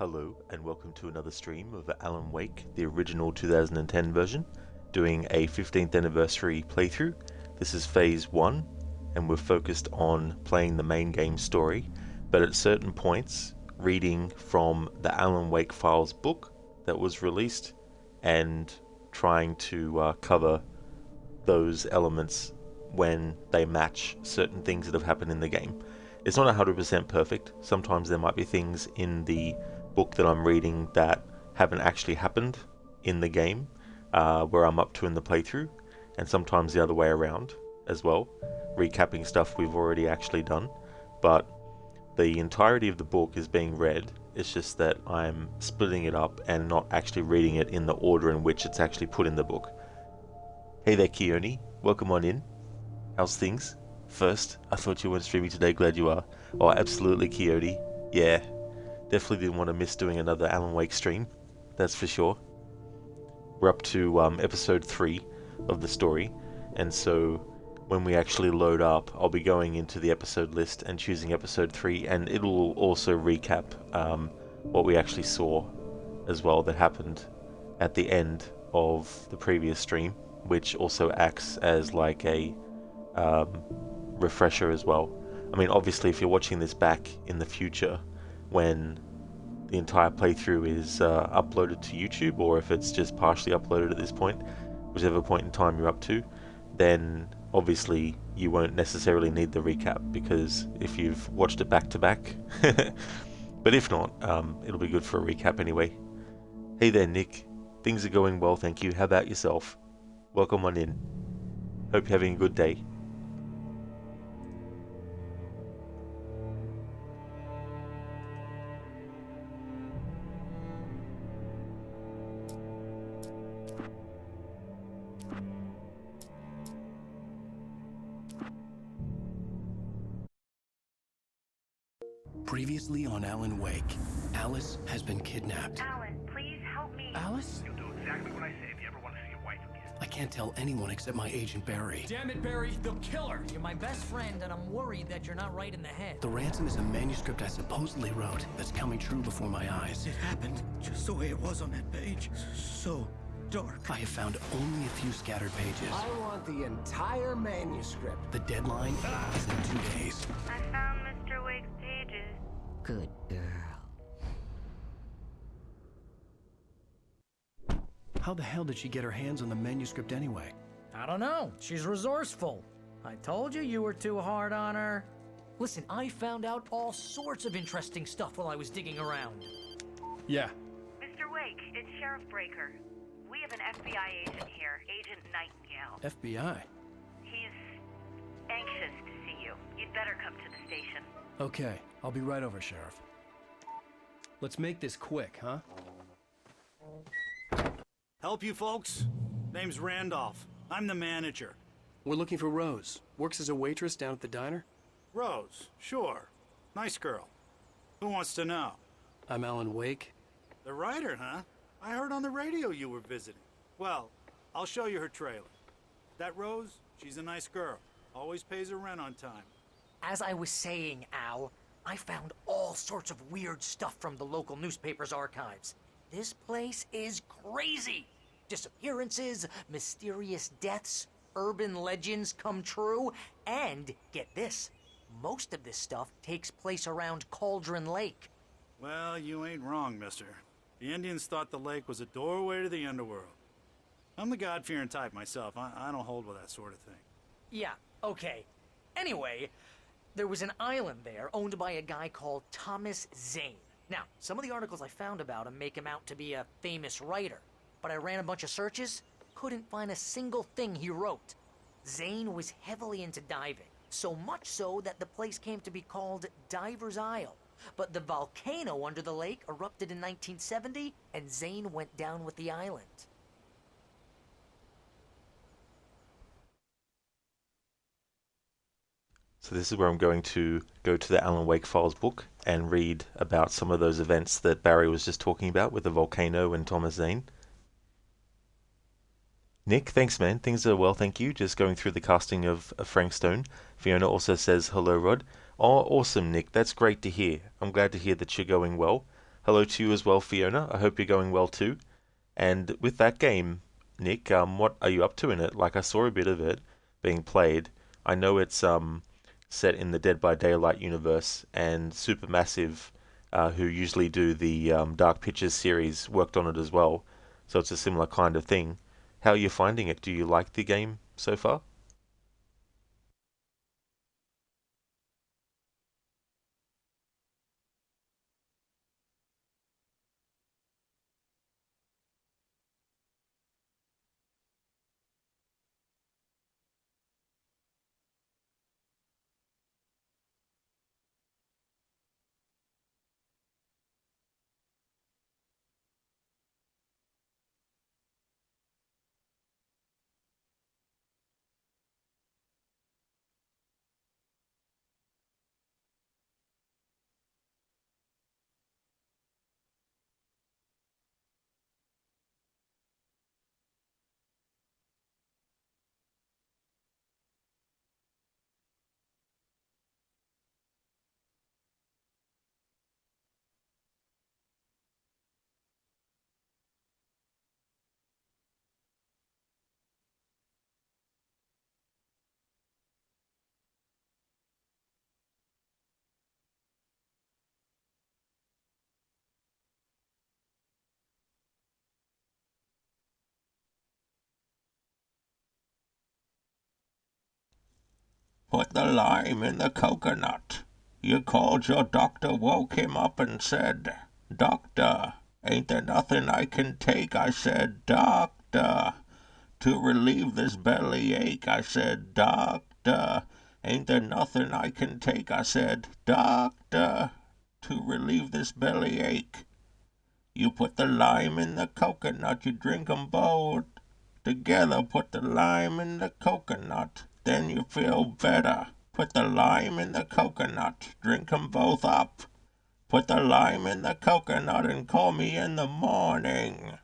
Hello and welcome to another stream of Alan Wake, the original 2010 version, doing a 15th anniversary playthrough. This is phase 1 and we're focused on playing the main game story, but at certain points reading from the Alan Wake Files book that was released and trying to cover those elements when they match certain things that have happened in the game. It's not 100% perfect. Sometimes there might be things in the book that I'm reading that haven't actually happened in the game, where I'm up to in the playthrough, and sometimes the other way around as well, recapping stuff we've already actually done. But the entirety of the book is being read. It's just that I'm splitting it up and not actually reading it in the order in which it's actually put in the book. Hey there, Keone. Welcome on in. How's things? First, I thought you weren't streaming today. Glad you are. Oh, absolutely, Keone. Yeah, definitely didn't want to miss doing another Alan Wake stream. That's for sure. We're up to episode 3 of the story, and so when we actually load up, I'll be going into the episode list and choosing episode 3, and it'll also recap what we actually saw as well that happened at the end of the previous stream, which also acts as like a refresher as well. I mean, obviously, if you're watching this back in the future when the entire playthrough is uploaded to YouTube, or if it's just partially uploaded at this point, whichever point in time you're up to, then obviously you won't necessarily need the recap, because if you've watched it back to back. But if not, it'll be good for a recap anyway. Hey there, Nick. Things are going well, thank you. How about yourself? Welcome on in. Hope you're having a good day. Previously on Alan Wake, Alice has been kidnapped. Alan, please help me. Alice? You'll do exactly what I say if you ever want to see your wife again. I can't tell anyone except my agent Barry. Damn it, Barry, they'll kill her. You're my best friend, and I'm worried that you're not right in the head. The ransom is a manuscript I supposedly wrote that's coming true before my eyes. It happened just the way it was on that page. So dark. I have found only a few scattered pages. I want the entire manuscript. The deadline is in 2 days. I found Mr. Wake's pages. Good girl. How the hell did she get her hands on the manuscript anyway? I don't know. She's resourceful. I told you were too hard on her. Listen, I found out all sorts of interesting stuff while I was digging around. Yeah. Mr. Wake, it's Sheriff Breaker. We have an FBI agent here, Agent Nightingale. FBI? He's anxious to see you. You'd better come to the station. Okay, I'll be right over, Sheriff. Let's make this quick, huh? Help you folks? Name's Randolph. I'm the manager. We're looking for Rose. Works as a waitress down at the diner. Rose, sure. Nice girl. Who wants to know? I'm Alan Wake. The writer, huh? I heard on the radio you were visiting. Well, I'll show you her trailer. That Rose, she's a nice girl. Always pays her rent on time. As I was saying, Al, I found all sorts of weird stuff from the local newspaper's archives. This place is crazy. Disappearances, mysterious deaths, urban legends come true, and get this, most of this stuff takes place around Cauldron Lake. Well, you ain't wrong, mister. The Indians thought the lake was a doorway to the underworld. I'm the God-fearing type myself. I don't hold with that sort of thing. Yeah, okay. Anyway, there was an island there owned by a guy called Thomas Zane. Now, some of the articles I found about him make him out to be a famous writer, but I ran a bunch of searches, couldn't find a single thing he wrote. Zane was heavily into diving, so much so that the place came to be called Diver's Isle. But the volcano under the lake erupted in 1970, and Zane went down with the island. So this is where I'm going to go to the Alan Wake Files book and read about some of those events that Barry was just talking about with the volcano and Thomas Zane. Nick, thanks man. Things are well, thank you. Just going through the casting of Frank Stone. Fiona also says, hello Rod. Oh, awesome Nick. That's great to hear. I'm glad to hear that you're going well. hello to you as well, Fiona. I hope you're going well too. And with that game, Nick, what are you up to in it? Like, I saw a bit of it being played. I know it's set in the Dead by Daylight universe, and Supermassive, who usually do the Dark Pictures series, worked on it as well. So it's a similar kind of thing. How are you finding it? Do you like the game so far? Put the lime in the coconut. You called your doctor, woke him up and said, Doctor, ain't there nothing I can take? I said, Doctor, to relieve this belly ache. I said, Doctor, ain't there nothing I can take? I said, Doctor, to relieve this belly ache. You put the lime in the coconut, you drink 'em both together. Put the lime in the coconut, then you feel better. Put the lime in the coconut, drink 'em both up. Put the lime in the coconut and call me in the morning.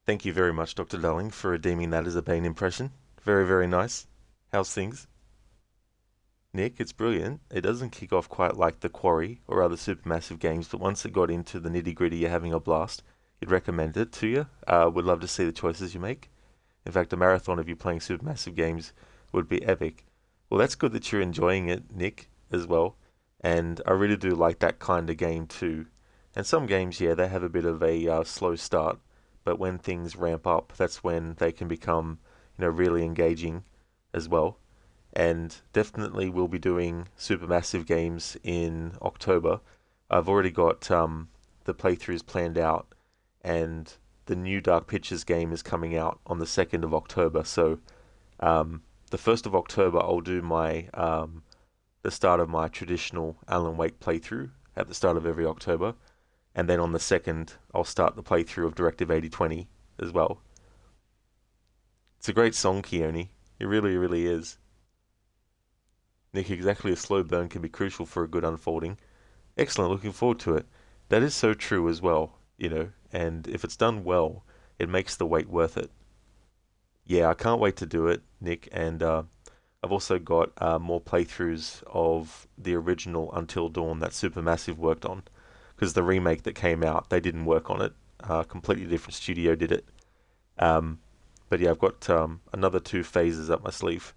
Thank you very much, Dr. Darling, for redeeming that as a Bane impression. Very, very nice. How's things? Nick, it's brilliant. It doesn't kick off quite like The Quarry or other Supermassive games, but once it got into the nitty-gritty, you're having a blast. You'd recommend it to you. Would love to see the choices you make. In fact, a marathon of you playing Supermassive games would be epic. Well, that's good that you're enjoying it, Nick, as well. And I really do like that kind of game too. And some games, yeah, they have a bit of a slow start, but when things ramp up, that's when they can become, really engaging as well. And definitely we'll be doing Supermassive games in October. I've already got the playthroughs planned out, and the new Dark Pictures game is coming out on the 2nd of October. So the 1st of October I'll do my the start of my traditional Alan Wake playthrough at the start of every October, and then on the 2nd I'll start the playthrough of Directive 8020 as well. It's a great song, Keone. It really, really is. Nick, exactly, a slow burn can be crucial for a good unfolding. Excellent, looking forward to it. That is so true as well, and if it's done well, it makes the wait worth it. Yeah, I can't wait to do it, Nick, and I've also got more playthroughs of the original Until Dawn that Supermassive worked on, because the remake that came out, they didn't work on it. Completely different studio did it. But yeah, I've got another 2 phases up my sleeve.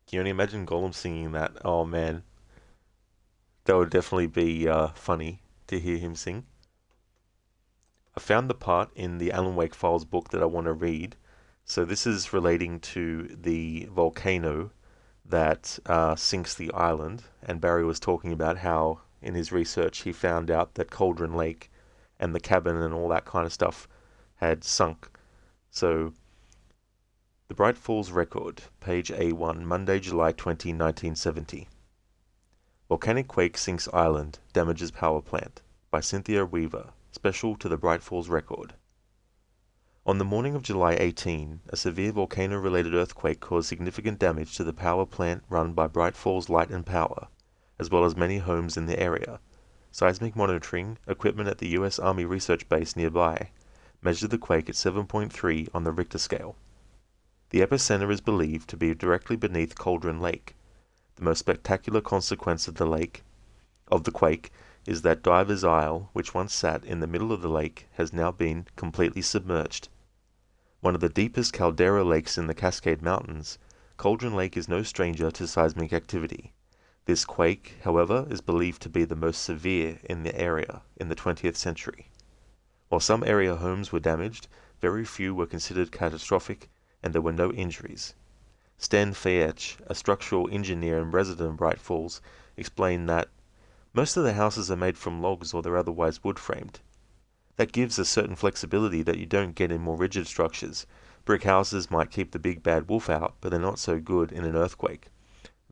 Can you only imagine Gollum singing that? Oh man, that would definitely be funny to hear him sing. I found the part in the Alan Wake Files book that I want to read. So this is relating to the volcano that sinks the island, and Barry was talking about how in his research he found out that Cauldron Lake and the cabin and all that kind of stuff had sunk. So The Bright Falls Record, page A1, Monday, July 20, 1970. Volcanic Quake Sinks Island, Damages Power Plant, by Cynthia Weaver, special to the Bright Falls Record. On the morning of July 18, a severe volcano-related earthquake caused significant damage to the power plant run by Bright Falls Light and Power, as well as many homes in the area. Seismic monitoring equipment at the U.S. Army Research Base nearby measured the quake at 7.3 on the Richter scale. The epicenter is believed to be directly beneath Cauldron Lake. The most spectacular consequence of the quake is that Diver's Isle, which once sat in the middle of the lake, has now been completely submerged. One of the deepest caldera lakes in the Cascade Mountains, Cauldron Lake is no stranger to seismic activity. This quake, however, is believed to be the most severe in the area in the 20th century. While some area homes were damaged, very few were considered catastrophic, and there were no injuries. Stan Fayetch, a structural engineer and resident of Bright Falls, explained that most of the houses are made from logs or they're otherwise wood-framed. That gives a certain flexibility that you don't get in more rigid structures. Brick houses might keep the big bad wolf out, but they're not so good in an earthquake.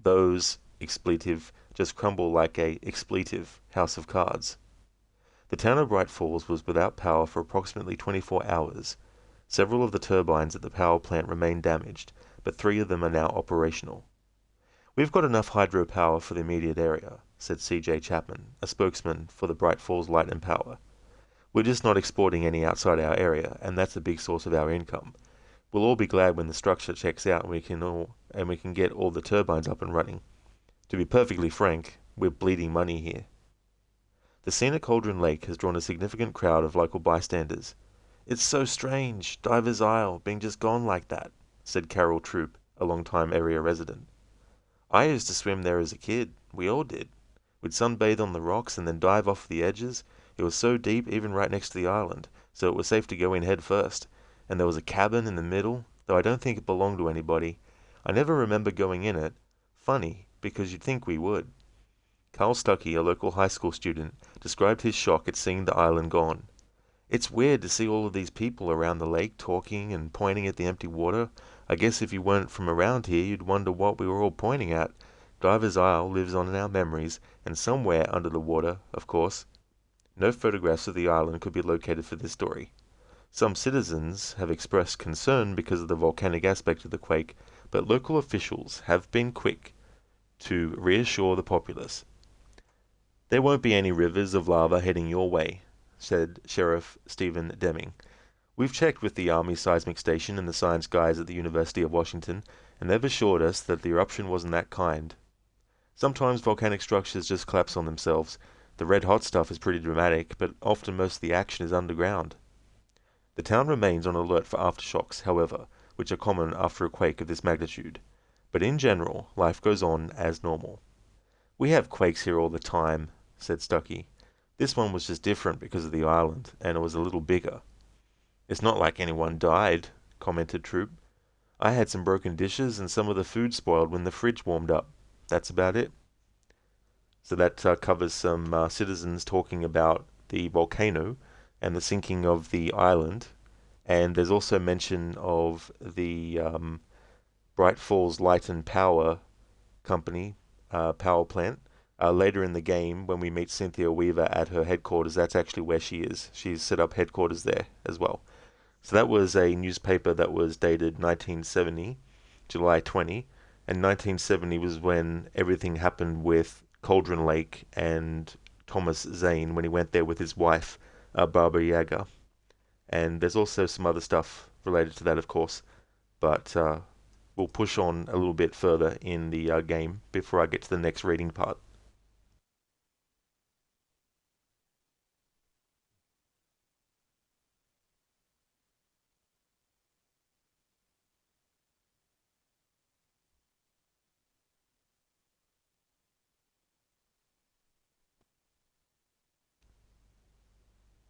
Those, expletive, just crumble like a expletive house of cards. The town of Bright Falls was without power for approximately 24 hours. Several of the turbines at the power plant remain damaged, but 3 of them are now operational. We've got enough hydropower for the immediate area, said C.J. Chapman, a spokesman for the Bright Falls Light and Power. We're just not exporting any outside our area, and that's a big source of our income. We'll all be glad when the structure checks out and we can get all the turbines up and running. To be perfectly frank, we're bleeding money here. The scene at Cauldron Lake has drawn a significant crowd of local bystanders. It's so strange, Diver's Isle being just gone like that, said Carol Troop, a long-time area resident. I used to swim there as a kid. We all did. We'd sunbathe on the rocks and then dive off the edges. It was so deep, even right next to the island, so it was safe to go in head first. And there was a cabin in the middle, though I don't think it belonged to anybody. I never remember going in it. Funny, because you'd think we would. Carl Stuckey, a local high school student, described his shock at seeing the island gone. It's weird to see all of these people around the lake talking and pointing at the empty water. I guess if you weren't from around here, you'd wonder what we were all pointing at. Diver's Isle lives on in our memories, and somewhere under the water, of course. No photographs of the island could be located for this story. Some citizens have expressed concern because of the volcanic aspect of the quake, but local officials have been quick to reassure the populace. There won't be any rivers of lava heading your way, said Sheriff Stephen Deming. We've checked with the Army Seismic Station and the science guys at the University of Washington, and they've assured us that the eruption wasn't that kind. Sometimes volcanic structures just collapse on themselves. The red-hot stuff is pretty dramatic, but often most of the action is underground. The town remains on alert for aftershocks, however, which are common after a quake of this magnitude. But in general, life goes on as normal. We have quakes here all the time, said Stuckey. This one was just different because of the island, and it was a little bigger. It's not like anyone died, commented Troop. I had some broken dishes and some of the food spoiled when the fridge warmed up. That's about it. So that covers some citizens talking about the volcano and the sinking of the island. And there's also mention of the Bright Falls Light and Power Company, power plant. Later in the game, when we meet Cynthia Weaver at her headquarters, that's actually where she is. She's set up headquarters there as well. So that was a newspaper that was dated 1970, July 20, and 1970 was when everything happened with Cauldron Lake and Thomas Zane when he went there with his wife, Barbara Yager. And there's also some other stuff related to that, of course, but we'll push on a little bit further in the game before I get to the next reading part.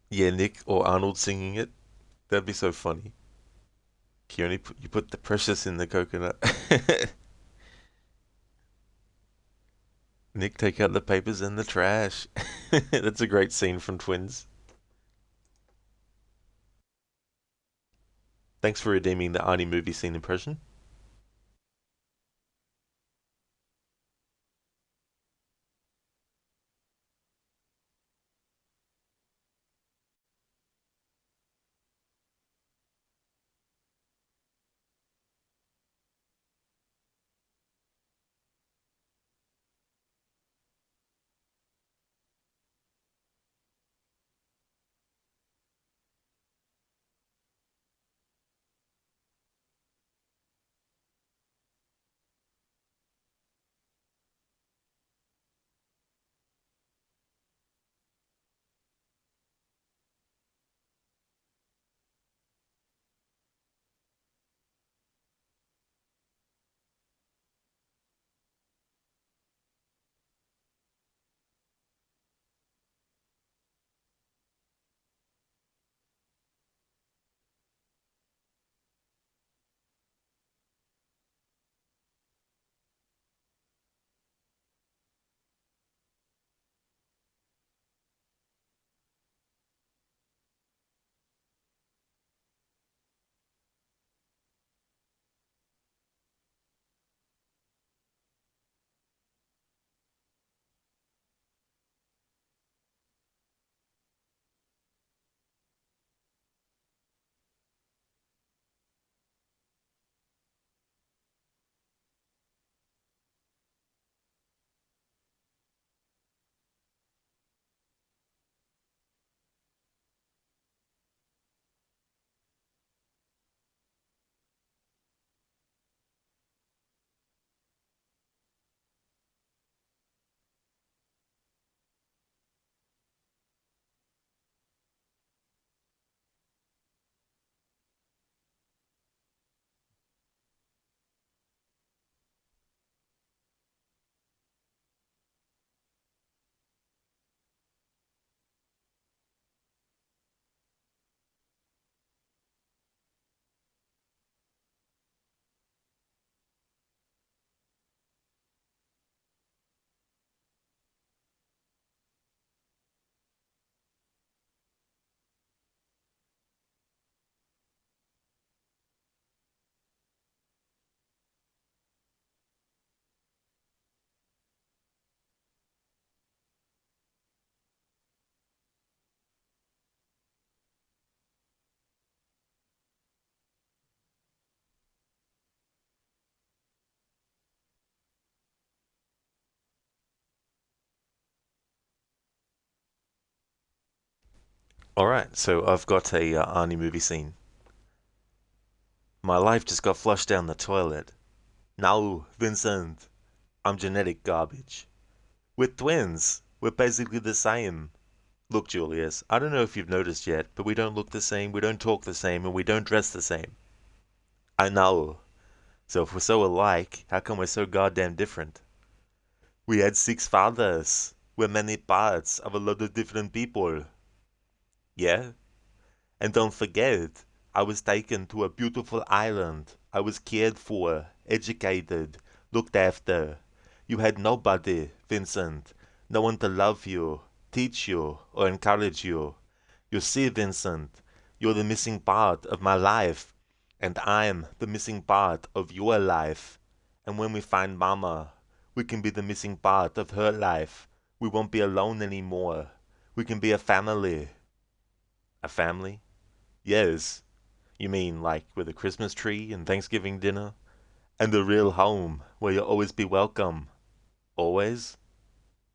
Yeah, Nick or Arnold singing it. That'd be so funny. Keone, you put the precious in the coconut. Nick, take out the papers and the trash. That's a great scene from Twins. Thanks for redeeming the Arnie movie scene impression. Alright, so I've got a Arnie movie scene. My life just got flushed down the toilet. No, Vincent, I'm genetic garbage. We're twins. We're basically the same. Look, Julius, I don't know if you've noticed yet, but we don't look the same, we don't talk the same, and we don't dress the same. I know. So if we're so alike, how come we're so goddamn different? We had 6 fathers. We're many parts of a lot of different people. Yeah? And don't forget, I was taken to a beautiful island. I was cared for, educated, looked after. You had nobody, Vincent. No one to love you, teach you, or encourage you. You see, Vincent, you're the missing part of my life, and I'm the missing part of your life. And when we find Mama, we can be the missing part of her life. We won't be alone anymore. We can be a family. A family? Yes. You mean like with a Christmas tree and Thanksgiving dinner? And a real home where you'll always be welcome. Always?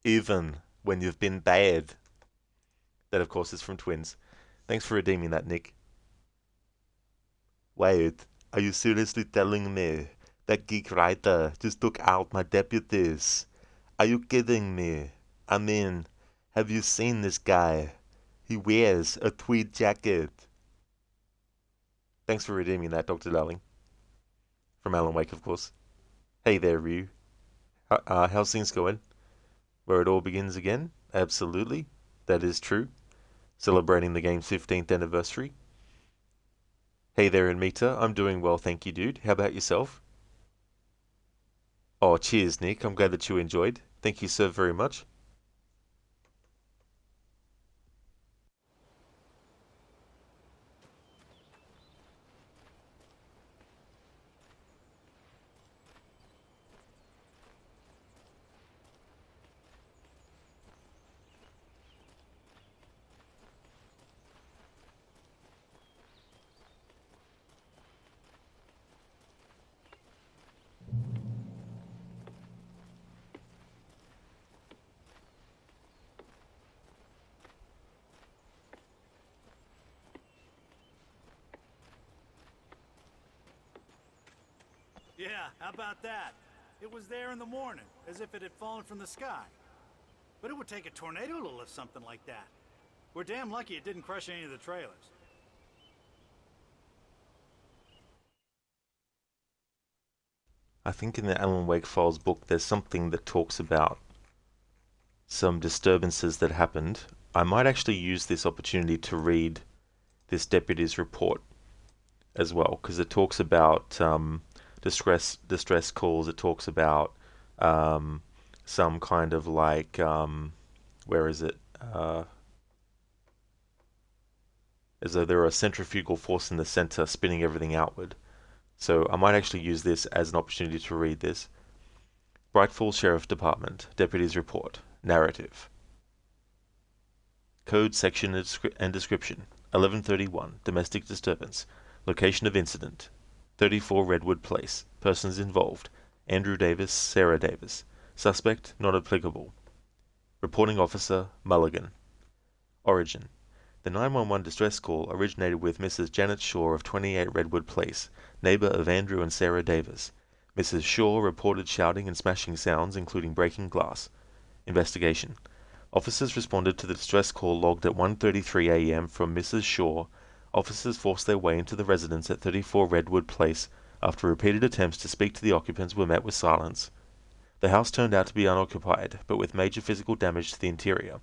Even when you've been bad. That, of course, is from Twins. Thanks for redeeming that, Nick. Wait, are you seriously telling me that geek writer just took out my deputies? Are you kidding me? I mean, have you seen this guy? He wears a tweed jacket. Thanks for redeeming that, Dr. Darling. From Alan Wake, of course. Hey there, Ryu. How's things going? Where it all begins again? Absolutely. That is true. Celebrating the game's 15th anniversary. Hey there, Anmita. I'm doing well, thank you, dude. How about yourself? Oh, cheers, Nick. I'm glad that you enjoyed. Thank you so very much. Yeah, how about that? It was there in the morning, as if it had fallen from the sky. But it would take a tornado to lift something like that. We're damn lucky it didn't crush any of the trailers. I think in the Alan Wake Files book there's something that talks about some disturbances that happened. I might actually use this opportunity to read this deputy's report as well, because it talks about distress calls. It talks about some kind of like where is it? As though there are a centrifugal force in the center spinning everything outward. So I might actually use this as an opportunity to read this. Bright Falls Sheriff Department, Deputy's Report, Narrative. Code, Section and Description, 1131, Domestic Disturbance, Location of Incident, 34 Redwood Place, Persons Involved, Andrew Davis, Sarah Davis, Suspect, not applicable. Reporting Officer, Mulligan. Origin. The 911 distress call originated with Mrs. Janet Shaw of 28 Redwood Place, neighbor of Andrew and Sarah Davis. Mrs. Shaw reported shouting and smashing sounds, including breaking glass. Investigation. Officers responded to the distress call logged at 1:33 a.m. from Mrs. Shaw. Officers forced their way into the residence at 34 Redwood Place. After repeated attempts to speak to the occupants were met with silence. The house turned out to be unoccupied, but with major physical damage to the interior.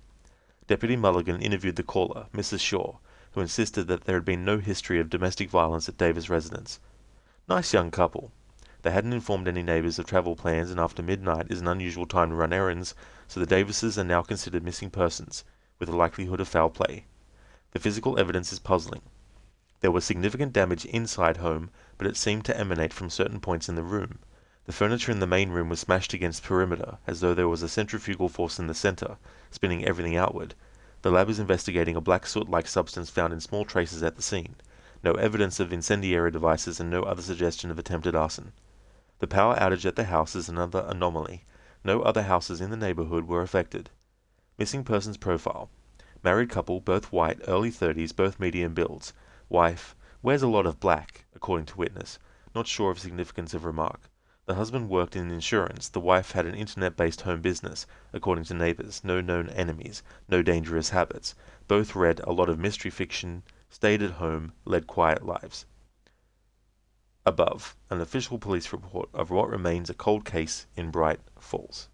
Deputy Mulligan interviewed the caller, Mrs. Shaw, who insisted that there had been no history of domestic violence at Davis' residence. Nice young couple. They hadn't informed any neighbors of travel plans, and after midnight is an unusual time to run errands, so the Davises are now considered missing persons, with a likelihood of foul play. The physical evidence is puzzling. There was significant damage inside home, but it seemed to emanate from certain points in the room. The furniture in the main room was smashed against perimeter, as though there was a centrifugal force in the center, spinning everything outward. The lab is investigating a black soot-like substance found in small traces at the scene. No evidence of incendiary devices and no other suggestion of attempted arson. The power outage at the house is another anomaly. No other houses in the neighborhood were affected. Missing persons profile. Married couple, both white, early 30s, both medium builds. Wife, wears a lot of black, according to witness. Not sure of significance of remark. The husband worked in insurance. The wife had an internet-based home business, according to neighbors. No known enemies. No dangerous habits. Both read a lot of mystery fiction, stayed at home, led quiet lives. Above, an official police report of what remains a cold case in Bright Falls.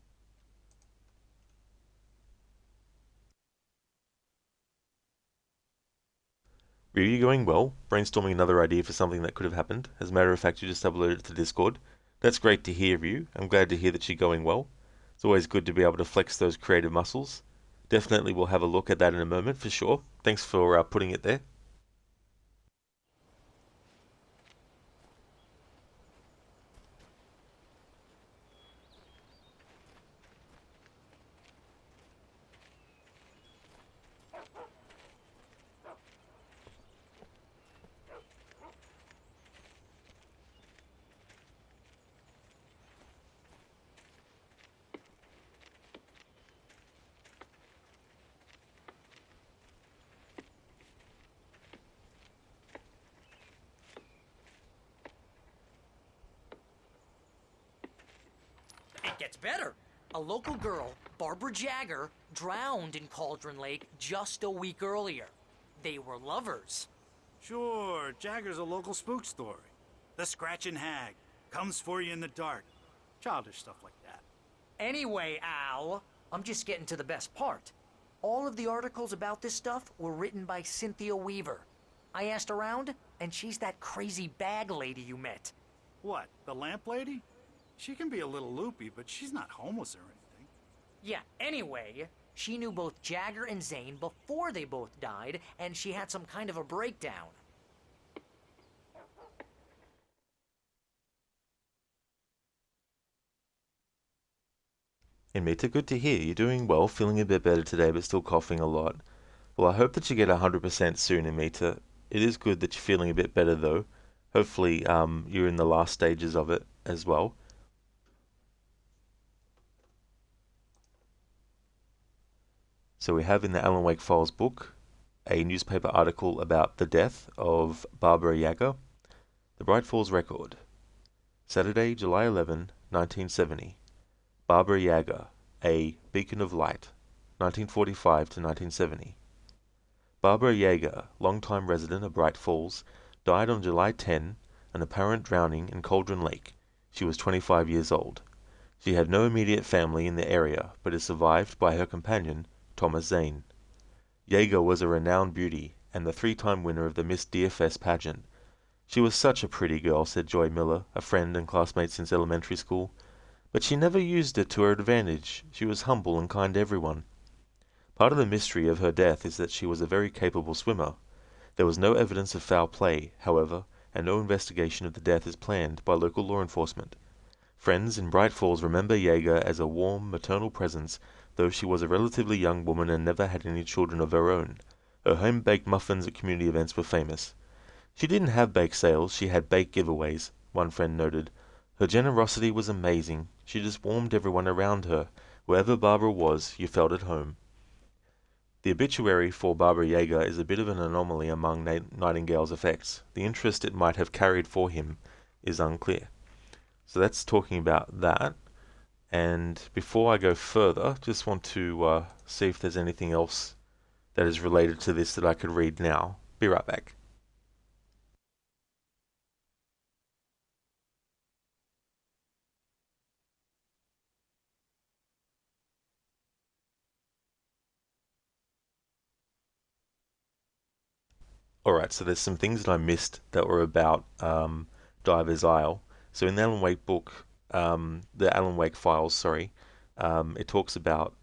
Review going well. Brainstorming another idea for something that could have happened. As a matter of fact, you just uploaded it to Discord. That's great to hear, Ryu. I'm glad to hear that you're going well. It's always good to be able to flex those creative muscles. Definitely we'll have a look at that in a moment for sure. Thanks for putting it there. It gets better. A local girl, Barbara Jagger, drowned in Cauldron Lake just a week earlier. They were lovers. Sure, Jagger's a local spook story. The Scratching Hag comes for you in the dark. Childish stuff like that. Anyway, Al, I'm just getting to the best part. All of the articles about this stuff were written by Cynthia Weaver. I asked around, and she's that crazy bag lady you met. What, the lamp lady? She can be a little loopy, but she's not homeless or anything. Yeah, anyway, she knew both Jagger and Zane before they both died, and she had some kind of a breakdown. Amita, good to hear. You're doing well, feeling a bit better today, but still coughing a lot. Well, I hope that you get 100% soon, Amita. It is good that you're feeling a bit better, though. Hopefully, you're in the last stages of it as well. So we have in the Alan Wake Files book a newspaper article about the death of Barbara Jagger. The Bright Falls Record. Saturday, July 11, 1970. Barbara Jagger, a beacon of light, 1945 to 1970. Barbara Jagger, longtime resident of Bright Falls, died on July 10, an apparent drowning in Cauldron Lake. She was 25 years old. She had no immediate family in the area, but is survived by her companion, Thomas Zane. Jagger was a renowned beauty and the three-time winner of the Miss DFS pageant. She was such a pretty girl, said Joy Miller, a friend and classmate since elementary school. But she never used it to her advantage. She was humble and kind to everyone. Part of the mystery of her death is that she was a very capable swimmer. There was no evidence of foul play, however, and no investigation of the death is planned by local law enforcement. Friends in Bright Falls remember Jagger as a warm, maternal presence, though she was a relatively young woman and never had any children of her own. Her home-baked muffins at community events were famous. She didn't have bake sales, she had bake giveaways, one friend noted. Her generosity was amazing. She just warmed everyone around her. Wherever Barbara was, you felt at home. The obituary for Barbara Jagger is a bit of an anomaly among Nightingale's effects. The interest it might have carried for him is unclear. So that's talking about that. And before I go further, just want to see if there's anything else that is related to this that I could read now. Be right back. Alright, so there's some things that I missed that were about Diver's Isle. So in the Alan Wake book, the Alan Wake Files, it talks about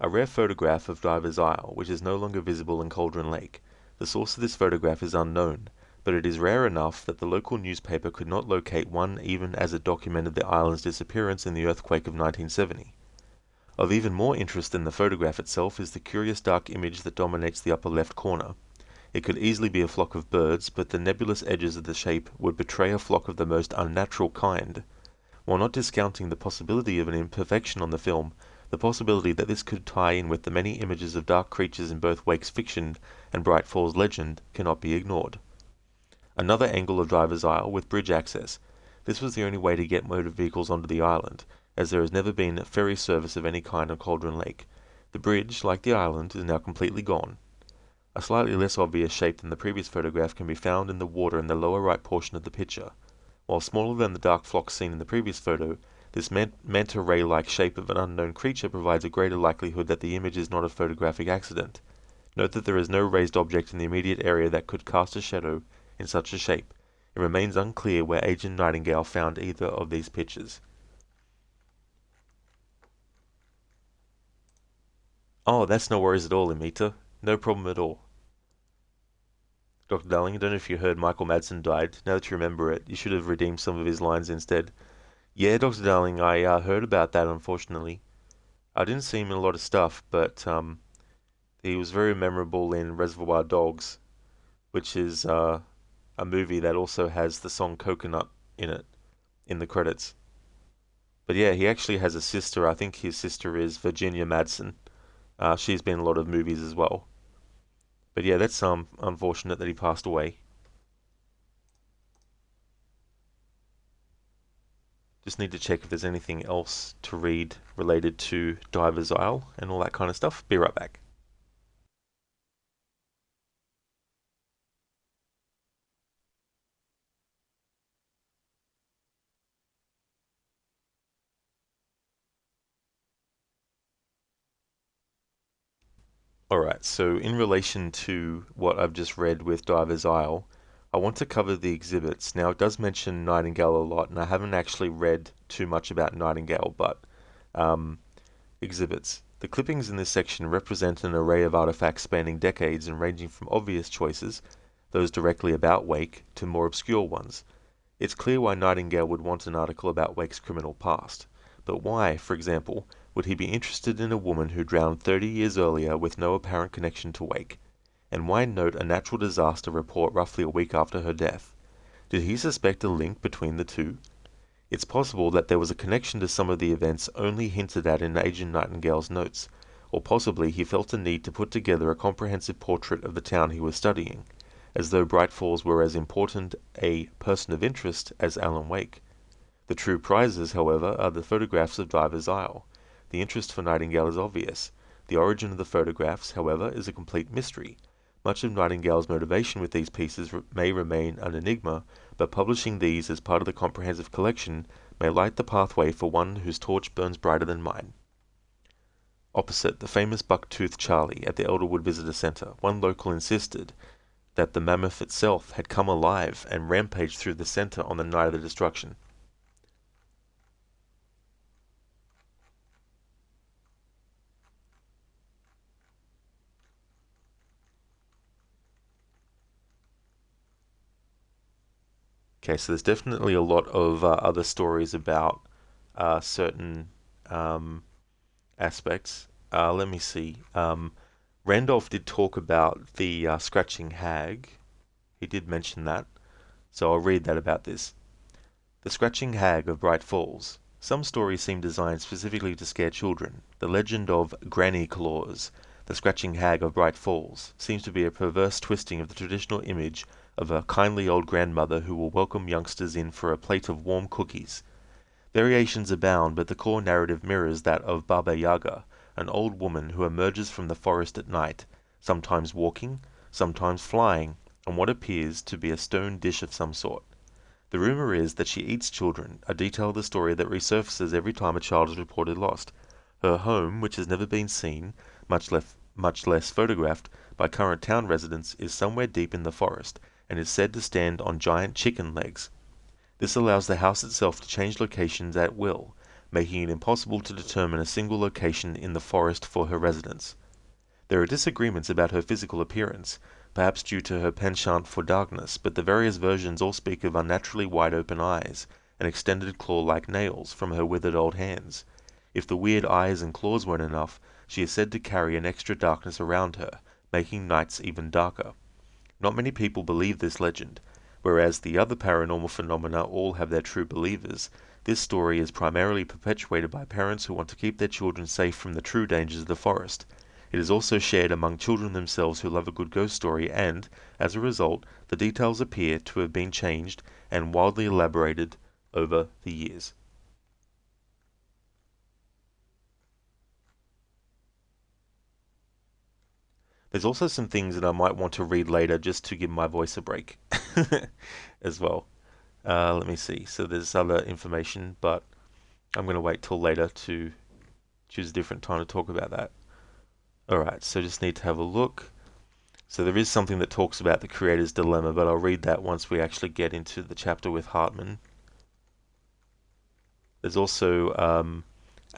a rare photograph of Diver's Isle, which is no longer visible in Cauldron Lake. The source of this photograph is unknown, but it is rare enough that the local newspaper could not locate one even as it documented the island's disappearance in the earthquake of 1970. Of even more interest than the photograph itself is the curious dark image that dominates the upper left corner. It could easily be a flock of birds, but the nebulous edges of the shape would betray a flock of the most unnatural kind. While not discounting the possibility of an imperfection on the film, The possibility that this could tie in with the many images of dark creatures in both Wake's fiction and Bright Falls legend cannot be ignored. Another angle of Driver's Isle with bridge access. This was the only way to get motor vehicles onto the island, as there has never been ferry service of any kind on Cauldron Lake. The bridge, like the island, is now completely gone. A slightly less obvious shape than the previous photograph can be found in the water in the lower right portion of the picture. While smaller than the dark flock seen in the previous photo, this manta ray-like shape of an unknown creature provides a greater likelihood that the image is not a photographic accident. Note that there is no raised object in the immediate area that could cast a shadow in such a shape. It remains unclear where Agent Nightingale found either of these pictures. Oh, that's no worries at all, Amita. No problem at all. Dr. Darling, I don't know if you heard Michael Madsen died. Now that you remember it, you should have redeemed some of his lines instead. Yeah, Dr. Darling, I heard about that, unfortunately. I didn't see him in a lot of stuff, but he was very memorable in Reservoir Dogs, which is a movie that also has the song Coconut in it, in the credits. But yeah, he actually has a sister. I think his sister is Virginia Madsen. She's been in a lot of movies as well. But yeah, that's unfortunate that he passed away. Just need to check if there's anything else to read related to Diver's Isle and all that kind of stuff. Be right back. Alright, so in relation to what I've just read with Diver's Isle, I want to cover the exhibits. Now, it does mention Nightingale a lot, and I haven't actually read too much about Nightingale, but exhibits. The clippings in this section represent an array of artifacts spanning decades and ranging from obvious choices, those directly about Wake, to more obscure ones. It's clear why Nightingale would want an article about Wake's criminal past. But why, for example, would he be interested in a woman who drowned 30 years earlier with no apparent connection to Wake? And why note a natural disaster report roughly a week after her death? Did he suspect a link between the two? It's possible that there was a connection to some of the events only hinted at in Agent Nightingale's notes, or possibly he felt a need to put together a comprehensive portrait of the town he was studying, as though Bright Falls were as important a person of interest as Alan Wake. The true prizes, however, are the photographs of Diver's Isle. The interest for Nightingale is obvious. The origin of the photographs, however, is a complete mystery. Much of Nightingale's motivation with these pieces may remain an enigma, but publishing these as part of the comprehensive collection may light the pathway for one whose torch burns brighter than mine. Opposite the famous Buck-Toothed Charlie at the Elderwood Visitor Center, one local insisted that the mammoth itself had come alive and rampaged through the center on the night of the destruction. Okay, so there's definitely a lot of other stories about certain aspects. Let me see. Randolph did talk about the scratching hag. He did mention that. So I'll read that about this. The Scratching Hag of Bright Falls. Some stories seem designed specifically to scare children. The legend of Granny Claus, the Scratching Hag of Bright Falls, seems to be a perverse twisting of the traditional image of a kindly old grandmother who will welcome youngsters in for a plate of warm cookies. Variations abound, but the core narrative mirrors that of Baba Yaga, an old woman who emerges from the forest at night, sometimes walking, sometimes flying, on what appears to be a stone dish of some sort. The rumor is that she eats children, a detail of the story that resurfaces every time a child is reported lost. Her home, which has never been seen, much less photographed, by current town residents, is somewhere deep in the forest, and is said to stand on giant chicken legs. This allows the house itself to change locations at will, making it impossible to determine a single location in the forest for her residence. There are disagreements about her physical appearance, perhaps due to her penchant for darkness, but the various versions all speak of unnaturally wide-open eyes and extended claw-like nails from her withered old hands. If the weird eyes and claws weren't enough, she is said to carry an extra darkness around her, making nights even darker. Not many people believe this legend, whereas the other paranormal phenomena all have their true believers, This story is primarily perpetuated by parents who want to keep their children safe from the true dangers of the forest. It is also shared among children themselves who love a good ghost story and, as a result, the details appear to have been changed and wildly elaborated over the years. There's also some things that I might want to read later just to give my voice a break as well. Let me see. So there's other information, but I'm going to wait till later to choose a different time to talk about that. Alright, so just need to have a look. So there is something that talks about the creator's dilemma, but I'll read that once we actually get into the chapter with Hartman. There's also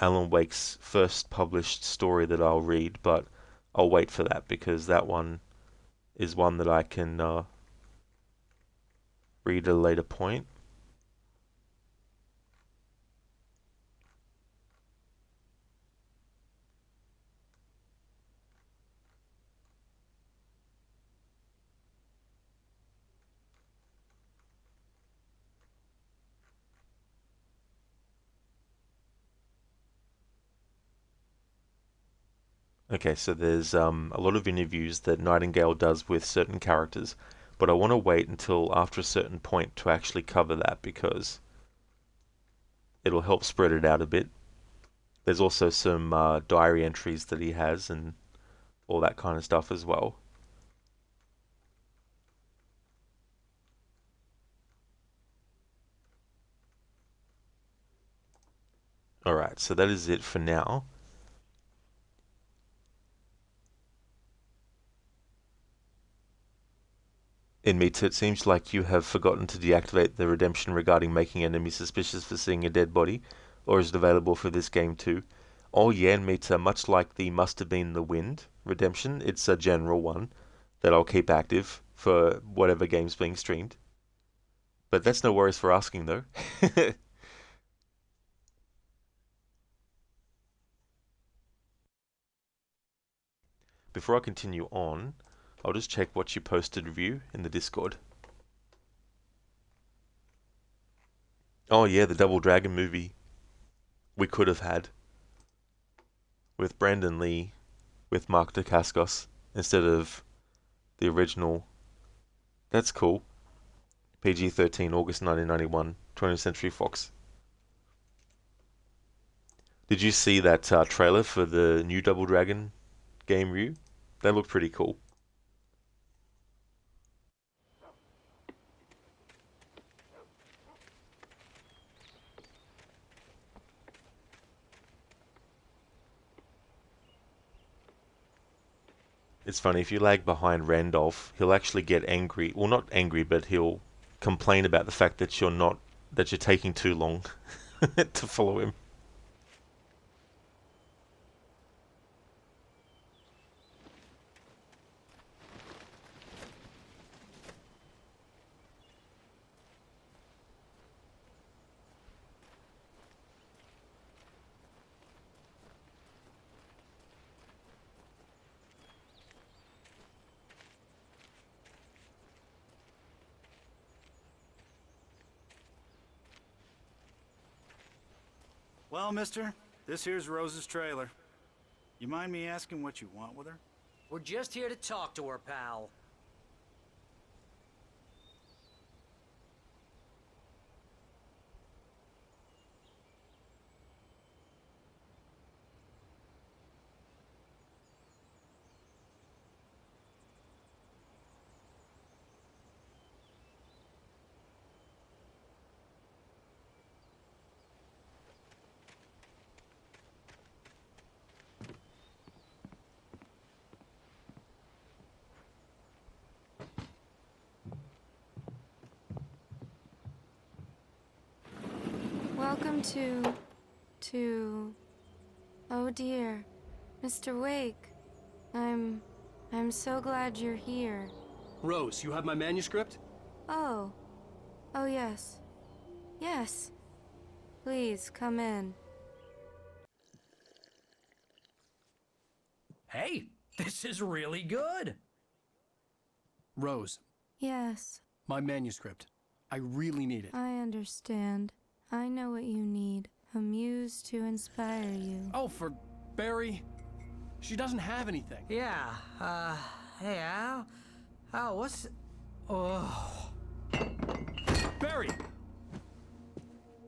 Alan Wake's first published story that I'll read, but I'll wait for that because that one is one that I can read at a later point. Okay, so there's a lot of interviews that Nightingale does with certain characters, but I want to wait until after a certain point to actually cover that because it'll help spread it out a bit. There's also some diary entries that he has and all that kind of stuff as well. Alright, so that is it for now. Inmates, it seems like you have forgotten to deactivate the redemption regarding making enemies suspicious for seeing a dead body, or is it available for this game too? Oh yeah, Inmates, much like the Must Have Been the Wind redemption, it's a general one that I'll keep active for whatever game's being streamed. But that's no worries for asking though. Before I continue on, I'll just check what you posted review in the Discord. Oh yeah, the Double Dragon movie we could have had with Brandon Lee with Mark Dacascos instead of the original. That's cool. PG-13, August 1991, 20th Century Fox. Did you see that trailer for the new Double Dragon game review? That looked pretty cool. It's funny, if you lag behind Randolph, he'll actually get angry. Well, not angry, but he'll complain about the fact that you're taking too long to follow him. Well, mister, this here's Rose's trailer. You mind me asking what you want with her? We're just here to talk to her, pal. Welcome to... Oh dear, Mr. Wake. I'm so glad you're here. Rose, you have my manuscript? Oh. Oh yes. Yes. Please, come in. Hey, this is really good. Rose, Yes, my manuscript. I really need it. I understand. I know what you need. A muse to inspire you. Oh, for Barry? She doesn't have anything. Yeah, hey, Al? Al, what's... Oh... Barry!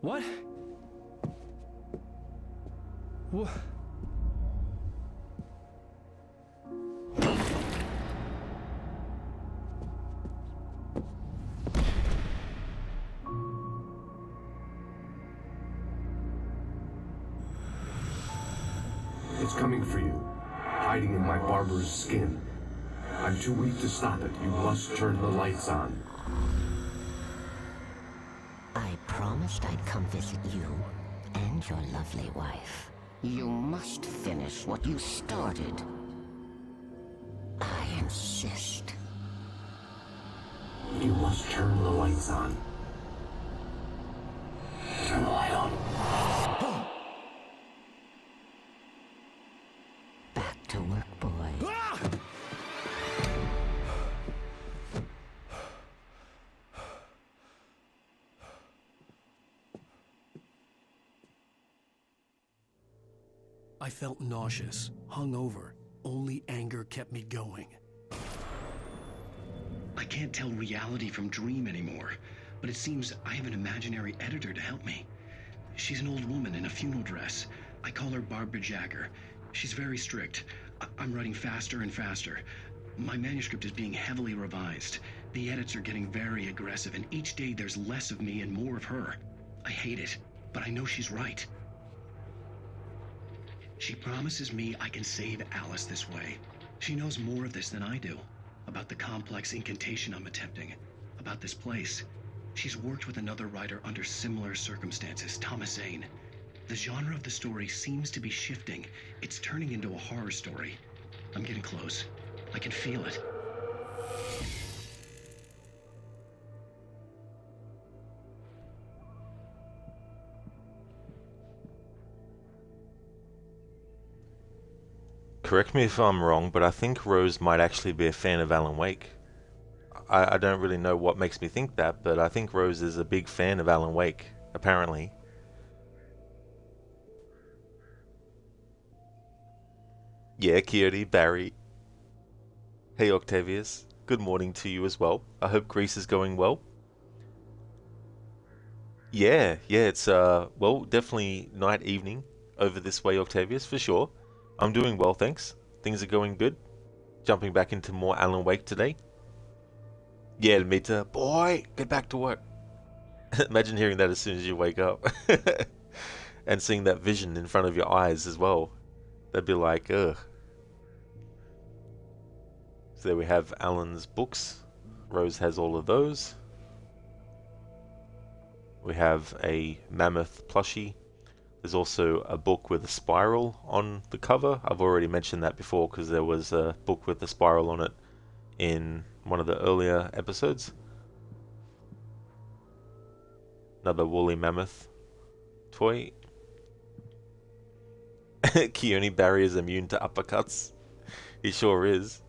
What? What? It's coming for you, hiding in my barber's skin. I'm too weak to stop it. You must turn the lights on. I promised I'd come visit you and your lovely wife. You must finish what you started. I insist. You must turn the lights on. Turn the light on. Back to work, boy. I felt nauseous, hungover. Only anger kept me going. I can't tell reality from dream anymore, but it seems I have an imaginary editor to help me. She's an old woman in a funeral dress. I call her Barbara Jagger. She's very strict. I'm writing faster and faster. My manuscript is being heavily revised. The edits are getting very aggressive, and each day there's less of me and more of her. I hate it, but I know she's right. She promises me I can save Alice this way. She knows more of this than I do. About the complex incantation I'm attempting. About this place. She's worked with another writer under similar circumstances, Thomas Zane. The genre of the story seems to be shifting. It's turning into a horror story. I'm getting close. I can feel it. Correct me if I'm wrong, but I think Rose might actually be a fan of Alan Wake. I don't really know what makes me think that, but I think Rose is a big fan of Alan Wake, apparently. Yeah, Coyote, Barry. Hey Octavius, good morning to you as well. I hope Greece is going well. Yeah, it's well, definitely night evening over this way, Octavius, for sure. I'm doing well, thanks. Things are going good. Jumping back into more Alan Wake today. Yeah, Mita, boy, get back to work. Imagine hearing that as soon as you wake up. And seeing that vision in front of your eyes as well. That'd be like, ugh. So there we have Alan's books. Rose has all of those. We have a mammoth plushie. There's also a book with a spiral on the cover. I've already mentioned that before because there was a book with a spiral on it in one of the earlier episodes. Another woolly mammoth toy. Keone Barry is immune to uppercuts. He sure is.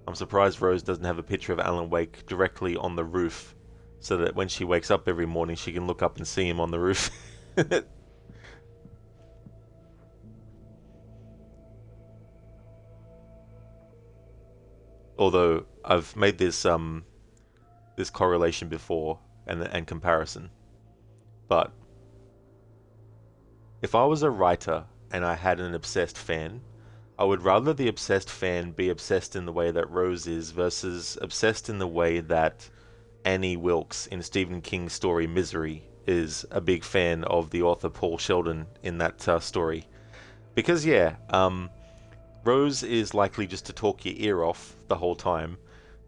I'm surprised Rose doesn't have a picture of Alan Wake directly on the roof, so that when she wakes up every morning she can look up and see him on the roof. Although I've made this this correlation before and comparison, but if I was a writer and I had an obsessed fan, I would rather the obsessed fan be obsessed in the way that Rose is versus obsessed in the way that Annie Wilkes in Stephen King's story Misery is a big fan of the author Paul Sheldon in that story. Because yeah, Rose is likely just to talk your ear off the whole time,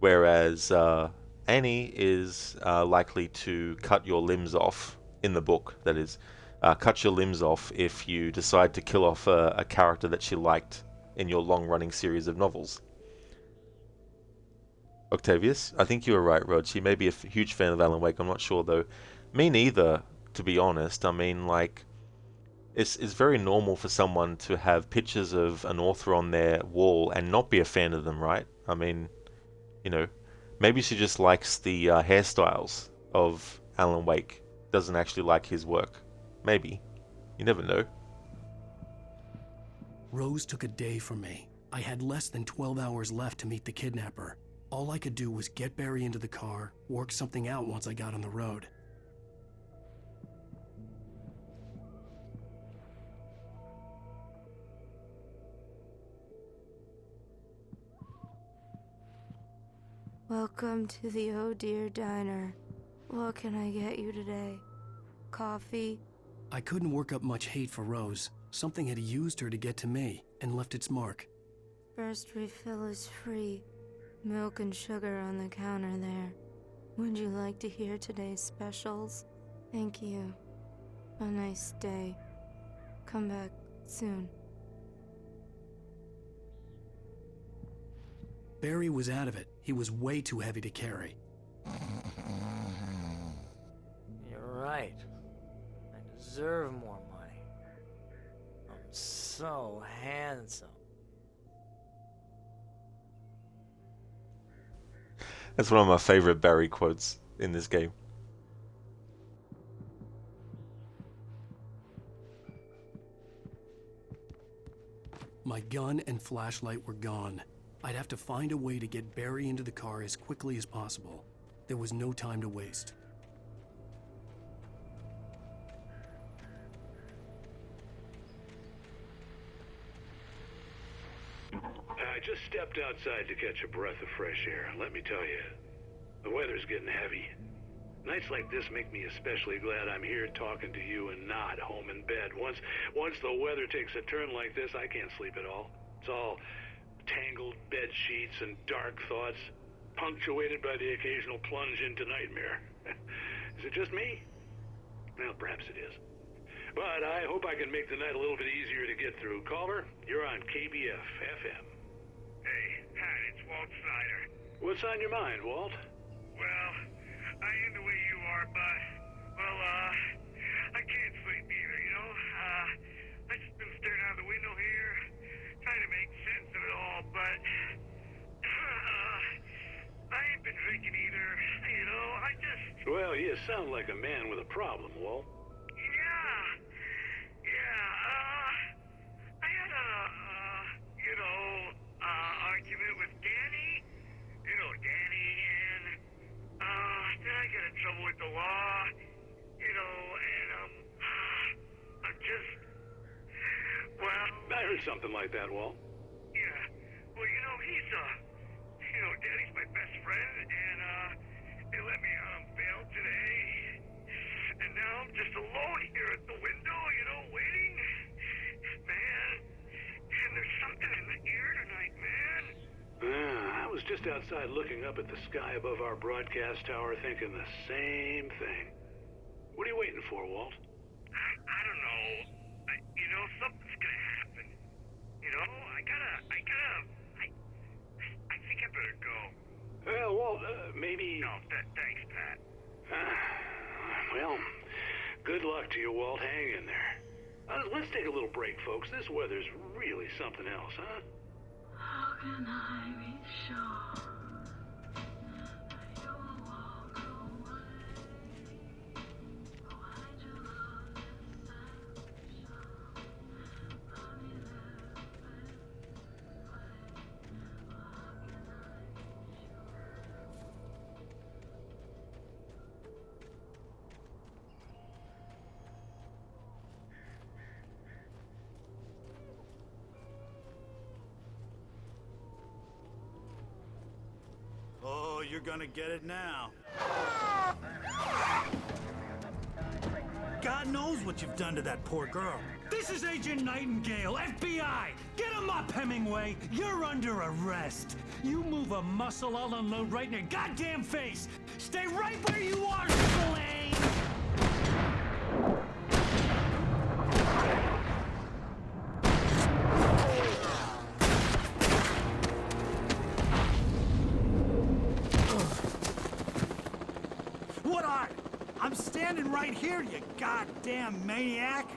whereas Annie is likely to cut your limbs off, in the book that is, cut your limbs off if you decide to kill off a character that she liked in your long-running series of novels. Octavius, I think you were right, Rod. She may be a huge fan of Alan Wake. I'm not sure, though. Me neither, to be honest. I mean, like, it's very normal for someone to have pictures of an author on their wall and not be a fan of them, right? I mean, you know, Maybe she just likes the hairstyles of Alan Wake. Doesn't actually like his work. Maybe. You never know. Rose took a day from me. I had less than 12 hours left to meet the kidnapper. All I could do was get Barry into the car, work something out once I got on the road. Welcome to the Oh Dear Diner. What can I get you today? Coffee? I couldn't work up much hate for Rose. Something had used her to get to me and left its mark. First refill is free. Milk and sugar on the counter there. Would you like to hear today's specials? Thank you. A nice day. Come back soon. Barry was out of it. He was way too heavy to carry. You're right. I deserve more money. I'm so handsome. That's one of my favorite Barry quotes in this game. My gun and flashlight were gone. I'd have to find a way to get Barry into the car as quickly as possible. There was no time to waste. I just stepped outside to catch a breath of fresh air. Let me tell you, the weather's getting heavy. Nights like this make me especially glad I'm here talking to you and not home in bed. Once the weather takes a turn like this, I can't sleep at all. It's all tangled bed sheets and dark thoughts, punctuated by the occasional plunge into nightmare. Is it just me? Well, perhaps it is. But I hope I can make the night a little bit easier to get through. Caller, you're on KBF FM. Hey, Pat, it's Walt Snyder. What's on your mind, Walt? Well, I am the way you are, but, well, I can't sleep either, you know? I just been staring out the window here, trying to make sense of it all, but, I ain't been drinking either, you know? I just... Well, you sound like a man with a problem, Walt. I had a, argument with Danny. You know Danny, and, then I got in trouble with the law, you know, and, I'm just, well... I heard something like that, Walt. Yeah, well, you know, he's, Danny's my best friend, and, they let me out on bail today, and now I'm just alone here at the window, you know, waiting. Man, and there's something in the air tonight, man. I was just outside looking up at the sky above our broadcast tower thinking the same thing. What are you waiting for, Walt? I don't know. Something's gonna happen. You know, I think I better go. Well, Walt, maybe... No, thanks, Pat. Well, good luck to you, Walt. Hang in there. Let's take a little break, folks. This weather's really something else, huh? How can I be sure that you will walk away? Why do love this selfish? Honey, Oh, you're gonna get it now. God knows what you've done to that poor girl. This is Agent Nightingale, FBI! Get him up, Hemingway! You're under arrest! You move a muscle, I'll unload right in your goddamn face! Stay right where you are, Spillane! What are? I'm standing right here, you goddamn maniac!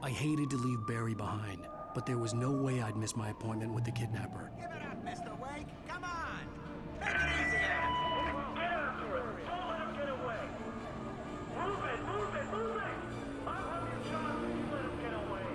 I hated to leave Barry behind. but there was no way I'd miss my appointment with the kidnapper. Give it up, Mr. Wake. Come on. Make it easy on him. Get after it! Don't let him get away! Move it! Move it! Move it! I'll have you shot if you let him get away!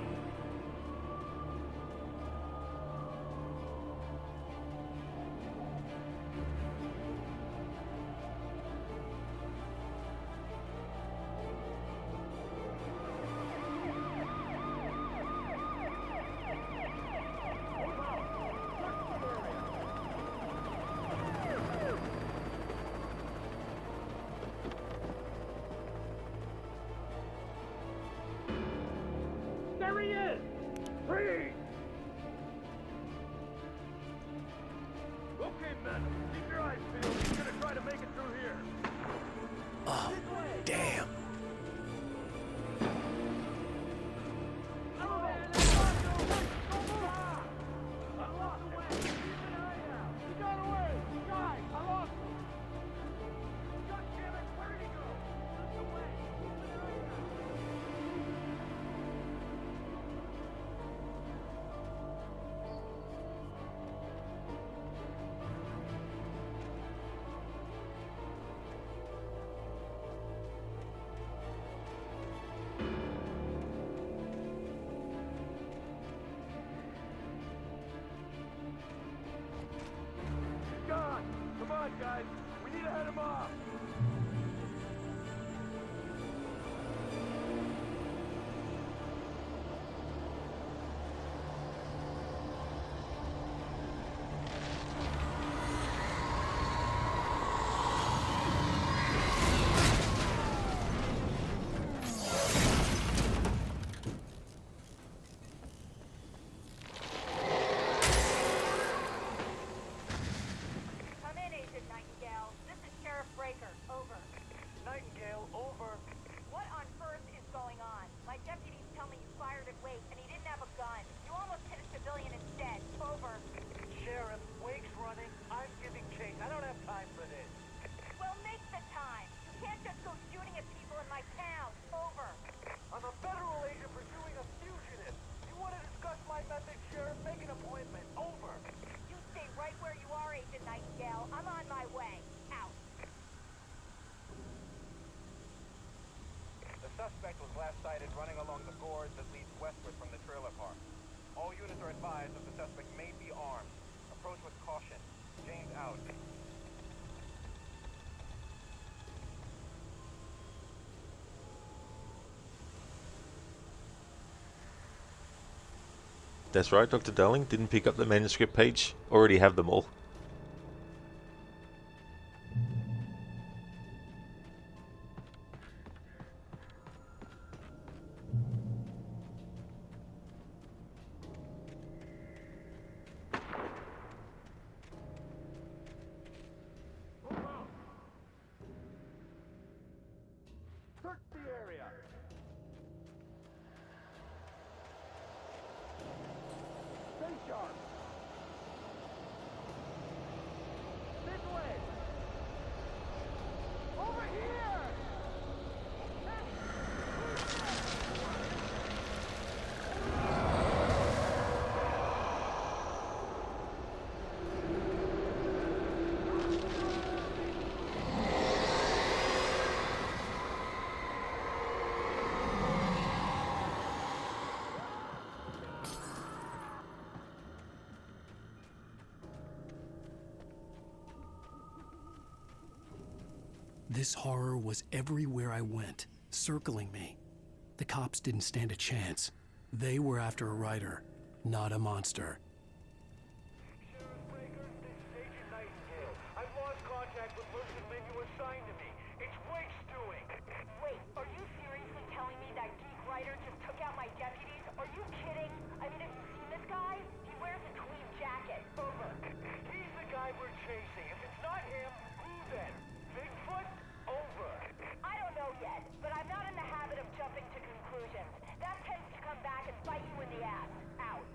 There he is! Freeze! Okay, men. Keep your eyes peeled. He's gonna try to make it through here. Oh, damn. Gone! Come on, guys. We need to head him off. Come in, Agent Nightingale. This is Sheriff Breaker. Over. Nightingale, over. What on earth is going on? My deputies tell me you fired at Wake and he didn't have a gun. You almost hit a civilian instead. Over. Sheriff, Wake's running. I'm giving chase. I don't have time for this. Well, make the time. You can't just go shooting at people in my town. Over. I'm a federal agent pursuing a fugitive. You want to discuss my methods, Sheriff? Make an appointment. Over. You stay right where you are, Agent Nightingale. I'm on my way. Out. The suspect was last sighted running along the gorge that leads westward from the trailer park. All units are advised that the suspect may be armed. Approach with caution. James out. That's right, Dr. Darling. Didn't pick up the manuscript page. Already have them all. Search the area. Stay sharp. This way. Over here. This horror was everywhere I went, circling me. The cops didn't stand a chance. They were after a writer, not a monster. Agent Nightingale. I've lost contact with most of the men you assigned to me. It's Wake's doing. Wait, are you seriously telling me that geek writer just took out my deputies? Are you kidding? I mean, have you seen this guy? He wears a tweed jacket. Over. He's the guy we're chasing. If it's not him, who then? Bigfoot? Over. I don't know yet, but I'm not in the habit of jumping to conclusions. That tends to come back and bite you in the ass. Out.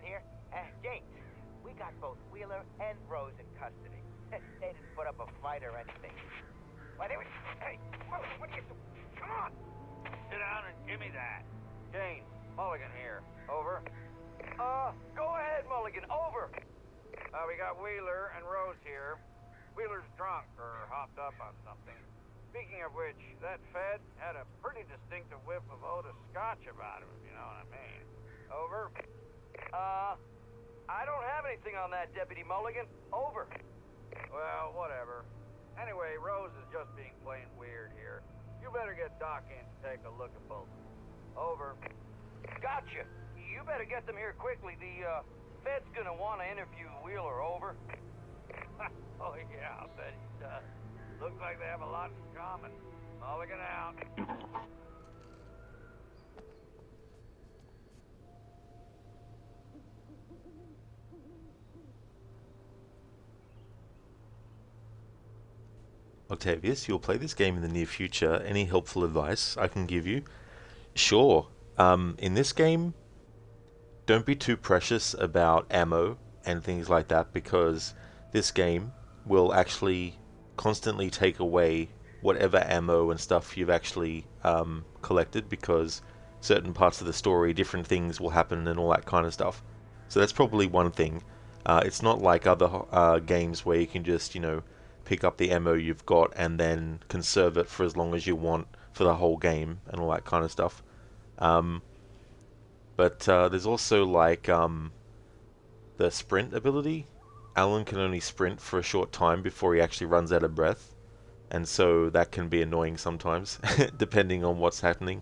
here. James, we got both Wheeler and Rose in custody. They didn't put up a fight or anything. Why, they were... Hey, what are you doing? Come on! Sit down and give me that. Jane, Mulligan here. Over. Go ahead, Mulligan. Over. We got Wheeler and Rose here. Wheeler's drunk or hopped up on something. Speaking of which, that Fed had a pretty distinctive whiff of Otis Scotch about him, if you know what I mean. Over. I don't have anything on that, Deputy Mulligan. Over. Well, whatever. Anyway, Rose is just being plain weird here. You better get Doc in to take a look at both. Over. Gotcha. You better get them here quickly. The, Fed's gonna want to interview Wheeler. Over. Oh, yeah, I'll bet he does. Looks like they have a lot in common. Mulligan out. Octavius, you'll play this game in the near future. Any helpful advice I can give you? Sure. In this game, don't be too precious about ammo and things like that, because this game will actually constantly take away whatever ammo and stuff you've actually collected, because certain parts of the story, different things will happen and all that kind of stuff. So that's probably one thing. It's not like other games where you can just, pick up the ammo you've got and then conserve it for as long as you want for the whole game and all that kind of stuff. But there's also like the sprint ability. Alan can only sprint for a short time before he actually runs out of breath, and so that can be annoying sometimes depending on what's happening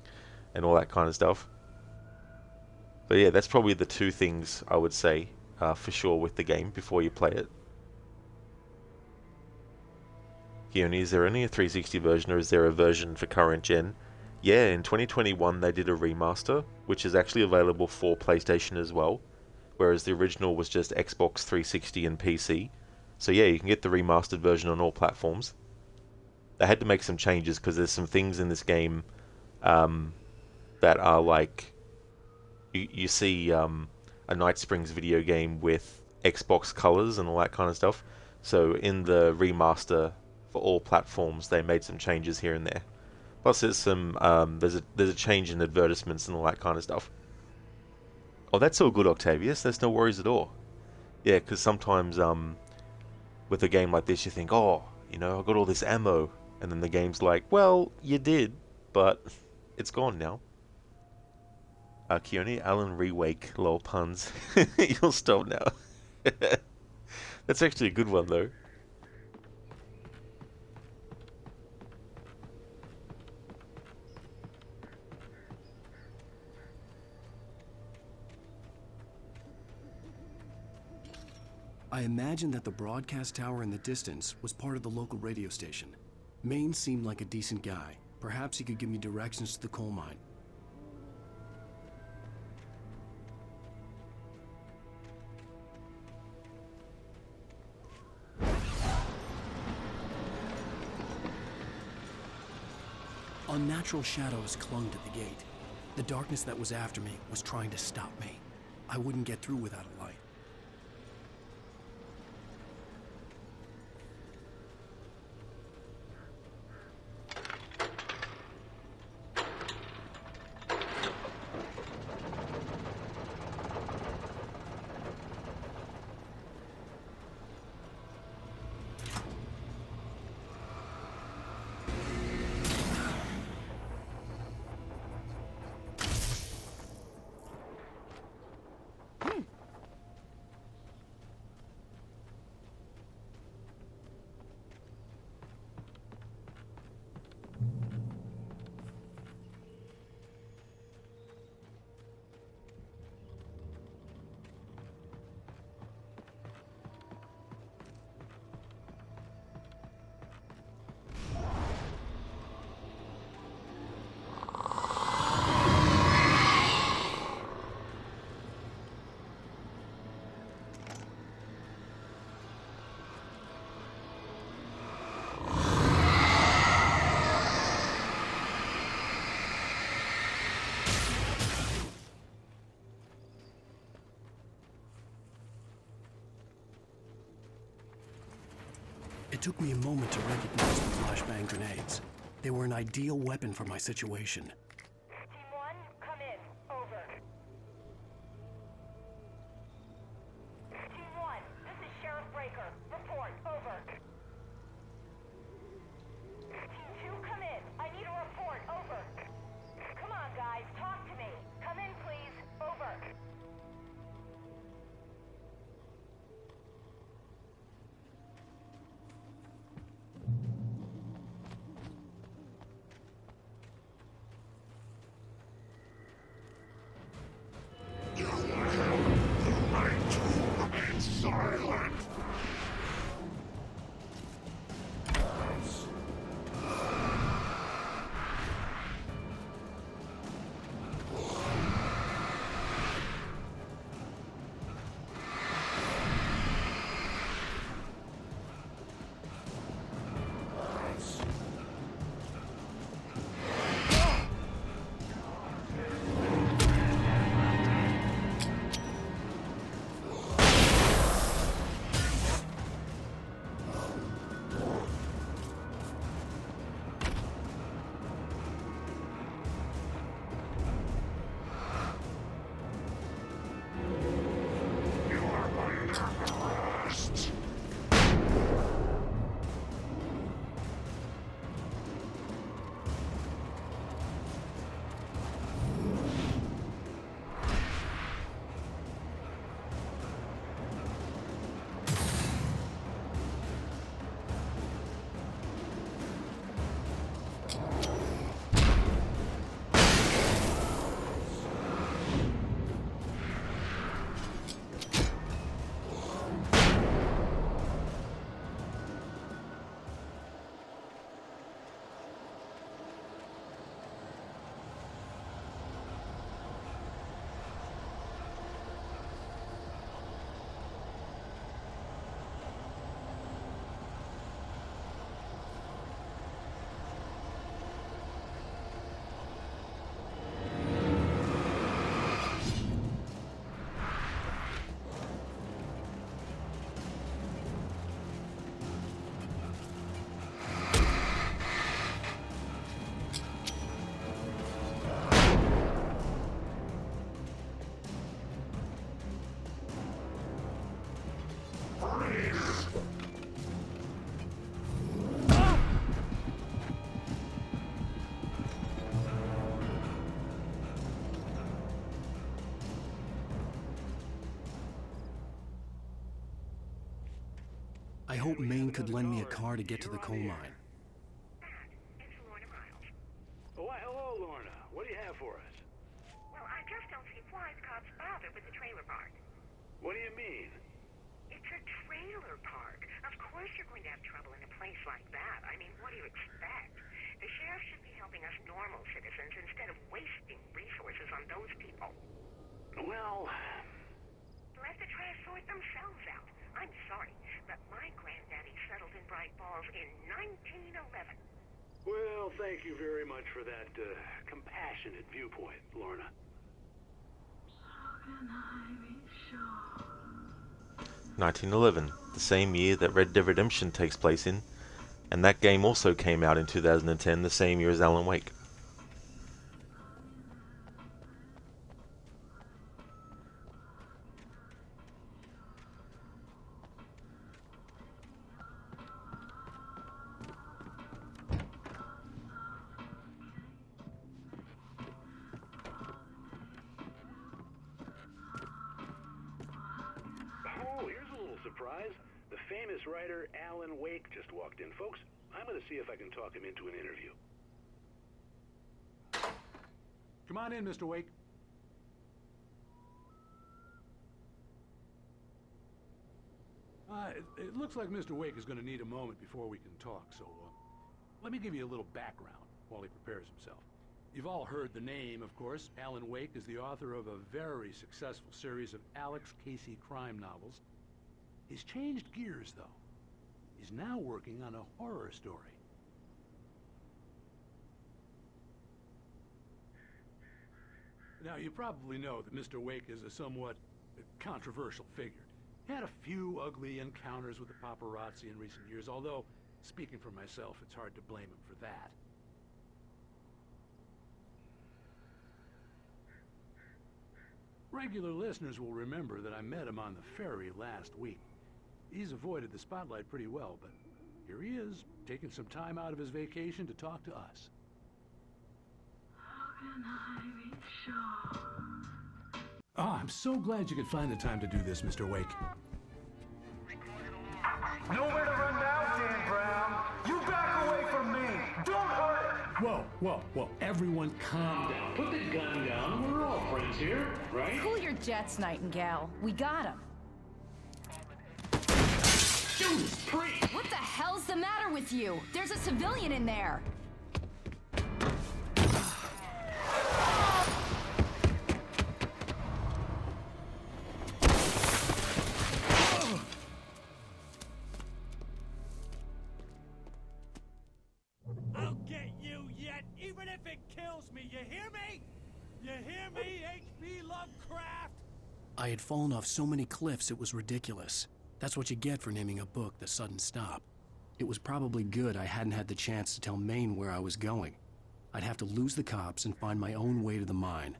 and all that kind of stuff. But yeah, that's probably the two things I would say for sure with the game before you play it. Keone, is there only a 360 version, or is there a version for current gen? Yeah, in 2021 they did a remaster, which is actually available for PlayStation as well, whereas the original was just Xbox 360 and PC. So yeah, you can get the remastered version on all platforms. They had to make some changes because there's some things in this game that are like... You see a Night Springs video game with Xbox colors and all that kind of stuff. So in the remaster for all platforms, they made some changes here and there. Plus, there's some there's a change in advertisements and all that kind of stuff. Oh, that's all good, Octavius. There's no worries at all. Yeah, because sometimes with a game like this, you think, oh, I got all this ammo, and then the game's like, well, you did, but it's gone now. Keone, Alan Rewake, lol puns. You'll stop now. That's actually a good one, though. I imagine that the broadcast tower in the distance was part of the local radio station. Maine seemed like a decent guy. Perhaps he could give me directions to the coal mine. Unnatural shadows clung to the gate. The darkness that was after me was trying to stop me. I wouldn't get through without a light. It took me a moment to recognize the flashbang grenades. They were an ideal weapon for my situation. Team 1, come in. Over. Team 1, this is Sheriff Breaker. Report. Over. Team 2, come in. I need a report. Over. Come on, guys. Talk to me. Come in, please. Over. I hope Maine could lend me a car to get to the coal mine. Oh, why, hello, Lorna. What do you have for us? Well, I just don't see why the cops bother with the trailer park. What do you mean? It's a trailer park. Of course you're going to have trouble in a place like that. I mean, what do you expect? The sheriff should be helping us normal citizens instead of wasting resources on those people. Well... Let the trash sort themselves out. I'm sorry, but my granddaddy settled in Bright Falls in 1911. Well, thank you very much for that compassionate viewpoint, Lorna. How can I be sure? 1911, the same year that Red Dead Redemption takes place in, and that game also came out in 2010, the same year as Alan Wake. Surprise, the famous writer Alan Wake just walked in. Folks, I'm going to see if I can talk him into an interview. Come on in, Mr. Wake. It looks like Mr. Wake is going to need a moment before we can talk, so let me give you a little background while he prepares himself. You've all heard the name, of course. Alan Wake is the author of a very successful series of Alex Casey crime novels. He's changed gears, though. He's now working on a horror story. Now, you probably know that Mr. Wake is a somewhat controversial figure. Had a few ugly encounters with the paparazzi in recent years, although, speaking for myself, it's hard to blame him for that. Regular listeners will remember that I met him on the ferry last week. He's avoided the spotlight pretty well, but here he is, taking some time out of his vacation to talk to us. How can I be sure? Oh, I'm so glad you could find the time to do this, Mr. Wake. Nowhere to run now, Dan Brown. You back away from me. Don't hurt it. Whoa. Everyone calm down. Put the gun down. We're all friends here, right? Cool your jets, Nightingale. We got him. Judas Priest! What the hell's the matter with you? There's a civilian in there. I'll get you yet, even if it kills me. You hear me? You hear me, H.P. Lovecraft? I had fallen off so many cliffs it was ridiculous. That's what you get for naming a book The Sudden Stop. It was probably good I hadn't had the chance to tell Maine where I was going. I'd have to lose the cops and find my own way to the mine.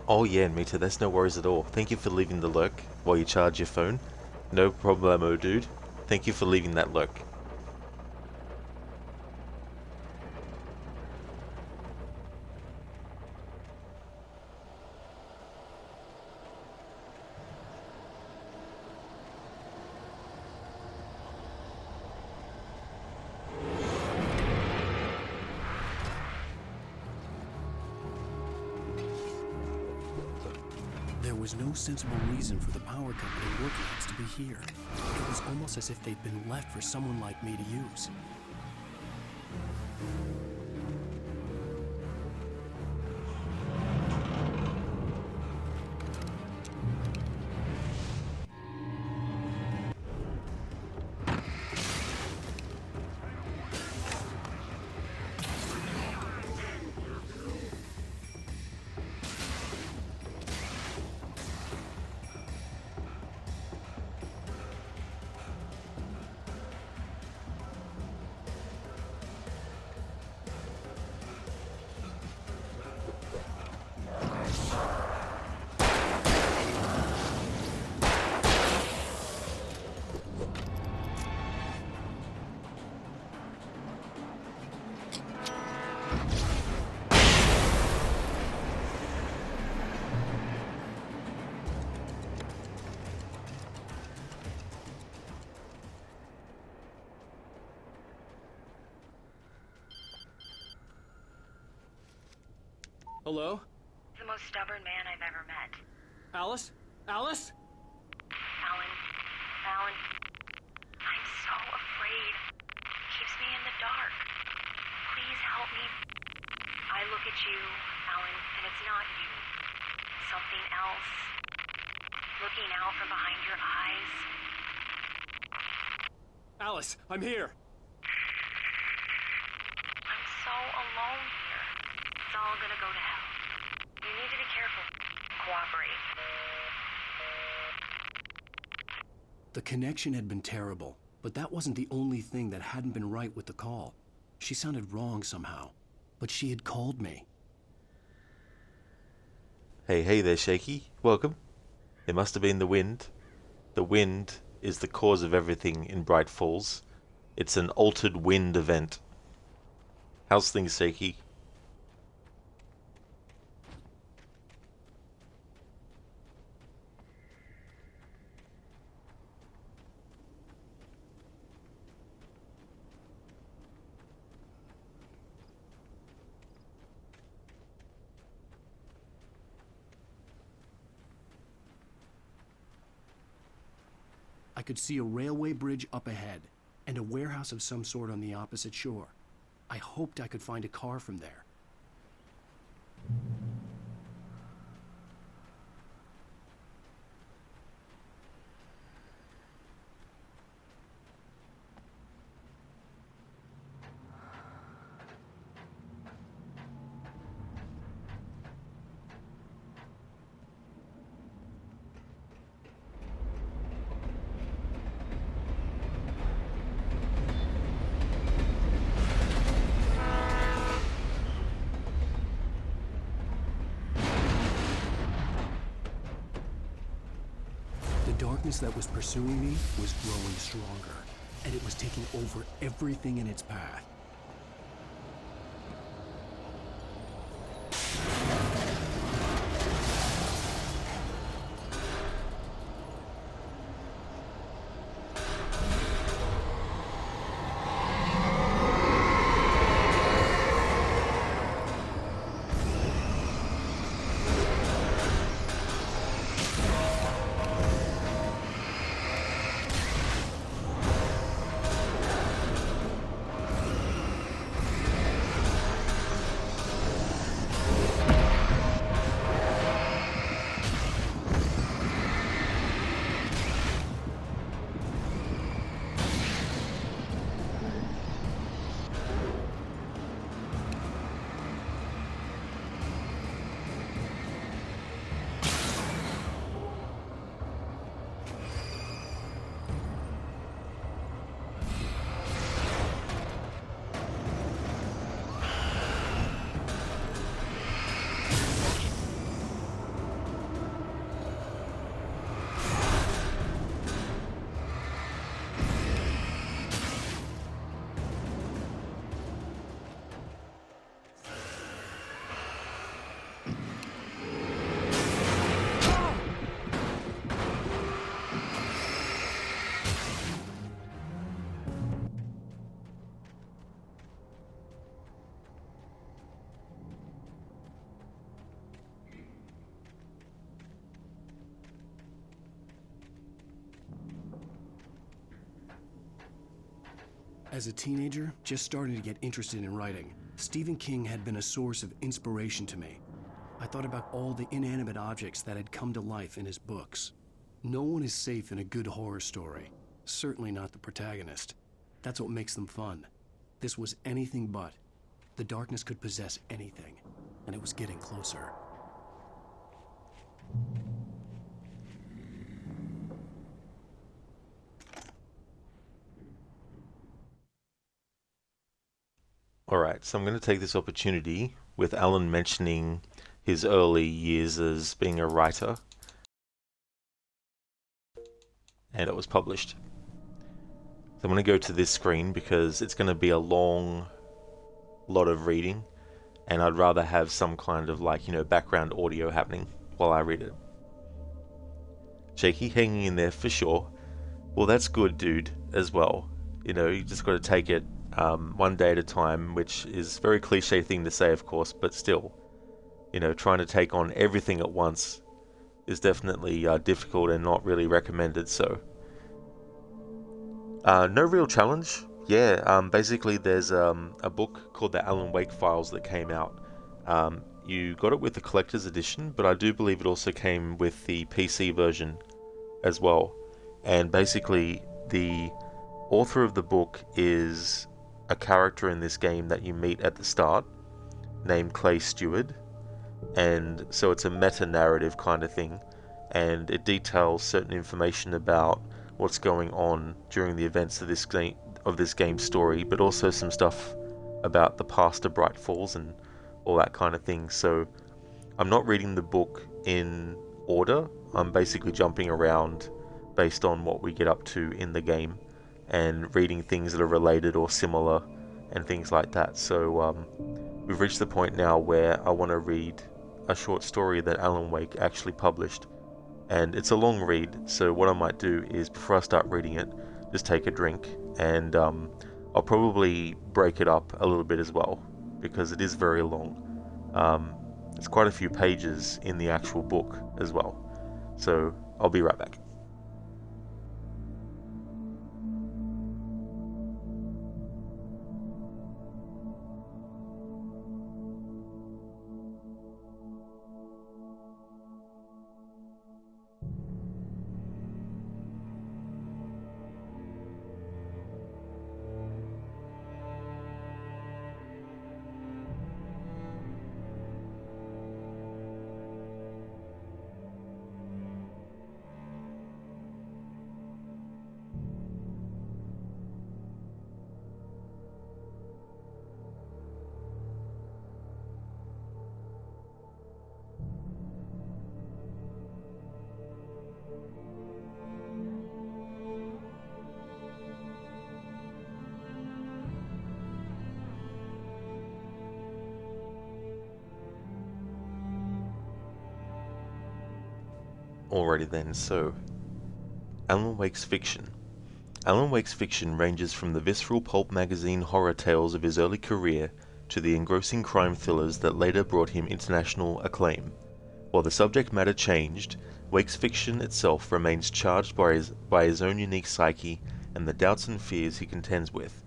Oh yeah, Mita, that's no worries at all. Thank you for leaving the lurk while you charge your phone. No problemo, dude. Thank you for leaving that lurk. There was no sensible reason for the power company workouts to be here. It was almost as if they'd been left for someone like me to use. Hello? The most stubborn man I've ever met. Alice? Alice? Alan, I'm so afraid. He keeps me in the dark. Please help me. I look at you, Alan, and it's not you. Something else. Looking out from behind your eyes. Alice, I'm here. I'm so alone here. It's all gonna go to hell. You need to be careful. Cooperate. The connection had been terrible, but that wasn't the only thing that hadn't been right with the call. She sounded wrong somehow, but she had called me. Hey there, Shaky. Welcome. It must have been the wind. The wind is the cause of everything in Bright Falls. It's an altered wind event. How's things, Shaky? I could see a railway bridge up ahead, and a warehouse of some sort on the opposite shore. I hoped I could find a car from there. The darkness that was pursuing me was growing stronger, and it was taking over everything in its path. As a teenager, just starting to get interested in writing, Stephen King had been a source of inspiration to me. I thought about all the inanimate objects that had come to life in his books. No one is safe in a good horror story. Certainly not the protagonist. That's what makes them fun. This was anything but. The darkness could possess anything, and it was getting closer. Alright, so I'm going to take this opportunity, with Alan mentioning his early years as being a writer, and it was published. So I'm going to go to this screen because it's going to be a long lot of reading, and I'd rather have some kind of background audio happening while I read it. Shaky, hanging in there for sure. Well, that's good, dude, as well. You just got to take it one day at a time, which is a very cliche thing to say, of course, but still, trying to take on everything at once is definitely difficult and not really recommended. So no real challenge. Basically there's a book called the Alan Wake Files that came out. You got it with the collector's edition, but I do believe it also came with the PC version as well. And basically the author of the book is a character in this game that you meet at the start named Clay Stewart, and so it's a meta-narrative kind of thing, and it details certain information about what's going on during the events of this game story, but also some stuff about the past of Bright Falls and all that kind of thing. So I'm not reading the book in order. I'm basically jumping around based on what we get up to in the game and reading things that are related or similar and things like that. So we've reached the point now where I want to read a short story that Alan Wake actually published, and it's a long read, so what I might do is before I start reading it, just take a drink, and I'll probably break it up a little bit as well, because it is very long. It's quite a few pages in the actual book as well. So I'll be right back. Alrighty then, so Alan Wake's fiction. Alan Wake's fiction ranges from the visceral pulp magazine horror tales of his early career to the engrossing crime thrillers that later brought him international acclaim. While the subject matter changed, Wake's fiction itself remains charged by his own unique psyche and the doubts and fears he contends with.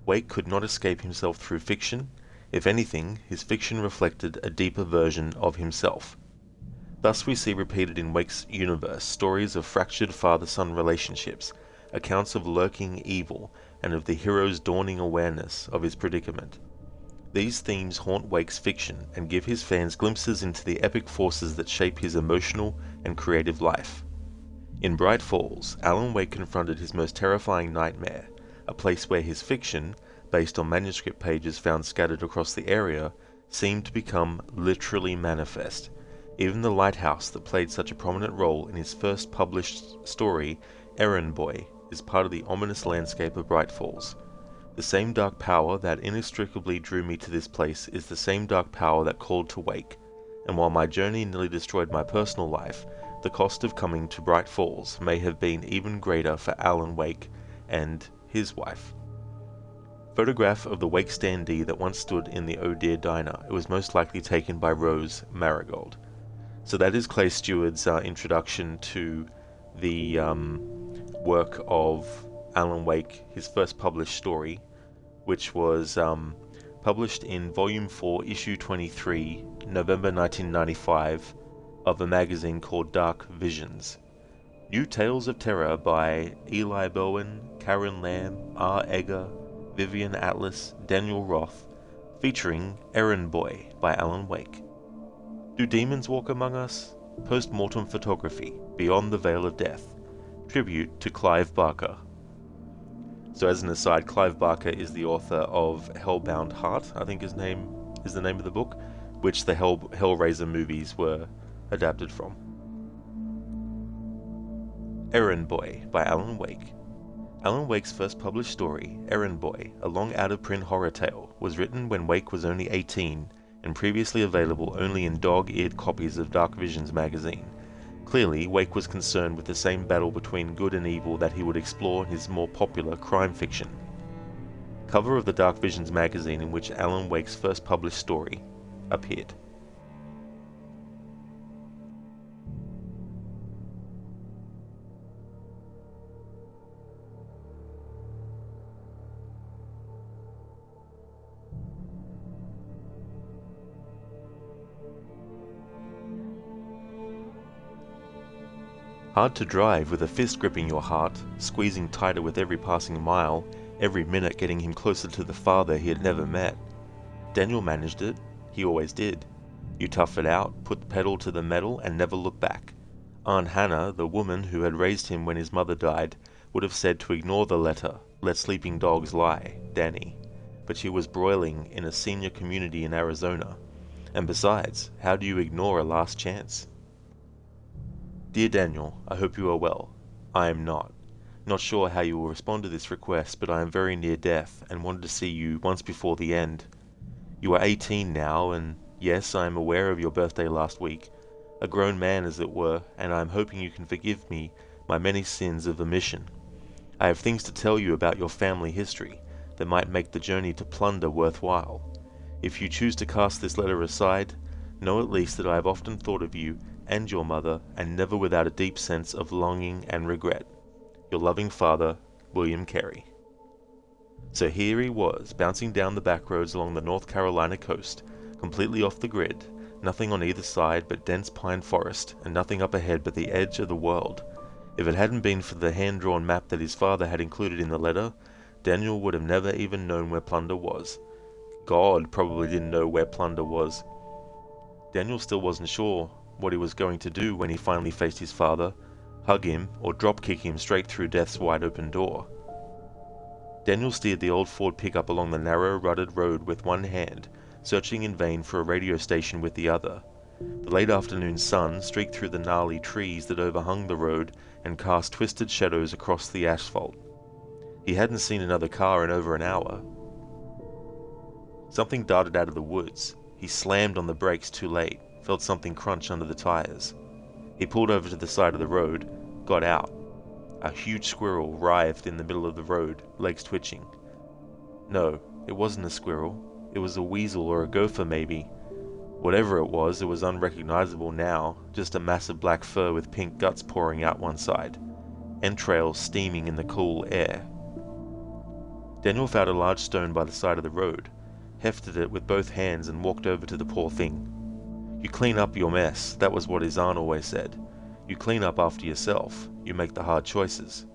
Wake could not escape himself through fiction. If anything, his fiction reflected a deeper version of himself. Thus we see repeated in Wake's universe stories of fractured father-son relationships, accounts of lurking evil, and of the hero's dawning awareness of his predicament. These themes haunt Wake's fiction and give his fans glimpses into the epic forces that shape his emotional and creative life. In Bright Falls, Alan Wake confronted his most terrifying nightmare, a place where his fiction, based on manuscript pages found scattered across the area, seemed to become literally manifest. Even the lighthouse that played such a prominent role in his first published story, Errand Boy, is part of the ominous landscape of Bright Falls. The same dark power that inextricably drew me to this place is the same dark power that called to Wake, and while my journey nearly destroyed my personal life, the cost of coming to Bright Falls may have been even greater for Alan Wake and his wife. Photograph of the Wake standee that once stood in the Oh Dear Diner. It was most likely taken by Rose Marigold. So that is Clay Stewart's introduction to the work of Alan Wake, his first published story, which was published in Volume 4, Issue 23, November 1995, of a magazine called Dark Visions. New Tales of Terror by Eli Bowen, Karen Lamb, R. Egger, Vivian Atlas, Daniel Roth, featuring Errand Boy by Alan Wake. Do Demons Walk Among Us? Post-mortem photography, Beyond the Veil of Death. Tribute to Clive Barker. So as an aside, Clive Barker is the author of Hellbound Heart, I think is the name of the book, which the Hellraiser movies were adapted from. Errand Boy by Alan Wake. Alan Wake's first published story, Errand Boy, a long out-of-print horror tale, was written when Wake was only 18 and previously available only in dog-eared copies of Dark Visions magazine. Clearly, Wake was concerned with the same battle between good and evil that he would explore in his more popular crime fiction. Cover of the Dark Visions magazine in which Alan Wake's first published story appeared. Hard to drive with a fist gripping your heart, squeezing tighter with every passing mile, every minute getting him closer to the father he had never met. Daniel managed it. He always did. You tough it out, put the pedal to the metal, and never look back. Aunt Hannah, the woman who had raised him when his mother died, would have said to ignore the letter, let sleeping dogs lie, Danny. But she was broiling in a senior community in Arizona. And besides, how do you ignore a last chance? Dear Daniel, I hope you are well. I am not. Not sure how you will respond to this request, but I am very near death and wanted to see you once before the end. You are 18 now, and yes, I am aware of your birthday last week. A grown man, as it were, and I am hoping you can forgive me my many sins of omission. I have things to tell you about your family history that might make the journey to Plunder worthwhile. If you choose to cast this letter aside, know at least that I have often thought of you and your mother, and never without a deep sense of longing and regret. Your loving father, William Carey. So here he was, bouncing down the back roads along the North Carolina coast, completely off the grid, nothing on either side but dense pine forest, and nothing up ahead but the edge of the world. If it hadn't been for the hand-drawn map that his father had included in the letter, Daniel would have never even known where Plunder was. God probably didn't know where Plunder was. Daniel still wasn't sure what he was going to do when he finally faced his father, hug him, or drop-kick him straight through death's wide-open door. Daniel steered the old Ford pickup along the narrow, rutted road with one hand, searching in vain for a radio station with the other. The late afternoon sun streaked through the gnarly trees that overhung the road and cast twisted shadows across the asphalt. He hadn't seen another car in over an hour. Something darted out of the woods. He slammed on the brakes too late, felt something crunch under the tires. He pulled over to the side of the road, got out. A huge squirrel writhed in the middle of the road, legs twitching. No, it wasn't a squirrel. It was a weasel or a gopher maybe. Whatever it was unrecognizable now, just a mass of black fur with pink guts pouring out one side, entrails steaming in the cool air. Daniel found a large stone by the side of the road, hefted it with both hands and walked over to the poor thing. You clean up your mess, that was what his aunt always said. You clean up after yourself, you make the hard choices.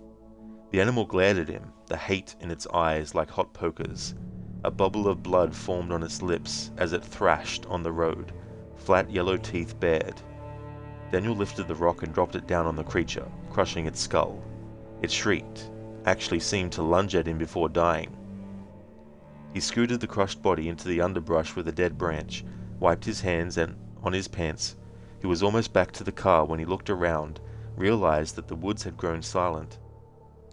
The animal glared at him, the hate in its eyes like hot pokers. A bubble of blood formed on its lips as it thrashed on the road, flat yellow teeth bared. Daniel lifted the rock and dropped it down on the creature, crushing its skull. It shrieked, actually seemed to lunge at him before dying. He scooted the crushed body into the underbrush with a dead branch, wiped his hands and on his pants. He was almost back to the car when he looked around, realized that the woods had grown silent.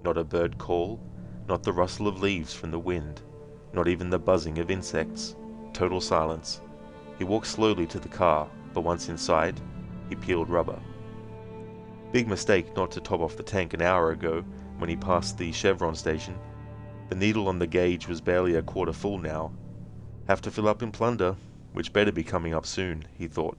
Not a bird call, not the rustle of leaves from the wind, not even the buzzing of insects. Total silence. He walked slowly to the car, but once inside, he peeled rubber. Big mistake not to top off the tank an hour ago when he passed the Chevron station. The needle on the gauge was barely a quarter full now. Have to fill up in Plunder, which better be coming up soon, he thought.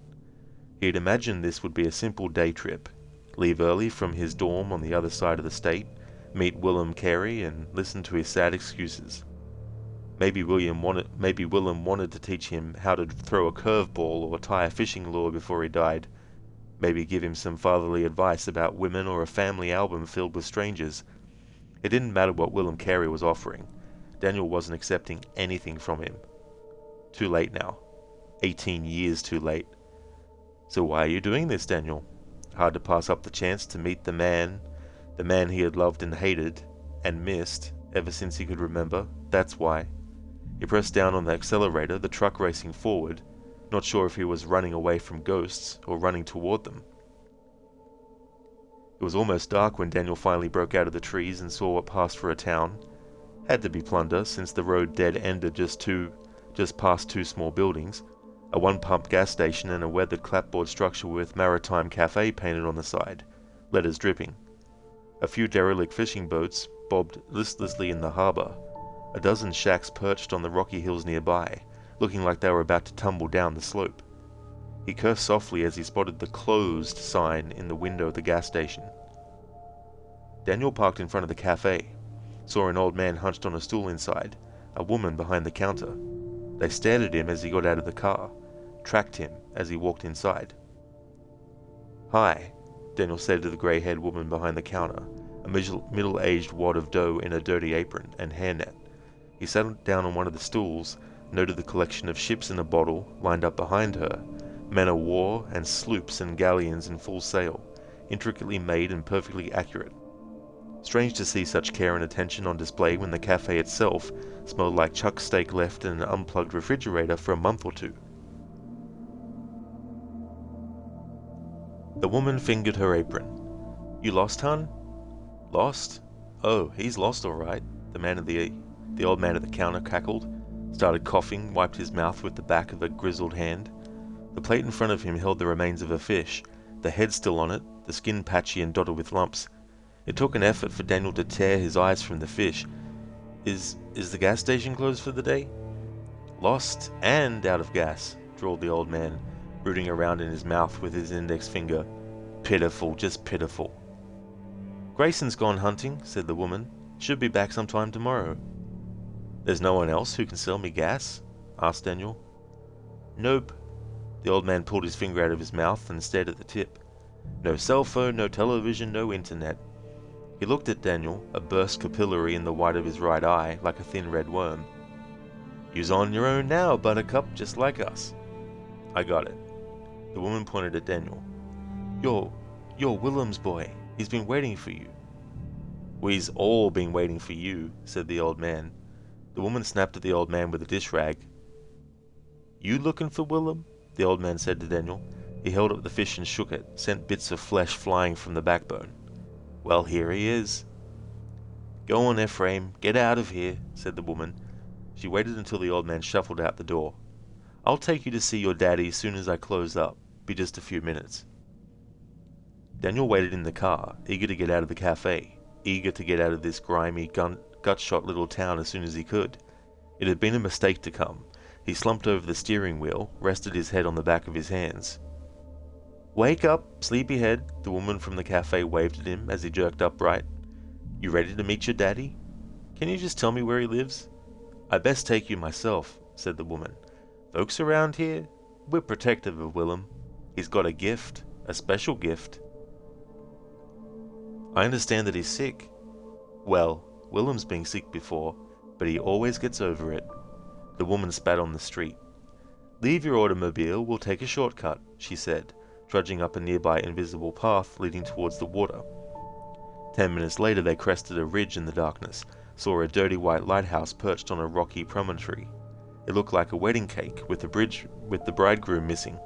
He had imagined this would be a simple day trip. Leave early from his dorm on the other side of the state, meet Willem Carey, and listen to his sad excuses. Maybe Willem wanted to teach him how to throw a curveball or tie a fishing lure before he died. Maybe give him some fatherly advice about women or a family album filled with strangers. It didn't matter what Willem Carey was offering. Daniel wasn't accepting anything from him. Too late now. 18 years too late. So why are you doing this, Daniel? Hard to pass up the chance to meet the man he had loved and hated, and missed, ever since he could remember. That's why. He pressed down on the accelerator, the truck racing forward, not sure if he was running away from ghosts or running toward them. It was almost dark when Daniel finally broke out of the trees and saw what passed for a town. Had to be Plunder, since the road dead-ended just past two small buildings, a one-pump gas station and a weathered clapboard structure with Maritime Cafe painted on the side, letters dripping. A few derelict fishing boats bobbed listlessly in the harbor. A dozen shacks perched on the rocky hills nearby, looking like they were about to tumble down the slope. He cursed softly as he spotted the closed sign in the window of the gas station. Daniel parked in front of the cafe, saw an old man hunched on a stool inside, a woman behind the counter. They stared at him as he got out of the car, tracked him as he walked inside. "Hi," Daniel said to the grey-haired woman behind the counter, a middle-aged wad of dough in a dirty apron and hairnet. He sat down on one of the stools, noted the collection of ships in a bottle lined up behind her, men of war and sloops and galleons in full sail, intricately made and perfectly accurate. Strange to see such care and attention on display when the cafe itself smelled like chuck steak left in an unplugged refrigerator for a month or two. The woman fingered her apron. You lost, hun? Lost? Oh, he's lost all right. The old man at the counter cackled, started coughing, wiped his mouth with the back of a grizzled hand. The plate in front of him held the remains of a fish, the head still on it, the skin patchy and dotted with lumps. It took an effort for Daniel to tear his eyes from the fish. Is the gas station closed for the day? Lost and out of gas, drawled the old man, rooting around in his mouth with his index finger. Pitiful, just pitiful. Grayson's gone hunting, said the woman. Should be back sometime tomorrow. There's no one else who can sell me gas? Asked Daniel. Nope. The old man pulled his finger out of his mouth and stared at the tip. No cell phone, no television, no internet. He looked at Daniel, a burst capillary in the white of his right eye, like a thin red worm. You's on your own now, Buttercup, just like us. I got it. The woman pointed at Daniel. You're Willem's boy. He's been waiting for you. We's all been waiting for you, said the old man. The woman snapped at the old man with a dish rag. You looking for Willem? The old man said to Daniel. He held up the fish and shook it, sent bits of flesh flying from the backbone. Well, here he is. Go on, Ephraim, get out of here, said the woman. She waited until the old man shuffled out the door. I'll take you to see your daddy as soon as I close up. Be just a few minutes. Daniel waited in the car, eager to get out of the cafe, eager to get out of this grimy, gut-shot little town as soon as he could. It had been a mistake to come. He slumped over the steering wheel, rested his head on the back of his hands. Wake up, sleepyhead, the woman from the cafe waved at him as he jerked upright. You ready to meet your daddy? Can you just tell me where he lives? I best take you myself, said the woman. Folks around here, we're protective of Willem. He's got a gift, a special gift. I understand that he's sick. Well, Willem's been sick before, but he always gets over it. The woman spat on the street. Leave your automobile, we'll take a shortcut, she said, trudging up a nearby invisible path leading towards the water. 10 minutes later they crested a ridge in the darkness, saw a dirty white lighthouse perched on a rocky promontory. It looked like a wedding cake, with the bridegroom missing.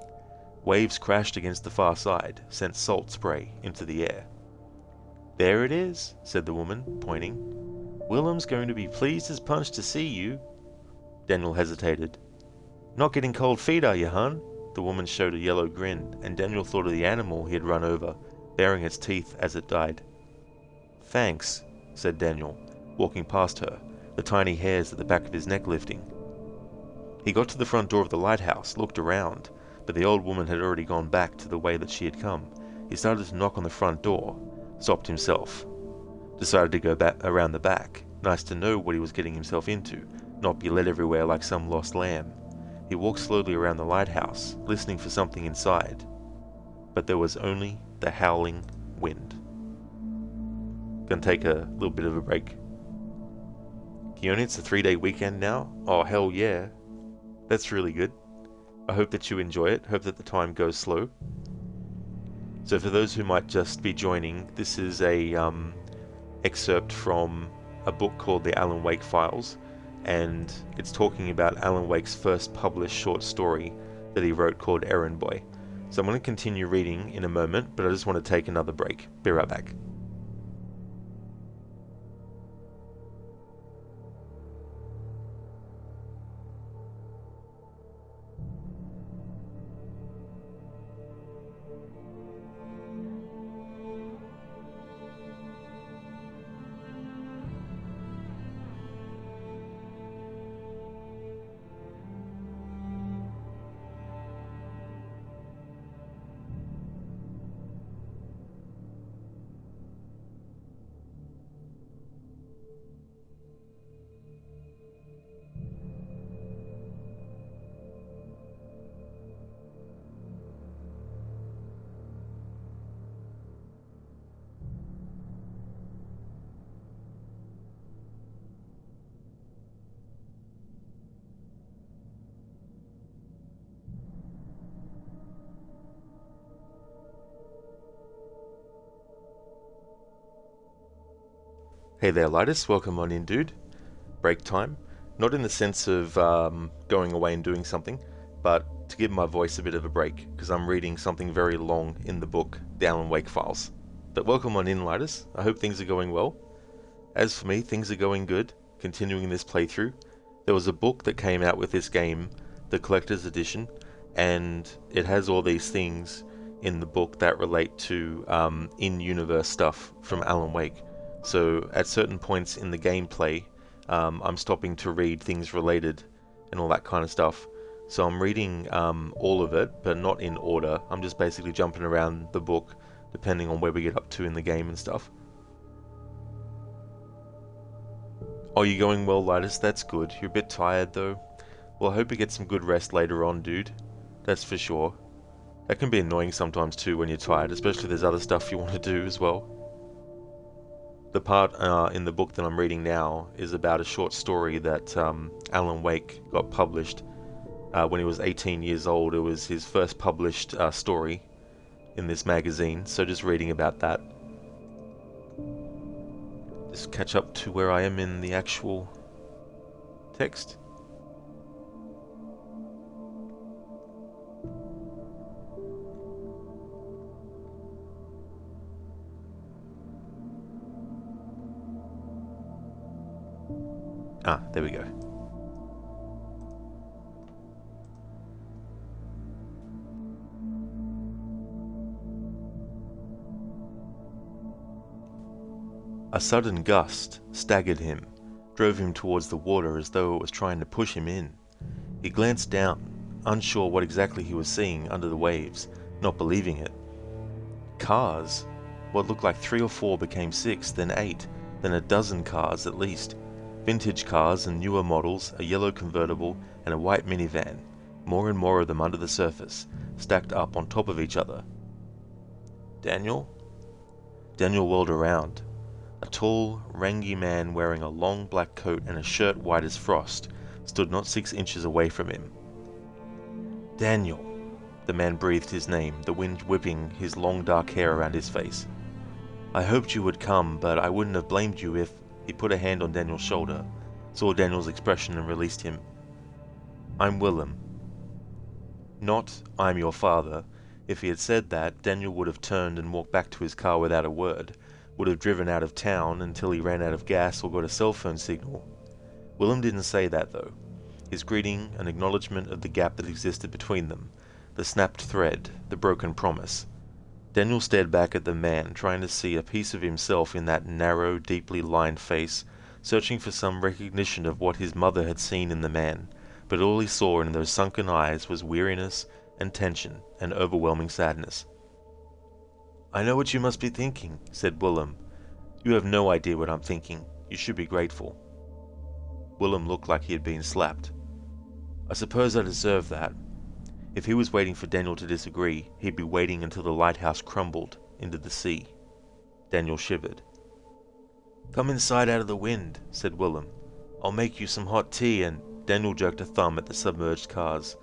Waves crashed against the far side, sent salt spray into the air. There it is, said the woman, pointing. Willem's going to be pleased as punch to see you. Daniel hesitated. Not getting cold feet, are you, hun? The woman showed a yellow grin, and Daniel thought of the animal he had run over, baring its teeth as it died. Thanks, said Daniel, walking past her, the tiny hairs at the back of his neck lifting. He got to the front door of the lighthouse, looked around, but the old woman had already gone back to the way that she had come. He started to knock on the front door, stopped himself, decided to go back around the back. Nice to know what he was getting himself into, not be led everywhere like some lost lamb. He walked slowly around the lighthouse, listening for something inside. But there was only the howling wind. Gonna take a little bit of a break. Keone, it's a 3-day weekend now? Oh, hell yeah. That's really good. I hope that you enjoy it. Hope that the time goes slow. So for those who might just be joining, this is a excerpt from a book called The Alan Wake Files, and it's talking about Alan Wake's first published short story that he wrote called Errand Boy. So I'm going to continue reading in a moment, but I just want to take another break. Be right back. Hey there, Lightus. Welcome on in, dude. Break time. Not in the sense of going away and doing something, but to give my voice a bit of a break, because I'm reading something very long in the book, The Alan Wake Files. But welcome on in, Lighters. I hope things are going well. As for me, things are going good, continuing this playthrough. There was a book that came out with this game, the Collector's Edition, and it has all these things in the book that relate to in-universe stuff from Alan Wake. So at certain points in the gameplay, I'm stopping to read things related and all that kind of stuff. So I'm reading all of it, but not in order. I'm just basically jumping around the book depending on where we get up to in the game and stuff. Oh, you going well, Lidus? That's good. You're a bit tired though. Well, I hope you get some good rest later on, dude. That's for sure. That can be annoying sometimes too when you're tired, especially if there's other stuff you want to do as well. The part in the book that I'm reading now is about a short story that Alan Wake got published when he was 18 years old. It was his first published story in this magazine, so just reading about that. Just catch up to where I am in the actual text. Ah, there we go. A sudden gust staggered him, drove him towards the water as though it was trying to push him in. He glanced down, unsure what exactly he was seeing under the waves, not believing it. Cars. What looked like 3 or 4 became 6, then 8, then a dozen cars at least. Vintage cars and newer models, a yellow convertible, and a white minivan. More and more of them under the surface, stacked up on top of each other. Daniel? Daniel whirled around. A tall, rangy man wearing a long black coat and a shirt white as frost stood not 6 inches away from him. Daniel! The man breathed his name, the wind whipping his long dark hair around his face. I hoped you would come, but I wouldn't have blamed you if... He put a hand on Daniel's shoulder, saw Daniel's expression and released him. I'm Willem. Not, I'm your father. If he had said that, Daniel would have turned and walked back to his car without a word, would have driven out of town until he ran out of gas or got a cell phone signal. Willem didn't say that though. His greeting, an acknowledgement of the gap that existed between them, the snapped thread, the broken promise. Daniel stared back at the man, trying to see a piece of himself in that narrow, deeply lined face, searching for some recognition of what his mother had seen in the man, but all he saw in those sunken eyes was weariness and tension and overwhelming sadness. I know what you must be thinking, said Willem. You have no idea what I'm thinking. You should be grateful. Willem looked like he had been slapped. I suppose I deserve that. If he was waiting for Daniel to disagree, he'd be waiting until the lighthouse crumbled into the sea. Daniel shivered. Come inside out of the wind, said Willem. I'll make you some hot tea and... Daniel jerked a thumb at the submerged cars.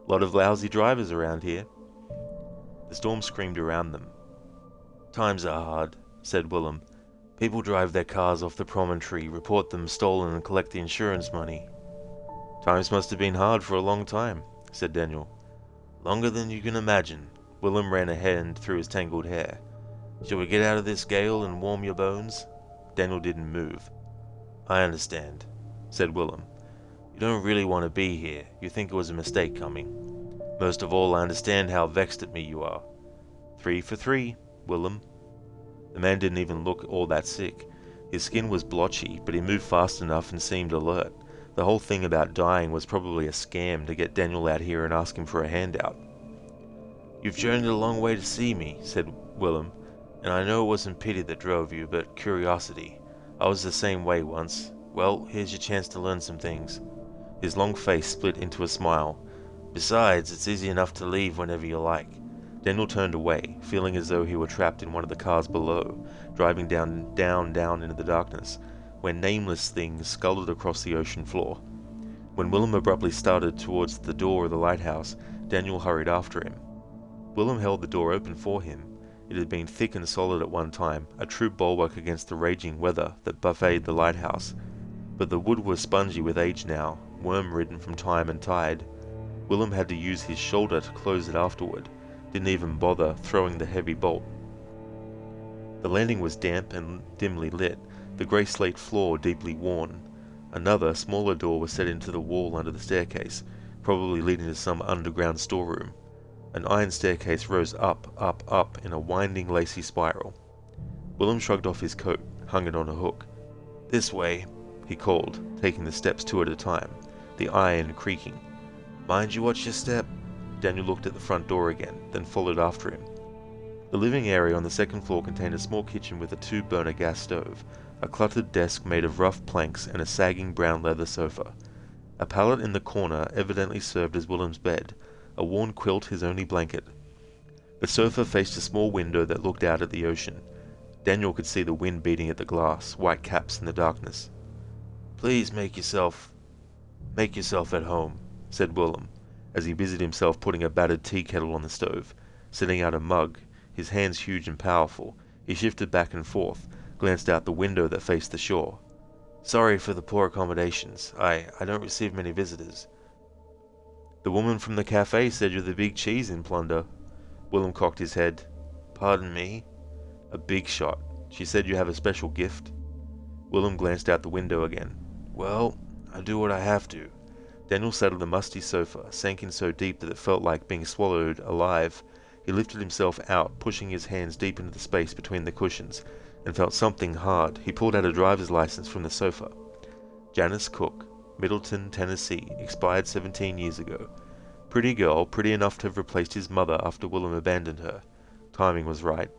Lot of lousy drivers around here. The storm screamed around them. Times are hard, said Willem. People drive their cars off the promontory, report them stolen and collect the insurance money. Times must have been hard for a long time, said Daniel. Longer than you can imagine. Willem ran a hand through his tangled hair. Shall we get out of this gale and warm your bones? Daniel didn't move. I understand, said Willem. You don't really want to be here. You think it was a mistake coming. Most of all, I understand how vexed at me you are. 3 for 3, Willem. The man didn't even look all that sick. His skin was blotchy, but he moved fast enough and seemed alert. The whole thing about dying was probably a scam to get Daniel out here and ask him for a handout. You've journeyed a long way to see me, said Willem, and I know it wasn't pity that drove you, but curiosity. I was the same way once. Well, here's your chance to learn some things. His long face split into a smile. Besides, it's easy enough to leave whenever you like. Daniel turned away, feeling as though he were trapped in one of the cars below, driving down into the darkness, where nameless things scuttled across the ocean floor. When Willem abruptly started towards the door of the lighthouse, Daniel hurried after him. Willem held the door open for him. It had been thick and solid at one time, a true bulwark against the raging weather that buffeted the lighthouse. But the wood was spongy with age now, worm-ridden from time and tide. Willem had to use his shoulder to close it afterward, didn't even bother throwing the heavy bolt. The landing was damp and dimly lit, the grey slate floor deeply worn. Another, smaller door was set into the wall under the staircase, probably leading to some underground storeroom. An iron staircase rose up in a winding, lacy spiral. Willem shrugged off his coat, hung it on a hook. "This way," he called, taking the steps two at a time, the iron creaking. "Mind you watch your step." Daniel looked at the front door again, then followed after him. The living area on the second floor contained a small kitchen with a 2-burner gas stove, a cluttered desk made of rough planks, and a sagging brown leather sofa. A pallet in the corner evidently served as Willem's bed, a worn quilt his only blanket. The sofa faced a small window that looked out at the ocean. Daniel could see the wind beating at the glass, white caps in the darkness. "Please make yourself at home," said Willem, as he busied himself putting a battered tea kettle on the stove. Setting out a mug, his hands huge and powerful, he shifted back and forth, glanced out the window that faced the shore. "Sorry for the poor accommodations. I don't receive many visitors." "The woman from the cafe said you're the big cheese in Plunder." Willem cocked his head. "Pardon me?" "A big shot. She said you have a special gift." Willem glanced out the window again. "Well, I do what I have to." Daniel sat on the musty sofa, sank in so deep that it felt like being swallowed alive. He lifted himself out, pushing his hands deep into the space between the cushions, and felt something hard. He pulled out a driver's license from the sofa. Janice Cook, Middleton, Tennessee, expired 17 years ago. Pretty girl, pretty enough to have replaced his mother after Willem abandoned her. Timing was right.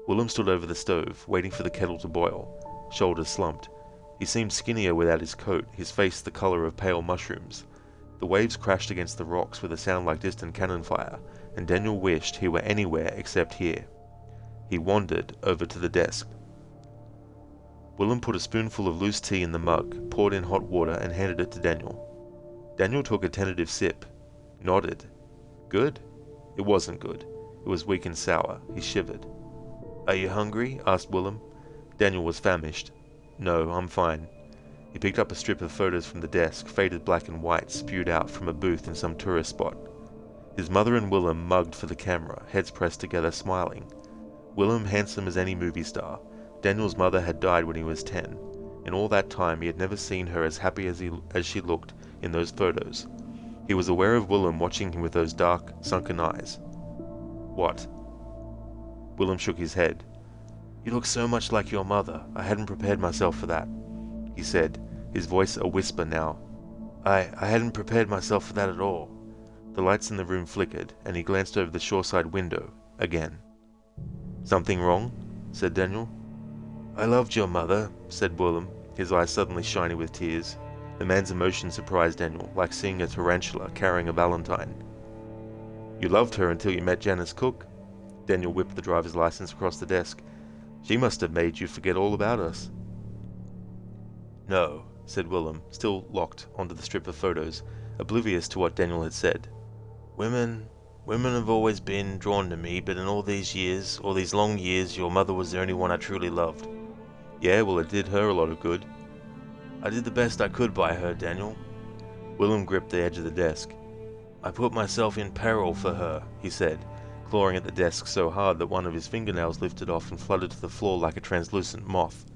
Willem stood over the stove, waiting for the kettle to boil, shoulders slumped. He seemed skinnier without his coat, his face the color of pale mushrooms. The waves crashed against the rocks with a sound like distant cannon fire, and Daniel wished he were anywhere except here. He wandered over to the desk. Willem put a spoonful of loose tea in the mug, poured in hot water, and handed it to Daniel. Daniel took a tentative sip, nodded. Good? It wasn't good. It was weak and sour. He shivered. "Are you hungry?" asked Willem. Daniel was famished. "No, I'm fine." He picked up a strip of photos from the desk, faded black and white, spewed out from a booth in some tourist spot. His mother and Willem mugged for the camera, heads pressed together, smiling. Willem handsome as any movie star. Daniel's mother had died when he was 10. In all that time he had never seen her as happy as she looked in those photos. He was aware of Willem watching him with those dark, sunken eyes. "What?" Willem shook his head. "You look so much like your mother. I hadn't prepared myself for that," he said, his voice a whisper now. I hadn't prepared myself for that at all." The lights in the room flickered, and he glanced over the shoreside window again. "Something wrong?" said Daniel. "I loved your mother," said Willem, his eyes suddenly shiny with tears. The man's emotion surprised Daniel, like seeing a tarantula carrying a valentine. "You loved her until you met Janice Cook?" Daniel whipped the driver's license across the desk. "She must have made you forget all about us." "No," said Willem, still locked onto the strip of photos, oblivious to what Daniel had said. Women have always been drawn to me, but in all these long years, your mother was the only one I truly loved." "Yeah, well, it did her a lot of good." "I did the best I could by her, Daniel." Willem gripped the edge of the desk. "I put myself in peril for her," he said, clawing at the desk so hard that one of his fingernails lifted off and fluttered to the floor like a translucent moth.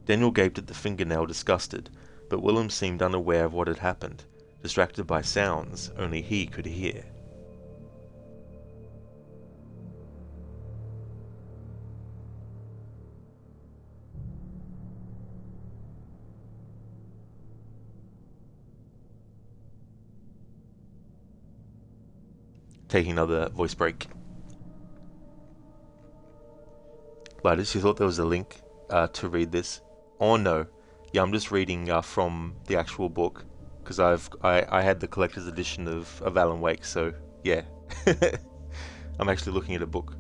Daniel gaped at the fingernail, disgusted, but Willem seemed unaware of what had happened, distracted by sounds only he could hear. Taking another voice break. Gladys, you thought there was a link to read this? Oh no. Yeah, I'm just reading from the actual book, because I had the collector's edition of Alan Wake, so yeah. I'm actually looking at a book.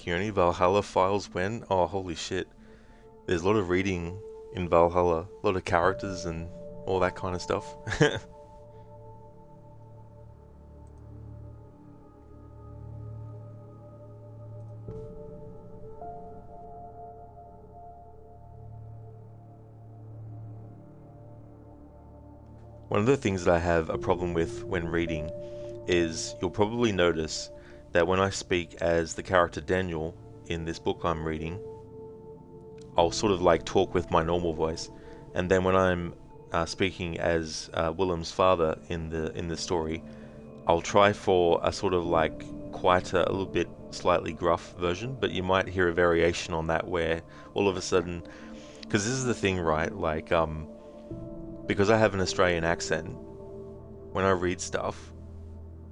Kearney Valhalla files when? Oh, holy shit. There's a lot of reading in Valhalla, a lot of characters and all that kind of stuff. One of the things that I have a problem with when reading is you'll probably notice that when I speak as the character Daniel in this book I'm reading, I'll sort of like talk with my normal voice, and then when I'm speaking as Willem's father in the story, I'll try for a sort of like quieter, a little bit slightly gruff version, but you might hear a variation on that where all of a sudden, because this is the thing, right? Like, because I have an Australian accent, when I read stuff,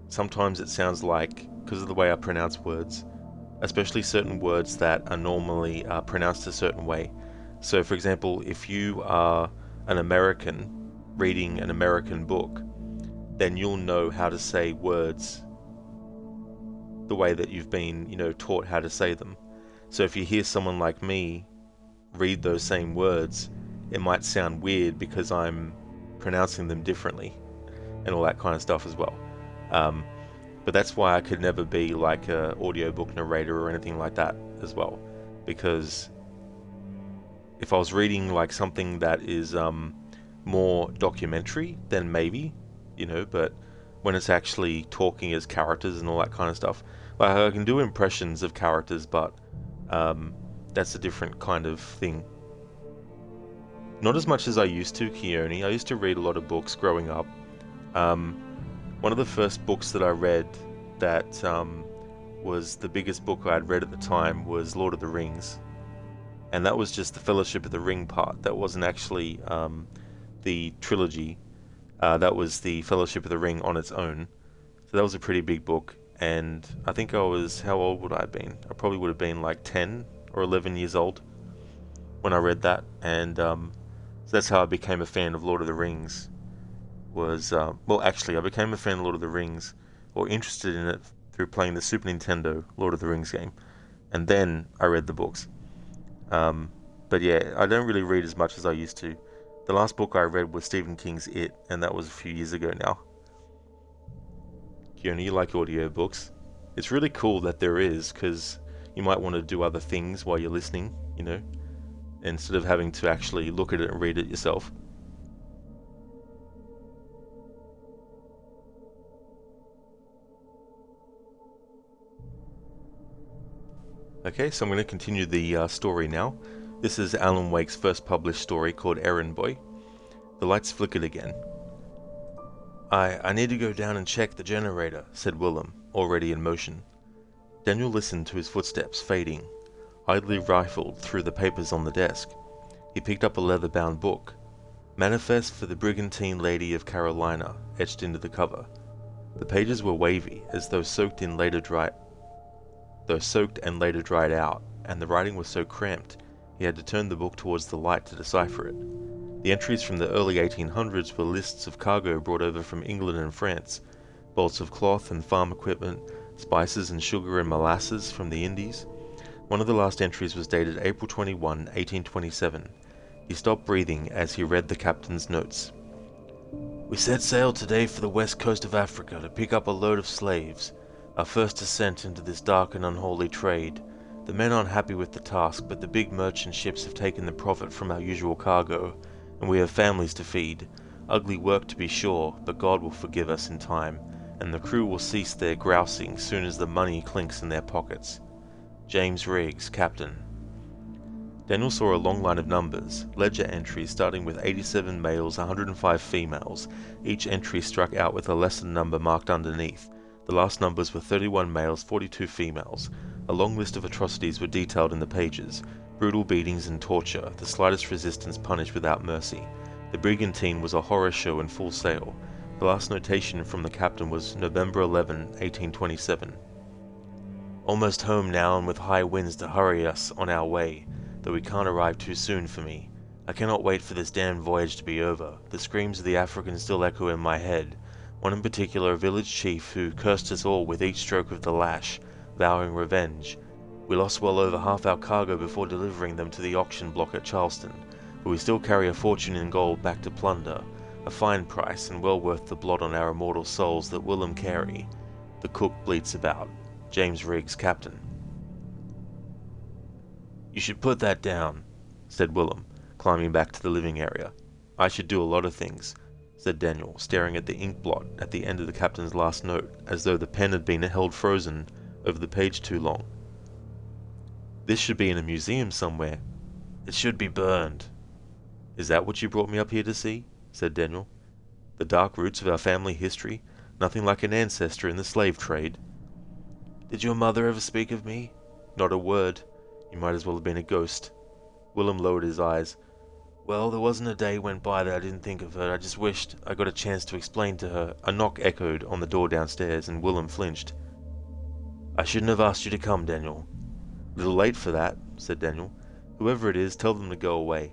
sometimes it sounds like, because of the way I pronounce words, especially certain words that are normally pronounced a certain way. So for example, if you are an American reading an American book, then you'll know how to say words the way that you've been, taught how to say them. So if you hear someone like me read those same words, it might sound weird because I'm pronouncing them differently and all that kind of stuff as well. But that's why I could never be like a audiobook narrator or anything like that as well, because if I was reading like something that is more documentary, then maybe, but when it's actually talking as characters and all that kind of stuff, like I can do impressions of characters, but that's a different kind of thing. Not as much as I used to, Keone. I used to read a lot of books growing up. One of the first books that I read that was the biggest book I'd read at the time was Lord of the Rings. And that was just the Fellowship of the Ring part. That wasn't actually the trilogy. That was the Fellowship of the Ring on its own. So that was a pretty big book. And I think how old would I have been? I probably would have been like 10 or 11 years old when I read that. And so that's how I became a fan of Lord of the Rings. I became a fan of Lord of the Rings, or interested in it, through playing the Super Nintendo Lord of the Rings game, and then I read the books. But yeah, I don't really read as much as I used to. The last book I read was Stephen King's It, and that was a few years ago now. Keone, you like audiobooks? It's really cool that there is, because you might want to do other things while you're listening, instead of having to actually look at it and read it yourself. Okay, so I'm going to continue the story now. This is Alan Wake's first published story called Errand Boy. The lights flickered again. I need to go down and check the generator, said Willem, already in motion. Daniel listened to his footsteps fading, idly rifled through the papers on the desk. He picked up a leather-bound book, Manifest for the Brigantine Lady of Carolina, etched into the cover. The pages were wavy, as though soaked and later dried out, and the writing was so cramped he had to turn the book towards the light to decipher it. The entries from the early 1800s were lists of cargo brought over from England and France, bolts of cloth and farm equipment, spices and sugar and molasses from the Indies. One of the last entries was dated April 21, 1827. He stopped breathing as he read the captain's notes. We set sail today for the west coast of Africa to pick up a load of slaves. Our first ascent into this dark and unholy trade. The men aren't happy with the task, but the big merchant ships have taken the profit from our usual cargo, and we have families to feed. Ugly work to be sure, but God will forgive us in time, and the crew will cease their grousing soon as the money clinks in their pockets. James Riggs, Captain. Daniel saw a long line of numbers, ledger entries starting with 87 males, 105 females. Each entry struck out with a lesser number marked underneath. The last numbers were 31 males, 42 females. A long list of atrocities were detailed in the pages. Brutal beatings and torture, the slightest resistance punished without mercy. The brigantine was a horror show in full sail. The last notation from the captain was November 11, 1827. Almost home now, and with high winds to hurry us on our way, though we can't arrive too soon for me. I cannot wait for this damned voyage to be over. The screams of the Africans still echo in my head. One in particular, a village chief who cursed us all with each stroke of the lash, vowing revenge. We lost well over half our cargo before delivering them to the auction block at Charleston, but we still carry a fortune in gold back to plunder, a fine price and well worth the blot on our immortal souls that Willem Carey, the cook, bleats about. James Riggs, Captain. You should put that down, said Willem, climbing back to the living area. I should do a lot of things, said Daniel, staring at the ink blot at the end of the captain's last note, as though the pen had been held frozen over the page too long. This should be in a museum somewhere. It should be burned. Is that what you brought me up here to see? Said Daniel. The dark roots of our family history, nothing like an ancestor in the slave trade. Did your mother ever speak of me? Not a word. You might as well have been a ghost. Willem lowered his eyes. Well, there wasn't a day went by that I didn't think of her. I just wished I got a chance to explain to her. A knock echoed on the door downstairs, and Willem flinched. I shouldn't have asked you to come, Daniel. Little late for that, said Daniel. Whoever it is, tell them to go away.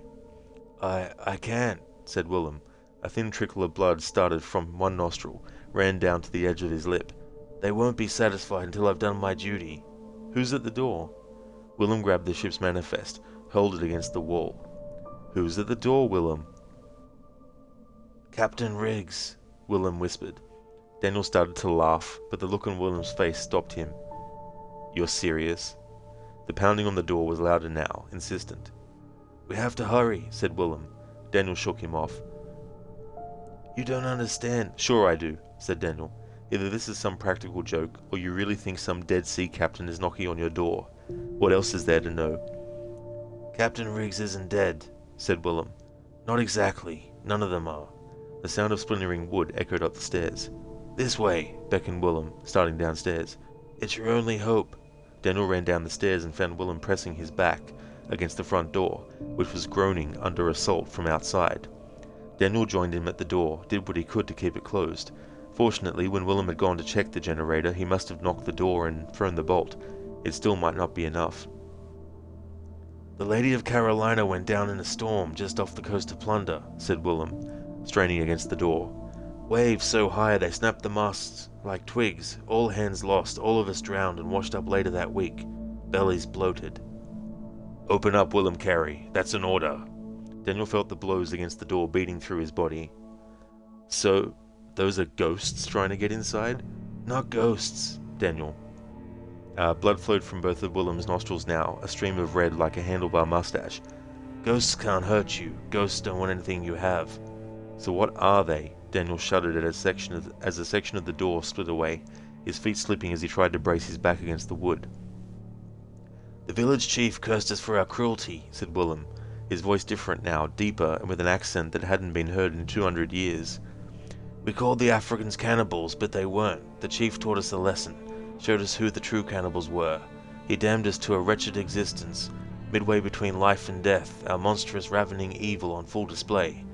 I can't, said Willem. A thin trickle of blood started from one nostril, ran down to the edge of his lip. They won't be satisfied until I've done my duty. Who's at the door? Willem grabbed the ship's manifest, hurled it against the wall. Who's at the door, Willem? Captain Riggs, Willem whispered. Daniel started to laugh, but the look on Willem's face stopped him. You're serious? The pounding on the door was louder now, insistent. We have to hurry, said Willem. Daniel shook him off. You don't understand. Sure I do, said Daniel. Either this is some practical joke, or you really think some dead sea captain is knocking on your door. What else is there to know? Captain Riggs isn't dead, said Willem. Not exactly. None of them are. The sound of splintering wood echoed up the stairs. This way, beckoned Willem, starting downstairs. It's your only hope. Daniel ran down the stairs and found Willem pressing his back against the front door, which was groaning under assault from outside. Daniel joined him at the door, did what he could to keep it closed. Fortunately, when Willem had gone to check the generator, he must have knocked the door and thrown the bolt. It still might not be enough. The Lady of Carolina went down in a storm just off the coast of Plunder, said Willem, straining against the door. Waves so high they snapped the masts like twigs. All hands lost, all of us drowned and washed up later that week. Bellies bloated. Open up, Willem Carey. That's an order. Daniel felt the blows against the door beating through his body. So, those are ghosts trying to get inside? Not ghosts, Daniel. Blood flowed from both of Willem's nostrils now, a stream of red like a handlebar mustache. Ghosts can't hurt you. Ghosts don't want anything you have. So what are they? Daniel shuddered as a section of the door split away, his feet slipping as he tried to brace his back against the wood. The village chief cursed us for our cruelty, said Willem, his voice different now, deeper, and with an accent that hadn't been heard in 200 years. We called the Africans cannibals, but they weren't. The chief taught us a lesson, showed us who the true cannibals were. He damned us to a wretched existence, midway between life and death, our monstrous ravening evil on full display.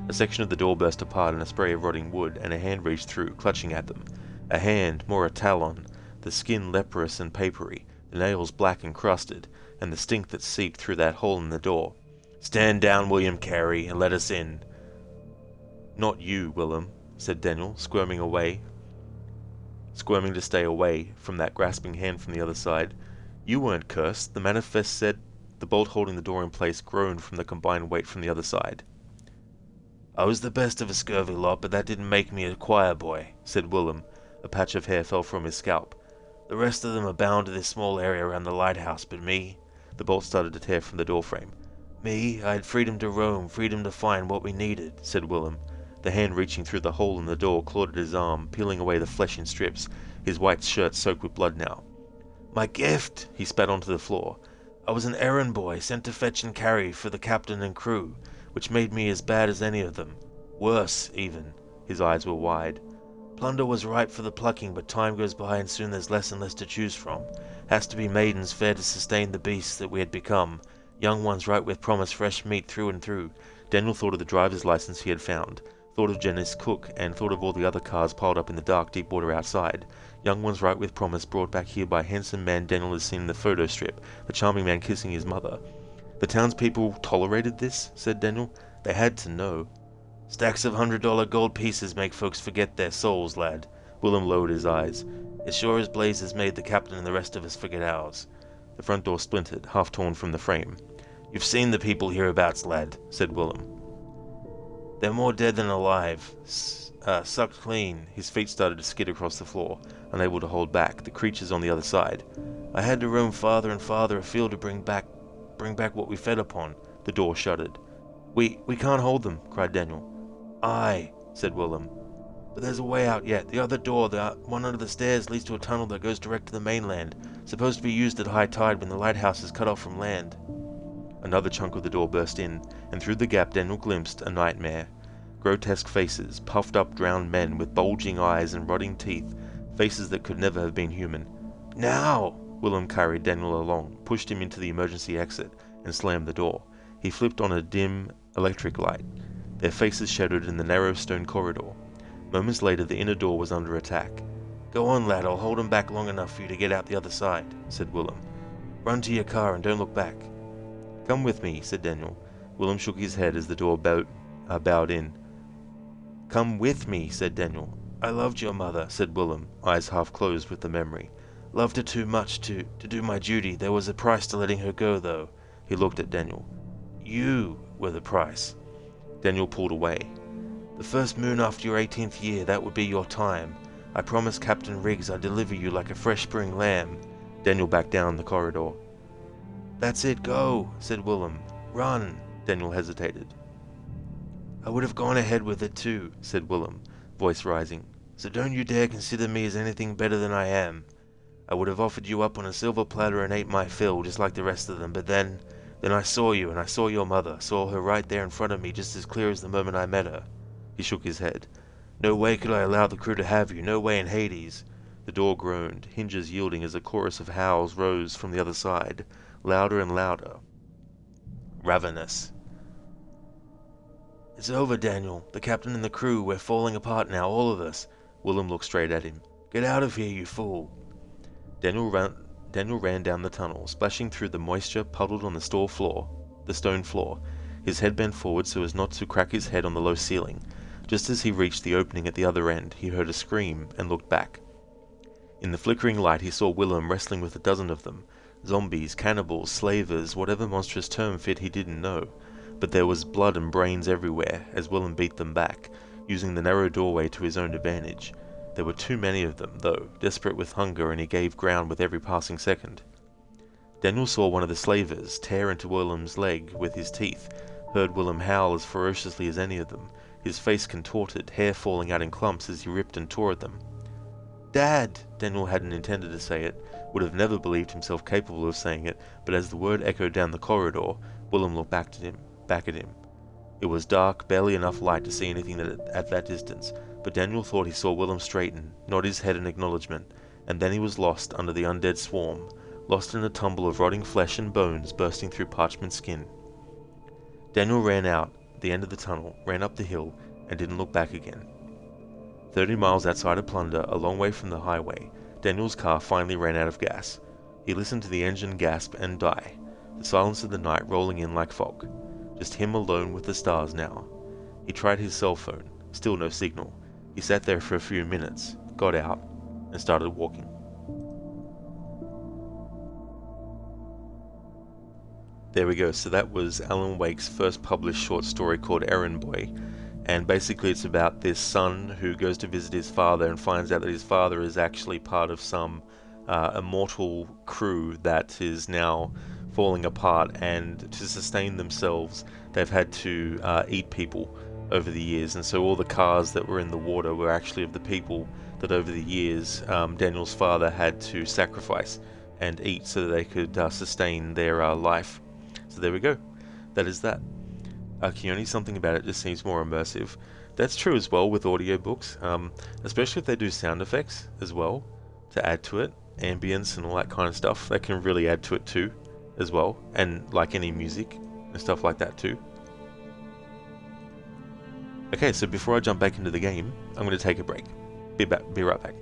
A section of the door burst apart in a spray of rotting wood, and a hand reached through, clutching at them. A hand, more a talon, the skin leprous and papery, the nails black and crusted, and the stink that seeped through that hole in the door. Stand down, William Carey, and let us in. Not you, Willem, said Daniel, squirming to stay away from that grasping hand from the other side. You weren't cursed, the manifest said. The bolt holding the door in place groaned from the combined weight from the other side. I was the best of a scurvy lot, but that didn't make me a choir boy, said Willem. A patch of hair fell from his scalp. The rest of them are bound to this small area around the lighthouse, but me... The bolt started to tear from the doorframe. Me, I had freedom to roam, freedom to find what we needed, said Willem. The hand reaching through the hole in the door clawed at his arm, peeling away the flesh in strips, his white shirt soaked with blood now. My gift! He spat onto the floor. I was an errand boy, sent to fetch and carry for the captain and crew, which made me as bad as any of them. Worse, even. His eyes were wide. Plunder was ripe for the plucking, but time goes by and soon there's less and less to choose from. Has to be maidens fair to sustain the beasts that we had become. Young ones ripe with promise fresh meat through and through. Daniel thought of the driver's license he had found, thought of Janice Cook, and thought of all the other cars piled up in the dark, deep water outside. Young ones ripe with promise brought back here by handsome man Daniel had seen in the photo strip, the charming man kissing his mother. The townspeople tolerated this, said Daniel. They had to know. Stacks of $100 gold pieces make folks forget their souls, lad. Willem lowered his eyes. It sure as blazes made the captain and the rest of us forget ours. The front door splintered, half torn from the frame. "You've seen the people hereabouts, lad," said Willem. "They're more dead than alive. Sucked clean." His feet started to skid across the floor, unable to hold back. The creatures on the other side. "I had to roam farther and farther afield to bring back what we fed upon." The door shuddered. We can't hold them," cried Daniel. "Aye," said Willem. "But there's a way out yet. The other door, the one under the stairs, leads to a tunnel that goes direct to the mainland. Supposed to be used at high tide when the lighthouse is cut off from land." Another chunk of the door burst in, and through the gap Daniel glimpsed a nightmare. Grotesque faces, puffed up drowned men with bulging eyes and rotting teeth, faces that could never have been human. "Now!" Willem carried Daniel along, pushed him into the emergency exit, and slammed the door. He flipped on a dim electric light. Their faces shadowed in the narrow stone corridor. Moments later the inner door was under attack. "Go on, lad, I'll hold him back long enough for you to get out the other side," said Willem. "Run to your car and don't look back." "Come with me," said Daniel. Willem shook his head as the door bowed in. "Come with me," said Daniel. "I loved your mother," said Willem, eyes half closed with the memory. "Loved her too much to do my duty. There was a price to letting her go, though." He looked at Daniel. "You were the price." Daniel pulled away. "The first moon after your 18th year, that would be your time. I promised Captain Riggs I'd deliver you like a fresh spring lamb." Daniel backed down the corridor. "That's it, go," said Willem. "Run." Daniel hesitated. "I would have gone ahead with it too," said Willem, voice rising. "So don't you dare consider me as anything better than I am. I would have offered you up on a silver platter and ate my fill, just like the rest of them, but then I saw you, and I saw your mother, saw her right there in front of me just as clear as the moment I met her." He shook his head. "No way could I allow the crew to have you, no way in Hades." The door groaned, hinges yielding as a chorus of howls rose from the other side, louder and louder. Ravenous. "It's over, Daniel. The captain and the crew, we're falling apart now, all of us." Willem looked straight at him. "Get out of here, you fool." Daniel ran down the tunnel, splashing through the moisture puddled on the stone floor, his head bent forward so as not to crack his head on the low ceiling. Just as he reached the opening at the other end, he heard a scream and looked back. In the flickering light he saw Willem wrestling with a dozen of them. Zombies, cannibals, slavers, whatever monstrous term fit he didn't know. But there was blood and brains everywhere as Willem beat them back, using the narrow doorway to his own advantage. There were too many of them, though, desperate with hunger, and he gave ground with every passing second. Daniel saw one of the slavers tear into Willem's leg with his teeth, heard Willem howl as ferociously as any of them, his face contorted, hair falling out in clumps as he ripped and tore at them. "Dad!" Daniel hadn't intended to say it, would have never believed himself capable of saying it, but as the word echoed down the corridor, Willem looked back at him. It was dark, barely enough light to see anything at that distance, but Daniel thought he saw Willem straighten, nod his head in acknowledgement, and then he was lost under the undead swarm, lost in a tumble of rotting flesh and bones bursting through parchment skin. Daniel ran out the end of the tunnel, ran up the hill, and didn't look back again. 30 miles outside of Plunder, a long way from the highway, Daniel's car finally ran out of gas. He listened to the engine gasp and die, the silence of the night rolling in like fog. Just him alone with the stars now. He tried his cell phone, still no signal. He sat there for a few minutes, got out, and started walking. There we go, so that was Alan Wake's first published short story called Errand Boy, and basically it's about this son who goes to visit his father and finds out that his father is actually part of some immortal crew that is now falling apart, and to sustain themselves they've had to eat people over the years, and so all the cars that were in the water were actually of the people that over the years Daniel's father had to sacrifice and eat so that they could sustain their life. So there we go, that is that. Keone, something about it just seems more immersive. That's true as well with audiobooks, especially if they do sound effects as well to add to it, ambience and all that kind of stuff. That can really add to it too as well, and like any music and stuff like that too. Okay, so before I jump back into the game, I'm going to take a break. Be right back.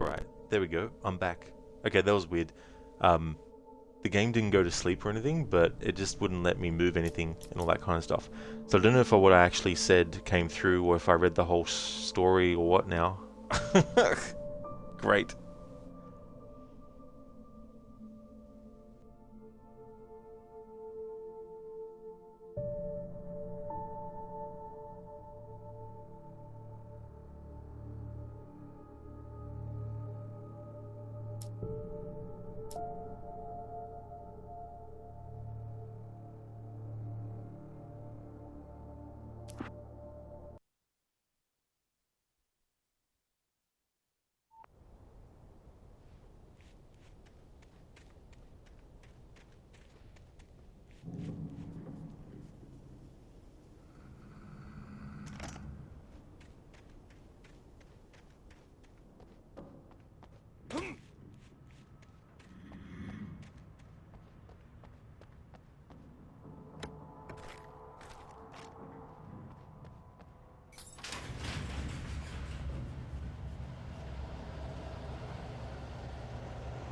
Right, there we go. I'm back. Okay, that was weird. The game didn't go to sleep or anything, but it just wouldn't let me move anything and all that kind of stuff. So I don't know if what I actually said came through or if I read the whole story or what now. Great.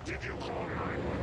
Did you call 911?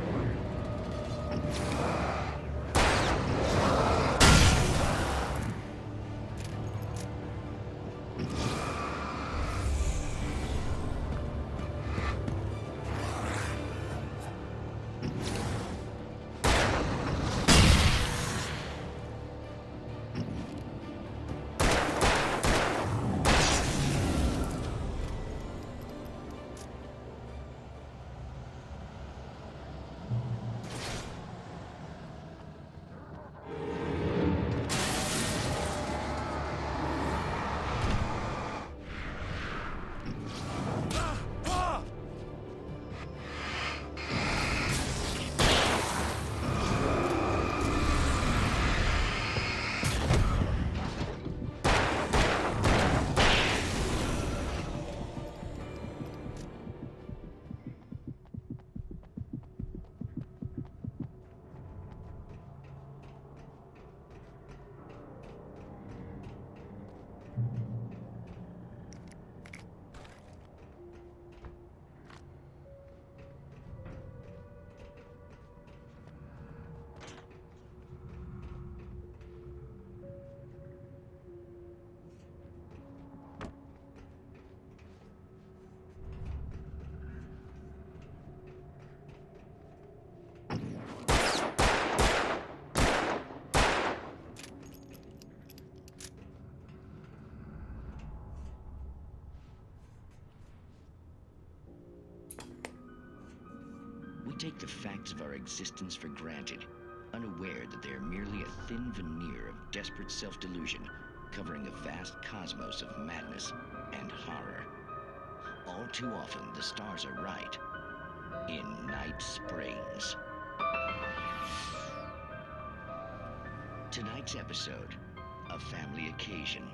We take the facts of our existence for granted, unaware that they are merely a thin veneer of desperate self-delusion covering a vast cosmos of madness and horror. All too often, the stars are right. In Night Springs. Tonight's episode, A Family Occasion.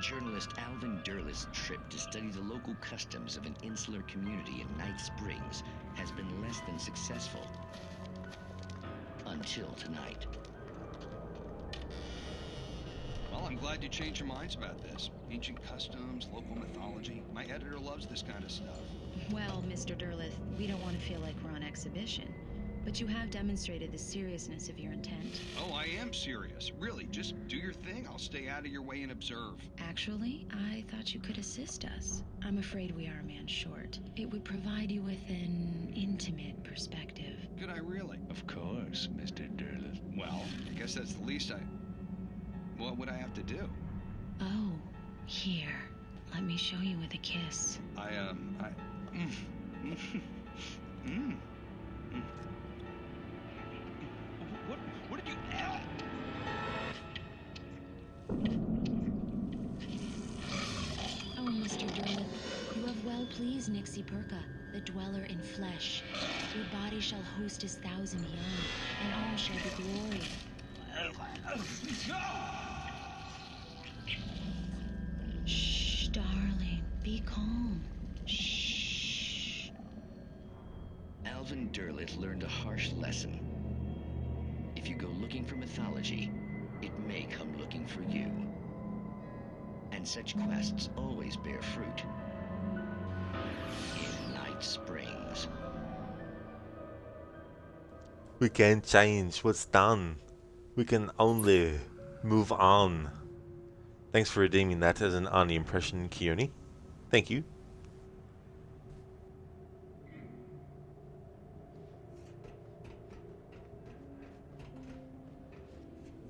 Journalist Alvin Derlis' trip to study the local customs of an insular community in Night Springs has been less than successful. Until tonight. Well, I'm glad you changed your minds about this. Ancient customs, local mythology. My editor loves this kind of stuff. Well, Mr. Derleth, we don't want to feel like we're on exhibition, but you have demonstrated the seriousness of your intent. Oh, I am serious. Really, just do your thing. I'll stay out of your way and observe. Actually, I thought you could assist us. I'm afraid we are a man short. It would provide you with an intimate perspective. Could I really? Of course, Mr. Derleth. Well, I guess that's the least What would I have to do? Oh, here. Let me show you with a kiss. What did you... Oh, Mr. Derleth, you have well pleased Nixie Perka, the dweller in flesh. Your body shall host his 1,000 young, and all shall be glory. Shh, darling, be calm. Shh. Alvin Derleth learned a harsh lesson. If you go looking for mythology, it may come looking for you. And such quests always bear fruit. In Night Springs. We can't change what's done. We can only move on. Thanks for redeeming that as an Arnie impression, Keone. Thank you.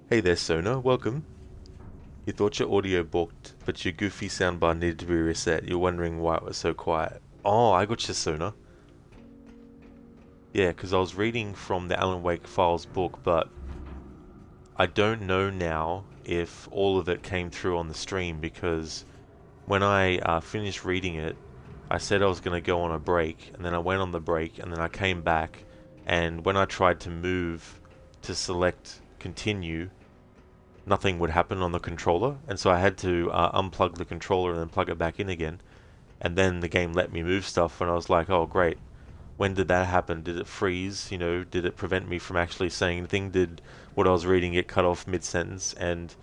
Hey there, Sona. Welcome. You thought your audio booked, but your goofy soundbar needed to be reset. You're wondering why it was so quiet. Oh, I got you, Sona. Yeah, because I was reading from the Alan Wake Files book, but I don't know now if all of it came through on the stream, because when I finished reading it, I said I was going to go on a break, and then I went on the break, and then I came back, and when I tried to move to select continue, nothing would happen on the controller, and so I had to unplug the controller and then plug it back in again, and then the game let me move stuff, and I was like, oh great, when did that happen? Did it freeze? You know, did it prevent me from actually saying anything? Did what I was reading get cut off mid-sentence? And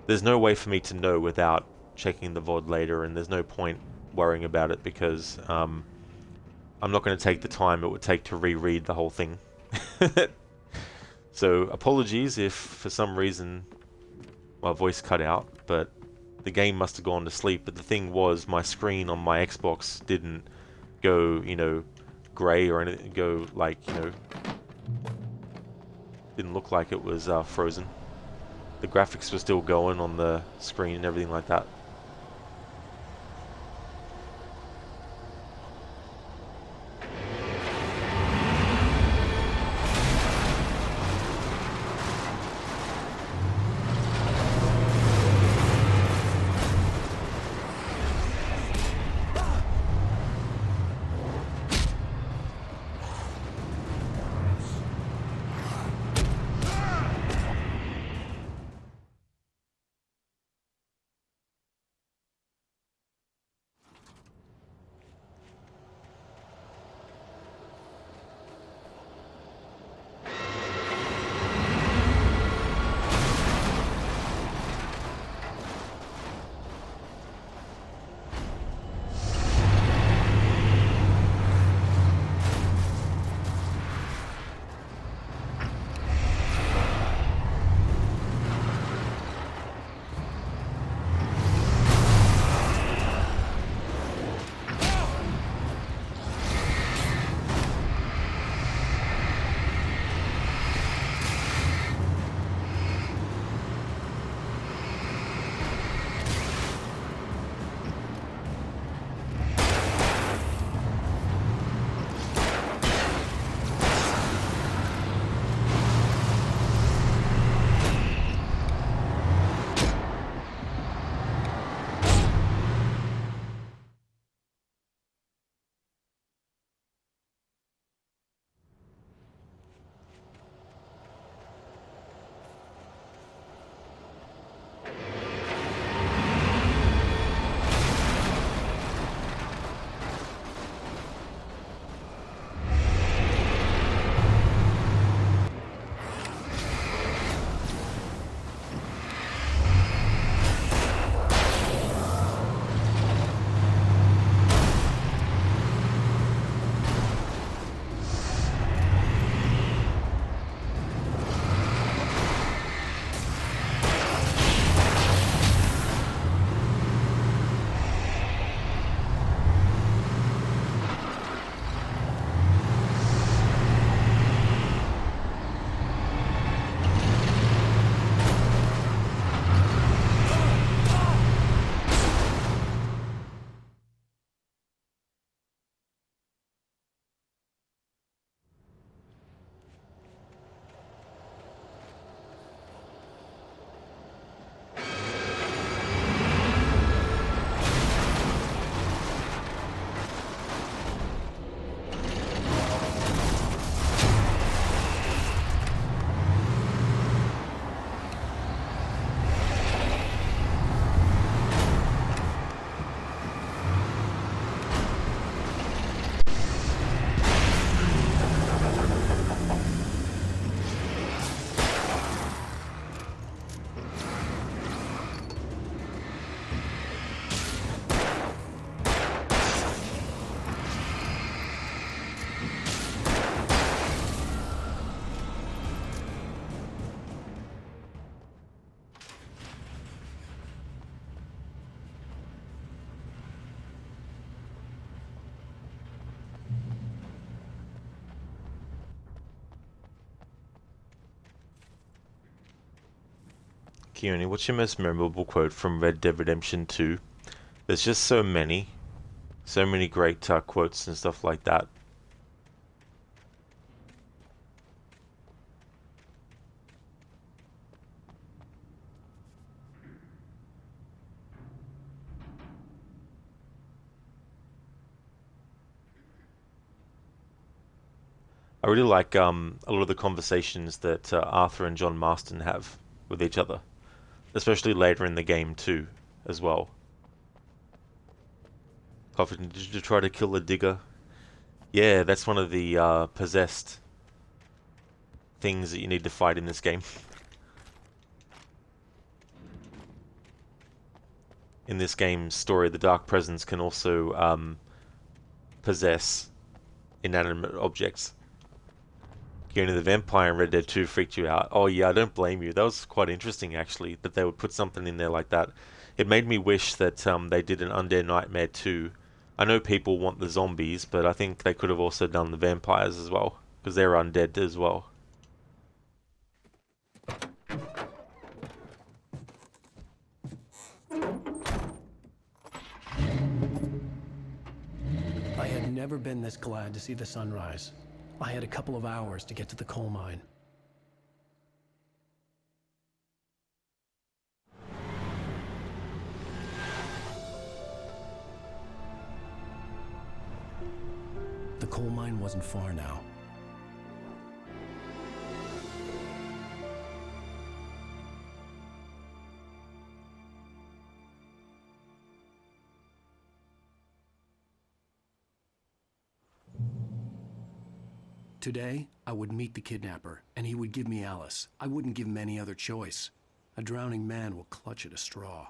there's no way for me to know without checking the VOD later, and there's no point worrying about it, because I'm not going to take the time it would take to reread the whole thing. So apologies if for some reason my voice cut out, but the game must have gone to sleep. But the thing was, my screen on my Xbox didn't go, you know, grey or anything, go like, you know, didn't look like it was frozen. The graphics were still going on the screen and everything like that. Keone, what's your most memorable quote from Red Dead Redemption 2? There's just so many great quotes and stuff like that. I really like a lot of the conversations that Arthur and John Marston have with each other, especially later in the game too, as well. Coffin, did you try to kill the digger? Yeah, that's one of the possessed things that you need to fight in this game. In this game's story, the Dark Presence can also possess inanimate objects. Keone, the vampire in Red Dead 2 freaked you out. Oh yeah, I don't blame you. That was quite interesting, actually, that they would put something in there like that. It made me wish that they did an Undead Nightmare 2. I know people want the zombies, but I think they could have also done the vampires as well, because they're undead as well. I had never been this glad to see the sunrise. I had a couple of hours to get to the coal mine. The coal mine wasn't far now. Today, I would meet the kidnapper, and he would give me Alice. I wouldn't give him any other choice. A drowning man will clutch at a straw.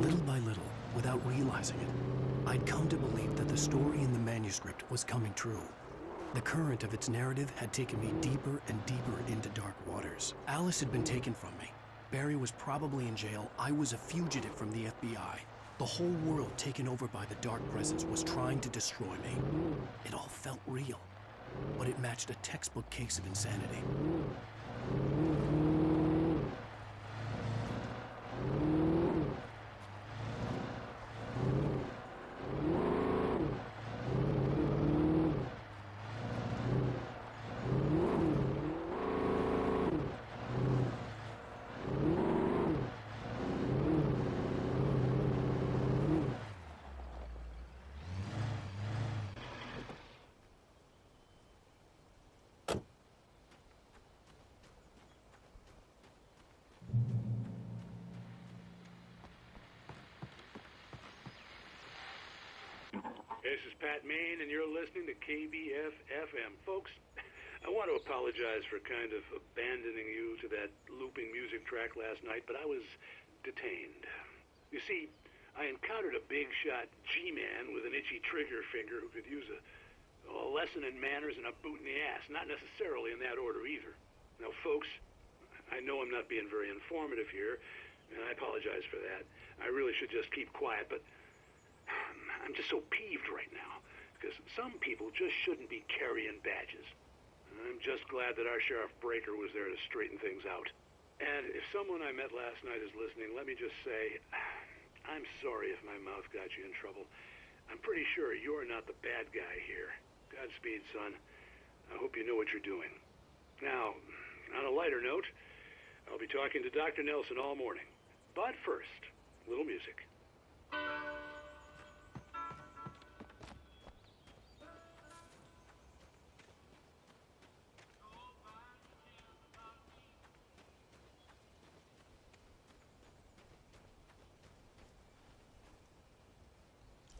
Little by little, without realizing it, I'd come to believe that the story in the manuscript was coming true. The current of its narrative had taken me deeper and deeper into dark waters. Alice had been taken from me. Barry was probably in jail. I was a fugitive from the FBI. The whole world taken over by the Dark Presence was trying to destroy me. It all felt real, but it matched a textbook case of insanity. This is Pat Main, and you're listening to KBF-FM. Folks, I want to apologize for kind of abandoning you to that looping music track last night, but I was detained. You see, I encountered a big-shot G-man with an itchy trigger finger who could use a lesson in manners and a boot in the ass. Not necessarily in that order, either. Now, folks, I know I'm not being very informative here, and I apologize for that. I really should just keep quiet, but I'm just so peeved right now, because some people just shouldn't be carrying badges. I'm just glad that our Sheriff Breaker was there to straighten things out. And if someone I met last night is listening, let me just say, I'm sorry if my mouth got you in trouble. I'm pretty sure you're not the bad guy here. Godspeed, son. I hope you know what you're doing. Now, on a lighter note, I'll be talking to Dr. Nelson all morning. But first, a little music.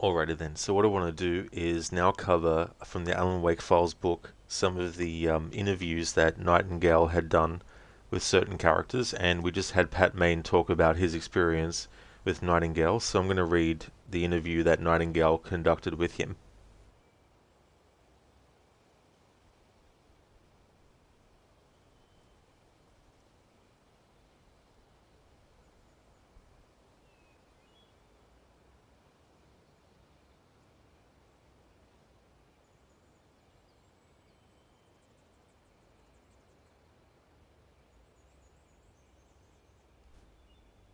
Alrighty then, so what I want to do is now cover from the Alan Wake Files book some of the interviews that Nightingale had done with certain characters, and we just had Pat Main talk about his experience with Nightingale, so I'm going to read the interview that Nightingale conducted with him.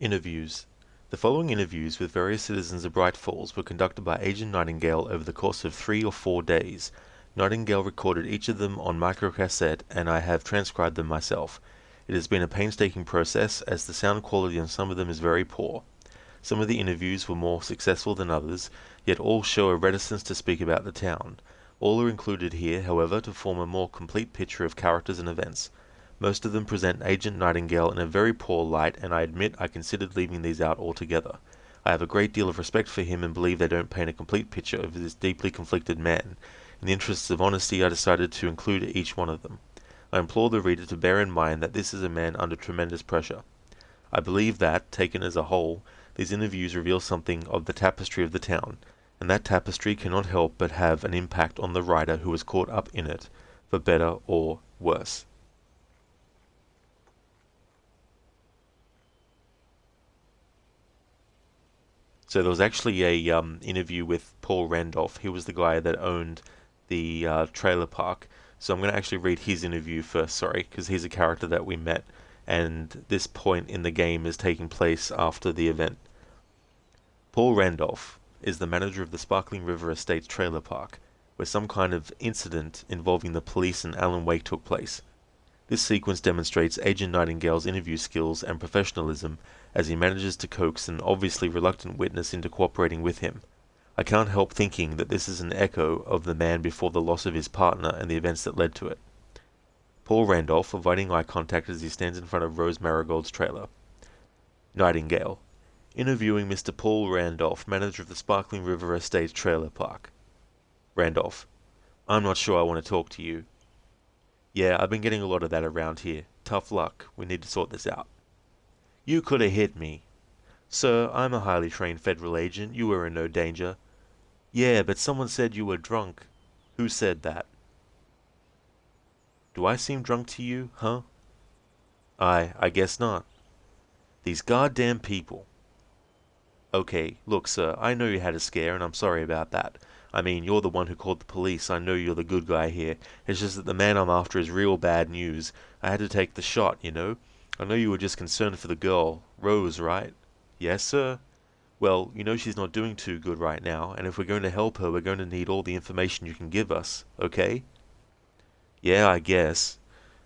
Interviews. The following interviews with various citizens of Bright Falls were conducted by Agent Nightingale over the course of 3 or 4 days. Nightingale recorded each of them on microcassette, and I have transcribed them myself. It has been a painstaking process, as the sound quality on some of them is very poor. Some of the interviews were more successful than others, yet all show a reticence to speak about the town. All are included here, however, to form a more complete picture of characters and events. Most of them present Agent Nightingale in a very poor light, and I admit I considered leaving these out altogether. I have a great deal of respect for him and believe they don't paint a complete picture of this deeply conflicted man. In the interests of honesty, I decided to include each one of them. I implore the reader to bear in mind that this is a man under tremendous pressure. I believe that, taken as a whole, these interviews reveal something of the tapestry of the town, and that tapestry cannot help but have an impact on the writer who is caught up in it, for better or worse. So there was actually a interview with Paul Randolph. He was the guy that owned the trailer park. So I'm going to actually read his interview first, sorry, because he's a character that we met, and this point in the game is taking place after the event. Paul Randolph is the manager of the Sparkling River Estates trailer park, where some kind of incident involving the police and Alan Wake took place. This sequence demonstrates Agent Nightingale's interview skills and professionalism as he manages to coax an obviously reluctant witness into cooperating with him. I can't help thinking that this is an echo of the man before the loss of his partner and the events that led to it. Paul Randolph, avoiding eye contact as he stands in front of Rose Marigold's trailer. Nightingale, interviewing Mr. Paul Randolph, manager of the Sparkling River Estates trailer park. Randolph, I'm not sure I want to talk to you. Yeah, I've been getting a lot of that around here. Tough luck. We need to sort this out. You could have hit me. Sir, I'm a highly trained federal agent. You were in no danger. Yeah, but someone said you were drunk. Who said that? Do I seem drunk to you, huh? I guess not. These goddamn people. Okay, look, sir, I know you had a scare, and I'm sorry about that. I mean, you're the one who called the police. I know you're the good guy here. It's just that the man I'm after is real bad news. I had to take the shot, you know? I know you were just concerned for the girl. Rose, right? Yes, sir? Well, you know she's not doing too good right now, and if we're going to help her, we're going to need all the information you can give us, okay? Yeah, I guess.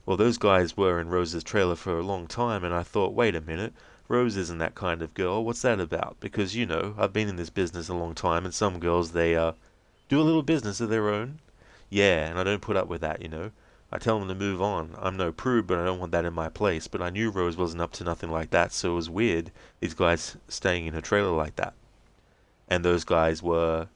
Well, those guys were in Rose's trailer for a long time, and I thought, wait a minute, Rose isn't that kind of girl. What's that about? Because, you know, I've been in this business a long time, and some girls, they, do a little business of their own. Yeah, and I don't put up with that, you know. I tell them to move on. I'm no prude, but I don't want that in my place. But I knew Rose wasn't up to nothing like that, so it was weird, these guys staying in her trailer like that. And those guys were...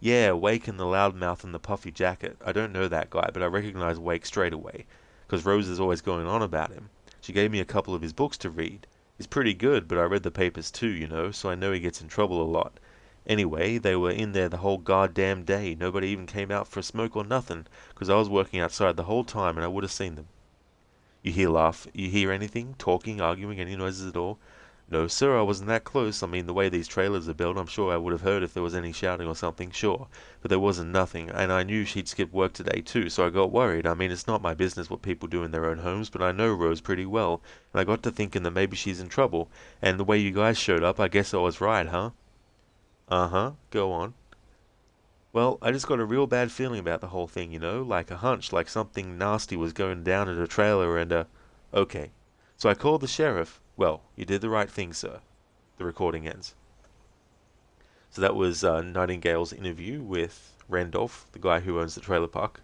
Yeah, Wake and the loudmouth in the puffy jacket. I don't know that guy, but I recognize Wake straight away, because Rose is always going on about him. She gave me a couple of his books to read. He's pretty good, but I read the papers too, you know, so I know he gets in trouble a lot. Anyway, they were in there the whole goddamn day. Nobody even came out for a smoke or nothing, because I was working outside the whole time and I would have seen them. You hear anything? Talking, arguing, any noises at all? No, sir, I wasn't that close. I mean, the way these trailers are built, I'm sure I would have heard if there was any shouting or something, sure. But there wasn't nothing, and I knew she'd skip work today too, so I got worried. I mean, it's not my business what people do in their own homes, but I know Rose pretty well, and I got to thinking that maybe she's in trouble. And the way you guys showed up, I guess I was right, huh? Uh-huh, go on. Well, I just got a real bad feeling about the whole thing, you know, like a hunch, like something nasty was going down at a trailer and, Okay. So I called the sheriff. Well, you did the right thing, sir. The recording ends. So that was Nightingale's interview with Randolph, the guy who owns the trailer park.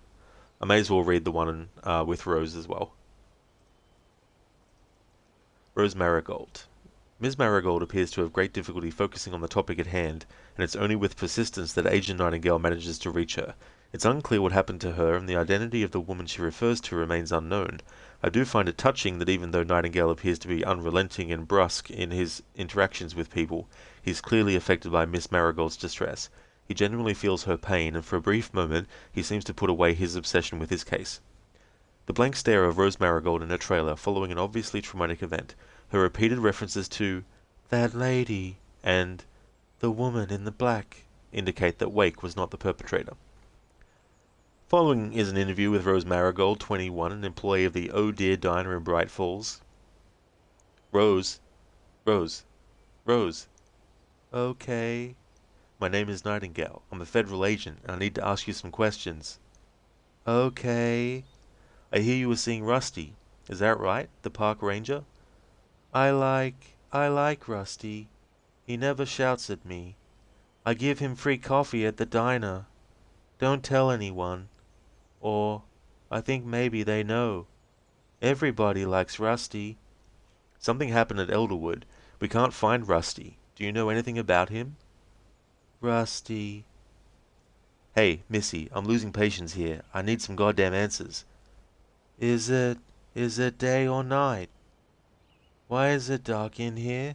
I may as well read the one with Rose as well. Rose Marigold. Ms. Marigold appears to have great difficulty focusing on the topic at hand, and it's only with persistence that Agent Nightingale manages to reach her. It's unclear what happened to her, and the identity of the woman she refers to remains unknown. I do find it touching that even though Nightingale appears to be unrelenting and brusque in his interactions with people, he is clearly affected by Miss Marigold's distress. He genuinely feels her pain, and for a brief moment he seems to put away his obsession with his case. The blank stare of Rose Marigold in her trailer following an obviously traumatic event, her repeated references to "that lady" and "the woman in the black" indicate that Wake was not the perpetrator. Following is an interview with Rose Marigold, 21, an employee of the Oh Dear Diner in Bright Falls. Rose, Rose. Okay. My name is Nightingale. I'm a federal agent, and I need to ask you some questions. Okay. I hear you were seeing Rusty. Is that right? The park ranger? I like Rusty. He never shouts at me. I give him free coffee at the diner. Don't tell anyone. Or, I think maybe they know. Everybody likes Rusty. Something happened at Elderwood. We can't find Rusty. Do you know anything about him? Rusty. Hey, Missy, I'm losing patience here. I need some goddamn answers. Is it day or night? Why is it dark in here?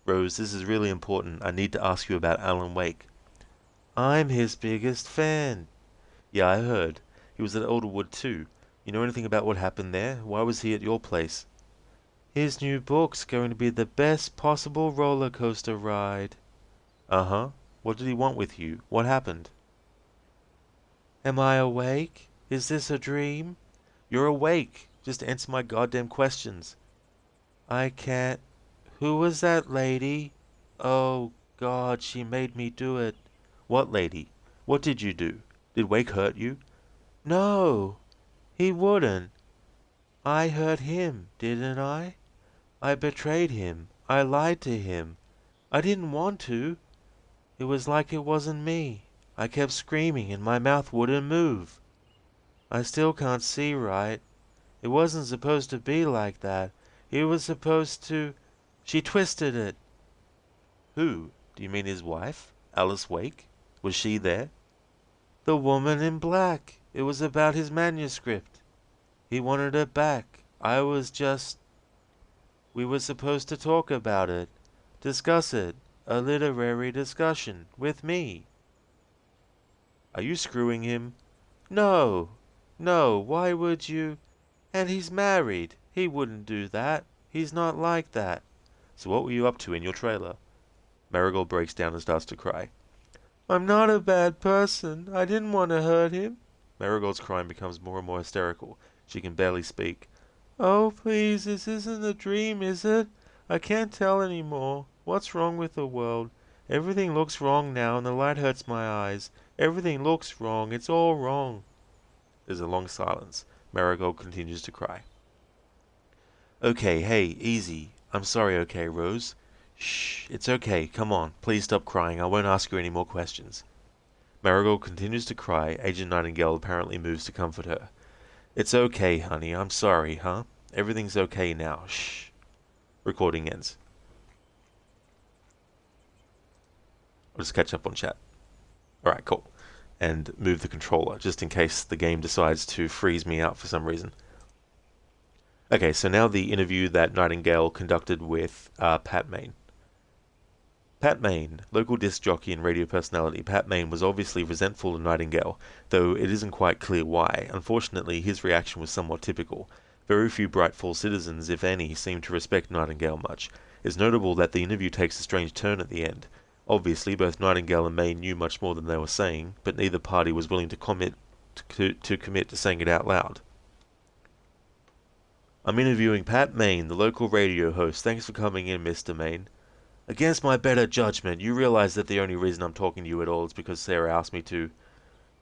Rose, this is really important. I need to ask you about Alan Wake. I'm his biggest fan. Yeah, I heard. He was at Elderwood too. You know anything about what happened there? Why was he at your place? His new book's going to be the best possible roller coaster ride. Uh-huh. What did he want with you? What happened? Am I awake? Is this a dream? You're awake. Just answer my goddamn questions. I can't. Who was that lady? Oh, God, she made me do it. What lady? What did you do? Did Wake hurt you? No, he wouldn't. I hurt him, didn't I? I betrayed him. I lied to him. I didn't want to. It was like it wasn't me. I kept screaming and my mouth wouldn't move. I still can't see right. It wasn't supposed to be like that. It was supposed to... She twisted it. Who? Do you mean his wife? Alice Wake? Was she there? The woman in black. It was about his manuscript. He wanted it back. I was just... We were supposed to talk about it. Discuss it. A literary discussion. With me. Are you screwing him? No. No, why would you? And he's married. He wouldn't do that. He's not like that. So what were you up to in your trailer? Marigold breaks down and starts to cry. I'm not a bad person. I didn't want to hurt him. Marigold's crying becomes more and more hysterical. She can barely speak. Oh, please, this isn't a dream, is it? I can't tell anymore. What's wrong with the world? Everything looks wrong now, and the light hurts my eyes. Everything looks wrong. It's all wrong. There's a long silence. Marigold continues to cry. Okay, hey, easy. I'm sorry, okay, Rose? Shh, it's okay. Come on. Please stop crying. I won't ask you any more questions. Marigold continues to cry. Agent Nightingale apparently moves to comfort her. It's okay, honey. I'm sorry, huh? Everything's okay now. Shh. Recording ends. I'll just catch up on chat. Alright, cool. And move the controller, just in case the game decides to freeze me out for some reason. Okay, so now the interview that Nightingale conducted with Pat Main. Pat Main, local disc jockey and radio personality, Pat Main was obviously resentful of Nightingale, though it isn't quite clear why. Unfortunately, his reaction was somewhat typical. Very few Brightfall citizens, if any, seem to respect Nightingale much. It's notable that the interview takes a strange turn at the end. Obviously, both Nightingale and Main knew much more than they were saying, but neither party was willing to commit to saying it out loud. I'm interviewing Pat Main, the local radio host. Thanks for coming in, Mr. Main. Against my better judgment, you realize that the only reason I'm talking to you at all is because Sarah asked me to.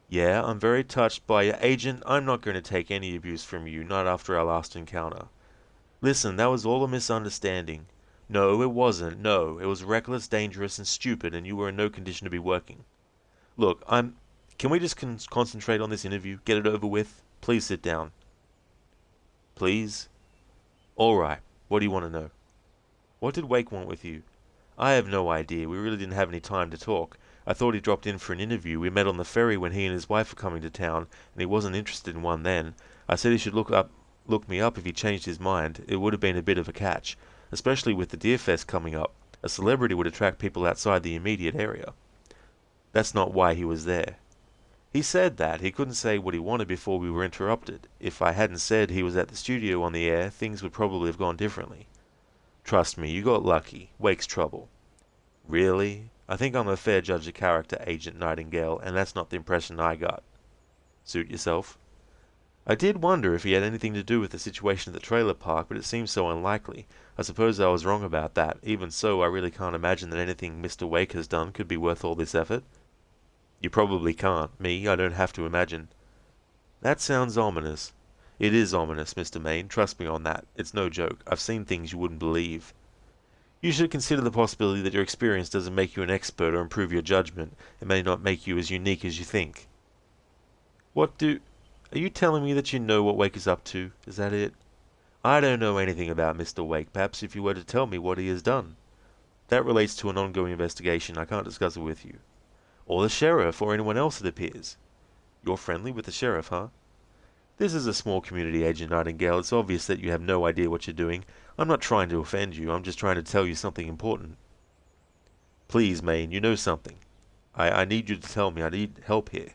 Yeah, I'm very touched by your agent. I'm not going to take any abuse from you, not after our last encounter. Listen, that was all a misunderstanding. No, it wasn't. No, it was reckless, dangerous, and stupid, and you were in no condition to be working. Look, Can we just concentrate on this interview? Get it over with? Please sit down. Please? Alright, what do you want to know? What did Wake want with you? I have no idea. We really didn't have any time to talk. I thought he dropped in for an interview. We met on the ferry when he and his wife were coming to town, and he wasn't interested in one then. I said he should look me up if he changed his mind. It would have been a bit of a catch, especially with the Deer Fest coming up. A celebrity would attract people outside the immediate area. That's not why he was there. He said that. He couldn't say what he wanted before we were interrupted. If I hadn't said he was at the studio on the air, things would probably have gone differently. Trust me, you got lucky. Wake's trouble. Really? I think I'm a fair judge of character, Agent Nightingale, and that's not the impression I got. Suit yourself. I did wonder if he had anything to do with the situation at the trailer park, but it seems so unlikely. I suppose I was wrong about that. Even so, I really can't imagine that anything Mr. Wake has done could be worth all this effort. You probably can't. Me, I don't have to imagine. That sounds ominous. It is ominous, Mr. Maine. Trust me on that. It's no joke. I've seen things you wouldn't believe. You should consider the possibility that your experience doesn't make you an expert or improve your judgment. It may not make you as unique as you think. Are you telling me that you know what Wake is up to? Is that it? I don't know anything about Mr. Wake. Perhaps if you were to tell me what he has done. That relates to an ongoing investigation. I can't discuss it with you. Or the sheriff, or anyone else, it appears. You're friendly with the sheriff, huh? This is a small community, Agent Nightingale. It's obvious that you have no idea what you're doing. I'm not trying to offend you. I'm just trying to tell you something important. Please, Maine, you know something. I need you to tell me. I need help here.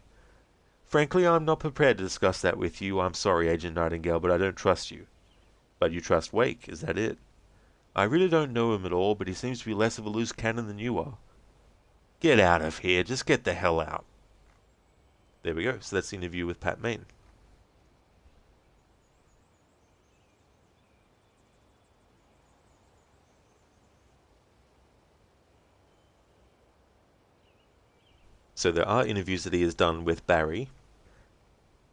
Frankly, I'm not prepared to discuss that with you. I'm sorry, Agent Nightingale, but I don't trust you. But you trust Wake, is that it? I really don't know him at all, but he seems to be less of a loose cannon than you are. Get out of here. Just get the hell out. There we go. So that's the interview with Pat Maine. So there are interviews that he has done with Barry,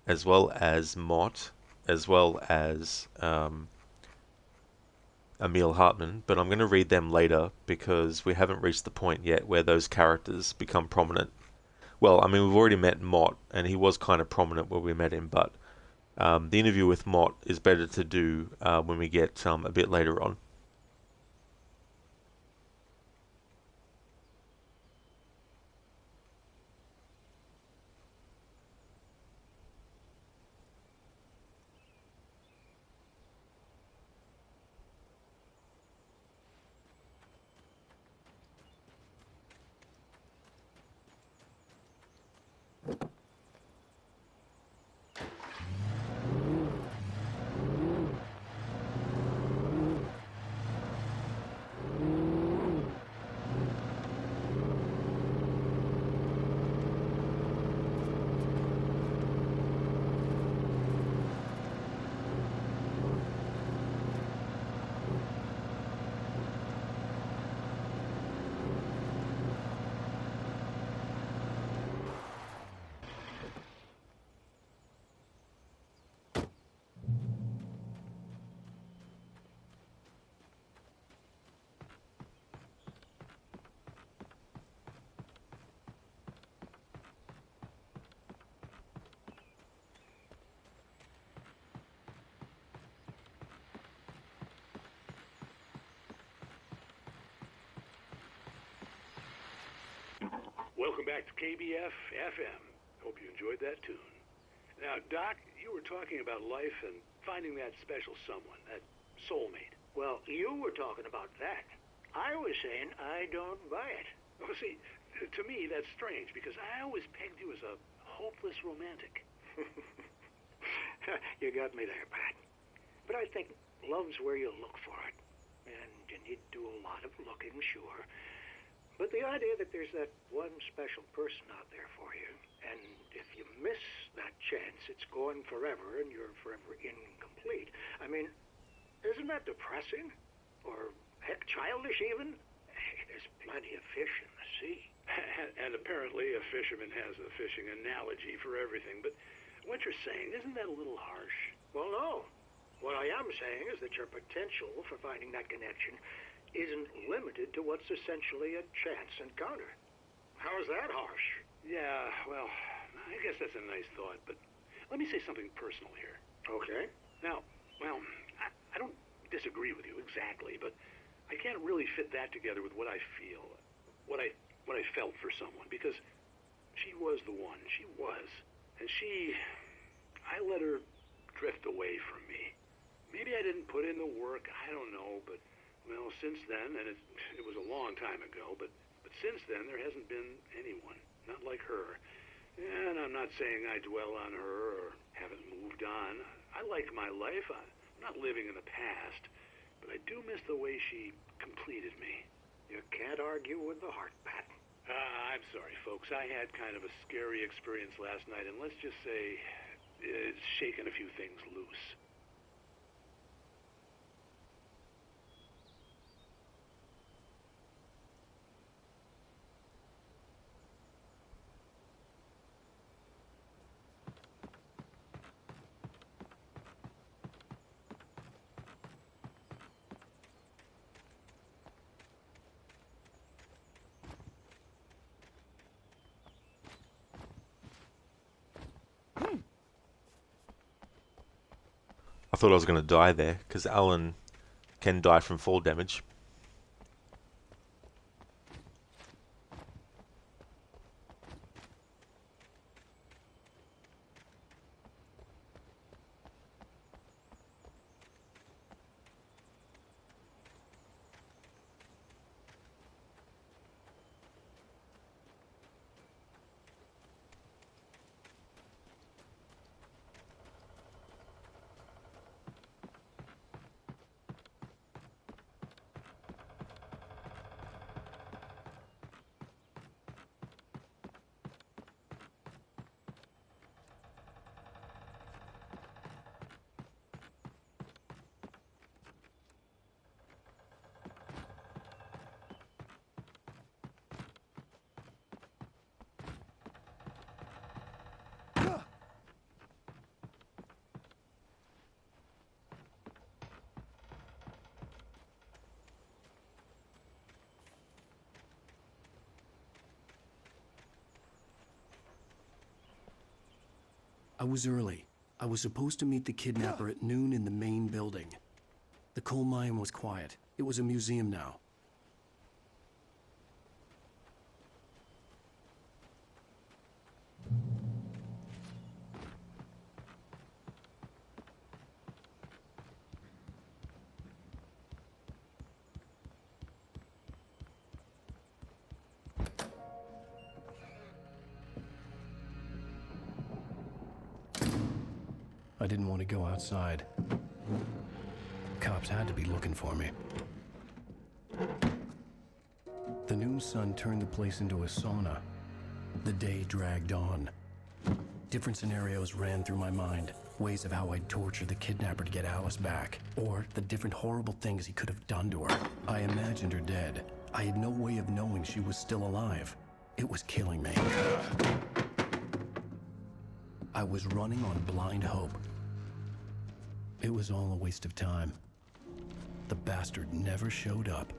as well as Mott, as well as Emil Hartman, but I'm going to read them later because we haven't reached the point yet where those characters become prominent. Well, I mean, we've already met Mott, and he was kind of prominent when we met him, but the interview with Mott is better to do when we get a bit later on. Welcome back to KBF FM. Hope you enjoyed that tune. Now, Doc, you were talking about life and finding that special someone, that soulmate. Well, you were talking about that. I was saying I don't buy it. Well, see, to me, that's strange, because I always pegged you as a hopeless romantic. You got me there, Pat. But I think love's where you look for it. And you need to do a lot of looking, sure. But the idea that there's that one special person out there for you, and if you miss that chance, it's gone forever, and you're forever incomplete. I mean, isn't that depressing? Or, heck, childish even? Hey, there's plenty of fish in the sea. And apparently a fisherman has a fishing analogy for everything. But what you're saying, isn't that a little harsh? Well, no. What I am saying is that your potential for finding that connection isn't limited to what's essentially a chance encounter. How is that harsh? Yeah, well, I guess that's a nice thought, but let me say something personal here. Okay. Now, well, I don't disagree with you exactly, but I can't really fit that together with what I feel, what I felt for someone, because she was the one. She was. And I let her drift away from me. Maybe I didn't put in the work, I don't know, but well, since then, and it was a long time ago, but since then there hasn't been anyone, not like her. And I'm not saying I dwell on her or haven't moved on. I like my life. I'm not living in the past, but I do miss the way she completed me. You can't argue with the heart, Pat. I'm sorry, folks. I had kind of a scary experience last night, and let's just say shaking a few things loose. I thought I was going to die there, because Alan can die from fall damage. I was early. I was supposed to meet the kidnapper at noon in the main building. The coal mine was quiet. It was a museum now. I didn't want to go outside. Cops had to be looking for me. The noon sun turned the place into a sauna. The day dragged on. Different scenarios ran through my mind. Ways of how I'd torture the kidnapper to get Alice back. Or the different horrible things he could have done to her. I imagined her dead. I had no way of knowing she was still alive. It was killing me. I was running on blind hope. It was all a waste of time. The bastard never showed up.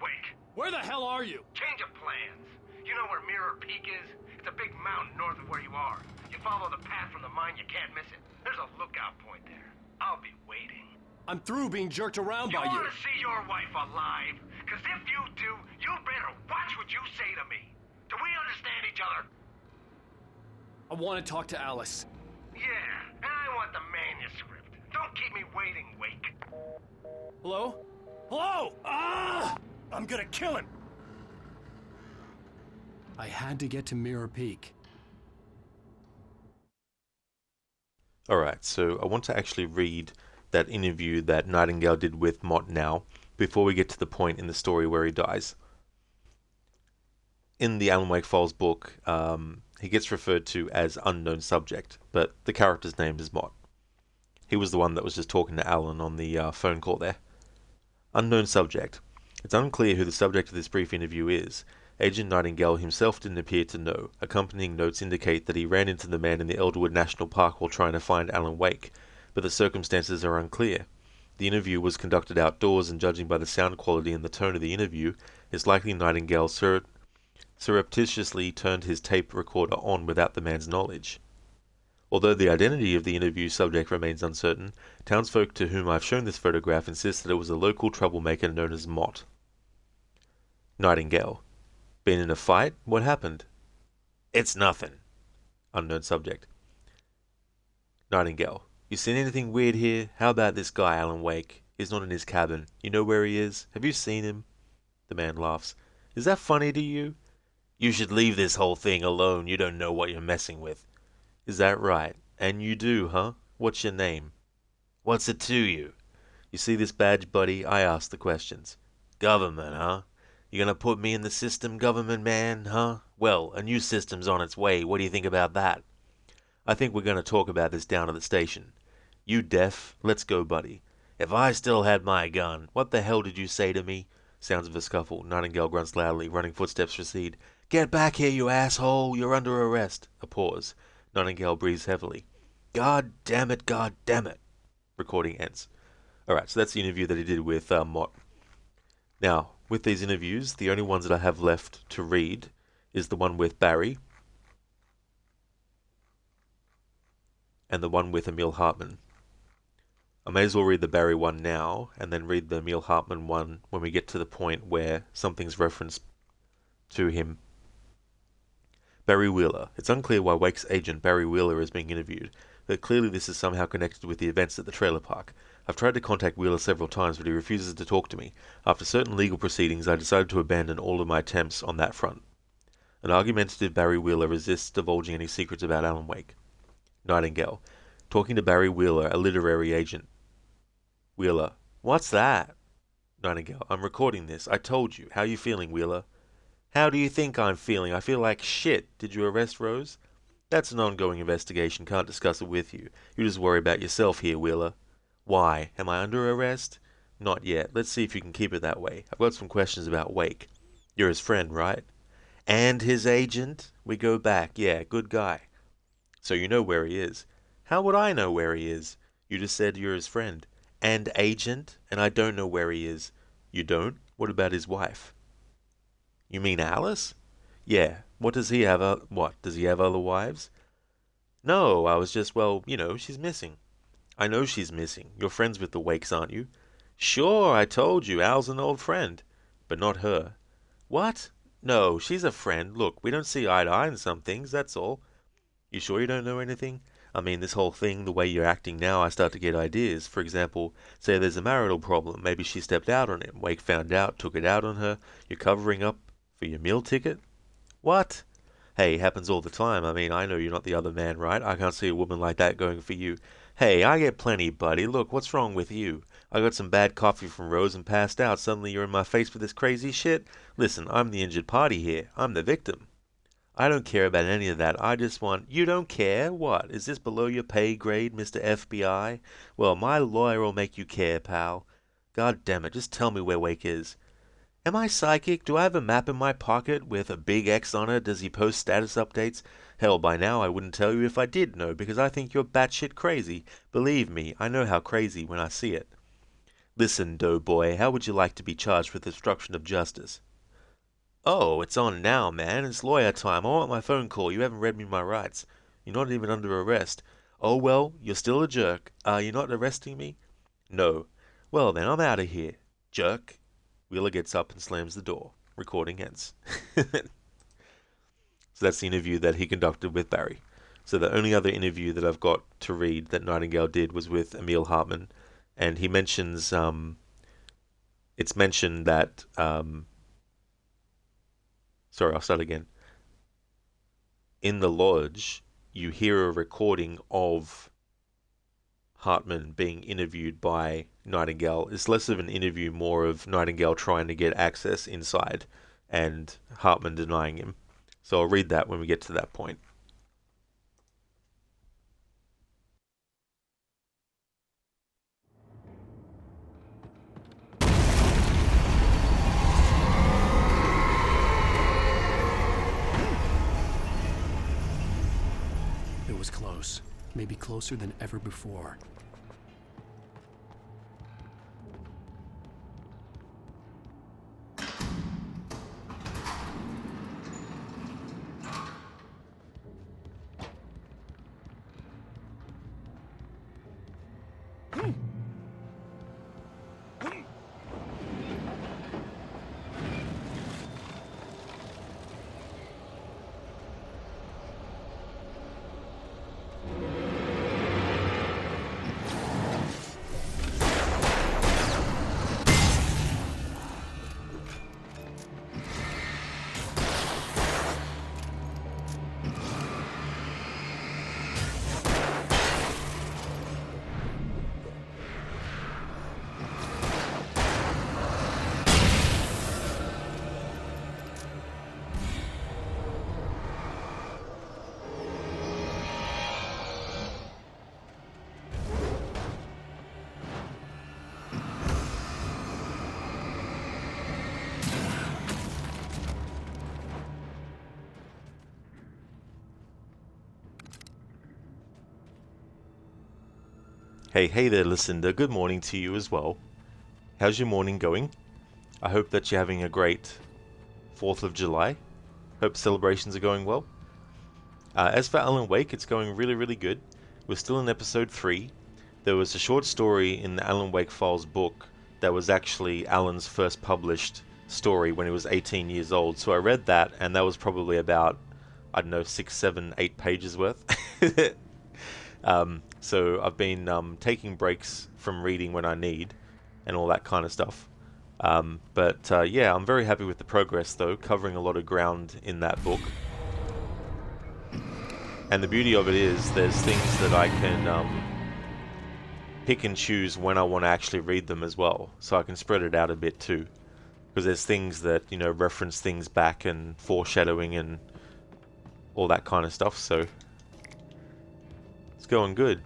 Wake. Where the hell are you? Change of plans. You know where Mirror Peak is? It's a big mountain north of where you are. You follow the path from the mine, you can't miss it. There's a lookout point there. I'll be waiting. I'm through being jerked around by You you. want to see your wife alive? Because if you do, you better watch what you say to me. Do we understand each other? I want to talk to Alice. Yeah, and I want the manuscript. Don't keep me waiting, Wake. Hello? Hello? Ah! I'm gonna kill him. I had to get to Mirror Peak. Alright, so I want to actually read that interview that Nightingale did with Mott now, before we get to the point in the story where he dies. In the Alan Wake Files book, he gets referred to as unknown subject, but the character's name is Mott. He was the one that was just talking to Alan on the phone call there. Unknown subject. It's unclear who the subject of this brief interview is. Agent Nightingale himself didn't appear to know. Accompanying notes indicate that he ran into the man in the Elderwood National Park while trying to find Alan Wake, but the circumstances are unclear. The interview was conducted outdoors, and judging by the sound quality and the tone of the interview, it's likely Nightingale surreptitiously turned his tape recorder on without the man's knowledge. Although the identity of the interview subject remains uncertain, townsfolk to whom I've shown this photograph insist that it was a local troublemaker known as Mott. Nightingale. Been in a fight? What happened? It's nothing. Unknown subject. Nightingale. You seen anything weird here? How about this guy, Alan Wake? He's not in his cabin. You know where he is? Have you seen him? The man laughs. Is that funny to you? You should leave this whole thing alone. You don't know what you're messing with. Is that right? And you do, huh? What's your name? What's it to you? You see this badge, buddy? I ask the questions. Government, huh? You gonna put me in the system, government man, huh? Well, a new system's on its way. What do you think about that? I think we're gonna talk about this down at the station. You deaf? Let's go, buddy. If I still had my gun, what the hell did you say to me? Sounds of a scuffle. Nightingale grunts loudly. Running footsteps recede. Get back here, you asshole! You're under arrest. A pause. Nightingale breathes heavily. God damn it, God damn it. Recording ends. Alright, so that's the interview that he did with Mott. Now, with these interviews, the only ones that I have left to read is the one with Barry and the one with Emil Hartman. I may as well read the Barry one now, and then read the Emil Hartman one when we get to the point where something's referenced to him. Barry Wheeler. It's unclear why Wake's agent Barry Wheeler is being interviewed, but clearly this is somehow connected with the events at the trailer park. I've tried to contact Wheeler several times, but he refuses to talk to me. After certain legal proceedings, I decided to abandon all of my attempts on that front. An argumentative Barry Wheeler resists divulging any secrets about Alan Wake. Nightingale. Talking to Barry Wheeler, a literary agent. Wheeler. What's that? Nightingale. I'm recording this. I told you. How you feeling, Wheeler? How do you think I'm feeling? I feel like shit. Did you arrest Rose? That's an ongoing investigation. Can't discuss it with you. You just worry about yourself here, Wheeler. Why? Am I under arrest? Not yet. Let's see if you can keep it that way. I've got some questions about Wake. You're his friend, right? And his agent? We go back. Yeah, good guy. So you know where he is. How would I know where he is? You just said you're his friend. And agent? And I don't know where he is. You don't? What about his wife? You mean Alice? Yeah. What does he have? What? Does he have other wives? No, I was just, well, you know, she's missing. I know she's missing. You're friends with the Wakes, aren't you? Sure, I told you. Al's an old friend. But not her. What? No, she's a friend. Look, we don't see eye to eye on some things, that's all. You sure you don't know anything? I mean, this whole thing, the way you're acting now, I start to get ideas. For example, say there's a marital problem. Maybe she stepped out on it. Wake found out, took it out on her. You're covering up for your meal ticket? What? Hey, happens all the time. I mean, I know you're not the other man, right? I can't see a woman like that going for you. Hey, I get plenty, buddy. Look, what's wrong with you? I got some bad coffee from Rose and passed out. Suddenly you're in my face with this crazy shit? Listen, I'm the injured party here. I'm the victim. I don't care about any of that. I just want... You don't care? What? Is this below your pay grade, Mr. FBI? Well, my lawyer will make you care, pal. God damn it, just tell me where Wake is. Am I psychic? Do I have a map in my pocket with a big X on it? Does he post status updates? Hell, by now I wouldn't tell you if I did know, because I think you're batshit crazy. Believe me, I know how crazy when I see it. Listen, doughboy, how would you like to be charged with obstruction of justice? Oh, it's on now, man. It's lawyer time. I want my phone call. You haven't read me my rights. You're not even under arrest. Oh, well, you're still a jerk. You're not arresting me? No. Well, then, I'm out of here. Jerk. Wheeler gets up and slams the door. Recording ends. So that's the interview that he conducted with Barry. So the only other interview that I've got to read that Nightingale did was with Emil Hartman. And he mentions, it's mentioned that, sorry, I'll start again. In the lodge, you hear a recording of Hartman being interviewed by Nightingale. It's less of an interview, more of Nightingale trying to get access inside and Hartman denying him. So I'll read that when we get to that point. It was close. Maybe closer than ever before. Hey there, listener. Good morning to you as well. How's your morning going? I hope that you're having a great 4th of July. Hope celebrations are going well. As for Alan Wake, it's going really, really good. We're still in episode 3. There was a short story in the Alan Wake Files book that was actually Alan's first published story when he was 18 years old. So I read that, and that was probably about, I don't know, 6, 7, 8 pages worth. So I've been taking breaks from reading when I need and all that kind of stuff. But yeah, I'm very happy with the progress though, covering a lot of ground in that book. And the beauty of it is there's things that I can pick and choose when I want to actually read them as well. So I can spread it out a bit too. Because there's things that, you know, reference things back and foreshadowing and all that kind of stuff. So it's going good.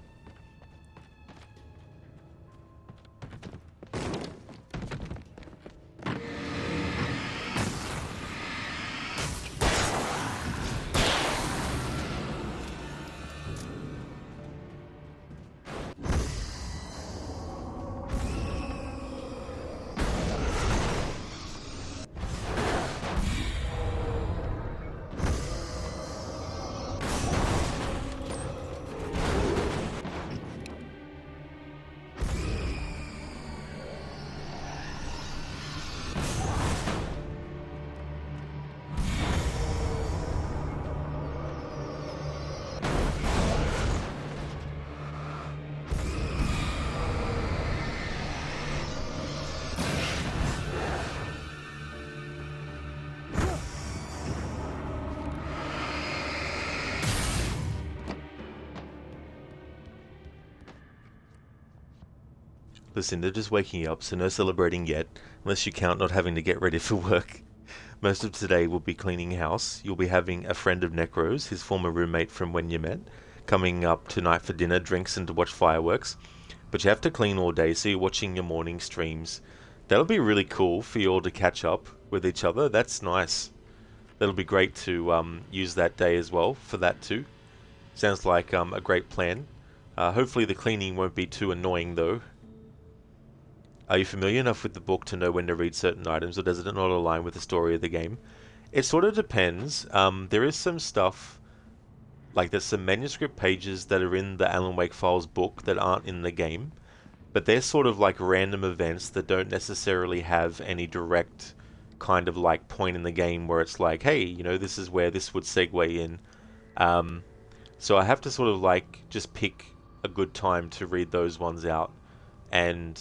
Listen, they're just waking up, so no celebrating yet, unless you count not having to get ready for work. Most of today will be cleaning house. You'll be having a friend of Necro's, his former roommate from when you met, coming up tonight for dinner, drinks, and to watch fireworks. But you have to clean all day, so you're watching your morning streams. That'll be really cool for you all to catch up with each other. That's nice. That'll be great to use that day as well for that too. Sounds like a great plan. Hopefully the cleaning won't be too annoying though. Are you familiar enough with the book to know when to read certain items, or does it not align with the story of the game? It sort of depends. There is some stuff, like there's some manuscript pages that are in the Alan Wake Files book that aren't in the game, but they're sort of like random events that don't necessarily have any direct kind of like point in the game where it's like, hey, you know, this is where this would segue in. So I have to sort of like just pick a good time to read those ones out. And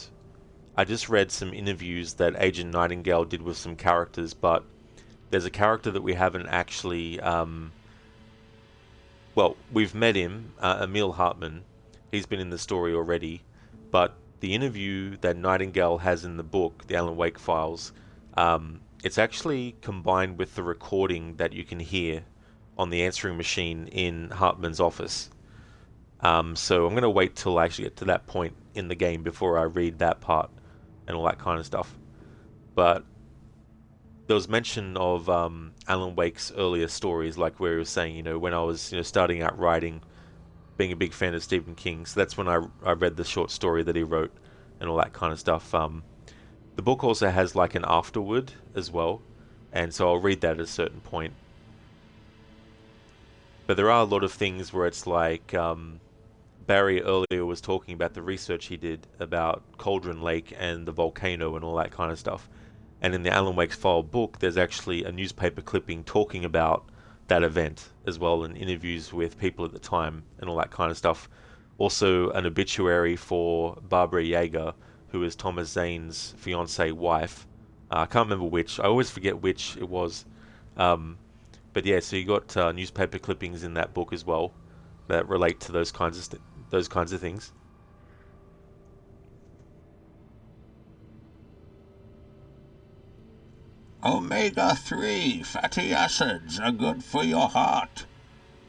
I just read some interviews that Agent Nightingale did with some characters, but there's a character that we haven't actually, well, we've met him, Emil Hartman. He's been in the story already, but the interview that Nightingale has in the book, the Alan Wake Files, it's actually combined with the recording that you can hear on the answering machine in Hartman's office. So I'm going to wait till I actually get to that point in the game before I read that part and all that kind of stuff. But there was mention of Alan Wake's earlier stories, like where he was saying, you know, when I was, you know, starting out writing, being a big fan of Stephen King. So that's when I read the short story that he wrote and all that kind of stuff. The book also has like an afterword as well, and so I'll read that at a certain point. But there are a lot of things where it's like Barry earlier was talking about the research he did about Cauldron Lake and the volcano and all that kind of stuff. And in the Alan Wake's File book, there's actually a newspaper clipping talking about that event as well, and interviews with people at the time and all that kind of stuff. Also an obituary for Barbara Yeager, who is Thomas Zane's fiancée wife. I can't remember which. I always forget which it was. But yeah, so you got newspaper clippings in that book as well that relate to those kinds of things. Omega-3 fatty acids are good for your heart.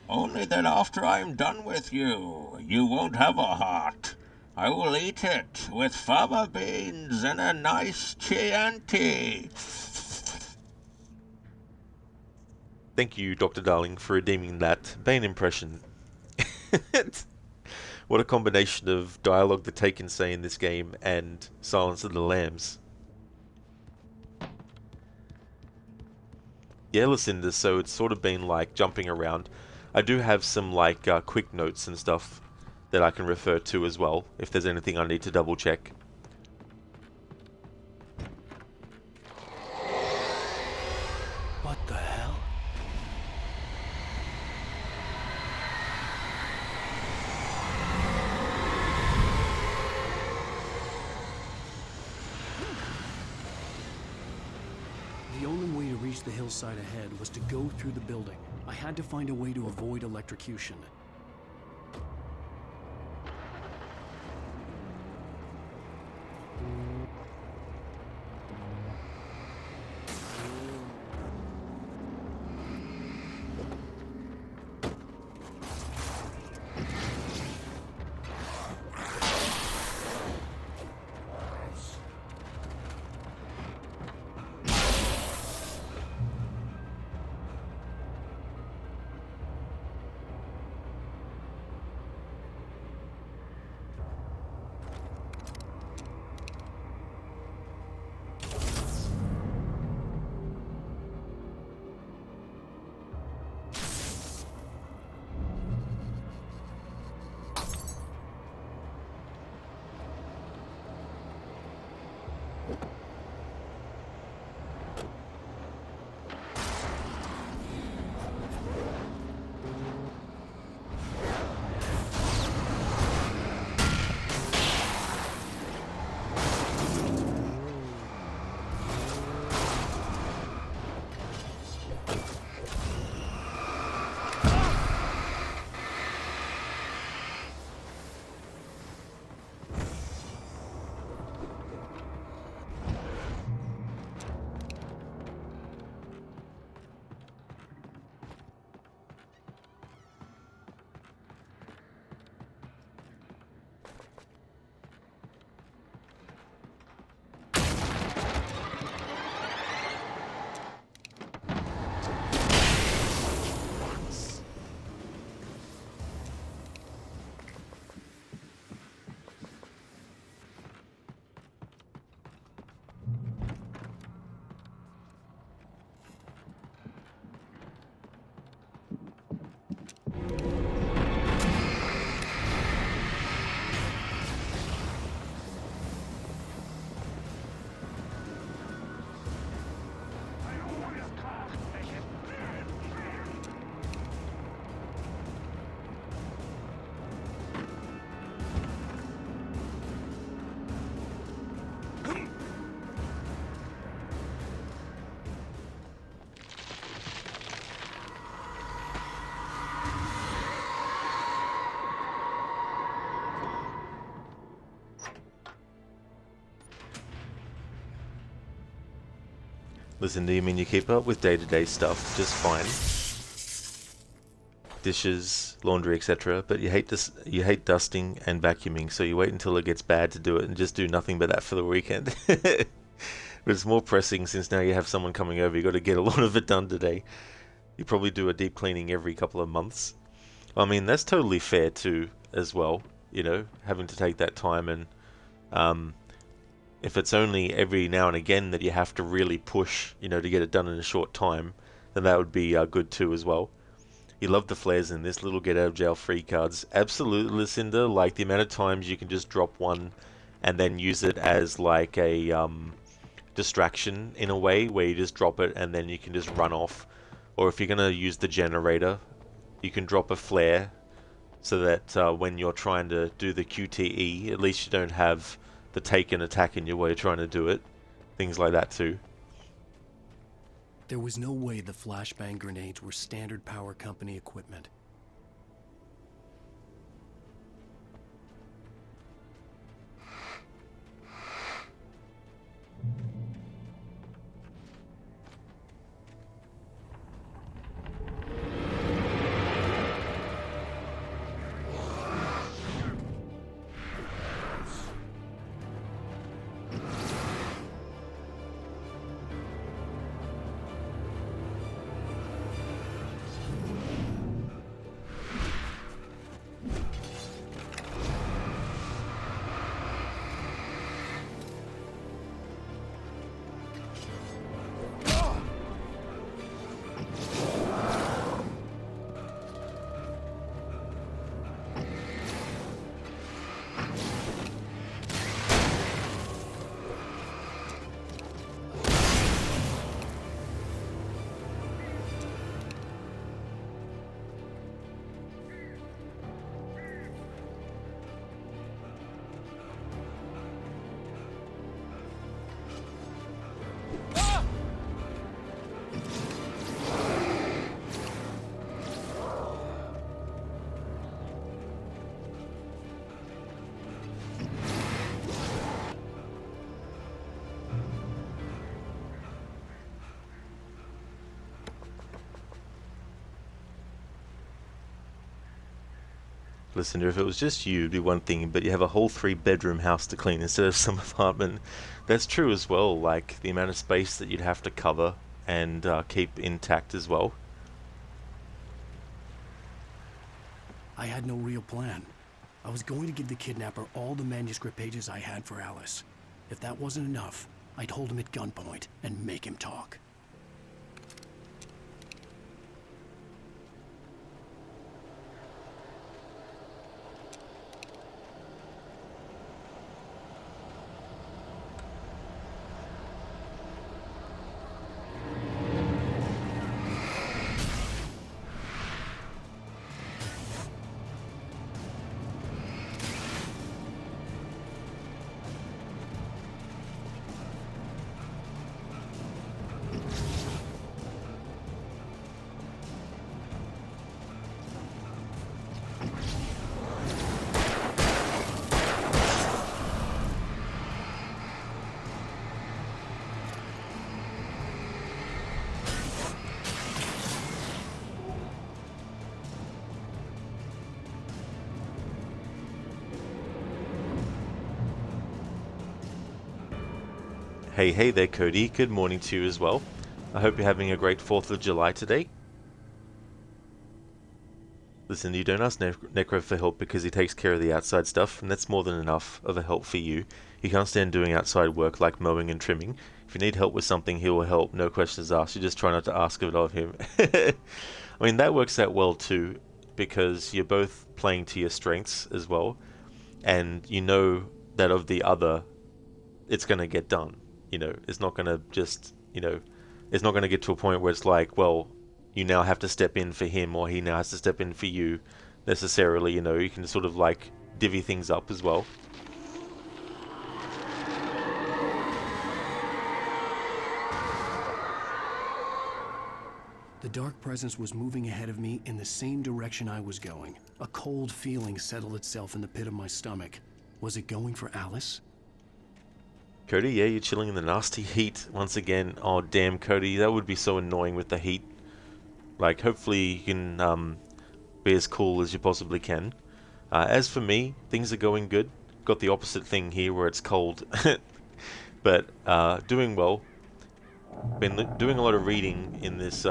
Only that after I'm done with you, you won't have a heart. I will eat it with fava beans and a nice Chianti. Thank you, Dr. Darling, for redeeming that Bane impression. What a combination of dialogue the Taken say in this game and Silence of the Lambs. Yeah, Lucinda, so it's sort of been like jumping around. I do have some like quick notes and stuff that I can refer to as well, if there's anything I need to double check. What the hell? The only way to reach the hillside ahead was to go through the building. I had to find a way to avoid electrocution. Listen, do you mean you keep up with day-to-day stuff just fine? Dishes, laundry, etc. But you hate dusting and vacuuming, so you wait until it gets bad to do it and just do nothing but that for the weekend. But it's more pressing since now you have someone coming over. You got to get a lot of it done today. You probably do a deep cleaning every couple of months. I mean, that's totally fair too, as well. You know, having to take that time and if it's only every now and again that you have to really push, you know, to get it done in a short time, then that would be good too as well. You love the flares in this, little get out of jail free cards. Absolutely, Lucinda, like the amount of times you can just drop one and then use it as like a distraction in a way, where you just drop it and then you can just run off. Or if you're going to use the generator, you can drop a flare so that when you're trying to do the QTE, at least you don't have the Taken attacking you while you're trying to do it. Things like that too. There was no way the flashbang grenades were standard power company equipment. Listener, if it was just you, it'd be one thing, but you have a whole 3-bedroom house to clean instead of some apartment. That's true as well, like the amount of space that you'd have to cover and keep intact as well. I had no real plan. I was going to give the kidnapper all the manuscript pages I had for Alice. If that wasn't enough, I'd hold him at gunpoint and make him talk. Hey there, Cody. Good morning to you as well. I hope you're having a great 4th of July today. Listen, you don't ask Necro for help because he takes care of the outside stuff, and that's more than enough of a help for you. He can't stand doing outside work like mowing and trimming. If you need help with something, he will help, no questions asked. You just try not to ask it of him. I mean, that works out well too, because you're both playing to your strengths as well, and you know that of the other, it's going to get done. You know, it's not going to just, you know, it's not going to get to a point where it's like, well, you now have to step in for him or he now has to step in for you necessarily. You know, you can sort of like divvy things up as well. The dark presence was moving ahead of me in the same direction I was going. A cold feeling settled itself in the pit of my stomach. Was it going for Alice? Cody, yeah, you're chilling in the nasty heat once again. Oh, damn, Cody, that would be so annoying with the heat. Like, hopefully you can be as cool as you possibly can. As for me, things are going good. Got the opposite thing here where it's cold. But doing well. Been doing a lot of reading in this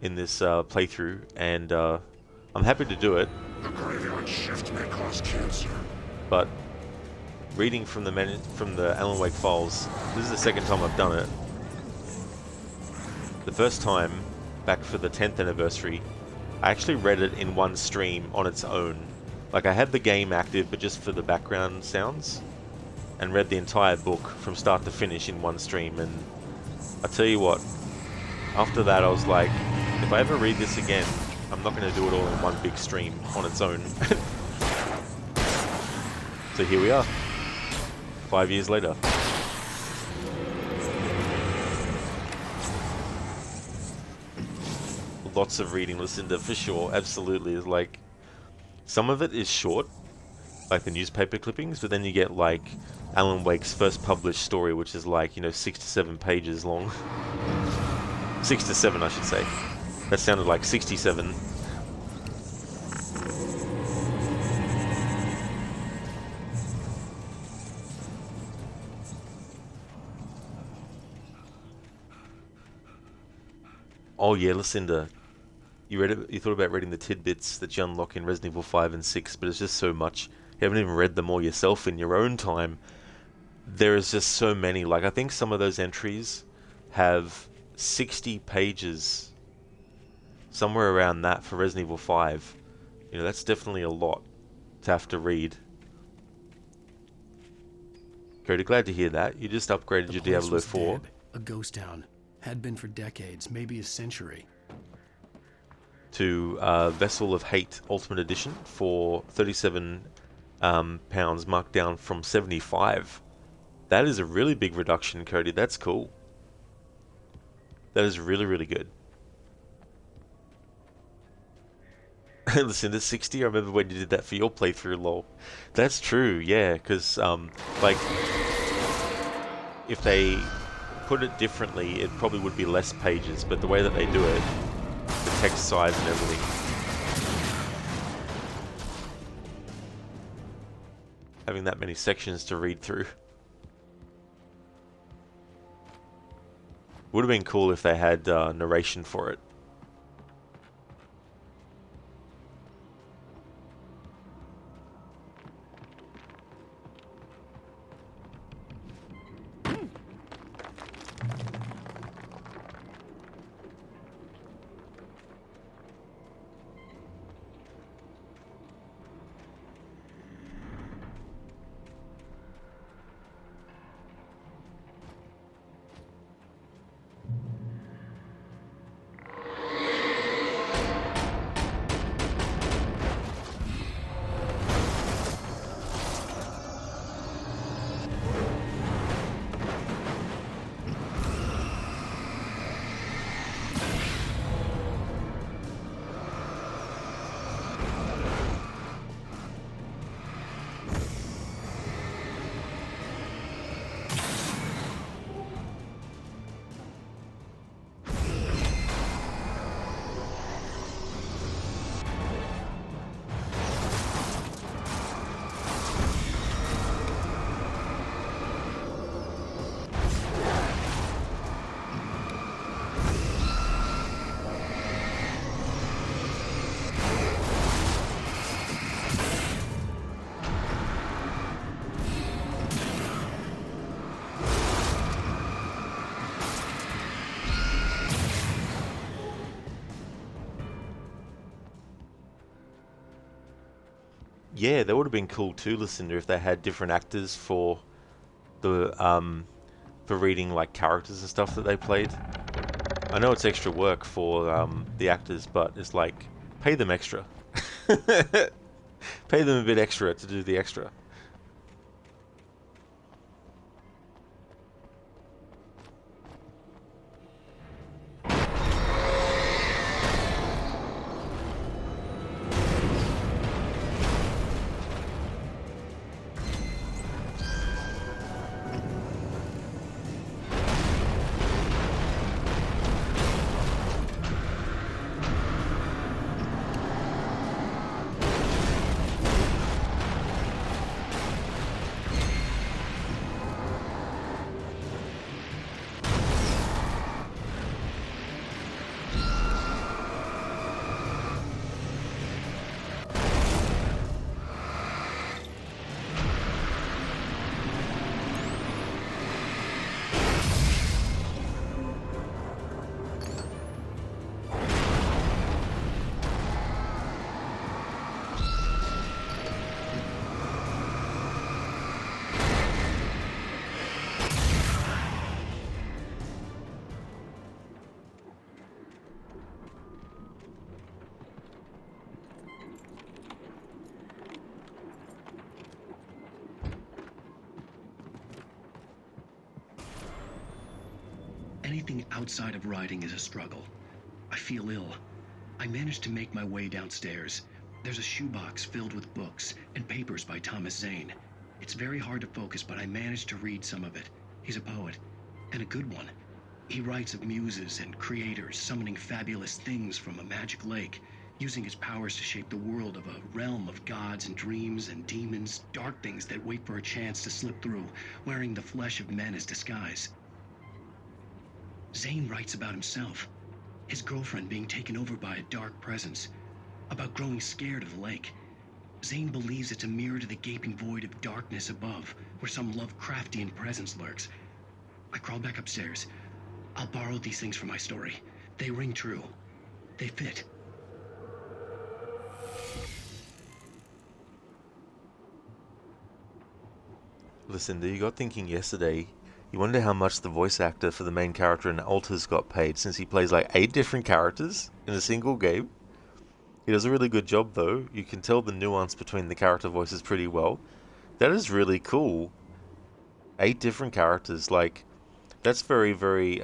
playthrough, and I'm happy to do it. The graveyard shift may cause cancer. But reading from the Alan Wake files, this is the second time I've done it. The first time, back for the 10th anniversary, I actually read it in one stream on its own. Like, I had the game active, but just for the background sounds, and read the entire book from start to finish in one stream. And I tell you what, after that I was like, if I ever read this again, I'm not going to do it all in one big stream on its own. So here we are. 5 years later. Lots of reading, Lucinda, for sure. Absolutely. Is like, some of it is short, like the newspaper clippings, but then you get like Alan Wake's first published story, which is like, you know, 6 to 7 pages long. 6 to 7, I should say. That sounded like 67. Oh yeah, Lucinda, you read it. You thought about reading the tidbits that you unlock in Resident Evil 5 and 6, but it's just so much. You haven't even read them all yourself in your own time. There is just so many. Like, I think some of those entries have 60 pages, somewhere around that for Resident Evil 5. You know, that's definitely a lot to have to read. Cody, glad to hear that. You just upgraded your Diablo 4. Dead. A ghost town. Had been for decades, maybe a century. To Vessel of Hate Ultimate Edition for £37, marked down from 75. That is a really big reduction, Cody. That's cool. That is really, really good. Listen, to 60, I remember when you did that for your playthrough, lol. That's true, yeah, because, like, if they put it differently, it probably would be less pages, but the way that they do it, the text size and everything. having that many sections to read through. Would have been cool if they had narration for it. Yeah, that would have been cool too, Lucinda, if they had different actors for the for reading like characters and stuff that they played. I know it's extra work for the actors, but it's like, pay them extra. Pay them a bit extra to do the extra. Anything outside of riding is a struggle. I feel ill. I managed to make my way downstairs. There's a shoebox filled with books and papers by Thomas Zane. It's very hard to focus, but I managed to read some of it. He's a poet, and a good one. He writes of muses and creators summoning fabulous things from a magic lake, using his powers to shape the world of a realm of gods and dreams and demons, dark things that wait for a chance to slip through, wearing the flesh of men as disguise. Zane writes about himself, his girlfriend being taken over by a dark presence, about growing scared of the lake. Zane believes it's a mirror to the gaping void of darkness above, where some Lovecraftian presence lurks. I crawl back upstairs. I'll borrow these things for my story. They ring true. They fit. Lucinda, you got thinking yesterday. You wonder how much the voice actor for the main character in Alters got paid, since he plays like 8 different characters in a single game. He does a really good job though. You can tell the nuance between the character voices pretty well. That is really cool. 8 different characters, like, that's very, very,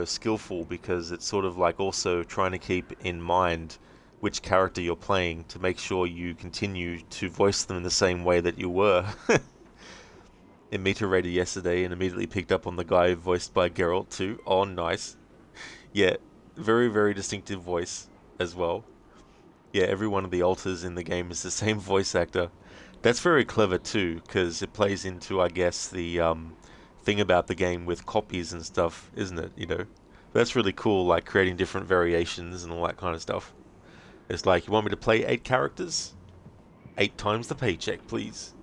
skillful, because it's sort of like also trying to keep in mind which character you're playing to make sure you continue to voice them in the same way that you were. In Meter Raider yesterday, and immediately picked up on the guy voiced by Geralt too. Oh, nice. Yeah, very, very distinctive voice as well. Yeah, every one of the alters in the game is the same voice actor. That's very clever too, because it plays into, I guess, the thing about the game with copies and stuff, isn't it? You know, that's really cool, like creating different variations and all that kind of stuff. It's like, you want me to play 8 characters? 8 times the paycheck, please.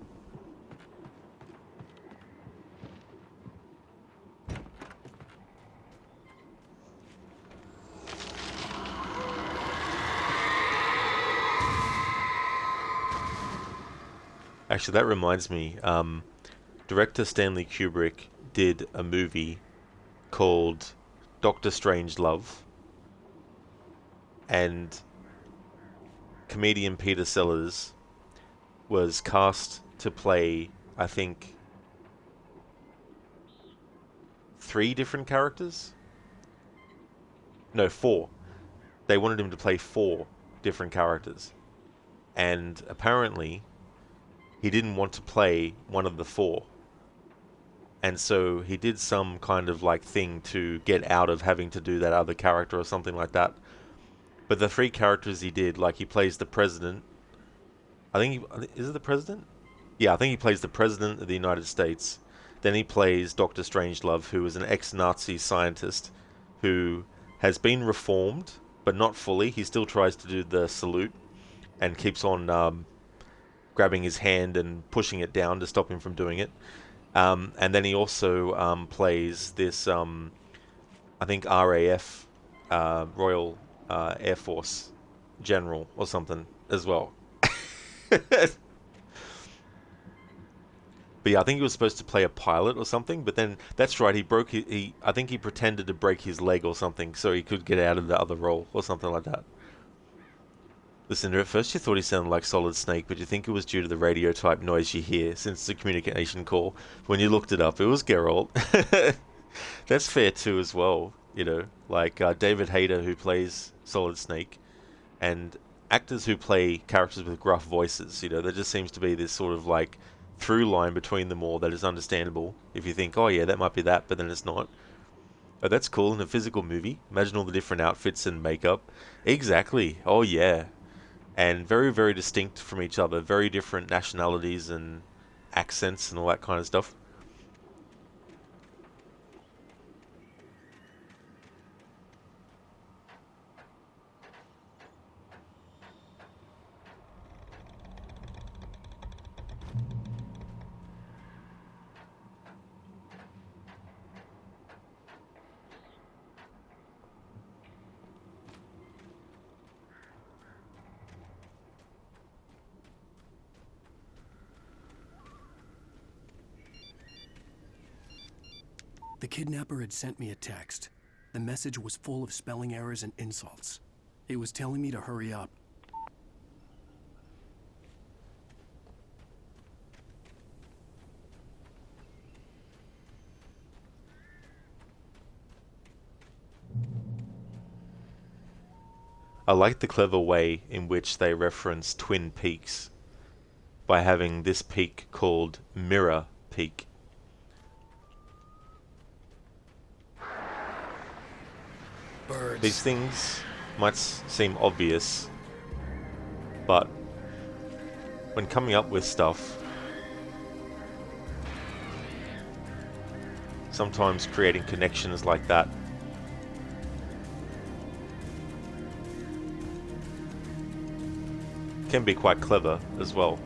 Actually, that reminds me, director Stanley Kubrick did a movie called Doctor Strangelove, and comedian Peter Sellers was cast to play, I think, 3 different characters? No, 4. They wanted him to play 4 different characters. And apparently, he didn't want to play one of the 4. And so he did some kind of like thing to get out of having to do that other character or something like that. But the 3 characters he did, like he plays the president. Is it the president? Yeah, I think he plays the president of the United States. Then he plays Dr. Strangelove, who is an ex-Nazi scientist who has been reformed, but not fully. He still tries to do the salute and keeps on grabbing his hand and pushing it down to stop him from doing it. And then he also plays this, I think, RAF, Royal Air Force General or something as well. But yeah, I think he was supposed to play a pilot or something, but then, that's right, I think he pretended to break his leg or something so he could get out of the other role or something like that. Listen, at first you thought he sounded like Solid Snake, but you think it was due to the radio type noise you hear since it's a communication call. When you looked it up, it was Geralt. That's fair too as well, you know, like David Hayter, who plays Solid Snake, and actors who play characters with gruff voices, you know, there just seems to be this sort of like through line between them all that is understandable if you think, oh yeah, that might be that, but then it's not. Oh, that's cool. In a physical movie, imagine all the different outfits and makeup. Exactly. Oh yeah. And very, very distinct from each other, very different nationalities and accents and all that kind of stuff. The kidnapper had sent me a text. The message was full of spelling errors and insults. It was telling me to hurry up. I like the clever way in which they reference Twin Peaks by having this peak called Mirror Peak. Birds. These things might seem obvious, but when coming up with stuff, sometimes creating connections like that can be quite clever as well,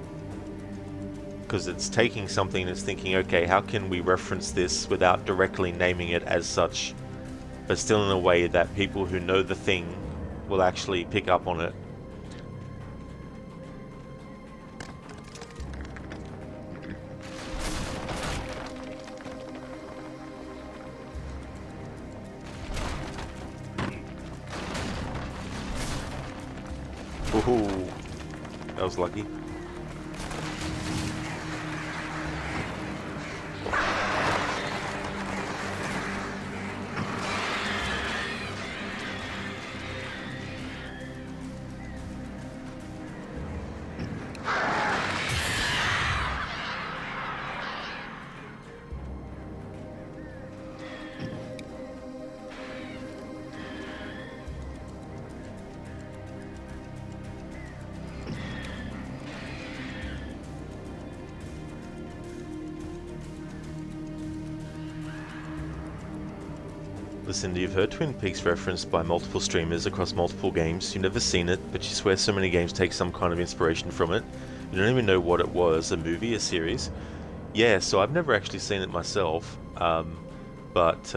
because it's taking something and it's thinking, okay, how can we reference this without directly naming it as such, but still in a way that people who know the thing will actually pick up on it. Woohoo! That was lucky. Lucinda, you've heard Twin Peaks referenced by multiple streamers across multiple games. You've never seen it, but you swear so many games take some kind of inspiration from it. You don't even know what it was, a movie, a series. Yeah, so I've never actually seen it myself, but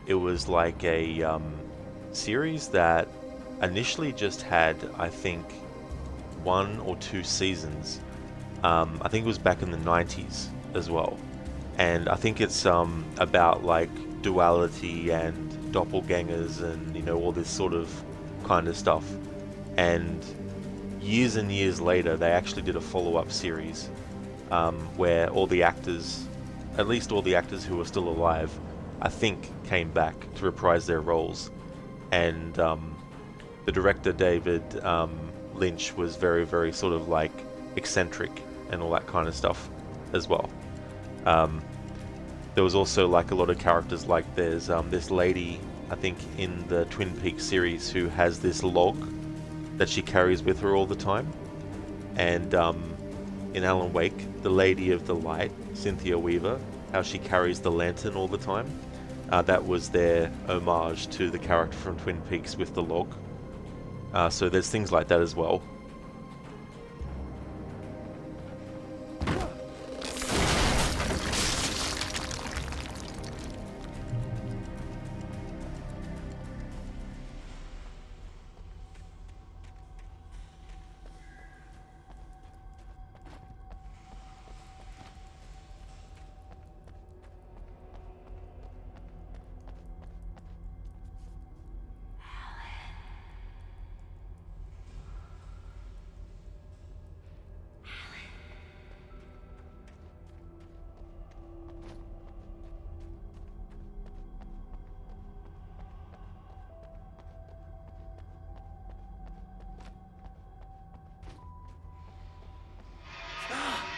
it was like a series that initially just had, I think, 1 or 2 seasons. I think it was back in the 90s as well. And I think it's about like duality and doppelgangers and, you know, all this sort of kind of stuff. And years later, they actually did a follow-up series where all the actors, at least all the actors who were still alive, I think came back to reprise their roles. And the director, David Lynch, was very, very sort of like eccentric and all that kind of stuff as well. There was also like a lot of characters, like there's this lady, I think in the Twin Peaks series, who has this log that she carries with her all the time. And in Alan Wake, the Lady of the Light, Cynthia Weaver, how she carries the lantern all the time. That was their homage to the character from Twin Peaks with the log. So there's things like that as well.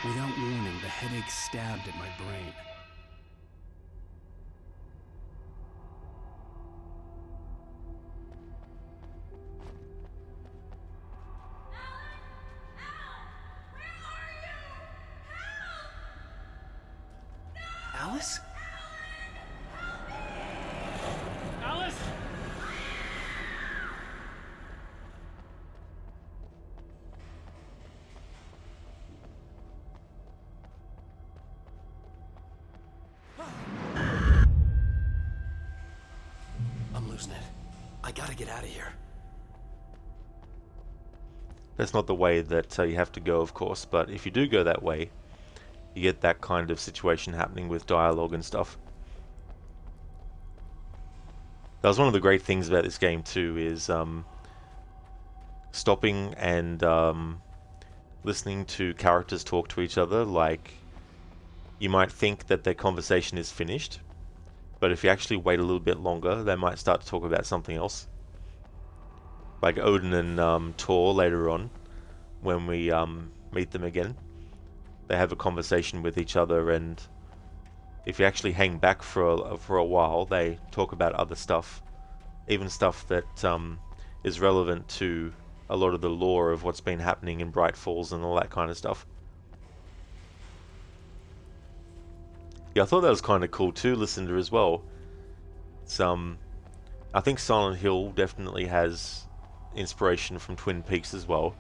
Without warning, the headache stabbed at my brain. Alice? Alice? I'm losing it. I gotta get out of here. That's not the way that you have to go, of course, but if you do go that way, you get that kind of situation happening with dialogue and stuff. That was one of the great things about this game too, is stopping and listening to characters talk to each other. Like, you might think that their conversation is finished, but if you actually wait a little bit longer, they might start to talk about something else. Like Odin and Thor later on, when we meet them again, they have a conversation with each other, and if you actually hang back for a while, they talk about other stuff, even stuff that is relevant to a lot of the lore of what's been happening in Bright Falls and all that kind of stuff. Yeah, I thought that was kind of cool too, Lucinda, as well. It's, I think Silent Hill definitely has inspiration from Twin Peaks as well.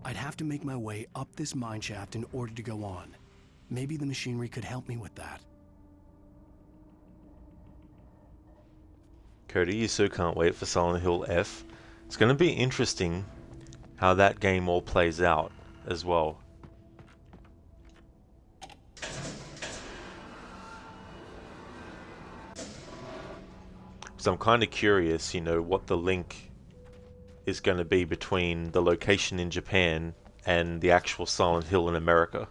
I'd have to make my way up this mine shaft in order to go on. Maybe the machinery could help me with that. Cody, you so can't wait for Silent Hill F. It's going to be interesting how that game all plays out as well. So I'm kind of curious, you know, what the link is going to be between the location in Japan and the actual Silent Hill in America.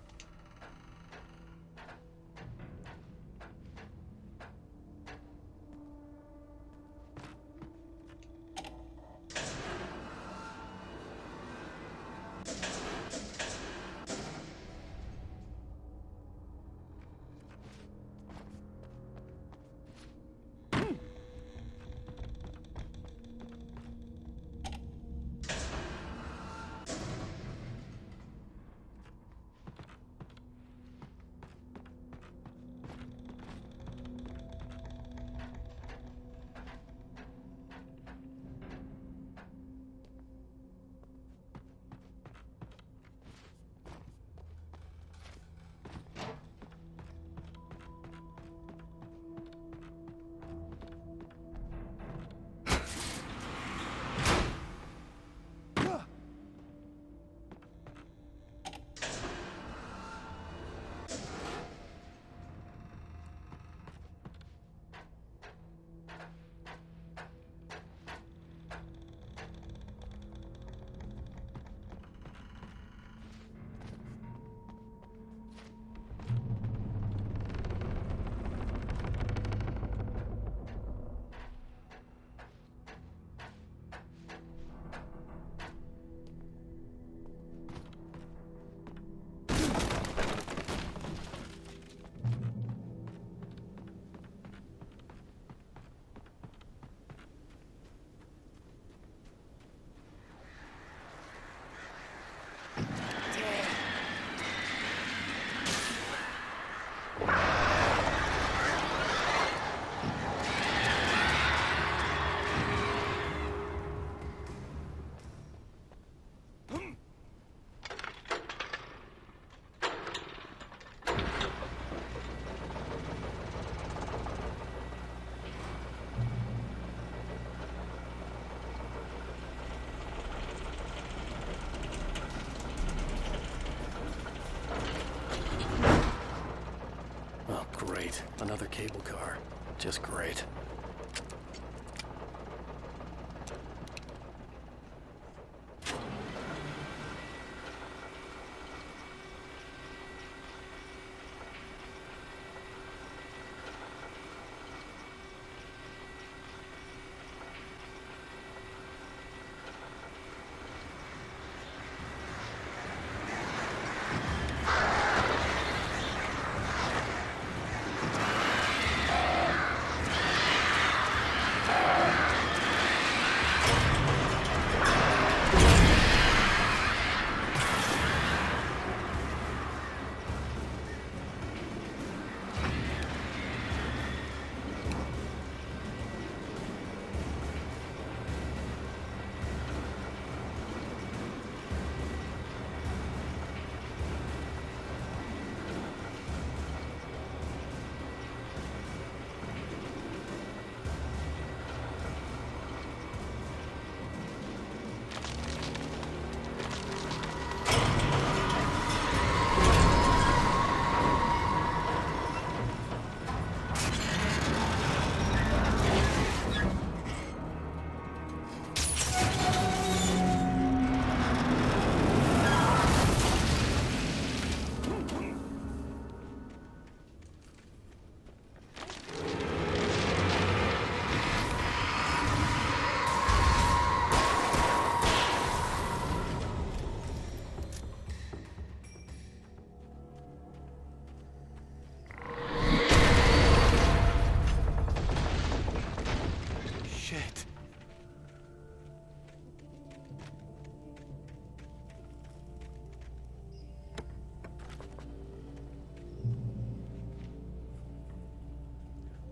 Great. Another cable car. Just great.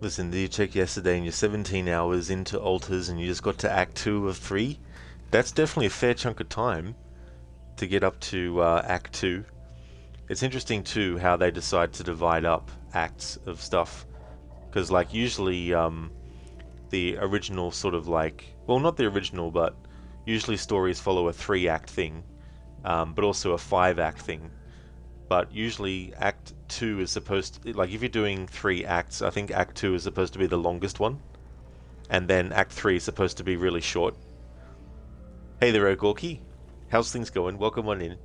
Listen, did you check yesterday and you're 17 hours into Alters and you just got to Act 2 of 3? That's definitely a fair chunk of time. to get up to Act 2. It's interesting too how they decide to divide up acts of stuff, because like usually the original sort of like, well, not the original, but usually stories follow a 3-act thing, but also a 5-act thing. But usually Act 2 is supposed to, like if you're doing 3 acts, I think Act 2 is supposed to be the longest one, and then Act 3 is supposed to be really short. Hey there, Ogorki. How's things going? Welcome on in.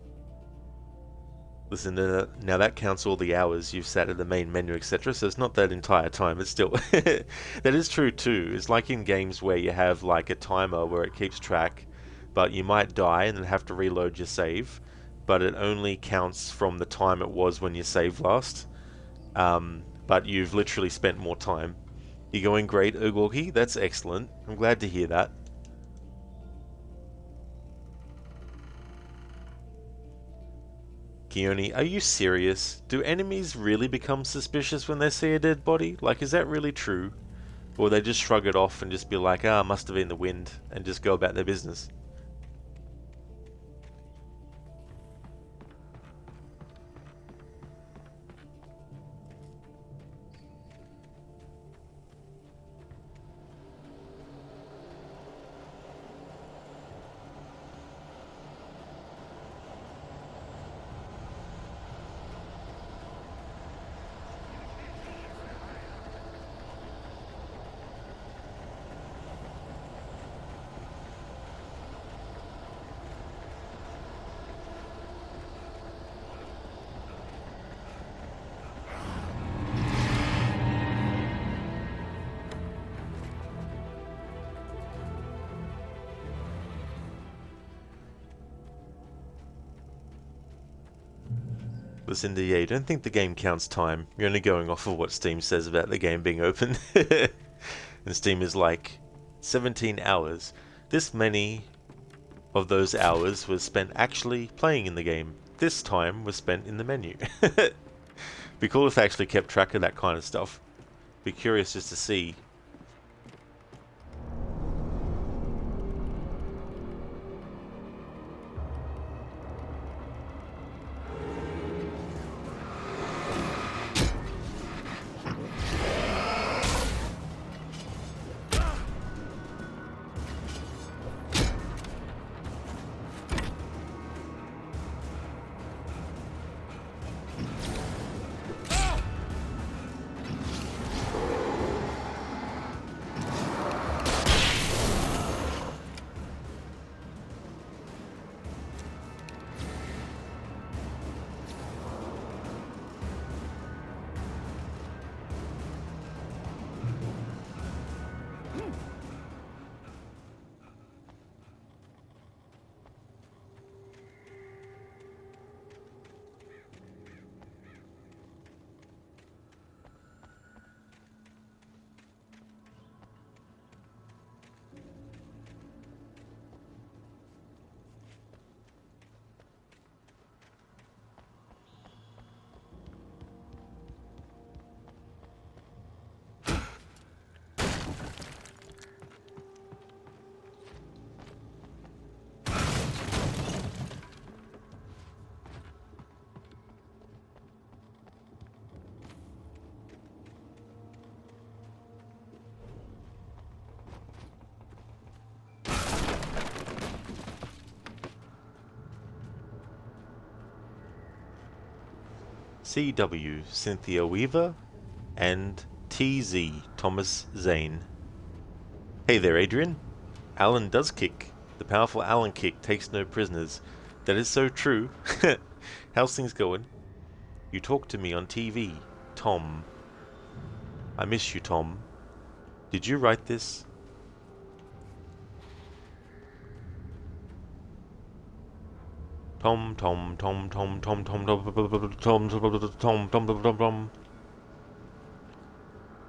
Listen, now that counts all the hours you've sat at the main menu, etc. So it's not that entire time. It's still that is true too. It's like in games where you have like a timer where it keeps track, but you might die and then have to reload your save, but it only counts from the time it was when you saved last. But you've literally spent more time. You're going great, Ogorki. That's excellent. I'm glad to hear that. Keone, are you serious? Do enemies really become suspicious when they see a dead body? Like, is that really true? Or they just shrug it off and just be like, ah, must have been the wind, and just go about their business? Listen, yeah, you don't think the game counts time. You're only going off of what Steam says about the game being open. And Steam is like, 17 hours. This many of those hours was spent actually playing in the game. This time was spent in the menu. Be cool if they actually kept track of that kind of stuff. Be curious just to see. CW Cynthia Weaver and TZ Thomas Zane. Hey there, Adrian. Alan does kick. The powerful Alan kick takes no prisoners. That is so true. How's things going? You talk to me on TV, Tom. I miss you, Tom. Did you write this? Tom.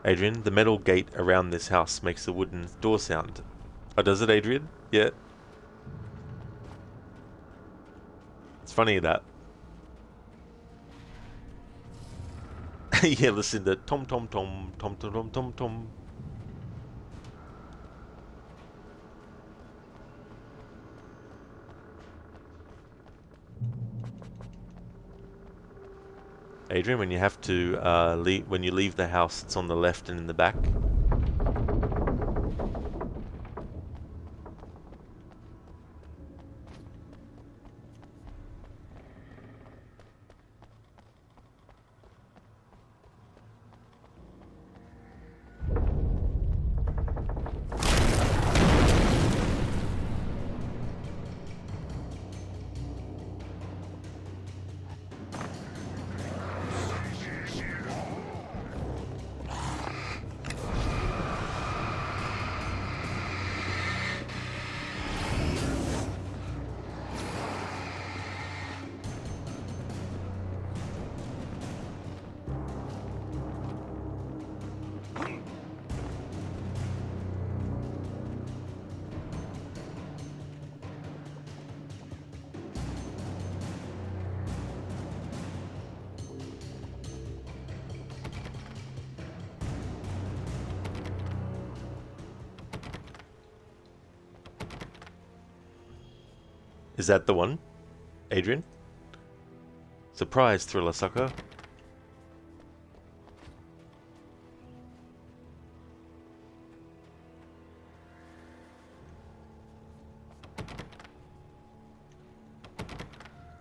Adrian, the metal gate around this house makes a wooden door sound. Oh, does it, Adrian? Yeah. It's funny that. Yeah, listen to tom. Adrian, when you have to when you leave the house, it's on the left and in the back. Is that the one, Adrian? Surprise, Thriller Sucker.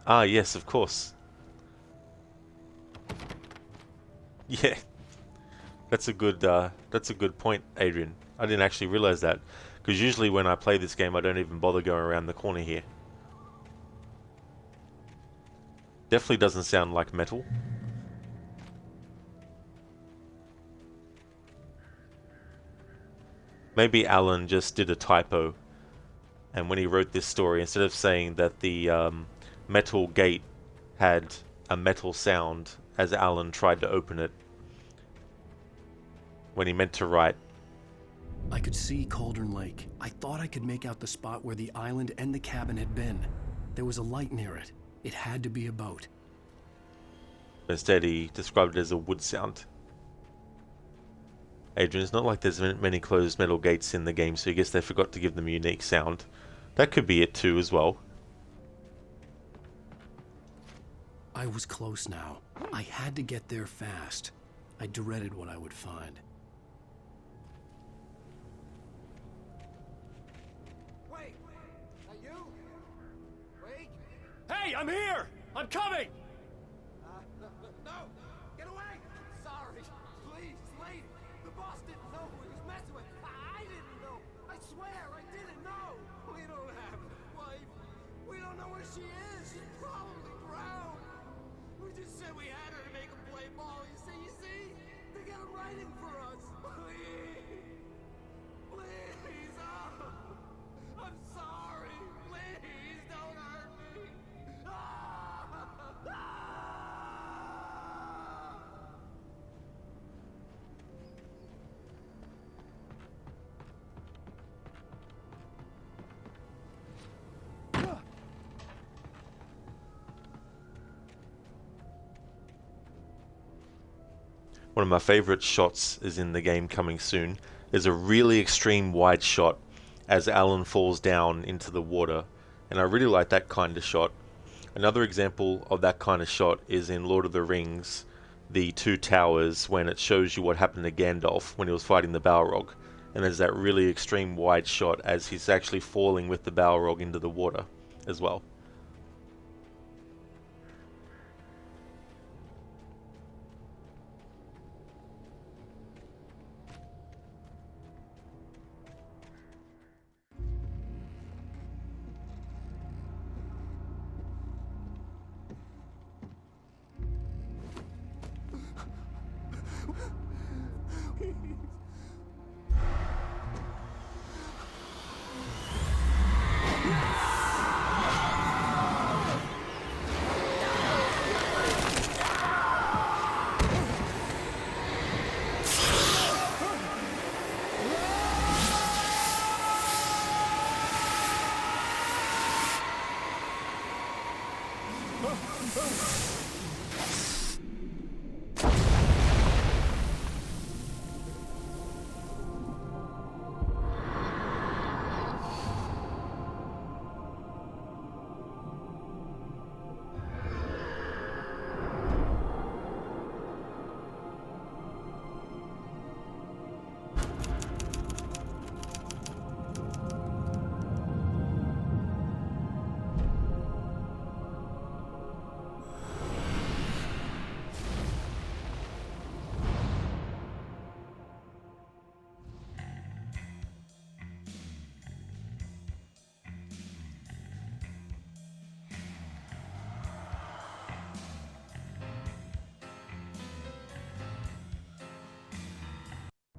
Ah, yes, of course. Yeah, that's a good point, Adrian. I didn't actually realize that, because usually when I play this game, I don't even bother going around the corner here. Definitely doesn't sound like metal. Maybe Alan just did a typo, and when he wrote this story, instead of saying that the metal gate had a metal sound as Alan tried to open it, when he meant to write, I could see Cauldron Lake. I thought I could make out the spot where the island and the cabin had been. There was a light near it. It had to be a boat. Instead, he described it as a wood sound. Adrian, it's not like there's many closed metal gates in the game, so I guess they forgot to give them a unique sound. That could be it too, as well. I was close now. I had to get there fast. I dreaded what I would find. Wait! Are you? Wait! Hey, I'm here! I'm coming! No! Get away! Sorry. Please, lady. The boss didn't know who he was messing with. I didn't know. I swear, I didn't know. We don't have a wife. We don't know where she is. She's probably drowned. We just said we had her to make him play ball. You see? They got him writing for us. Please. Please. Oh. I'm sorry. Please don't hurt me. One of my favorite shots is in the game coming soon. There's a really extreme wide shot as Alan falls down into the water, and I really like that kind of shot. Another example of that kind of shot is in Lord of the Rings, the Two Towers, when it shows you what happened to Gandalf when he was fighting the Balrog, and there's that really extreme wide shot as he's actually falling with the Balrog into the water as well.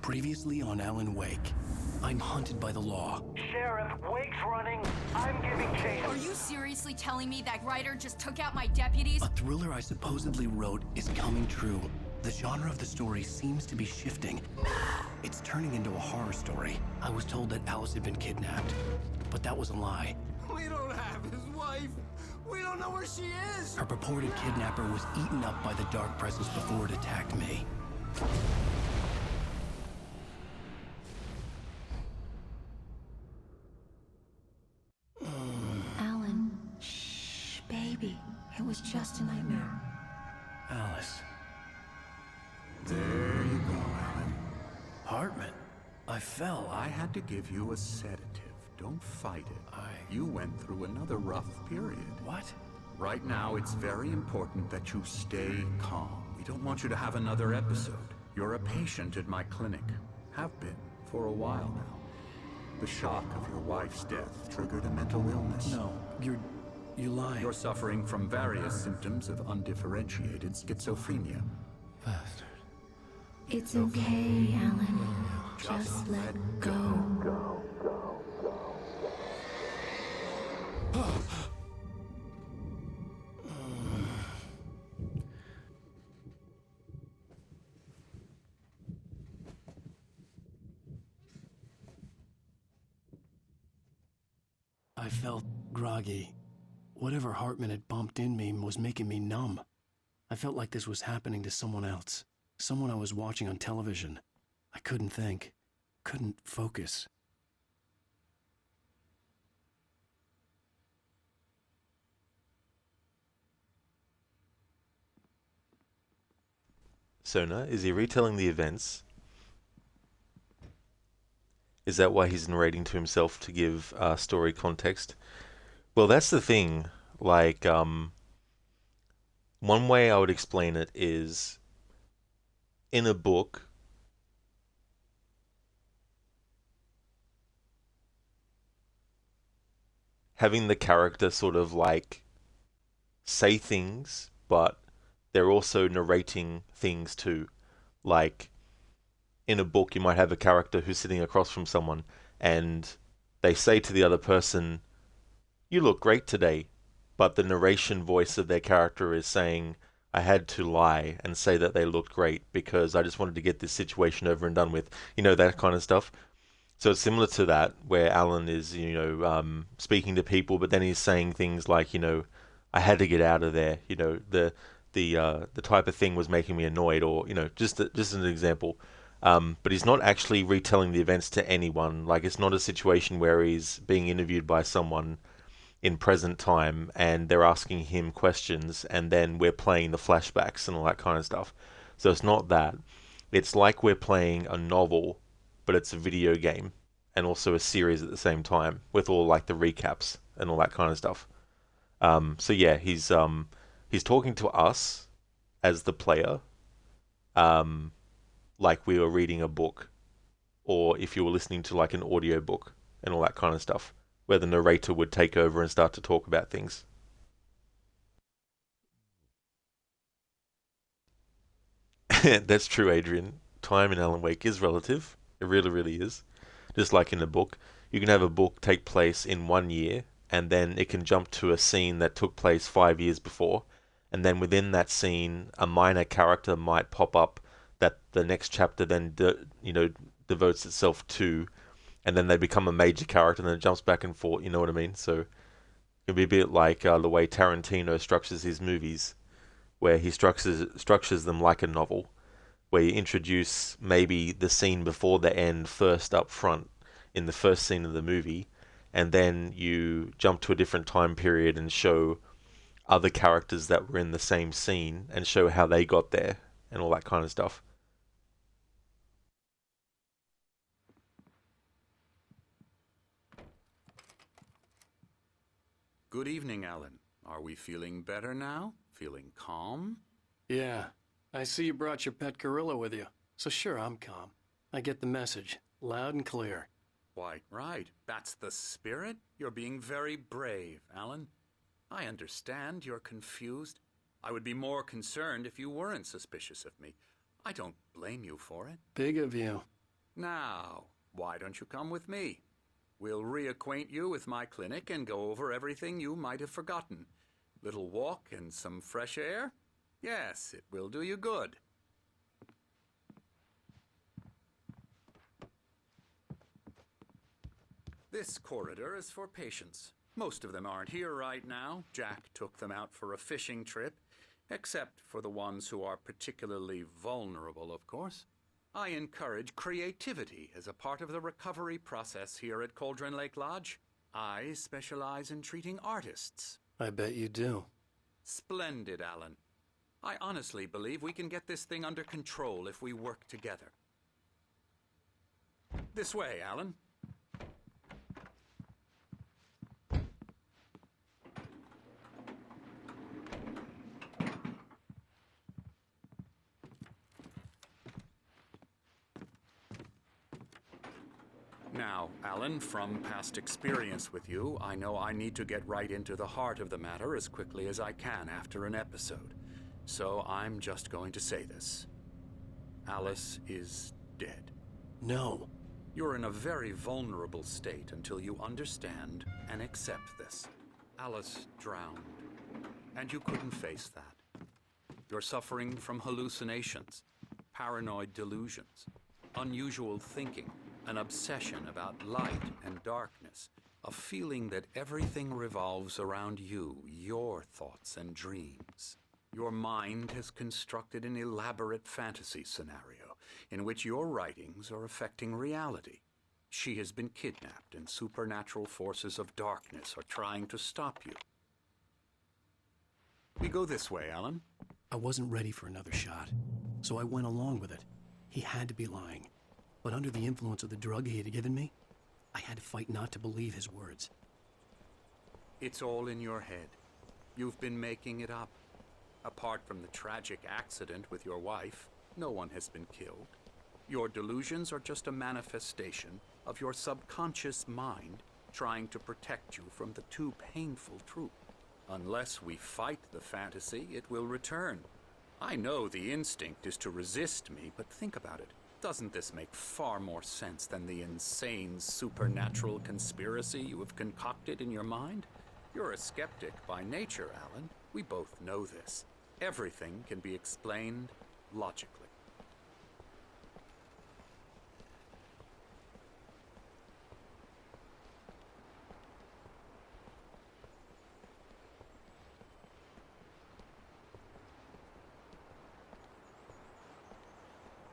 Previously on Alan Wake. I'm hunted by the law. Sheriff, Wake's running. I'm giving chase. Are you seriously telling me that Ryder just took out my deputies? A thriller I supposedly wrote is coming true. The genre of the story seems to be shifting. It's turning into a horror story. I was told that Alice had been kidnapped, but that was a lie. We don't have his wife. We don't know where she is. Her purported kidnapper was eaten up by the dark presence before it attacked me. Alan, shh, baby. It was just a nightmare. Alice. There you go, Alan. Hartman, I fell. I had to give you a sedative. Don't fight it. You went through another rough period. What? Right now, it's very important that you stay calm. We don't want you to have another episode. You're a patient at my clinic. Have been for a while now. The shock of your wife's death triggered a mental illness. No, you're lying. You're suffering from various symptoms of undifferentiated schizophrenia. Bastard. It's okay, Alan. Just let go. I felt groggy. Whatever Hartman had bumped in me was making me numb. I felt like this was happening to someone else. Someone I was watching on television. I couldn't think. Couldn't focus. Sona, is he retelling the events? Is that why he's narrating to himself to give story context? Well, that's the thing. Like, one way I would explain it is, in a book, having the character sort of like say things, but they're also narrating things too. Like, in a book, you might have a character who's sitting across from someone, and they say to the other person, "You look great today," but the narration voice of their character is saying, "I had to lie and say that they looked great because I just wanted to get this situation over and done with." You know, that kind of stuff. So it's similar to that, where Alan is, speaking to people, but then he's saying things like, "I had to get out of there." The type of thing was making me annoyed, or just an example. But he's not actually retelling the events to anyone. Like, it's not a situation where he's being interviewed by someone in present time and they're asking him questions and then we're playing the flashbacks and all that kind of stuff. So it's not that. It's like we're playing a novel, but it's a video game and also a series at the same time with all like the recaps and all that kind of stuff. So yeah, he's talking to us as the player, like we were reading a book, or if you were listening to like an audio book and all that kind of stuff, where the narrator would take over and start to talk about things. That's true, Adrian. Time in Alan Wake is relative. It really, really is. Just like in a book, you can have a book take place in 1 year, and then it can jump to a scene that took place 5 years before, and then within that scene, a minor character might pop up that the next chapter then devotes itself to, and then they become a major character, and then it jumps back and forth. You know what I mean? So it can be a bit like the way Tarantino structures his movies, where he structures them like a novel, where you introduce maybe the scene before the end first up front in the first scene of the movie, and then you jump to a different time period and show other characters that were in the same scene and show how they got there and all that kind of stuff. Good evening, Alan. Are we feeling better now? Feeling calm? Yeah. I see you brought your pet gorilla with you. So sure, I'm calm. I get the message. Loud and clear. Why, right. That's the spirit. You're being very brave, Alan. I understand you're confused. I would be more concerned if you weren't suspicious of me. I don't blame you for it. Big of you. Now, why don't you come with me? We'll reacquaint you with my clinic and go over everything you might have forgotten. Little walk and some fresh air? Yes, it will do you good. This corridor is for patients. Most of them aren't here right now. Jack took them out for a fishing trip, except for the ones who are particularly vulnerable, of course. I encourage creativity as a part of the recovery process here at Cauldron Lake Lodge. I specialize in treating artists. I bet you do. Splendid, Alan. I honestly believe we can get this thing under control if we work together. This way, Alan. Now, Alan, from past experience with you, I know I need to get right into the heart of the matter as quickly as I can after an episode. So I'm just going to say this. Alice is dead. No. You're in a very vulnerable state until you understand and accept this. Alice drowned, and you couldn't face that. You're suffering from hallucinations, paranoid delusions, unusual thinking, an obsession about light and darkness, a feeling that everything revolves around you, your thoughts and dreams. Your mind has constructed an elaborate fantasy scenario in which your writings are affecting reality. She has been kidnapped, and supernatural forces of darkness are trying to stop you. We go this way, Alan. I wasn't ready for another shot, so I went along with it. He had to be lying. But under the influence of the drug he had given me, I had to fight not to believe his words. It's all in your head. You've been making it up. Apart from the tragic accident with your wife, no one has been killed. Your delusions are just a manifestation of your subconscious mind trying to protect you from the too painful truth. Unless we fight the fantasy, it will return. I know the instinct is to resist me, but think about it. Doesn't this make far more sense than the insane supernatural conspiracy you have concocted in your mind? You're a skeptic by nature, Alan. We both know this. Everything can be explained logically.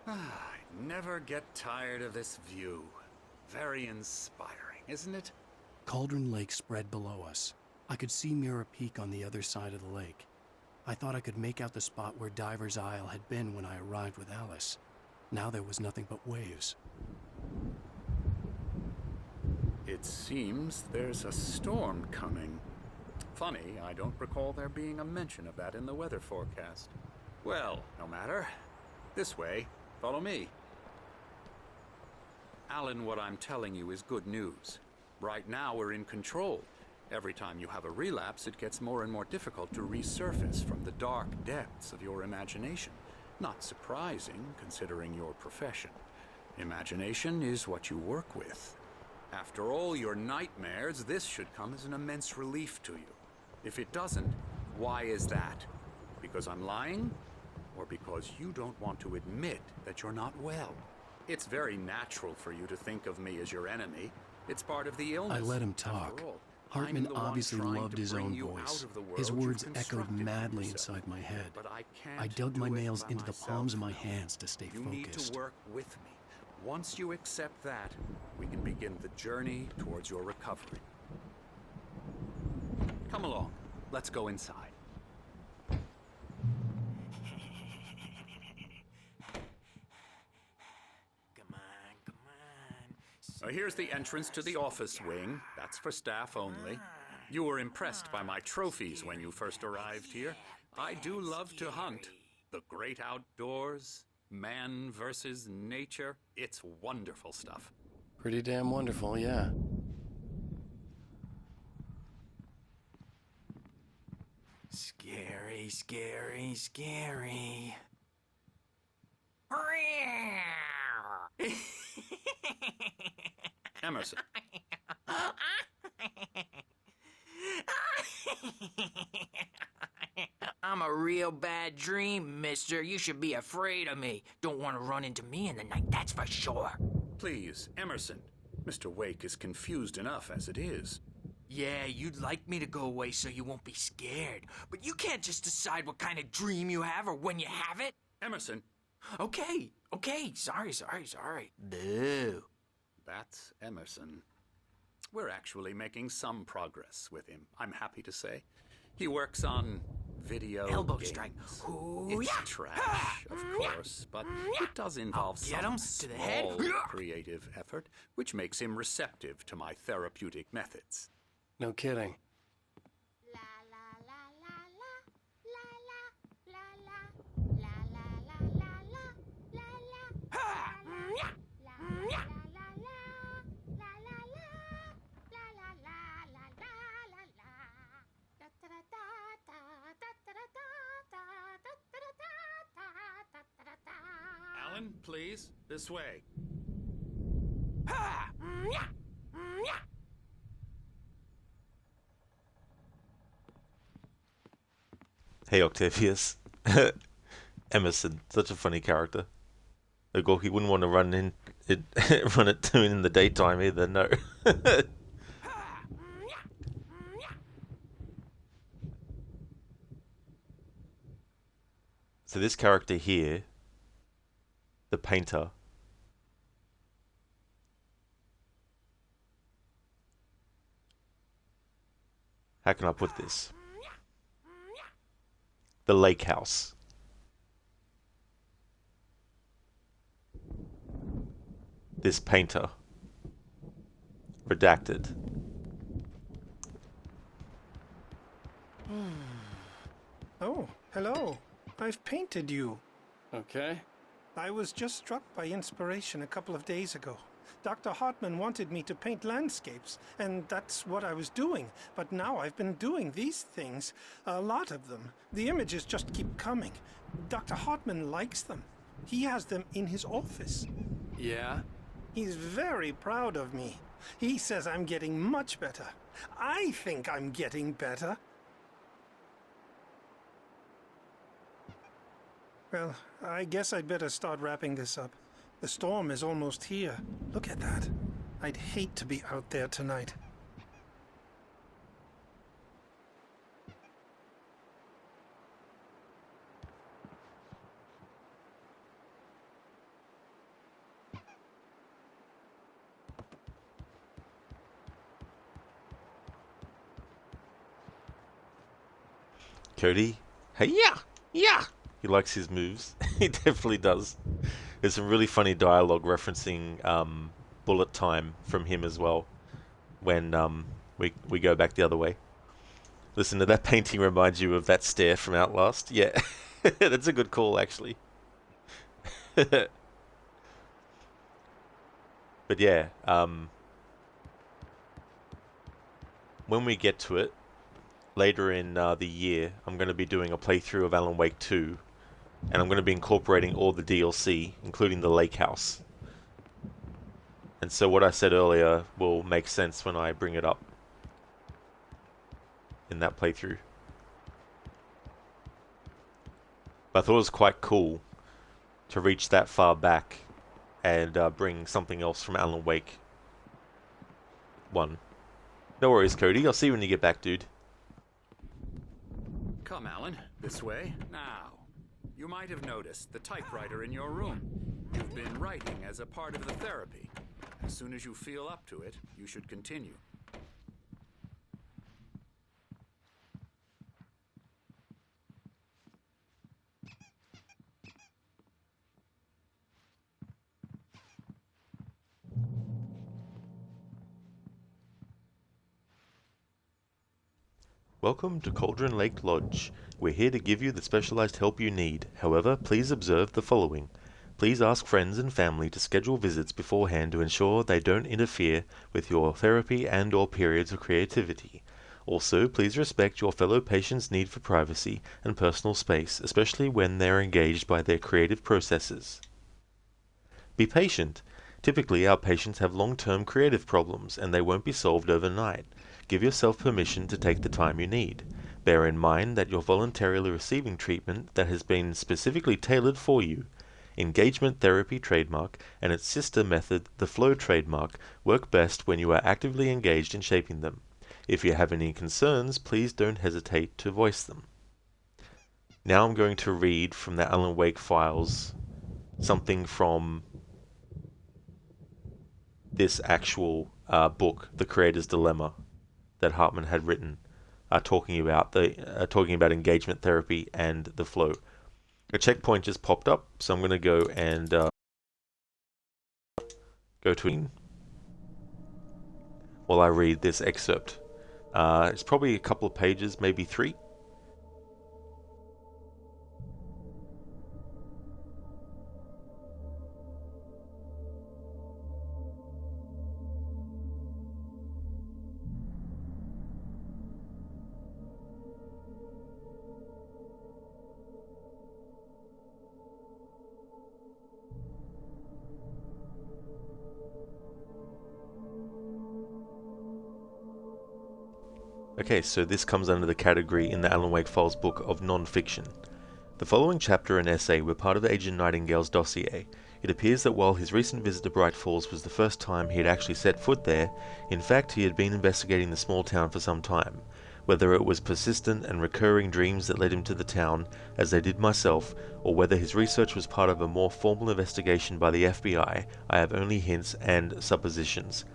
I never get tired of this view. Very inspiring, isn't it? Cauldron Lake spread below us. I could see Mirror Peak on the other side of the lake. I thought I could make out the spot where Diver's Isle had been when I arrived with Alice. Now there was nothing but waves. It seems there's a storm coming. Funny, I don't recall there being a mention of that in the weather forecast. Well, no matter. This way. Follow me. Alan, what I'm telling you is good news. Right now we're in control. Every time you have a relapse, it gets more and more difficult to resurface from the dark depths of your imagination. Not surprising, considering your profession. Imagination is what you work with. After all your nightmares, this should come as an immense relief to you. If it doesn't, why is that? Because I'm lying? Or because you don't want to admit that you're not well? It's very natural for you to think of me as your enemy. It's part of the illness. I let him talk. Hartman obviously loved his own voice. His words echoed madly inside my head. I dug my nails into the palms of my hands to stay focused. You need to work with me. Once you accept that, we can begin the journey towards your recovery. Come along. Let's go inside. Here's the entrance to the office wing. That's for staff only. You were impressed by my trophies when you first arrived here. I do love to hunt. The great outdoors, man versus nature. It's wonderful stuff. Pretty damn wonderful, yeah. Scary, scary, scary. Emerson. I'm a real bad dream, mister. You should be afraid of me. Don't want to run into me in the night, that's for sure. Please, Emerson. Mr. Wake is confused enough as it is. Yeah, you'd like me to go away so you won't be scared. But you can't just decide what kind of dream you have or when you have it. Emerson. Okay. Sorry. Boo. That's Emerson. We're actually making some progress with him, I'm happy to say. He works on video Elbow games. strike. It's trash, of course, but it does involve Get him some to the head. small creative effort, which makes him receptive to my therapeutic methods. No kidding. Alan, please, this way. Hey Octavius. Emerson, such a funny character. Of course, he wouldn't want to run it to him in the daytime either, no. So this character here, the painter, how can I put this? The lake house. This painter. Redacted. Oh, hello. I've painted you. Okay. I was just struck by inspiration a couple of days ago. Dr. Hartman wanted me to paint landscapes, and that's what I was doing. But now I've been doing these things, a lot of them. The images just keep coming. Dr. Hartman likes them. He has them in his office. Yeah? He's very proud of me. He says I'm getting much better. I think I'm getting better. Well, I guess I'd better start wrapping this up. The storm is almost here. Look at that. I'd hate to be out there tonight. Cody, hey, yeah. He likes his moves. He definitely does. There's some really funny dialogue referencing bullet time from him as well. When we go back the other way. Listen, that painting reminds you of that stair from Outlast. Yeah, that's a good call actually. But yeah, when we get to it later in the year, I'm going to be doing a playthrough of Alan Wake 2. And I'm going to be incorporating all the DLC, including the lake house. And so what I said earlier will make sense when I bring it up in that playthrough. But I thought it was quite cool to reach that far back and bring something else from Alan Wake 1. No worries, Cody. I'll see you when you get back, dude. Come, Alan, this way. Now, you might have noticed the typewriter in your room. You've been writing as a part of the therapy. As soon as you feel up to it, you should continue. Welcome to Cauldron Lake Lodge. We're here to give you the specialized help you need. However, please observe the following. Please ask friends and family to schedule visits beforehand to ensure they don't interfere with your therapy and/or periods of creativity. Also, please respect your fellow patients' need for privacy and personal space, especially when they're engaged by their creative processes. Be patient. Typically, our patients have long-term creative problems, and they won't be solved overnight. Give yourself permission to take the time you need. Bear in mind that you're voluntarily receiving treatment that has been specifically tailored for you. Engagement therapy trademark and its sister method, the flow trademark, work best when you are actively engaged in shaping them. If you have any concerns, please don't hesitate to voice them. Now I'm going to read from the Alan Wake files something from this actual book, The Creator's Dilemma, that Hartman had written, talking about engagement therapy and the flow. A checkpoint just popped up, so I'm going to go and go to while I read this excerpt. It's probably a couple of pages, maybe 3. Okay, so this comes under the category in the Alan Wake Files book of non-fiction. The following chapter and essay were part of Agent Nightingale's dossier. It appears that while his recent visit to Bright Falls was the first time he had actually set foot there, in fact he had been investigating the small town for some time. Whether it was persistent and recurring dreams that led him to the town, as they did myself, or whether his research was part of a more formal investigation by the FBI, I have only hints and suppositions.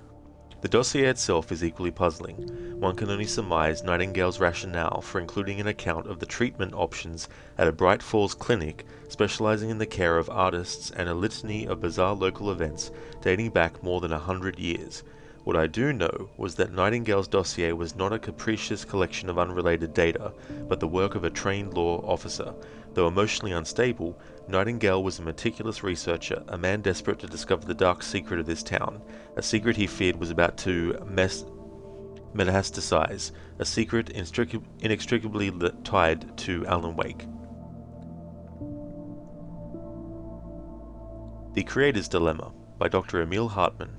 The dossier itself is equally puzzling. One can only surmise Nightingale's rationale for including an account of the treatment options at a Bright Falls clinic specializing in the care of artists and a litany of bizarre local events dating back more than 100 years. What I do know was that Nightingale's dossier was not a capricious collection of unrelated data, but the work of a trained law officer. Though emotionally unstable, Nightingale was a meticulous researcher, a man desperate to discover the dark secret of this town, a secret he feared was about to metastasize, a secret inextricably tied to Alan Wake. The Creator's Dilemma by Dr. Emil Hartman.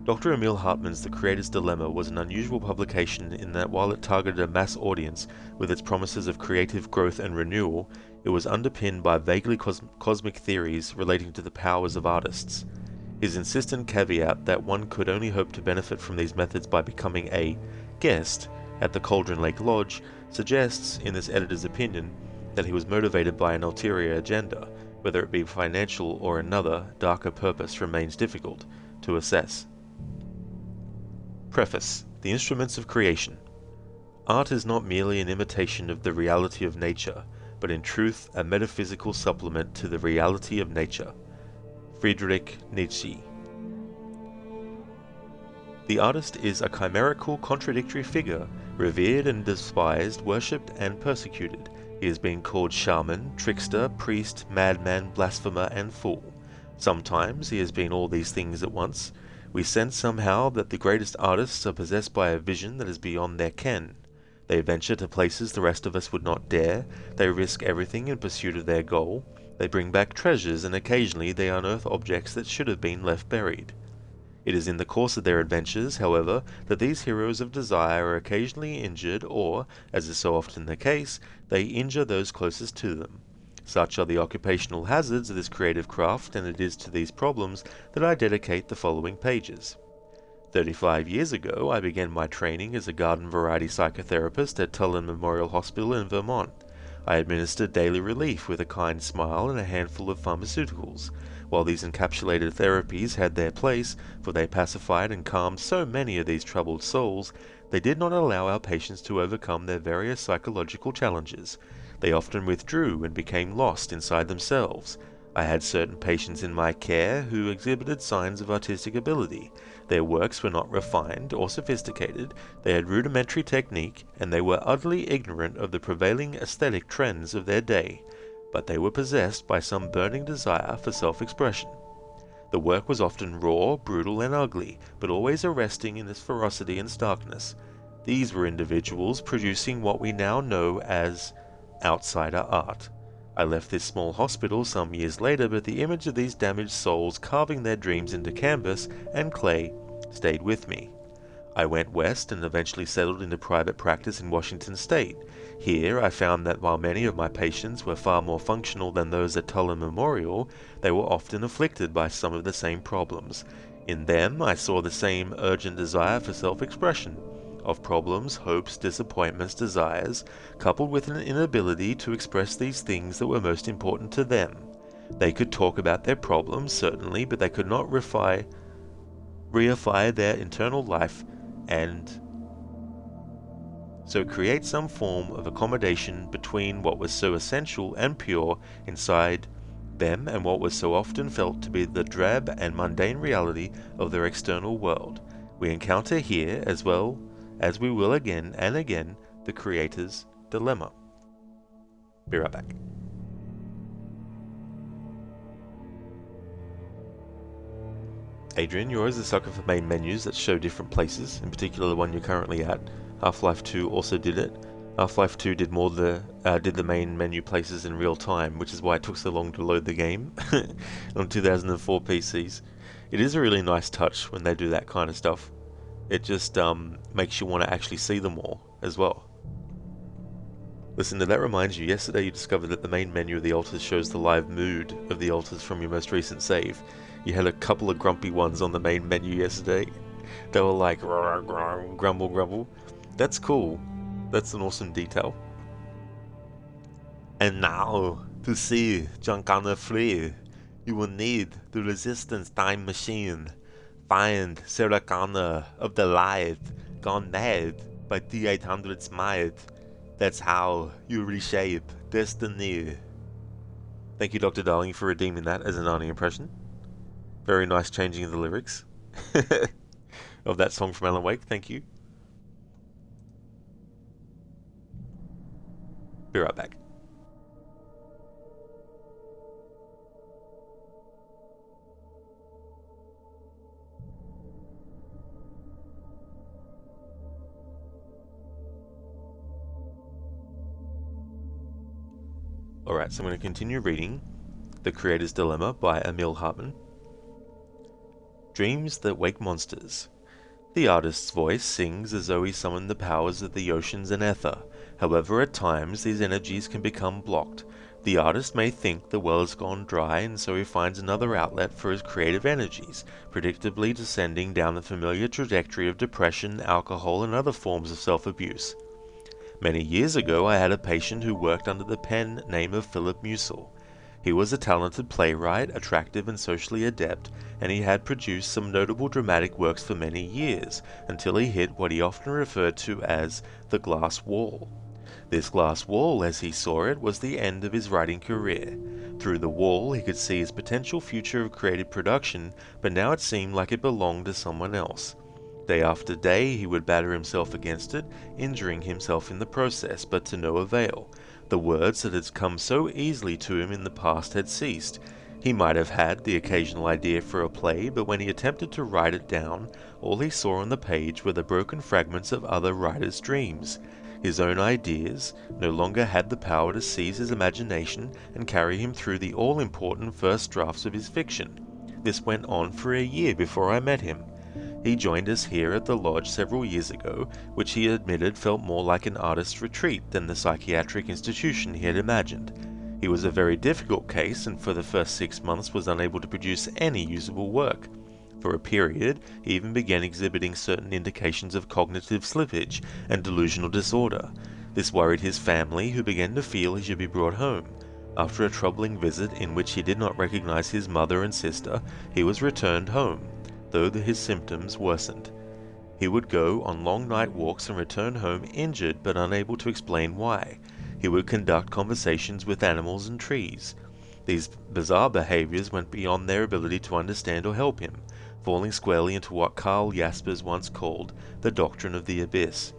Dr. Emil Hartman's The Creator's Dilemma was an unusual publication in that while it targeted a mass audience with its promises of creative growth and renewal, it was underpinned by vaguely cosmic theories relating to the powers of artists. His insistent caveat that one could only hope to benefit from these methods by becoming a guest at the Cauldron Lake Lodge suggests, in this editor's opinion, that he was motivated by an ulterior agenda. Whether it be financial or another, darker purpose remains difficult to assess. Preface: The Instruments of Creation. Art is not merely an imitation of the reality of nature, but in truth a metaphysical supplement to the reality of nature. Friedrich Nietzsche. The artist is a chimerical, contradictory figure, revered and despised, worshipped and persecuted. He has been called shaman, trickster, priest, madman, blasphemer, and fool. Sometimes he has been all these things at once. We sense somehow that the greatest artists are possessed by a vision that is beyond their ken. They venture to places the rest of us would not dare. They risk everything in pursuit of their goal. They bring back treasures, and occasionally they unearth objects that should have been left buried. It is in the course of their adventures, however, that these heroes of desire are occasionally injured, or, as is so often the case, they injure those closest to them. Such are the occupational hazards of this creative craft, and it is to these problems that I dedicate the following pages. 35 years ago, I began my training as a garden variety psychotherapist at Tullan Memorial Hospital in Vermont. I administered daily relief with a kind smile and a handful of pharmaceuticals. While these encapsulated therapies had their place, for they pacified and calmed so many of these troubled souls, they did not allow our patients to overcome their various psychological challenges. They often withdrew and became lost inside themselves. I had certain patients in my care who exhibited signs of artistic ability. Their works were not refined or sophisticated, they had rudimentary technique, and they were utterly ignorant of the prevailing aesthetic trends of their day, but they were possessed by some burning desire for self-expression. The work was often raw, brutal, and ugly, but always arresting in its ferocity and starkness. These were individuals producing what we now know as outsider art. I left this small hospital some years later, but the image of these damaged souls carving their dreams into canvas and clay stayed with me. I went west and eventually settled into private practice in Washington State. Here I found that while many of my patients were far more functional than those at Tullen Memorial, they were often afflicted by some of the same problems. In them I saw the same urgent desire for self-expression, of problems, hopes, disappointments, desires, coupled with an inability to express these things that were most important to them. They could talk about their problems, certainly, but they could not reify their internal life and so create some form of accommodation between what was so essential and pure inside them and what was so often felt to be the drab and mundane reality of their external world. We encounter here, as well as we will again and again, the Creator's dilemma. Be right back. Adrian, you're always a sucker for main menus that show different places, in particular the one you're currently at. Half-Life 2 also did it. Half-Life 2 did the main menu places in real time, which is why it took so long to load the game on 2004 PCs. It is a really nice touch when they do that kind of stuff. It just makes you want to actually see them all as well. Listen, that reminds you, yesterday you discovered that the main menu of the altars shows the live mood of the altars from your most recent save. You had a couple of grumpy ones on the main menu yesterday. They were like, grumble, grumble. That's cool. That's an awesome detail. And now, to see John Connor flee, you will need the Resistance Time Machine. Find Sarah Connor of the Light, gone mad by T-800's might. That's how you reshape destiny. Thank you, Dr. Darling, for redeeming that as an Arnie impression. Very nice changing of the lyrics of that song from Alan Wake. Thank you. Be right back. Alright, so I'm going to continue reading The Creator's Dilemma by Emil Hartman. Dreams that wake monsters. The artist's voice sings as though he summoned the powers of the oceans and ether. However, at times these energies can become blocked. The artist may think the well has gone dry, and so he finds another outlet for his creative energies, predictably descending down the familiar trajectory of depression, alcohol, and other forms of self-abuse. Many years ago, I had a patient who worked under the pen name of Philip Musil. He was a talented playwright, attractive and socially adept, and he had produced some notable dramatic works for many years, until he hit what he often referred to as the glass wall. This glass wall, as he saw it, was the end of his writing career. Through the wall, he could see his potential future of creative production, but now it seemed like it belonged to someone else. Day after day, he would batter himself against it, injuring himself in the process, but to no avail. The words that had come so easily to him in the past had ceased. He might have had the occasional idea for a play, but when he attempted to write it down, all he saw on the page were the broken fragments of other writers' dreams. His own ideas no longer had the power to seize his imagination and carry him through the all-important first drafts of his fiction. This went on for a year before I met him. He joined us here at the lodge several years ago, which he admitted felt more like an artist's retreat than the psychiatric institution he had imagined. He was a very difficult case, and for the first 6 months was unable to produce any usable work. For a period, he even began exhibiting certain indications of cognitive slippage and delusional disorder. This worried his family, who began to feel he should be brought home. After a troubling visit in which he did not recognize his mother and sister, he was returned home, though his symptoms worsened. He would go on long night walks and return home injured but unable to explain why. He would conduct conversations with animals and trees. These bizarre behaviors went beyond their ability to understand or help him, falling squarely into what Karl Jaspers once called the doctrine of the abyss.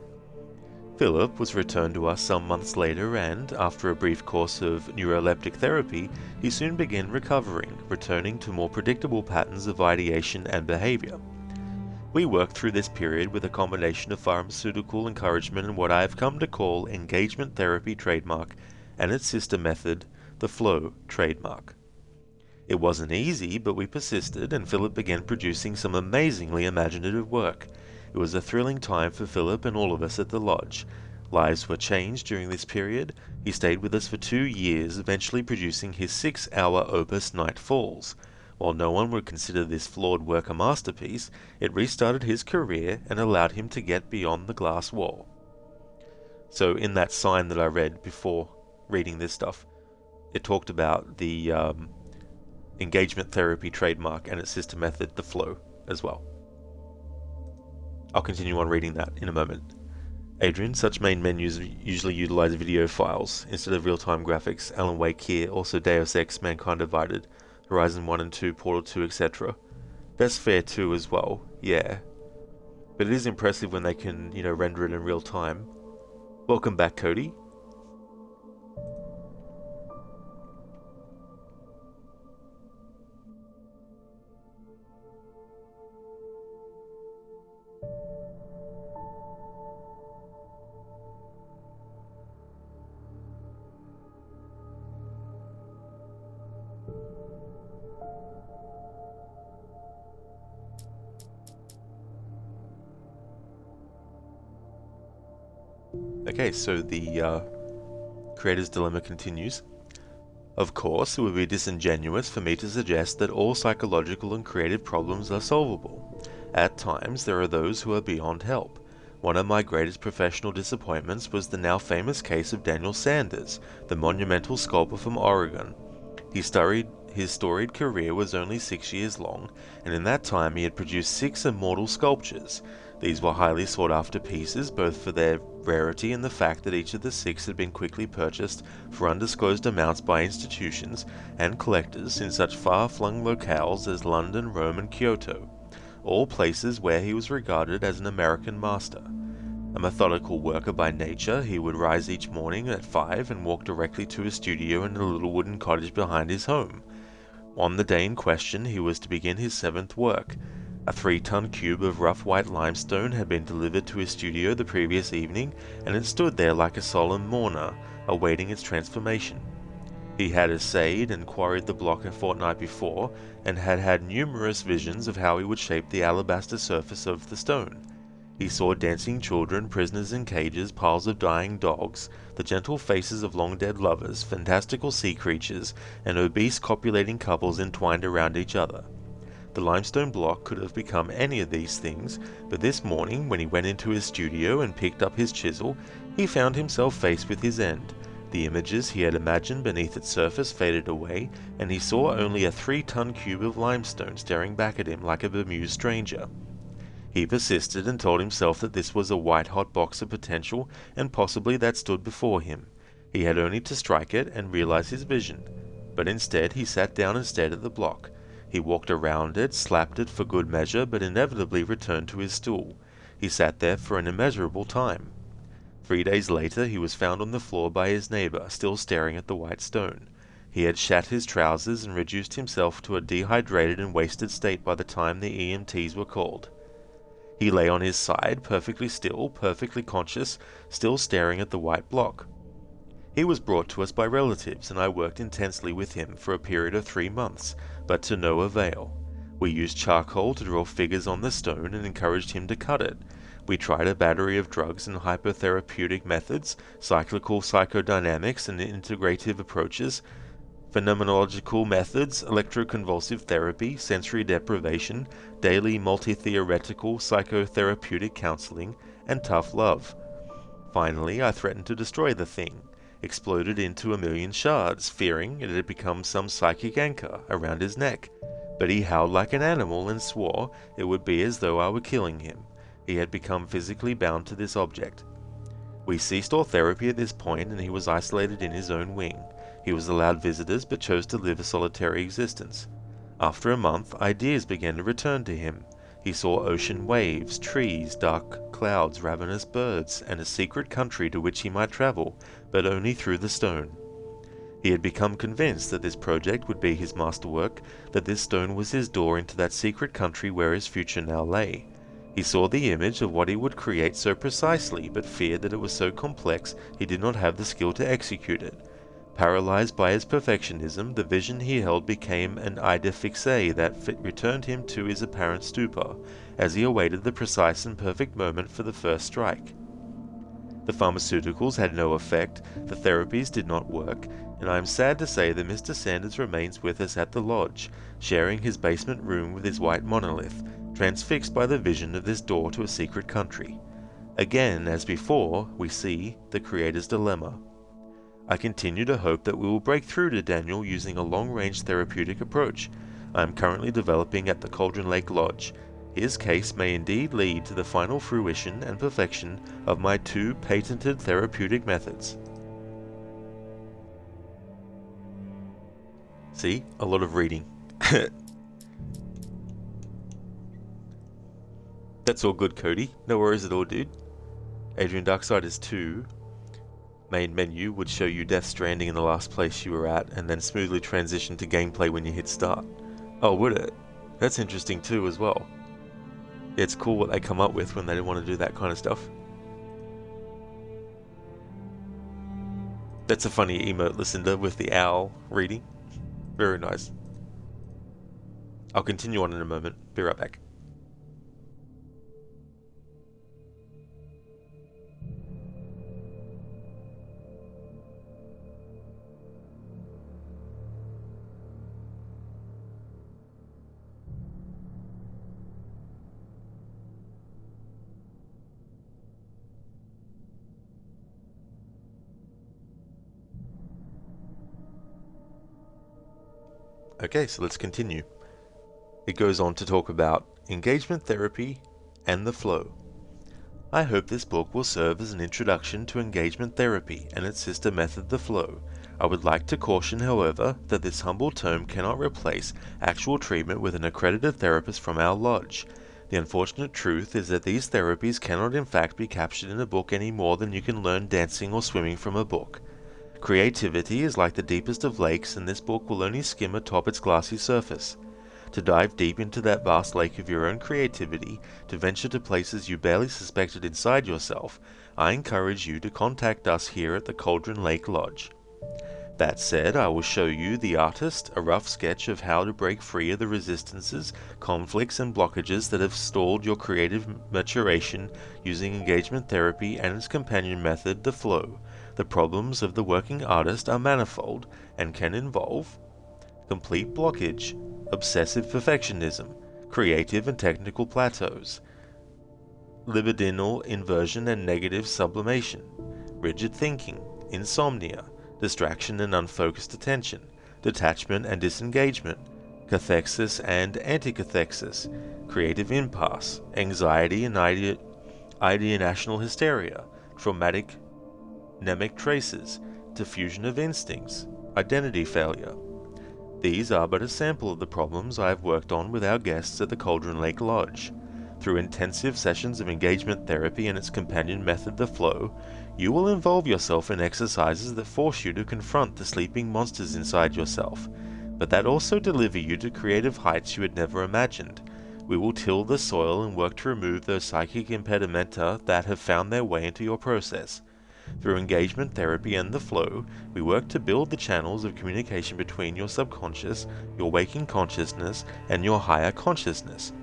Philip was returned to us some months later, and, after a brief course of neuroleptic therapy, he soon began recovering, returning to more predictable patterns of ideation and behavior. We worked through this period with a combination of pharmaceutical encouragement and what I have come to call engagement therapy trademark, and its sister method, the Flow trademark. It wasn't easy, but we persisted, and Philip began producing some amazingly imaginative work. It was a thrilling time for Philip and all of us at the lodge. Lives were changed during this period. He stayed with us for 2 years, eventually producing his 6-hour opus Night Falls. While no one would consider this flawed work a masterpiece, it restarted his career and allowed him to get beyond the glass wall. So in that sign that I read before reading this stuff, it talked about the engagement therapy trademark and its sister method, the Flow, as well. I'll continue on reading that in a moment. Adrian, such main menus usually utilize video files instead of real-time graphics. Alan Wake here, also Deus Ex, Mankind Divided, Horizon 1 and 2, Portal 2, etc. Best Fair 2 as well, yeah. But it is impressive when they can, render it in real time. Welcome back, Cody. Okay, so the creator's dilemma continues. Of course, it would be disingenuous for me to suggest that all psychological and creative problems are solvable. At times, there are those who are beyond help. One of my greatest professional disappointments was the now famous case of Daniel Sanders, the monumental sculptor from Oregon. His storied career was only 6 years long, and in that time he had produced 6 immortal sculptures. These were highly sought after pieces, both for their rarity and the fact that each of the 6 had been quickly purchased for undisclosed amounts by institutions and collectors in such far-flung locales as London, Rome and Kyoto, all places where he was regarded as an American master. A methodical worker by nature, he would rise each morning at 5 and walk directly to his studio in a little wooden cottage behind his home. On the day in question, he was to begin his 7th work. A 3-ton cube of rough white limestone had been delivered to his studio the previous evening, and it stood there like a solemn mourner, awaiting its transformation. He had assayed and quarried the block a fortnight before, and had had numerous visions of how he would shape the alabaster surface of the stone. He saw dancing children, prisoners in cages, piles of dying dogs, the gentle faces of long-dead lovers, fantastical sea creatures, and obese copulating couples entwined around each other. The limestone block could have become any of these things, but this morning, when he went into his studio and picked up his chisel, he found himself faced with his end. The images he had imagined beneath its surface faded away, and he saw only a 3-ton cube of limestone staring back at him like a bemused stranger. He persisted and told himself that this was a white-hot box of potential, and possibly that stood before him. He had only to strike it and realize his vision. But instead he sat down and stared at the block. He walked around it, slapped it for good measure, but inevitably returned to his stool. He sat there for an immeasurable time. 3 days later he was found on the floor by his neighbor, still staring at the white stone. He had shat his trousers and reduced himself to a dehydrated and wasted state by the time the EMTs were called. He lay on his side, perfectly still, perfectly conscious, still staring at the white block. He was brought to us by relatives, and I worked intensely with him for a period of 3 months, but to no avail. We used charcoal to draw figures on the stone and encouraged him to cut it. We tried a battery of drugs and hypotherapeutic methods, cyclical psychodynamics and integrative approaches, phenomenological methods, electroconvulsive therapy, sensory deprivation, daily multi-theoretical psychotherapeutic counseling, and tough love. Finally, I threatened to destroy the thing, exploded into 1,000,000 shards, fearing it had become some psychic anchor around his neck. But he howled like an animal and swore it would be as though I were killing him. He had become physically bound to this object. We ceased all therapy at this point, and he was isolated in his own wing. He was allowed visitors, but chose to live a solitary existence. After a month, ideas began to return to him. He saw ocean waves, trees, dark clouds, ravenous birds, and a secret country to which he might travel, but only through the stone. He had become convinced that this project would be his masterwork, that this stone was his door into that secret country where his future now lay. He saw the image of what he would create so precisely, but feared that it was so complex he did not have the skill to execute it. Paralyzed by his perfectionism, the vision he held became an idée fixe that returned him to his apparent stupor, as he awaited the precise and perfect moment for the first strike. The pharmaceuticals had no effect, the therapies did not work, and I am sad to say that Mr. Sanders remains with us at the lodge, sharing his basement room with his white monolith, transfixed by the vision of this door to a secret country. Again, as before, we see the Creator's dilemma. I continue to hope that we will break through to Daniel using a long-range therapeutic approach I am currently developing at the Cauldron Lake Lodge. His case may indeed lead to the final fruition and perfection of my 2 patented therapeutic methods. See? A lot of reading. That's all good, Cody. No worries at all, dude. Adrian Darkside is 2. Main menu would show you Death Stranding in the last place you were at, and then smoothly transition to gameplay when you hit start. Oh, would it? That's interesting too as well. It's cool what they come up with when they want to do that kind of stuff. That's a funny emote, Lucinda, with the owl reading. Very nice. I'll continue on in a moment. Be right back. Okay, so let's continue. It goes on to talk about engagement therapy and the flow. I hope this book will serve as an introduction to engagement therapy and its sister method, the flow. I would like to caution, however, that this humble term cannot replace actual treatment with an accredited therapist from our lodge. The unfortunate truth is that these therapies cannot in fact be captured in a book any more than you can learn dancing or swimming from a book. Creativity is like the deepest of lakes, and this book will only skim atop its glassy surface. To dive deep into that vast lake of your own creativity, to venture to places you barely suspected inside yourself, I encourage you to contact us here at the Cauldron Lake Lodge. That said, I will show you, the artist, a rough sketch of how to break free of the resistances, conflicts, and blockages that have stalled your creative maturation using engagement therapy and its companion method, the flow. The problems of the working artist are manifold and can involve complete blockage, obsessive perfectionism, creative and technical plateaus, libidinal inversion and negative sublimation, rigid thinking, insomnia, distraction and unfocused attention, detachment and disengagement, cathexis and anticathexis, creative impasse, anxiety and ideational hysteria, traumatic mnemic traces, diffusion of instincts, identity failure. These are but a sample of the problems I have worked on with our guests at the Cauldron Lake Lodge. Through intensive sessions of engagement therapy and its companion method, the flow, you will involve yourself in exercises that force you to confront the sleeping monsters inside yourself, but that also deliver you to creative heights you had never imagined. We will till the soil and work to remove those psychic impedimenta that have found their way into your process. Through engagement therapy and the flow, we work to build the channels of communication between your subconscious, your waking consciousness, and your higher consciousness.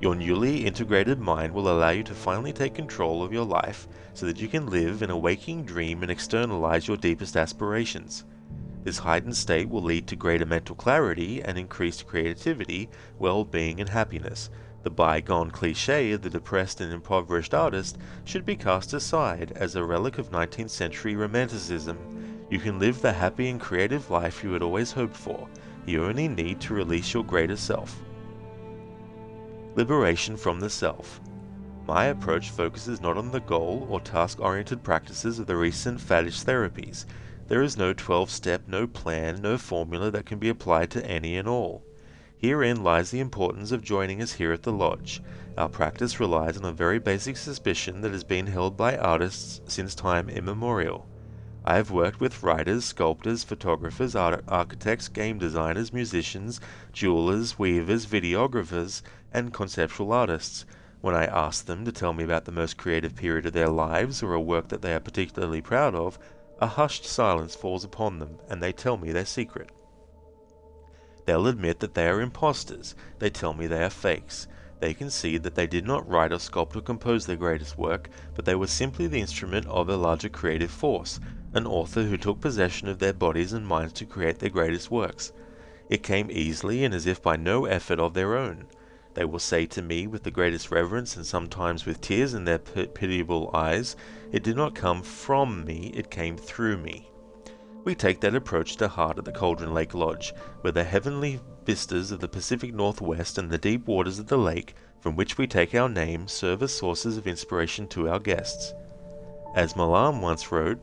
Your newly integrated mind will allow you to finally take control of your life so that you can live in a waking dream and externalize your deepest aspirations. This heightened state will lead to greater mental clarity and increased creativity, well-being, and happiness. The bygone cliché of the depressed and impoverished artist should be cast aside as a relic of 19th century romanticism. You can live the happy and creative life you had always hoped for. You only need to release your greater self. Liberation from the self. My approach focuses not on the goal or task-oriented practices of the recent faddish therapies. There is no 12-step, no plan, no formula that can be applied to any and all. Herein lies the importance of joining us here at the Lodge. Our practice relies on a very basic suspicion that has been held by artists since time immemorial. I have worked with writers, sculptors, photographers, architects, game designers, musicians, jewelers, weavers, videographers, and conceptual artists. When I ask them to tell me about the most creative period of their lives or a work that they are particularly proud of, A hushed silence falls upon them, and they tell me their secret. They'll admit that they are imposters. They tell me they are fakes. They concede that they did not write or sculpt or compose their greatest work, but they were simply the instrument of a larger creative force, an author who took possession of their bodies and minds to create their greatest works. It came easily and as if by no effort of their own. They will say to me with the greatest reverence and sometimes with tears in their pitiable eyes, it did not come from me, it came through me. We take that approach to heart at the Cauldron Lake Lodge, where the heavenly vistas of the Pacific Northwest and the deep waters of the lake, from which we take our name, serve as sources of inspiration to our guests. As Malam once wrote,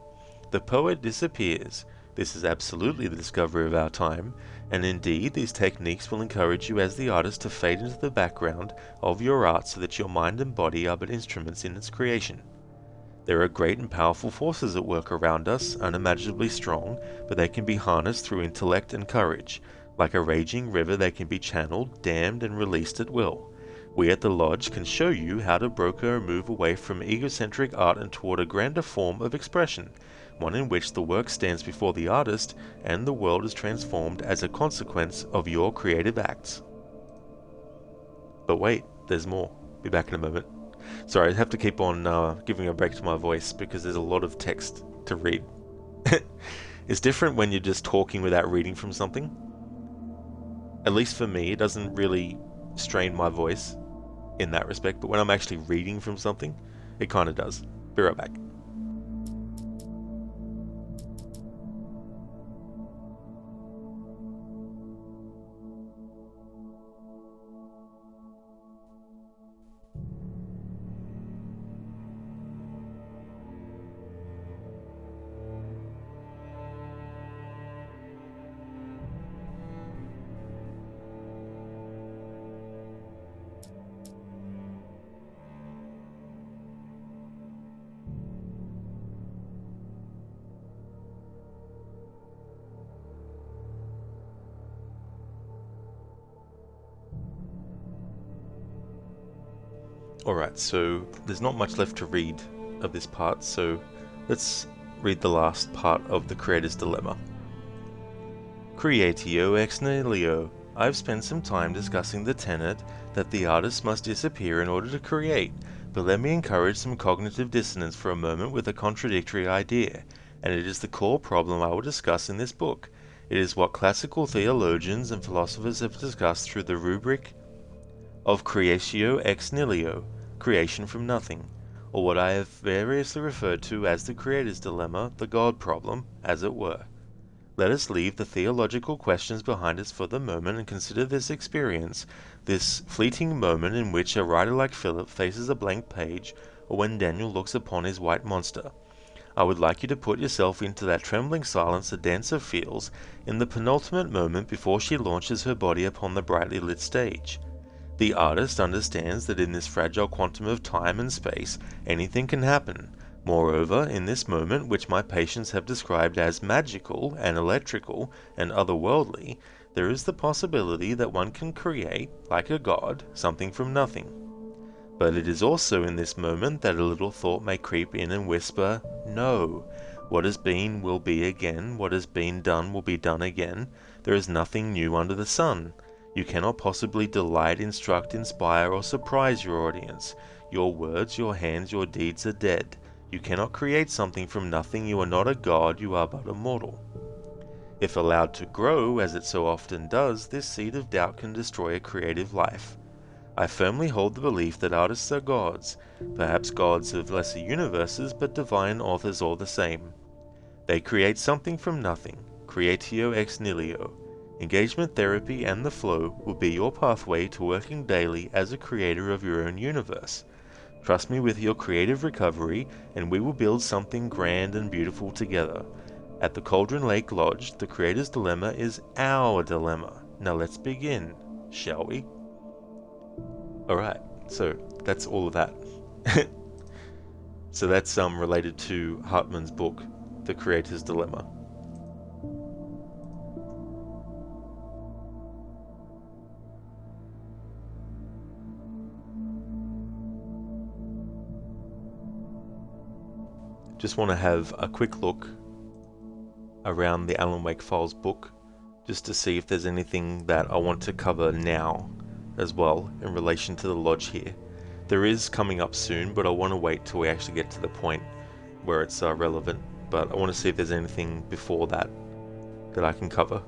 "The poet disappears. This is absolutely the discovery of our time, and indeed these techniques will encourage you as the artist to fade into the background of your art so that your mind and body are but instruments in its creation. There are great and powerful forces at work around us, unimaginably strong, but they can be harnessed through intellect and courage. Like a raging river, they can be channeled, dammed, and released at will. We at the Lodge can show you how to broker and move away from egocentric art and toward a grander form of expression, one in which the work stands before the artist and the world is transformed as a consequence of your creative acts." But wait, there's more. Be back in a moment. Sorry, I have to keep on giving a break to my voice because there's a lot of text to read. It's different when you're just talking without reading from something. At least for me, it doesn't really strain my voice in that respect, but when I'm actually reading from something, it kind of does. Be right back. Alright, so there's not much left to read of this part, so let's read the last part of the Creator's Dilemma. Creatio ex nihilo. I've spent some time discussing the tenet that the artist must disappear in order to create, but let me encourage some cognitive dissonance for a moment with a contradictory idea, and it is the core problem I will discuss in this book. It is what classical theologians and philosophers have discussed through the rubric of creatio ex nihilo, creation from nothing, or what I have variously referred to as the Creator's Dilemma, the God problem, as it were. Let us leave the theological questions behind us for the moment and consider this experience, this fleeting moment in which a writer like Philip faces a blank page, or when Daniel looks upon his white monster. I would like you to put yourself into that trembling silence a dancer feels in the penultimate moment before she launches her body upon the brightly lit stage. The artist understands that in this fragile quantum of time and space, anything can happen. Moreover, in this moment, which my patients have described as magical and electrical and otherworldly, there is the possibility that one can create, like a god, something from nothing. But it is also in this moment that a little thought may creep in and whisper, "No. What has been will be again, what has been done will be done again. There is nothing new under the sun. You cannot possibly delight, instruct, inspire, or surprise your audience. Your words, your hands, your deeds are dead. You cannot create something from nothing. You are not a god, you are but a mortal." If allowed to grow, as it so often does, this seed of doubt can destroy a creative life. I firmly hold the belief that artists are gods, perhaps gods of lesser universes, but divine authors all the same. They create something from nothing, creatio ex nihilo. Engagement therapy and the flow will be your pathway to working daily as a creator of your own universe. Trust me with your creative recovery, and we will build something grand and beautiful together. At the Cauldron Lake Lodge, the Creator's Dilemma is our dilemma. Now let's begin, shall we? Alright, so that's all of that. So that's related to Hartman's book, The Creator's Dilemma. Just want to have a quick look around the Alan Wake Files book, just to see if there's anything that I want to cover now as well in relation to the lodge here. There is coming up soon, but I want to wait till we actually get to the point where it's relevant. But I want to see if there's anything before that that I can cover.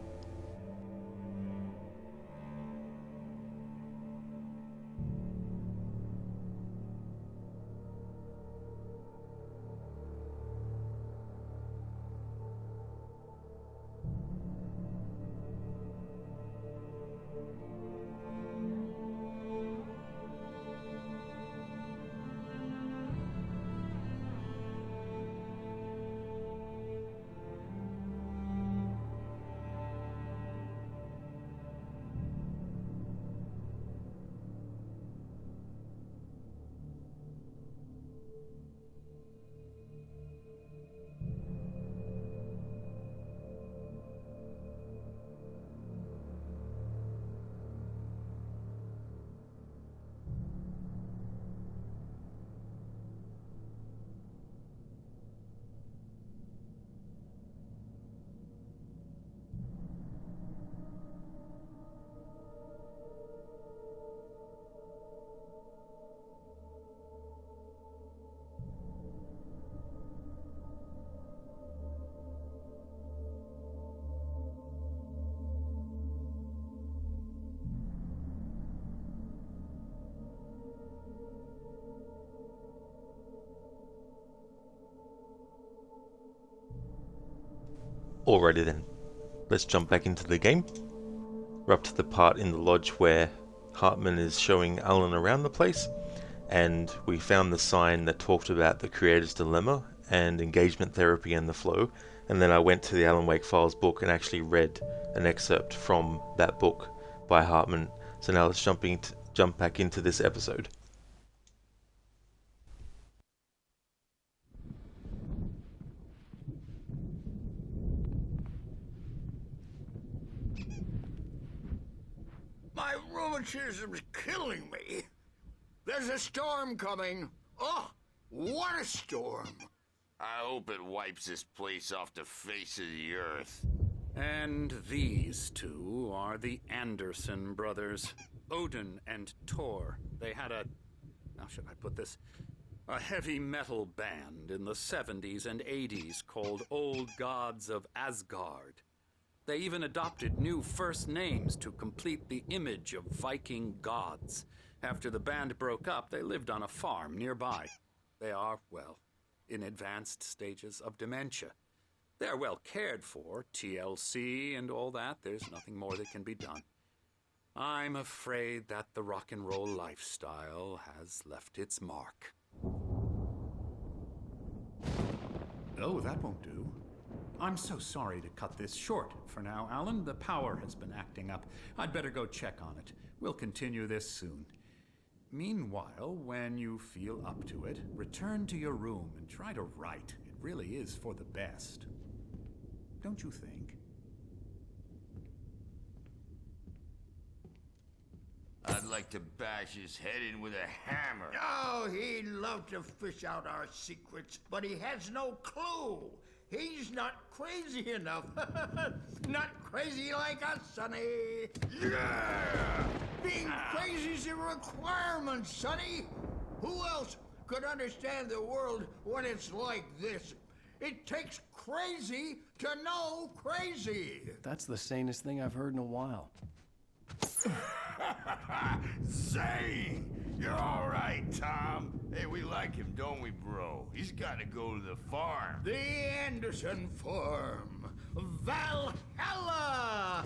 Alrighty then, let's jump back into the game. We're up to the part in the lodge where Hartman is showing Alan around the place, and we found the sign that talked about the creator's dilemma and engagement therapy and the flow, and then I went to the Alan Wake Files book and actually read an excerpt from that book by Hartman. So now let's jump back into this episode. My rheumatism's killing me. There's a storm coming. Oh, what a storm. I hope it wipes this place off the face of the earth. And these two are the Anderson brothers, Odin and Tor. They had how should I put this? A heavy metal band in the 70s and 80s called Old Gods of Asgard. They even adopted new first names to complete the image of Viking gods. After the band broke up, they lived on a farm nearby. They are, well, in advanced stages of dementia. They're well cared for, TLC and all that. There's nothing more that can be done. I'm afraid that the rock and roll lifestyle has left its mark. Oh, that won't do. I'm so sorry to cut this short for now, Alan. The power has been acting up. I'd better go check on it. We'll continue this soon. Meanwhile, when you feel up to it, return to your room and try to write. It really is for the best. Don't you think? I'd like to bash his head in with a hammer. Oh, he'd love to fish out our secrets, but he has no clue. He's not crazy enough. Not crazy like us, Sonny. Yeah! Being crazy's a requirement, Sonny. Who else could understand the world when it's like this? It takes crazy to know crazy. That's the sanest thing I've heard in a while. Zane! You're all right, Tom. Hey, we like him, don't we, bro? He's got to go to the farm. The Anderson farm. Valhalla!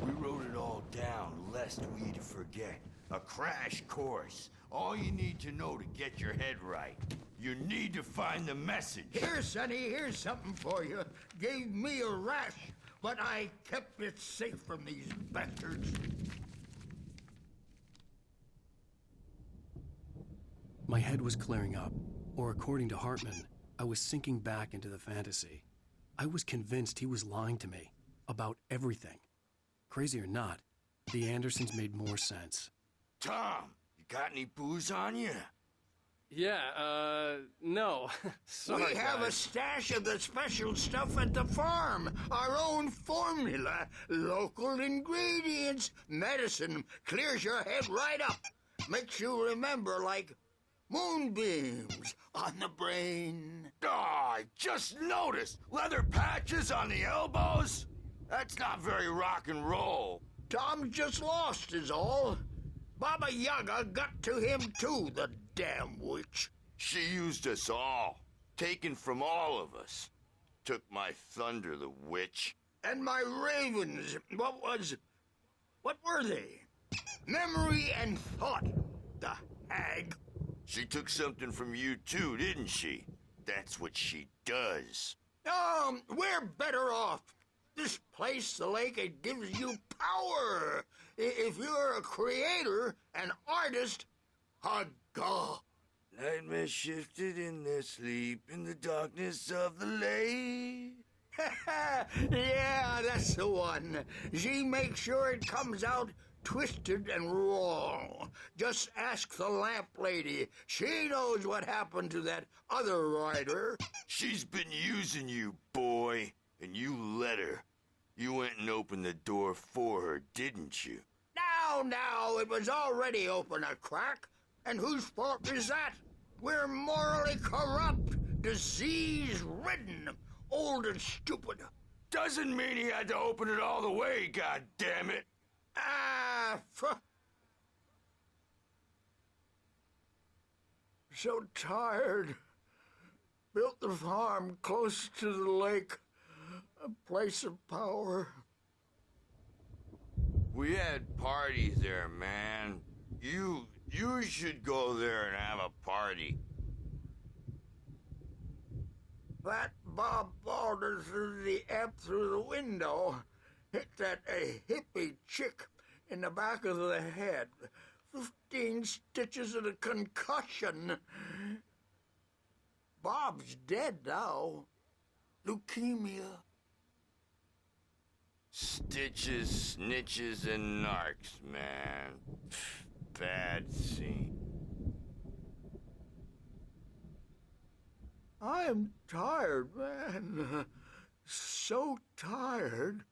We wrote it all down, lest we forget. A crash course. All you need to know to get your head right. You need to find the message. Here, Sonny, here's something for you. Gave me a rash, but I kept it safe from these bastards. My head was clearing up, or according to Hartman, I was sinking back into the fantasy. I was convinced he was lying to me about everything. Crazy or not, the Andersons made more sense. Tom, you got any booze on you? No. Sorry, We have a guys. stash of the special stuff at the farm. Our own formula, local ingredients, medicine, clears your head right up. Makes you remember like moonbeams on the brain. Oh, I just noticed. Leather patches on the elbows? That's not very rock and roll. Tom's just lost is all. Baba Yaga got to him too, the damn witch. She used us all. Taken from all of us. Took my thunder, the witch. And my ravens, what were they? Memory and thought, the hag. She took something from you too, didn't she? That's what she does. We're better off. This place, the lake, it gives you power. If you're a creator, an artist, haga. Nightmare shifted in their sleep in the darkness of the lake. Yeah, that's the one. She makes sure it comes out twisted and wrong. Just ask the lamp lady. She knows what happened to that other rider. She's been using you, boy, and you let her. You went and opened the door for her, didn't you? Now, it was already open a crack. And whose fault is that? We're morally corrupt, disease-ridden, old and stupid. Doesn't mean he had to open it all the way, goddammit. So tired. Built the farm close to the lake. A place of power. We had parties there, man. You should go there and have a party. That Bob Balder threw the amp through the window. Hit that hippie chick in the back of the head. 15 stitches and a concussion. Bob's dead now. Leukemia. Stitches, snitches, and narcs, man. Bad scene. I am tired, man. So tired.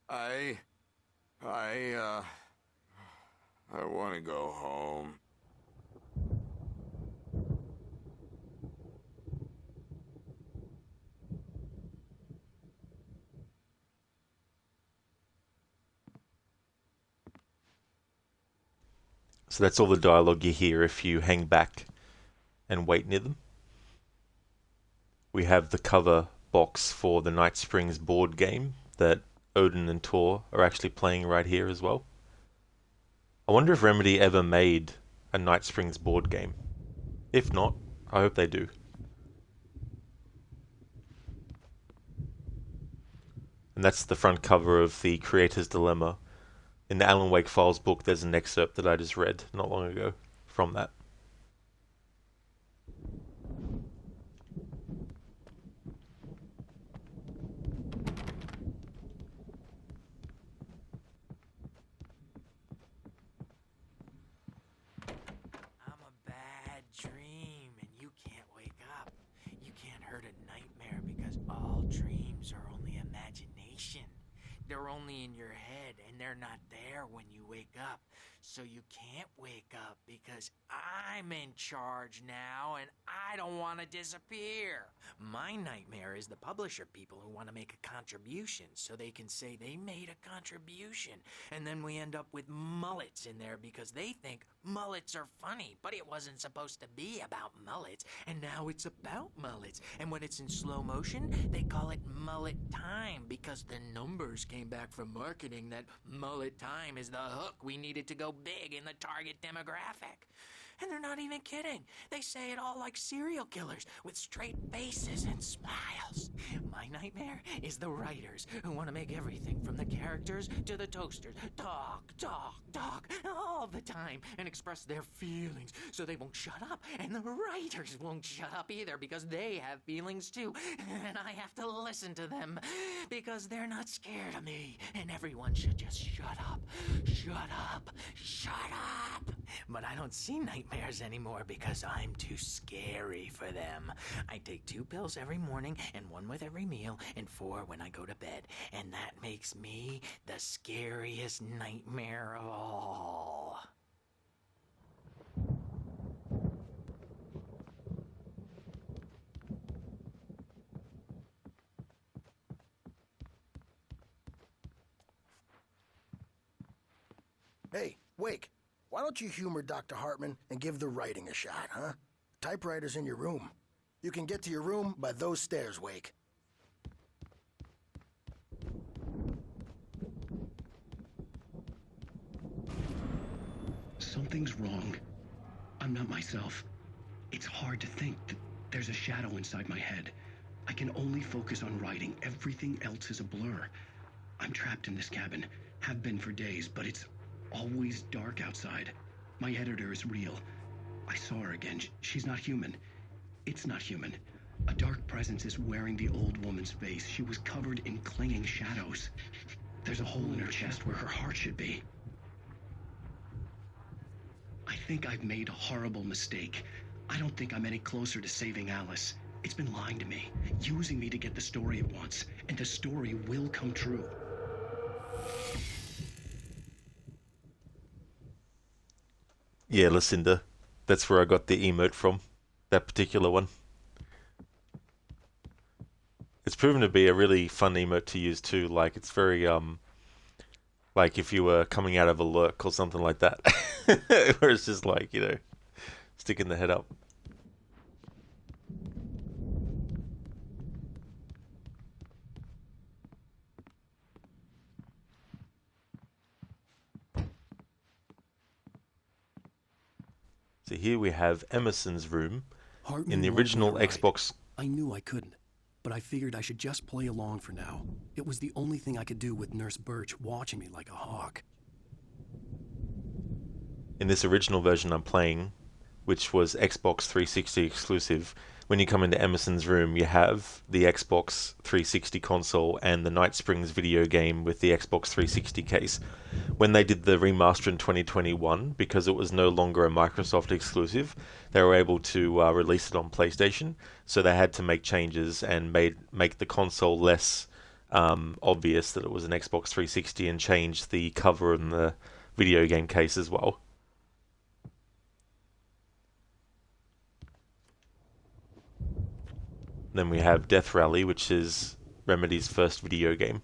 I want to go home. So that's all the dialogue you hear if you hang back and wait near them. We have the cover box for the Night Springs board game that Odin and Tor are actually playing right here as well. I wonder if Remedy ever made a Night Springs board game. If not, I hope they do. And that's the front cover of the Creator's Dilemma. In the Alan Wake Files book, there's an excerpt that I just read not long ago from that. I'm a bad dream, and you can't wake up. You can't hurt a nightmare because all dreams are only imagination. They're only in your head, and they're not there when you wake up. So you can't wake up because I'm in charge now, and I don't want to disappear. My nightmare is the publisher people who want to make a contribution so they can say they made a contribution. And then we end up with mullets in there because they think mullets are funny, but it wasn't supposed to be about mullets, and now it's about mullets. And when it's in slow motion, they call it mullet time because the numbers came back from marketing that mullet time is the hook we needed to go big in the target demographic. And they're not even kidding. They say it all like serial killers with straight faces and smiles. My nightmare is the writers who want to make everything from the characters to the toasters talk all the time and express their feelings so they won't shut up. And the writers won't shut up either because they have feelings too. And I have to listen to them because they're not scared of me. And everyone should just shut up. Shut up. Shut up. But I don't see nightmares anymore because I'm too scary for them. I take 2 pills every morning and 1 with every meal and 4 when I go to bed. And that makes me the scariest nightmare of all. Hey, Wake, why don't you humor Dr. Hartman and give the writing a shot, huh? Typewriter's in your room. You can get to your room by those stairs, Wake. Something's wrong. I'm not myself. It's hard to think that there's a shadow inside my head. I can only focus on writing. Everything else is a blur. I'm trapped in this cabin. Have been for days, but it's always dark outside. My editor is real. I saw her again. She's not human. It's not human. A dark presence is wearing the old woman's face. She was covered in clinging shadows. There's a hole in her chest where her heart should be. I think I've made a horrible mistake. I don't think I'm any closer to saving Alice. It's been lying to me, using me to get the story it wants, and the story will come true. Yeah, Lucinda. That's where I got the emote from. That particular one. It's proven to be a really fun emote to use too. Like, it's very, like if you were coming out of a lurk or something like that. Where it's just like, you know, sticking the head up. So here we have Emerson's room in the original Xbox. I knew I couldn't, but I figured I should just play along for now. It was the only thing I could do with Nurse Birch watching me like a hawk. In this original version I'm playing, which was Xbox 360 exclusive, when you come into Emerson's room, you have the Xbox 360 console and the Night Springs video game with the Xbox 360 case. When they did the remaster in 2021, because it was no longer a Microsoft exclusive, they were able to release it on PlayStation, so they had to make changes and make the console less obvious that it was an Xbox 360 and change the cover and the video game case as well. Then we have Death Rally, which is Remedy's first video game.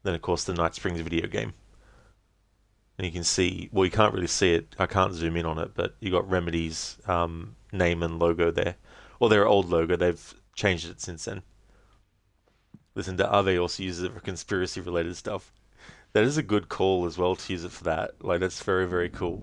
Then of course the Night Springs video game. And you can see, well, you can't really see it, I can't zoom in on it, but you got Remedy's name and logo there. Well, their old logo, they've changed it since then. Listen, to Ave also uses it for conspiracy related stuff. That is a good call as well to use it for that. Like, that's very, very cool.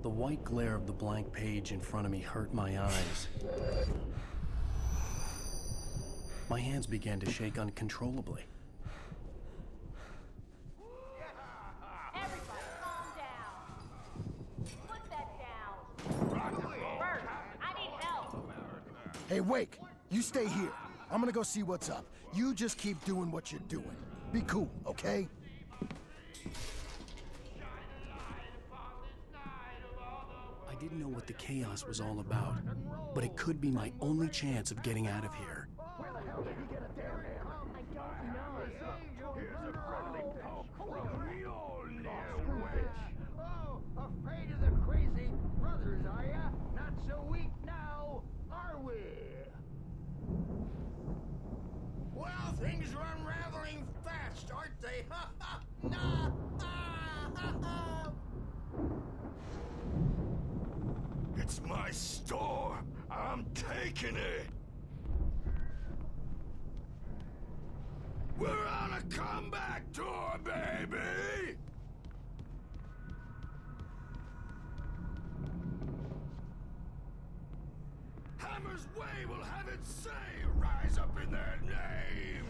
The white glare of the blank page in front of me hurt my eyes. My hands began to shake uncontrollably. Everybody, calm down. Put that down. Bert, I need help. Hey, Wake, you stay here. I'm gonna go see what's up. You just keep doing what you're doing. Be cool, okay? I didn't know what the chaos was all about, but it could be my only chance of getting out of here. Where the hell did he get a damn hammer? I don't know. Oh, afraid of the crazy brothers, are ya? Not so weak now, are we? Well, things are unraveling fast, aren't they? That's my store. I'm taking it. We're on a comeback tour, baby! Hammer's Way will have its say rise up in their name!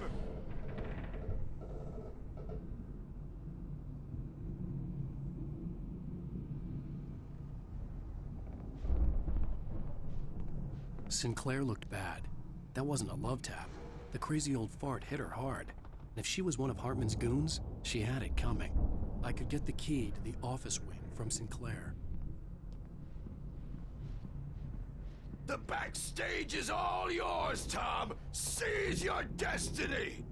Sinclair looked bad. That wasn't a love tap. The crazy old fart hit her hard. And if she was one of Hartman's goons, she had it coming. I could get the key to the office wing from Sinclair. The backstage is all yours, Tom! Seize your destiny!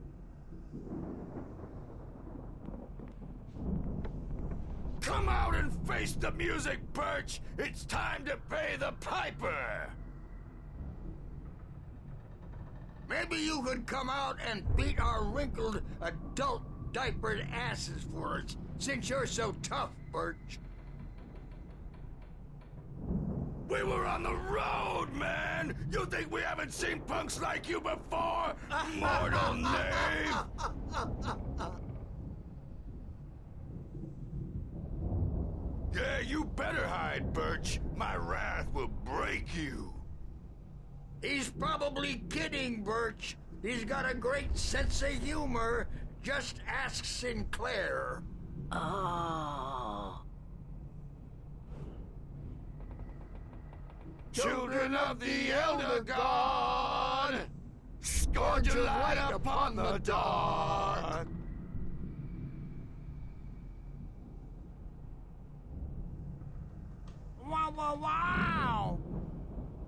Come out and face the music, Birch! It's time to pay the piper! Maybe you could come out and beat our wrinkled, adult diapered asses for us, since you're so tough, Birch. We were on the road, man! You think we haven't seen punks like you before? Mortal knave! Yeah, you better hide, Birch. My wrath will break you. He's probably kidding, Birch. He's got a great sense of humor. Just ask Sinclair. Oh. Children of the Elder God, scourge your light upon the dark. Wow, wow, wow!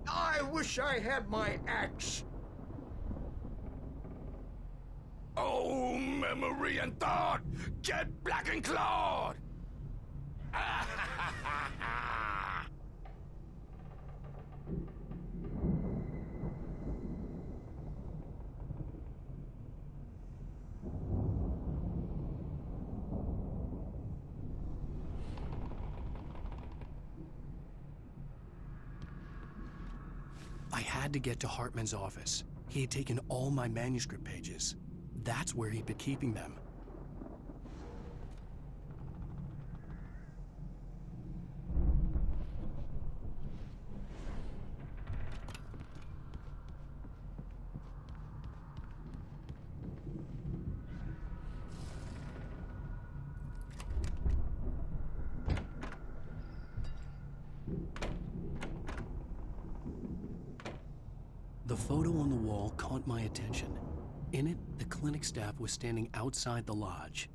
I wish I had my axe. Oh, memory and thought, get black and clawed! I had to get to Hartman's office. He had taken all my manuscript pages. That's where he'd been keeping them. The photo on the wall caught my attention. In it, the clinic staff was standing outside the lodge.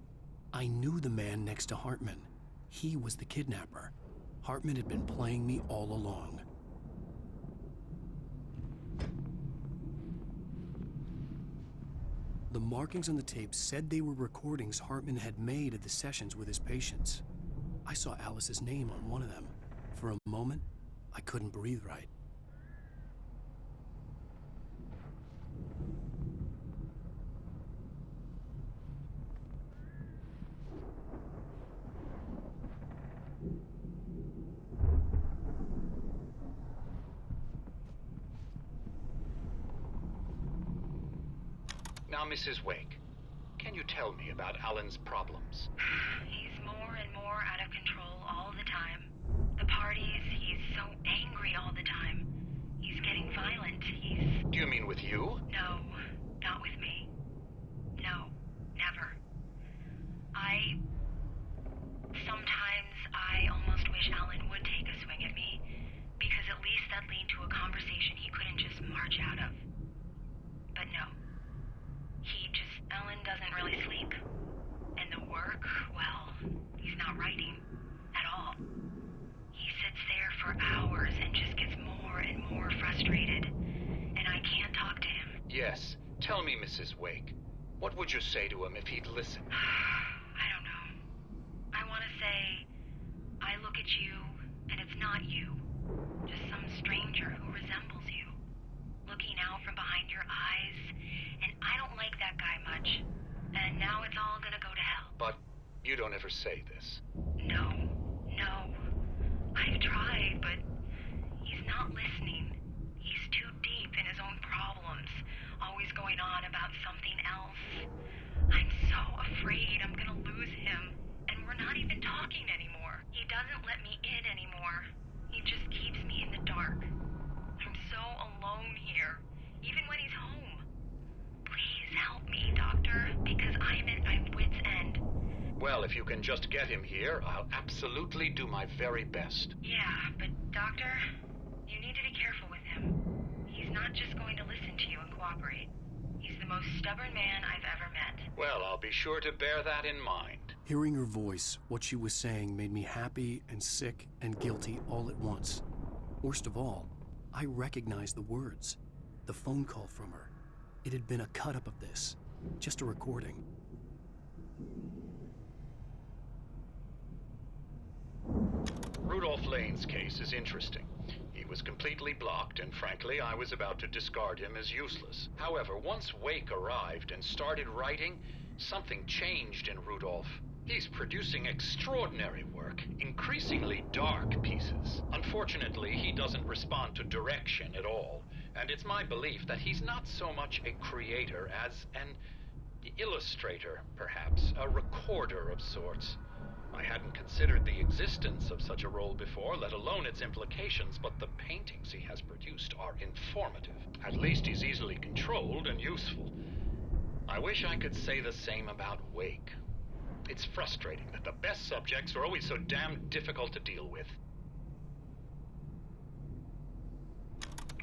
I knew the man next to Hartman. He was the kidnapper. Hartman had been playing me all along. The markings on the tape said they were recordings Hartman had made at the sessions with his patients. I saw Alice's name on one of them. For a moment, I couldn't breathe right. Now, Mrs. Wake, can you tell me about Alan's problems? He's more and more out of control all the time. The parties, he's so angry all the time. He's getting violent. Do you mean with you? No, not with me. No, never. Sometimes I almost wish Alan would take a swing at me, because at least that'd lead to a conversation he couldn't just march out of. But no. Alan doesn't really sleep. And the work, well, he's not writing at all. He sits there for hours and just gets more and more frustrated. And I can't talk to him. Yes. Tell me, Mrs. Wake. What would you say to him if he'd listen? I don't know. I want to say, I look at you, and it's not you. Just some stranger who resembles you. Looking out from behind your eyes. And I don't like that guy much. And now it's all gonna go to hell. But you don't ever say this. No. I've tried, but let me in anymore. He just keeps me in the dark. I'm so alone here, even when he's home. Please help me, Doctor, because I'm at my wit's end. Well, if you can just get him here, I'll absolutely do my very best. Yeah, but Doctor, you need to be careful with him. He's not just going to listen to you and cooperate. He's the most stubborn man I've ever met. Well, I'll be sure to bear that in mind. Hearing her voice, what she was saying made me happy and sick and guilty all at once. Worst of all, I recognized the words. The phone call from her. It had been a cut-up of this. Just a recording. Rudolph Lane's case is interesting. He was completely blocked, and frankly, I was about to discard him as useless. However, once Wake arrived and started writing, something changed in Rudolph. He's producing extraordinary work, increasingly dark pieces. Unfortunately, he doesn't respond to direction at all, and it's my belief that he's not so much a creator as an illustrator, perhaps, a recorder of sorts. I hadn't considered the existence of such a role before, let alone its implications, but the paintings he has produced are informative. At least he's easily controlled and useful. I wish I could say the same about Wake. It's frustrating that the best subjects are always so damn difficult to deal with.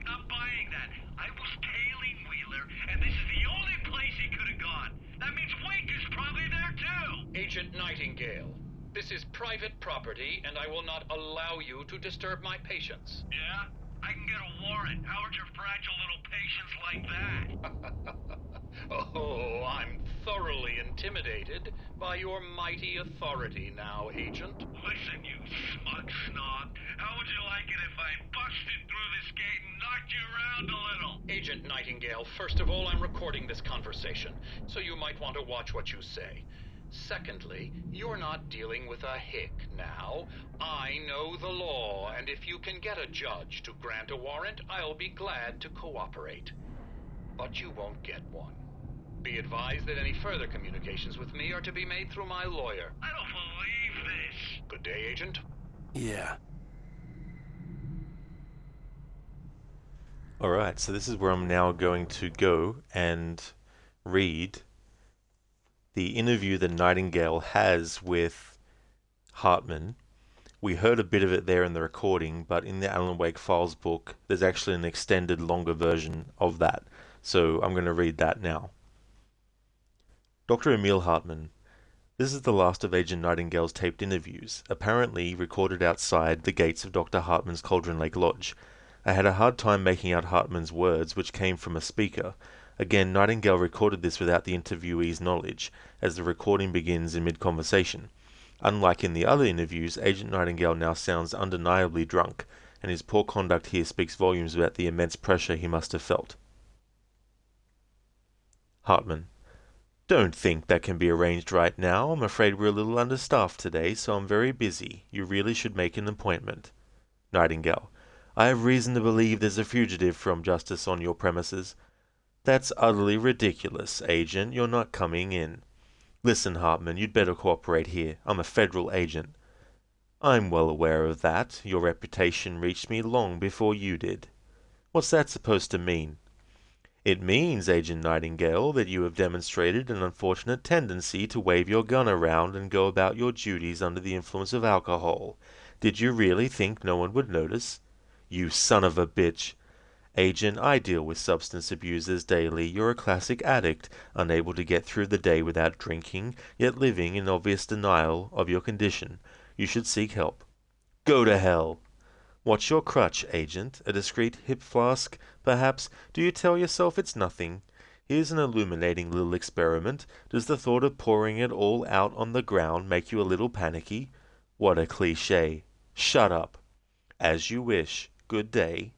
Not buying that. I was tailing Wheeler, and this is the only place he could have gone. That means Wake is probably there too! Agent Nightingale, this is private property, and I will not allow you to disturb my patients. Yeah? I can get a warrant. How would your fragile little patients like that? Oh, I'm thoroughly intimidated by your mighty authority now, Agent. Listen, you smug snob. How would you like it if I busted through this gate and knocked you around a little? Agent Nightingale, first of all, I'm recording this conversation, so you might want to watch what you say. Secondly, you're not dealing with a hick now. I know the law, and if you can get a judge to grant a warrant, I'll be glad to cooperate. But you won't get one. Be advised that any further communications with me are to be made through my lawyer. I don't believe this. Good day, Agent. Yeah. Alright, so this is where I'm now going to go and read the interview that Nightingale has with Hartman. We heard a bit of it there in the recording, but in the Alan Wake Files book, there's actually an extended, longer version of that. So I'm going to read that now. Dr. Emil Hartman. This is the last of Agent Nightingale's taped interviews, apparently recorded outside the gates of Dr. Hartman's Cauldron Lake Lodge. I had a hard time making out Hartman's words, which came from a speaker. Again, Nightingale recorded this without the interviewee's knowledge, as the recording begins in mid-conversation. Unlike in the other interviews, Agent Nightingale now sounds undeniably drunk, and his poor conduct here speaks volumes about the immense pressure he must have felt. Hartman. Don't think that can be arranged right now. I'm afraid we're a little understaffed today, so I'm very busy. You really should make an appointment. Nightingale. I have reason to believe there's a fugitive from justice on your premises. That's utterly ridiculous, Agent. You're not coming in. Listen, Hartman, you'd better cooperate here. I'm a federal agent. I'm well aware of that. Your reputation reached me long before you did. What's that supposed to mean? It means, Agent Nightingale, that you have demonstrated an unfortunate tendency to wave your gun around and go about your duties under the influence of alcohol. Did you really think no one would notice? You son of a bitch! Agent, I deal with substance abusers daily. You're a classic addict, unable to get through the day without drinking, yet living in obvious denial of your condition. You should seek help. Go to hell! What's your crutch, Agent? A discreet hip flask, perhaps? Do you tell yourself it's nothing? Here's an illuminating little experiment. Does the thought of pouring it all out on the ground make you a little panicky? What a cliché. Shut up. As you wish. Good day.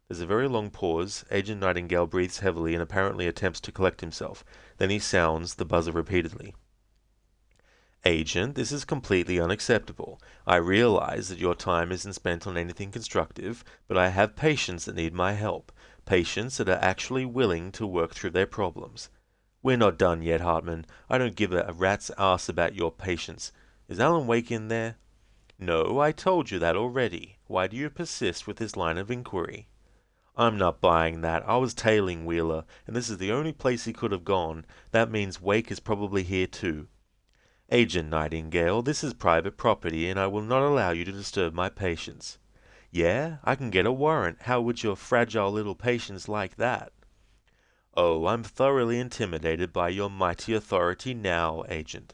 There's a very long pause. Agent Nightingale breathes heavily and apparently attempts to collect himself. Then he sounds the buzzer repeatedly. Agent, this is completely unacceptable. I realize that your time isn't spent on anything constructive, but I have patients that need my help. Patients that are actually willing to work through their problems. We're not done yet, Hartman. I don't give a rat's ass about your patients. Is Alan Wake in there? No, I told you that already. Why do you persist with this line of inquiry? I'm not buying that. I was tailing Wheeler, and this is the only place he could have gone. That means Wake is probably here too. Agent Nightingale, this is private property, and I will not allow you to disturb my patients. Yeah, I can get a warrant. How would your fragile little patients like that? Oh, I'm thoroughly intimidated by your mighty authority now, Agent.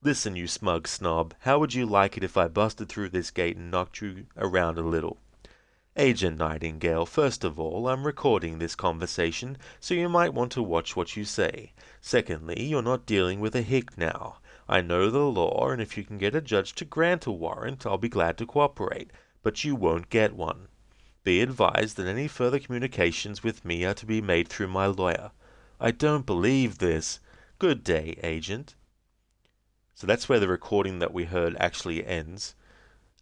Listen, you smug snob, how would you like it if I busted through this gate and knocked you around a little? Agent Nightingale, first of all, I'm recording this conversation, so you might want to watch what you say. Secondly, you're not dealing with a hick now. I know the law, and if you can get a judge to grant a warrant, I'll be glad to cooperate, but you won't get one. Be advised that any further communications with me are to be made through my lawyer. I don't believe this. Good day, Agent. So that's where the recording that we heard actually ends.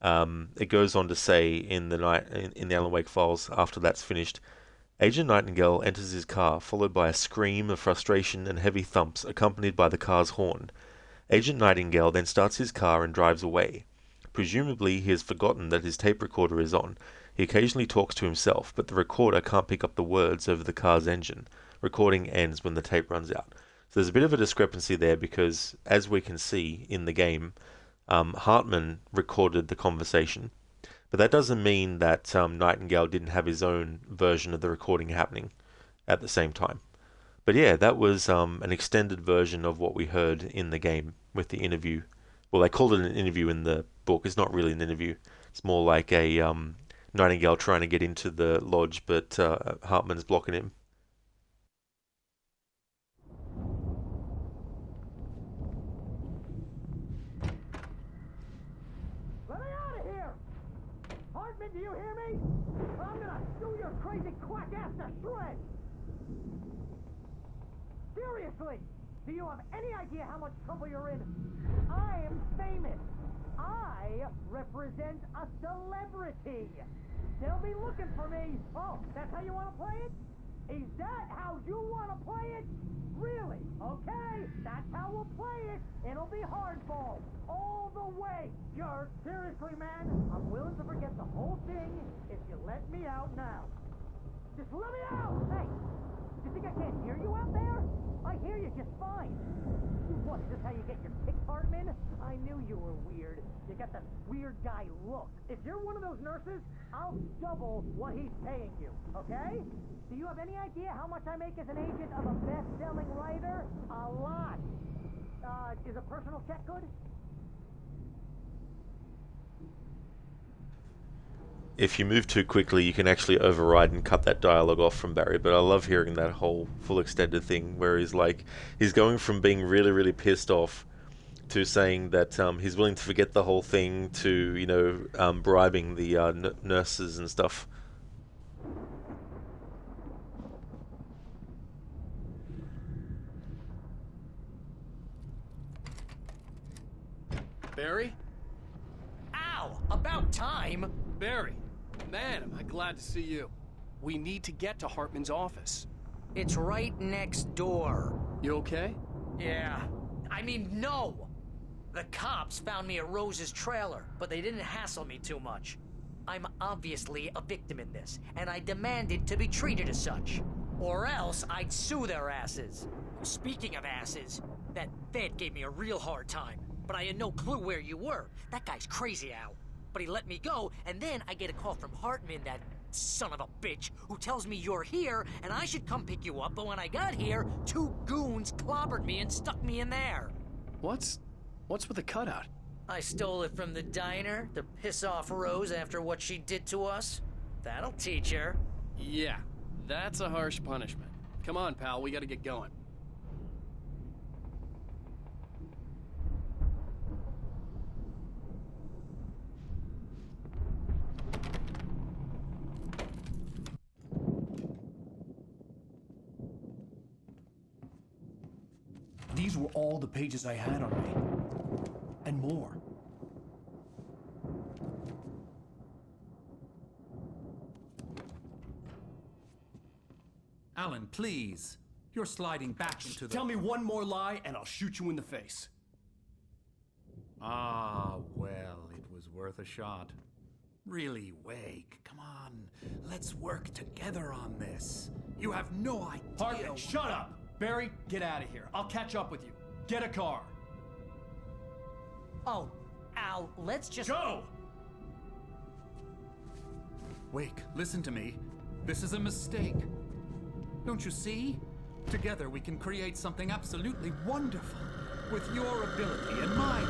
It goes on to say in the Alan Wake files, after that's finished, Agent Nightingale enters his car, followed by a scream of frustration and heavy thumps, accompanied by the car's horn. Agent Nightingale then starts his car and drives away. Presumably he has forgotten that his tape recorder is on. He occasionally talks to himself, but the recorder can't pick up the words over the car's engine. Recording ends when the tape runs out. So there's a bit of a discrepancy there because, as we can see in the game, Hartman recorded the conversation, but that doesn't mean that Nightingale didn't have his own version of the recording happening at the same time. But yeah, that was an extended version of what we heard in the game with the interview. Well, they called it an interview in the book. It's not really an interview. It's more like a Nightingale trying to get into the lodge, but Hartman's blocking him. Let me out of here! Hartman, do you hear me? I'm gonna shoot your crazy quack ass to shreds! Seriously! Do you have any idea how much trouble you're in? I am famous. I represent a celebrity. They'll be looking for me. Oh, that's how you want to play it? Is that how you want to play it? Really? Okay, that's how we'll play it. It'll be hardball. All the way, jerk. Seriously, man, I'm willing to forget the whole thing if you let me out now. Just let me out! Hey, do you think I can't hear you out there? I hear you just fine. What, is this how you get your kicks, Hartman? I knew you were weird. You got that weird guy look. If you're one of those nurses, I'll double what he's paying you, okay? Do you have any idea how much I make as an agent of a best-selling writer? A lot. Is a personal check good? If you move too quickly, you can actually override and cut that dialogue off from Barry, but I love hearing that whole full extended thing where he's going from being really, really pissed off to saying that he's willing to forget the whole thing to, bribing the nurses and stuff. Barry? Ow! About time! Barry! Man, am I glad to see you. We need to get to Hartman's office. It's right next door. You okay? Yeah. I mean, no! The cops found me at Rose's trailer, but they didn't hassle me too much. I'm obviously a victim in this, and I demanded to be treated as such. Or else I'd sue their asses. Speaking of asses, that Fed gave me a real hard time, but I had no clue where you were. That guy's crazy, Al. But he let me go, and then I get a call from Hartman, that son of a bitch, who tells me you're here, and I should come pick you up, but when I got here, 2 goons clobbered me and stuck me in there. What's with the cutout? I stole it from the diner to piss off Rose after what she did to us. That'll teach her. Yeah, that's a harsh punishment. Come on, pal, we gotta get going. These were all the pages I had on me. And more. Alan, please. You're sliding back into the... Tell me one more lie and I'll shoot you in the face. Ah, well, it was worth worth a shot. Really, Wake, come on. Let's work together on this. You have no idea. Hartman, shut up! Barry, get out of here. I'll catch up with you. Get a car. Oh, Al, let's just... Go! Wake, listen to me. This is a mistake. Don't you see? Together we can create something absolutely wonderful. With your ability and mine.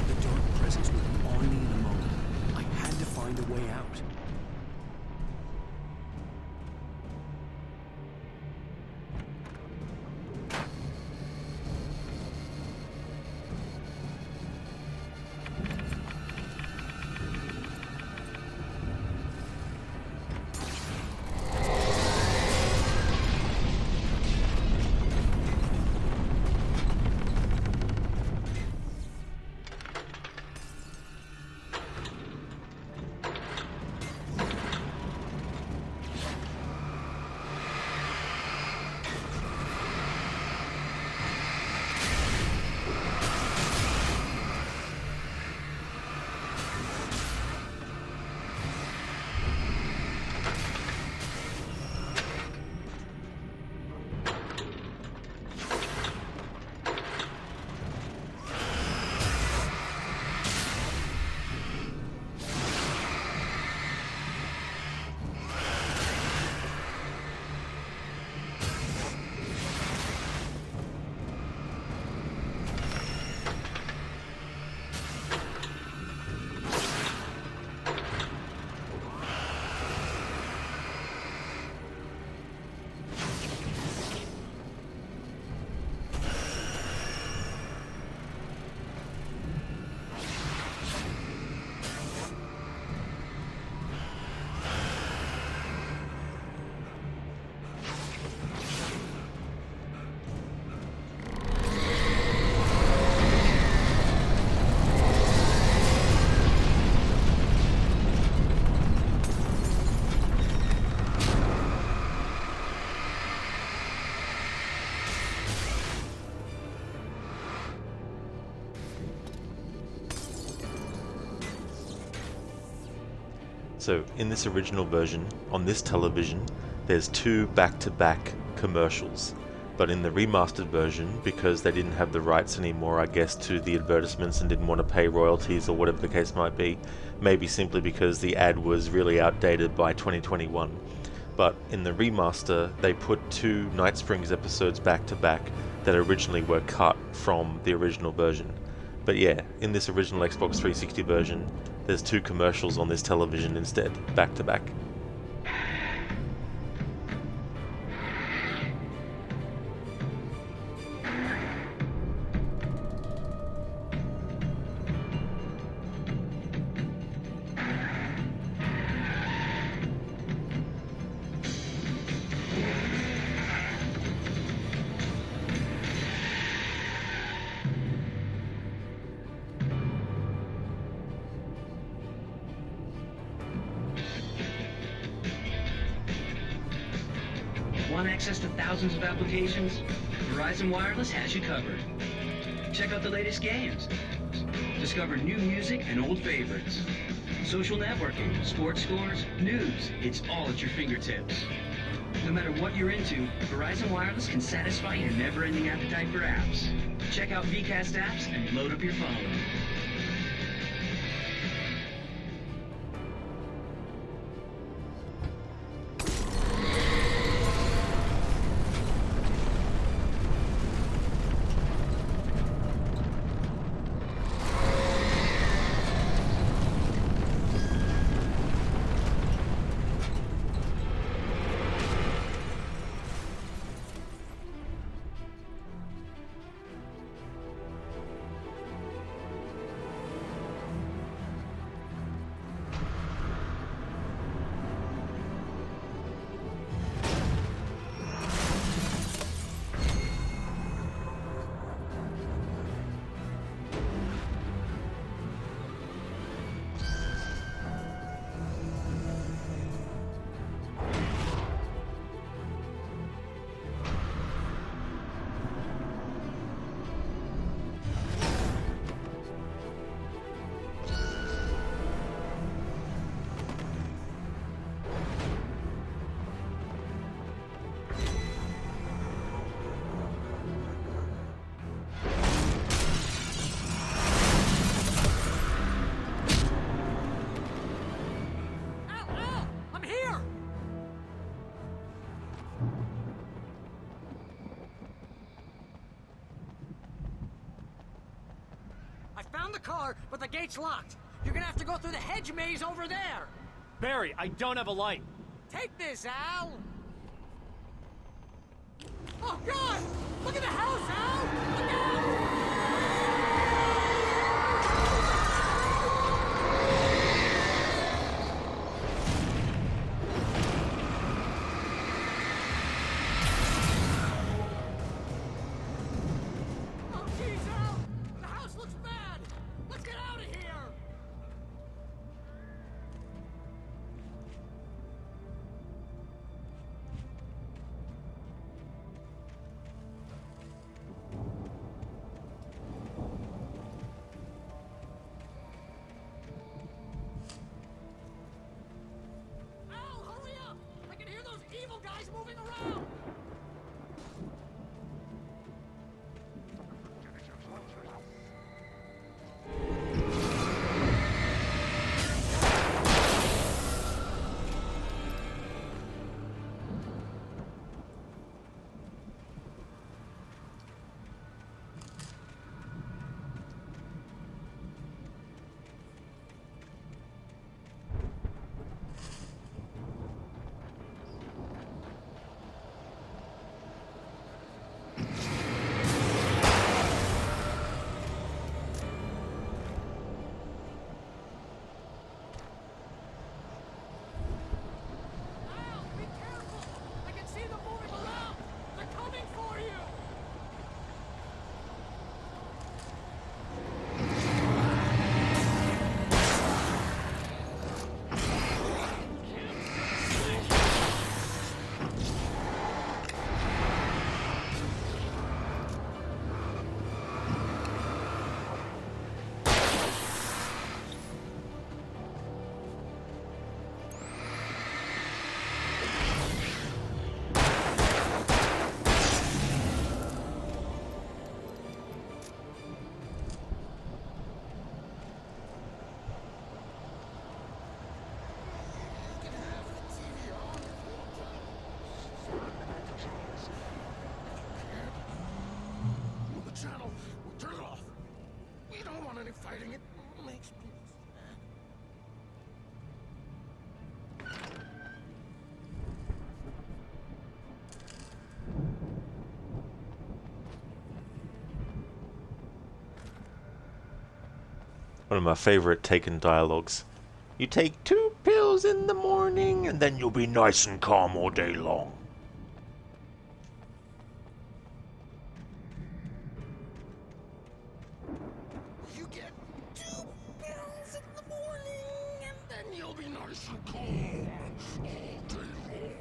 The dark presence would be on me in a moment. I had to find a way out. So in this original version, on this television, there's 2 back-to-back commercials. But in the remastered version, because they didn't have the rights anymore, I guess, to the advertisements and didn't want to pay royalties or whatever the case might be, maybe simply because the ad was really outdated by 2021. But in the remaster, they put 2 Night Springs episodes back-to-back that originally were cut from the original version. But yeah, in this original Xbox 360 version, there's 2 commercials on this television instead, back-to-back. Want access to thousands of applications? Verizon Wireless has you covered. Check out the latest games. Discover new music and old favorites. Social networking, sports scores, news. It's all at your fingertips. No matter what you're into, Verizon Wireless can satisfy your never-ending appetite for apps. Check out VCast apps and load up your phone. found the car, but the gate's locked. You're gonna have to go through the hedge maze over there. Barry, I don't have a light. Take this, Al. Oh, God! Look at the house, Al! Look out! Oh, jeez, Al! The house looks bad! Let's get out of here! Guys moving around! Fighting it makes me One of my favorite Taken dialogues. You take 2 pills in the morning and then you'll be nice and calm all day long. You get 2 pills in the morning, and then you'll be nice and calm all day long.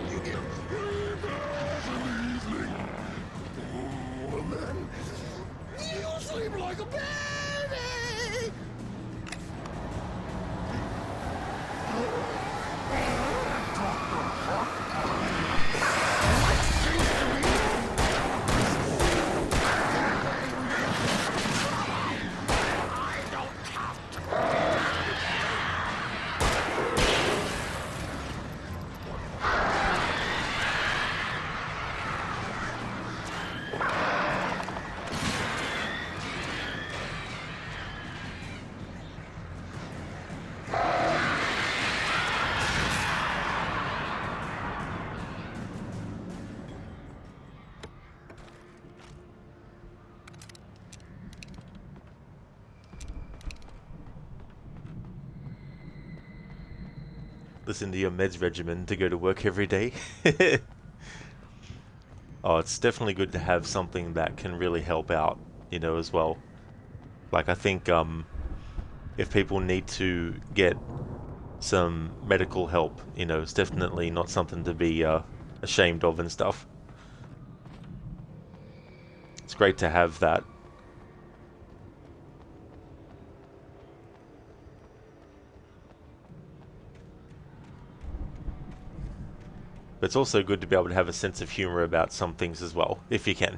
You get 3 pills in the evening, and then you sleep like a baby. Listen to your meds regimen to go to work every day. Oh, it's definitely good to have something that can really help out, you know, as well. Like, I think if people need to get some medical help, you know, it's definitely not something to be ashamed of and stuff. It's great to have that. But it's also good to be able to have a sense of humor about some things as well, if you can.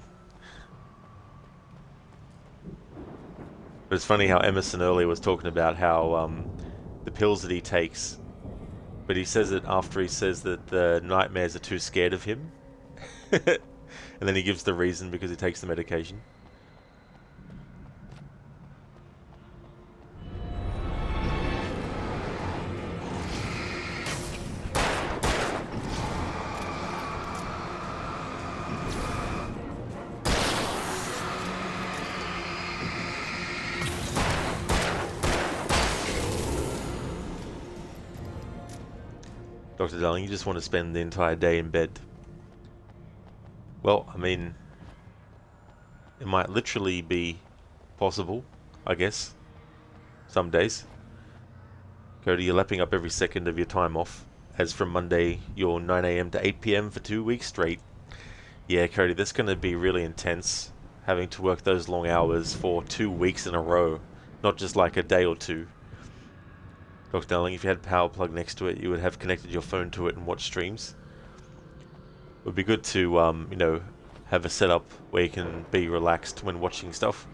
But it's funny how Emerson earlier was talking about how the pills that he takes, but he says it after he says that the nightmares are too scared of him. And then he gives the reason because he takes the medication. Dr. Darling, you just want to spend the entire day in bed. Well, I mean, it might literally be possible, I guess, some days. Cody, you're lapping up every second of your time off, as from Monday, you're 9 AM to 8 PM for 2 weeks straight. Yeah, Cody, that's going to be really intense, having to work those long hours for 2 weeks in a row, not just like a day or two. Dr. Darling, if you had a power plug next to it, you would have connected your phone to it and watch streams. It would be good to, you know, have a setup where you can be relaxed when watching stuff.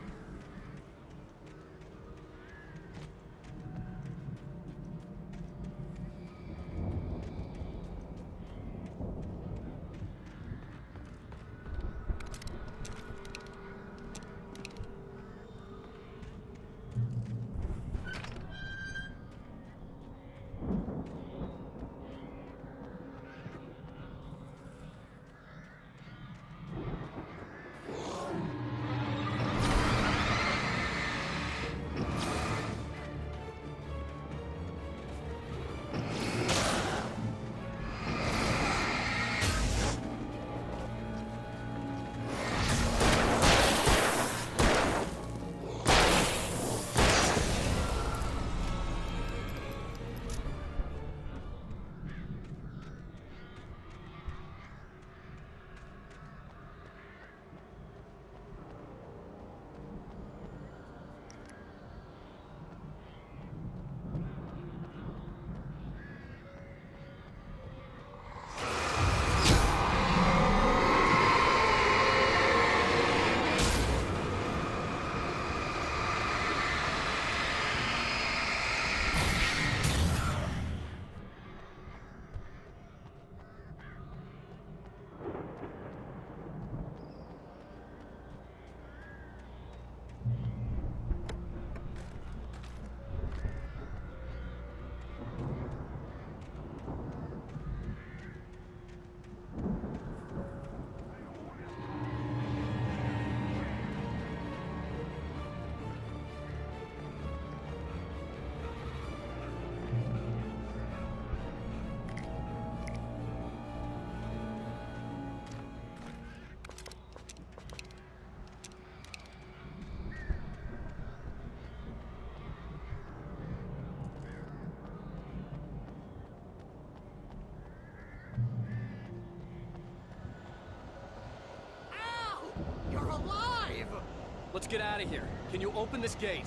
Let's get out of here. Can you open this gate?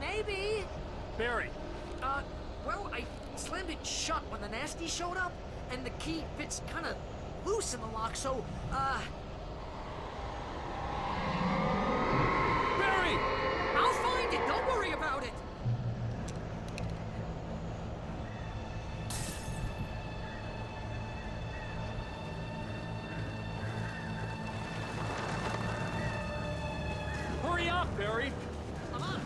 Maybe. Barry. Well, I slammed it shut when the nasty showed up, and the key fits kind of loose in the lock, so, Barry! I'll find it. Don't worry about it. Hurry up, Barry! I'm on it.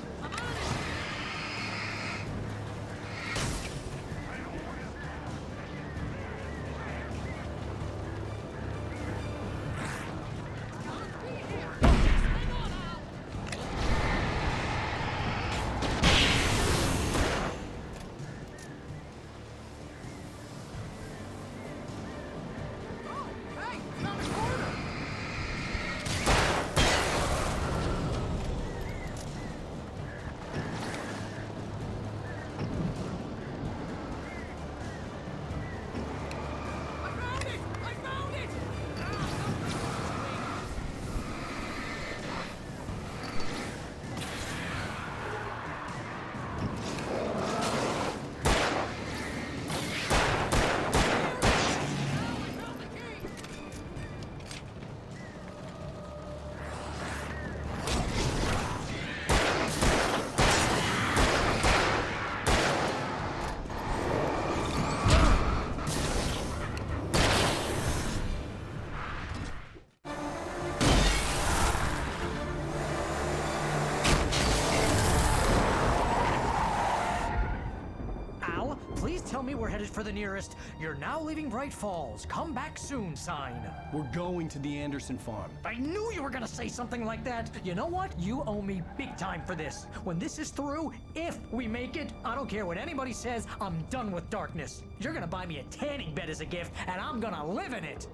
Please tell me we're headed for the nearest "You're now leaving Bright Falls. Come back soon" sign. We're going to the Anderson farm. I knew you were gonna say something like that. You know what? You owe me big time for this. When this is through, if we make it, I don't care what anybody says, I'm done with darkness. You're gonna buy me a tanning bed as a gift, and I'm gonna live in it.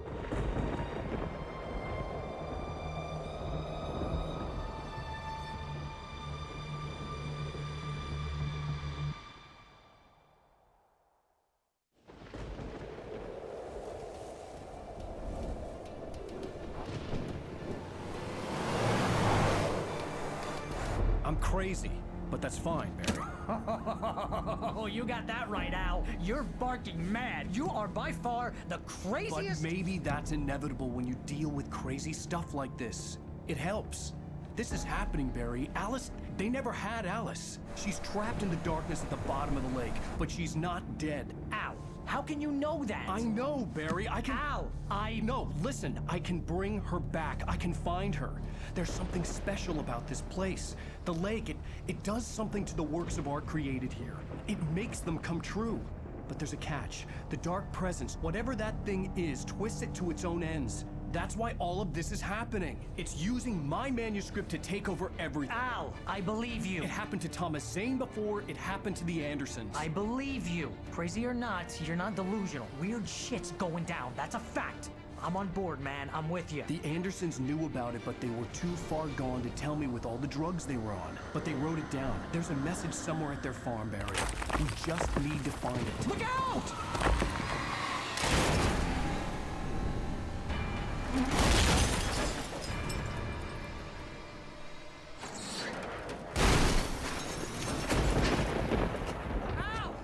I'm crazy, but that's fine, Barry. Oh, you got that right, Al. You're barking mad. You are by far the craziest... But maybe that's inevitable when you deal with crazy stuff like this. It helps. This is happening, Barry. Alice, they never had Alice. She's trapped in the darkness at the bottom of the lake, but she's not dead. Al, how can you know that? I know, Barry. I can... Al, No, listen. I can bring her back. I can find her. There's something special about this place. The lake, it does something to the works of art created here. It makes them come true. But there's a catch. The dark presence, whatever that thing is, twists it to its own ends. That's why all of this is happening. It's using my manuscript to take over everything. Al, I believe you. It happened to Thomas Zane before, it happened to the Andersons. I believe you. Crazy or not, you're not delusional. Weird shit's going down. That's a fact. I'm on board, man. I'm with you. The Andersons knew about it, but they were too far gone to tell me with all the drugs they were on. But they wrote it down. There's a message somewhere at their farm, Barry. We just need to find it. Look out! Ow!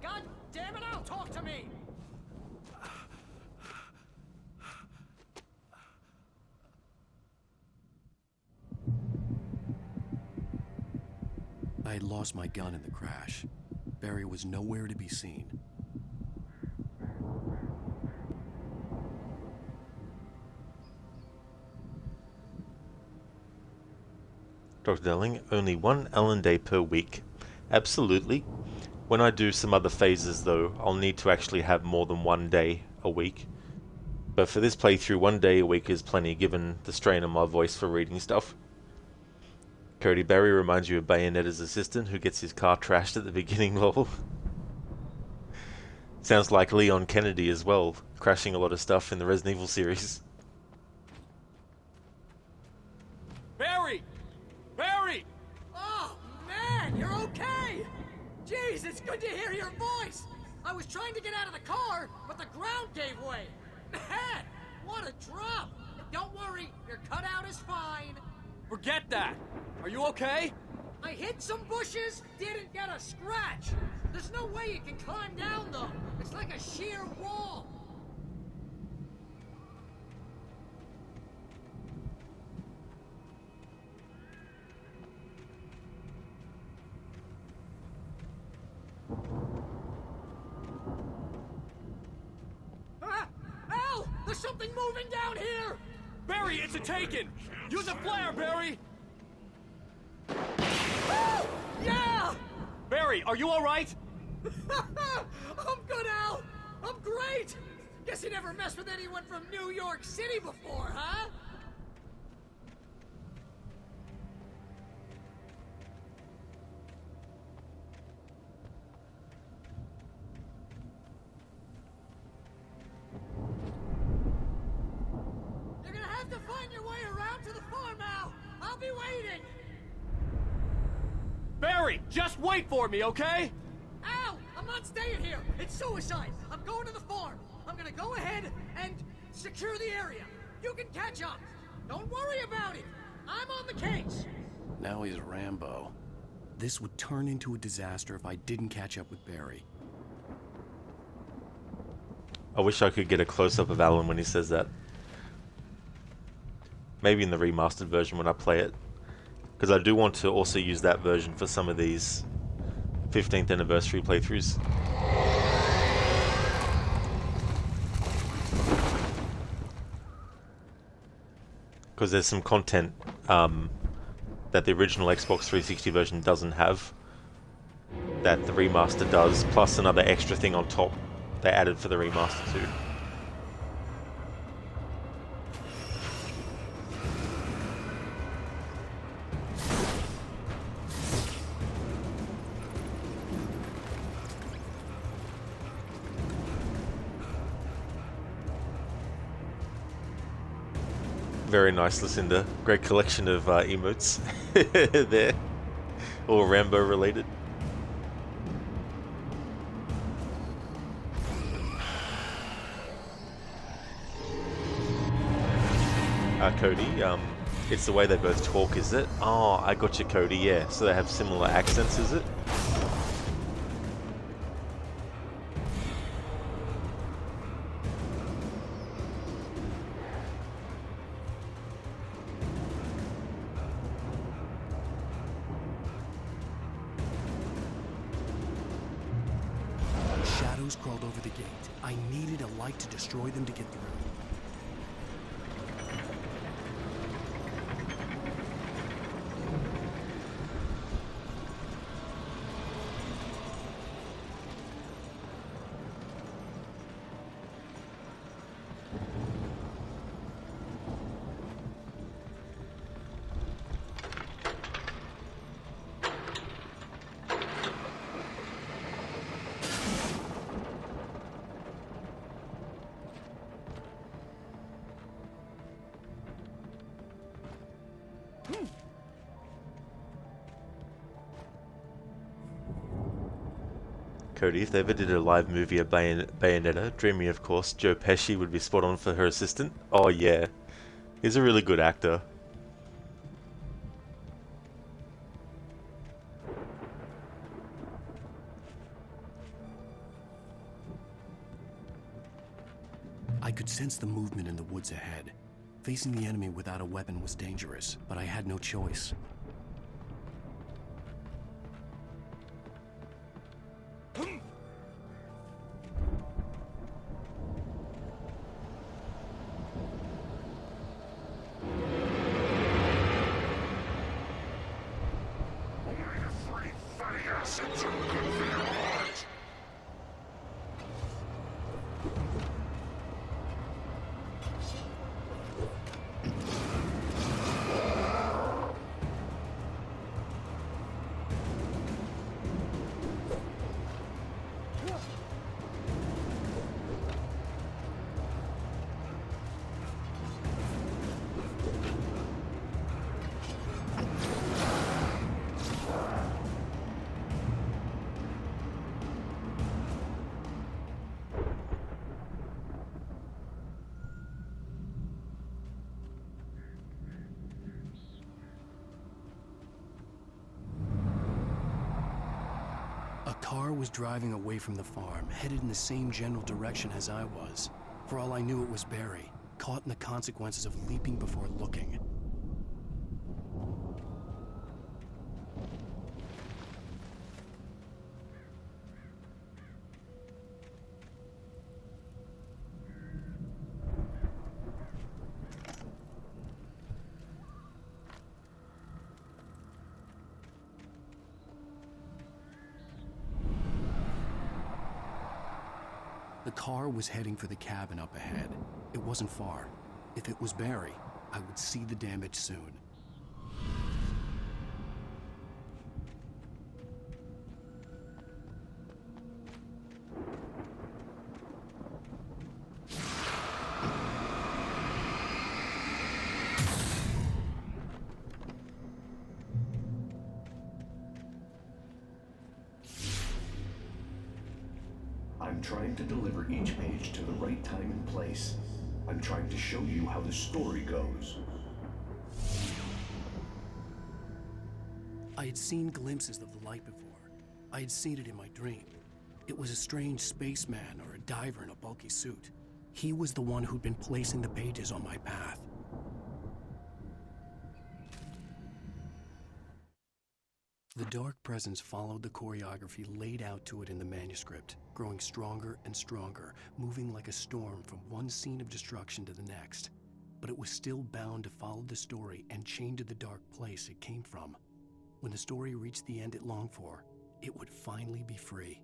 God damn it, Al, talk to me! I had lost my gun in the crash. Barry was nowhere to be seen. Dr. Delling, only one Allen day per week. Absolutely. When I do some other phases though, I'll need to actually have more than one day a week. But for this playthrough, one day a week is plenty given the strain on my voice for reading stuff. Cody Barry reminds you of Bayonetta's assistant who gets his car trashed at the beginning level. Sounds like Leon Kennedy as well, crashing a lot of stuff in the Resident Evil series. Barry! Barry! Oh, man, you're okay! Jeez, it's good to hear your voice! I was trying to get out of the car, but the ground gave way. Man, what a drop! Don't worry, your cutout is fine. Forget that! Are you okay? I hit some bushes, didn't get a scratch. There's no way you can climb down, though. It's like a sheer wall. Ah! Al! There's something moving down here! Barry, it's a Taken! Use a flare, Barry! Oh, yeah! Barry, are you alright? I'm good, Al! I'm great! Guess you never messed with anyone from New York City before, huh? You're gonna have to find your way around to the farm, Al! I'll be waiting! Barry, just wait for me, okay? Al! I'm not staying here! It's suicide! I'm going to the farm! I'm gonna go ahead and secure the area! You can catch up! Don't worry about it! I'm on the case! Now he's Rambo. This would turn into a disaster if I didn't catch up with Barry. I wish I could get a close-up of Alan when he says that. Maybe in the remastered version when I play it. Because I do want to also use that version for some of these 15th anniversary playthroughs. Because there's some content that the original Xbox 360 version doesn't have. that the remaster does, plus another extra thing on top they added for the remaster too. Very nice, Lucinda. Great collection of emotes there, all Rambo related. Cody, it's the way they both talk, is it? Oh, I got you, Cody, yeah. So they have similar accents, is it? Shadows crawled over the gate. I needed a light to destroy them to get through. Cody, if they ever did a live movie of Bayonetta, dreaming of course, Joe Pesci would be spot on for her assistant. Oh yeah, he's a really good actor. I could sense the movement in the woods ahead. Facing the enemy without a weapon was dangerous, but I had no choice. A car was driving away from the farm, headed in the same general direction as I was. For all I knew, it was Barry, caught in the consequences of leaping before looking. The car was heading for the cabin up ahead. It wasn't far. If it was Barry, I would see the damage soon. I'm trying to deliver each page to the right time and place. I'm trying to show you how the story goes. I had seen glimpses of the light before. I had seen it in my dream. It was a strange spaceman or a diver in a bulky suit. He was the one who'd been placing the pages on my path. The dark presence followed the choreography laid out to it in the manuscript, growing stronger and stronger, moving like a storm from one scene of destruction to the next. But it was still bound to follow the story and chained to the dark place it came from. When the story reached the end it longed for, it would finally be free.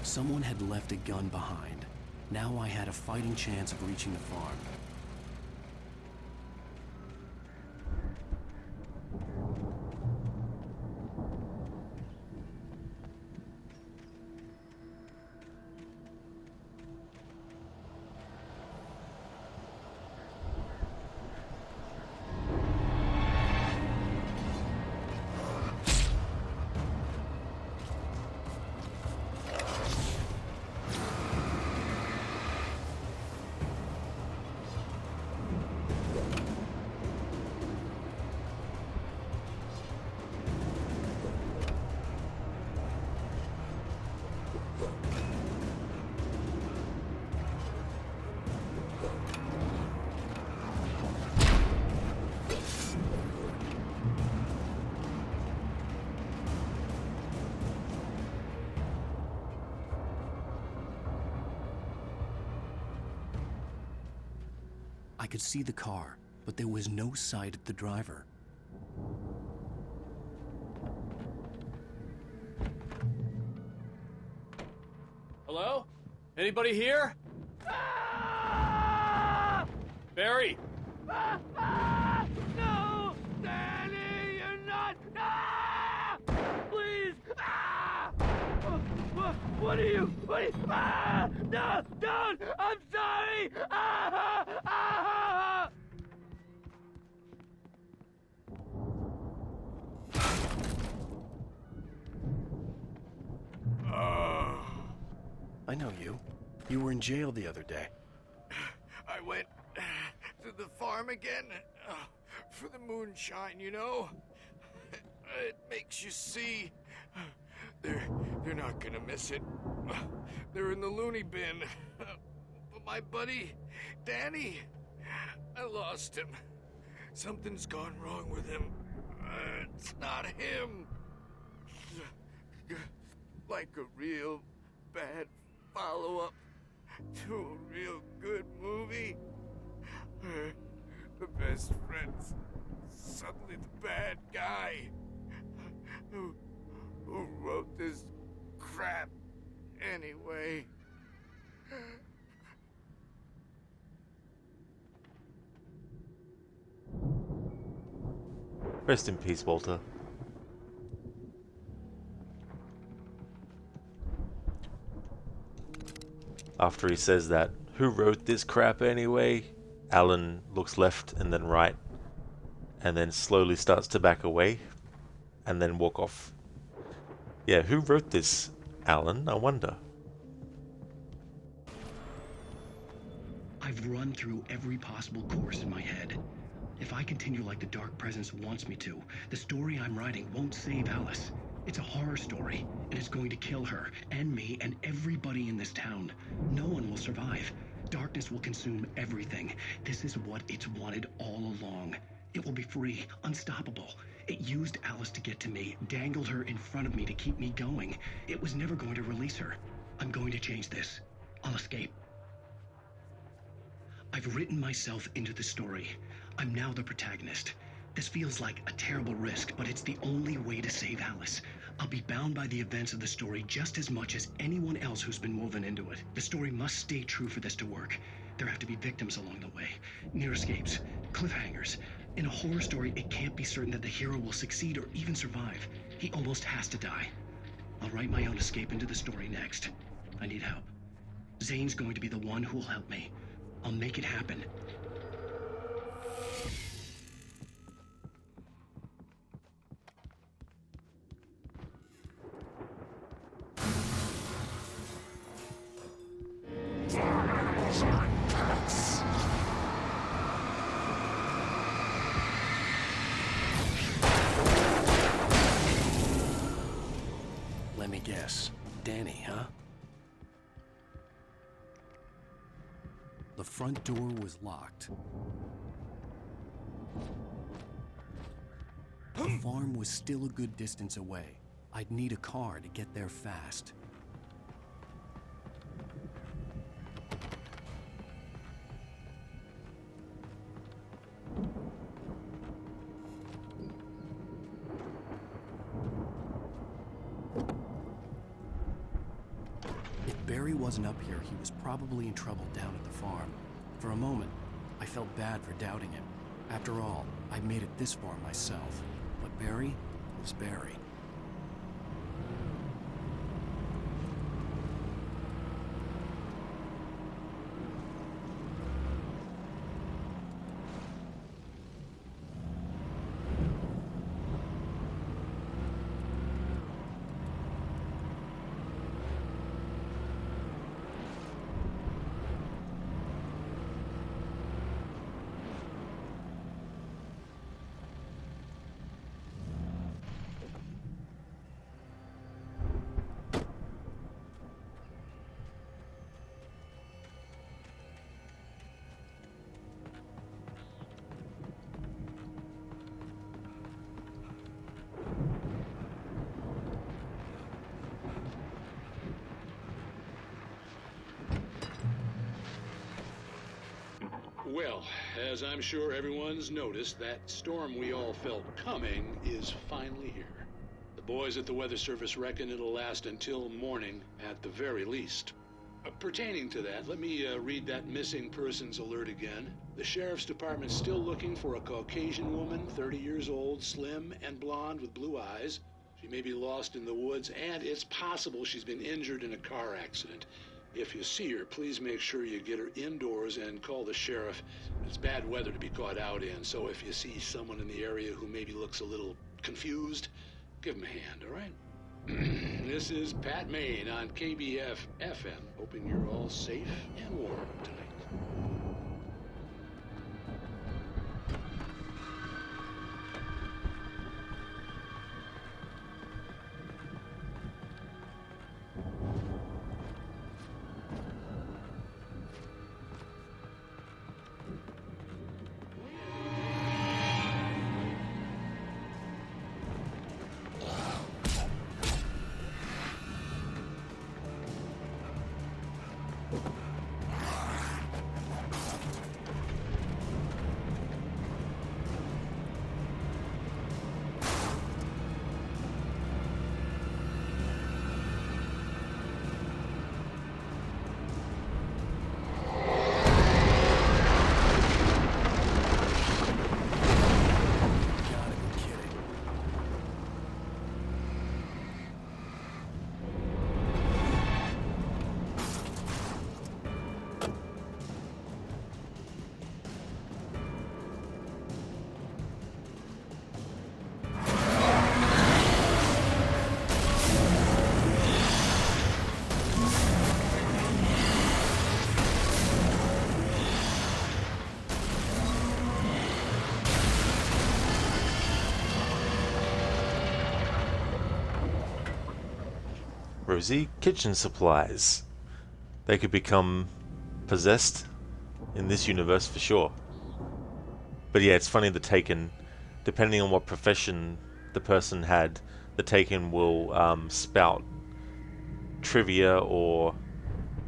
Someone had left a gun behind. Now I had a fighting chance of reaching the farm. I could see the car, but there was no sight of the driver. Hello? Anybody here? Barry! No! Danny, you're not! Please! What are you? No! Don't! I'm sorry! I know you. You were in jail the other day. I went to the farm again for the moonshine, you know? It makes you see. They're not gonna miss it. They're in the loony bin. But my buddy, Danny, I lost him. Something's gone wrong with him. It's not him. Like a real bad follow-up to a real good movie. The best friend's suddenly the bad guy. Who wrote this crap anyway? Rest in peace, Walter. After he says that, who wrote this crap anyway? Alan looks left and then right, and then slowly starts to back away, and then walk off. Yeah, who wrote this, Alan? I wonder. I've run through every possible course in my head. If I continue like the Dark Presence wants me to, the story I'm writing won't save Alice. It's a horror story, and it's going to kill her, and me, and everybody in this town. No one will survive. Darkness will consume everything. This is what it's wanted all along. It will be free, unstoppable. It used Alice to get to me, dangled her in front of me to keep me going. It was never going to release her. I'm going to change this. I'll escape. I've written myself into the story. I'm now the protagonist. This feels like a terrible risk, but it's the only way to save Alice. I'll be bound by the events of the story just as much as anyone else who's been woven into it. The story must stay true for this to work. There have to be victims along the way, near escapes, cliffhangers. In a horror story, it can't be certain that the hero will succeed or even survive. He almost has to die. I'll write my own escape into the story next. I need help. Zane's going to be the one who will help me. I'll make it happen. Let me guess. Danny, huh? The front door was locked. The farm was still a good distance away. I'd need a car to get there fast. If Barry wasn't up here, he was probably in trouble down at the farm. For a moment, I felt bad for doubting him. After all, I made it this far myself. But Barry was Barry. Well, as I'm sure everyone's noticed, that storm we all felt coming is finally here. The boys at the Weather Service reckon it'll last until morning at the very least. Pertaining to that, let me read that missing persons alert again. The Sheriff's Department's still looking for a Caucasian woman, 30 years old, slim and blonde with blue eyes. She may be lost in the woods, and it's possible she's been injured in a car accident. If you see her, please make sure you get her indoors and call the sheriff. It's bad weather to be caught out in, so if you see someone in the area who maybe looks a little confused, give them a hand, all right? This is Pat Maine on KBF FM, hoping you're all safe and warm tonight. Rosie, kitchen supplies. They could become possessed in this universe for sure. But yeah, it's funny, the Taken, depending on what profession the person had, the Taken will spout trivia or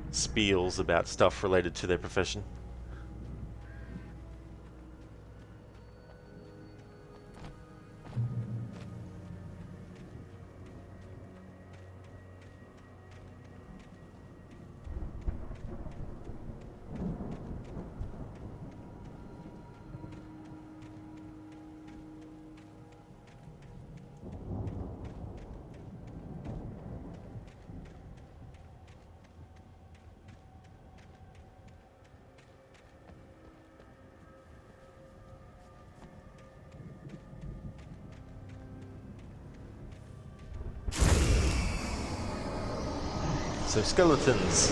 spiels about stuff related to their profession. So skeletons.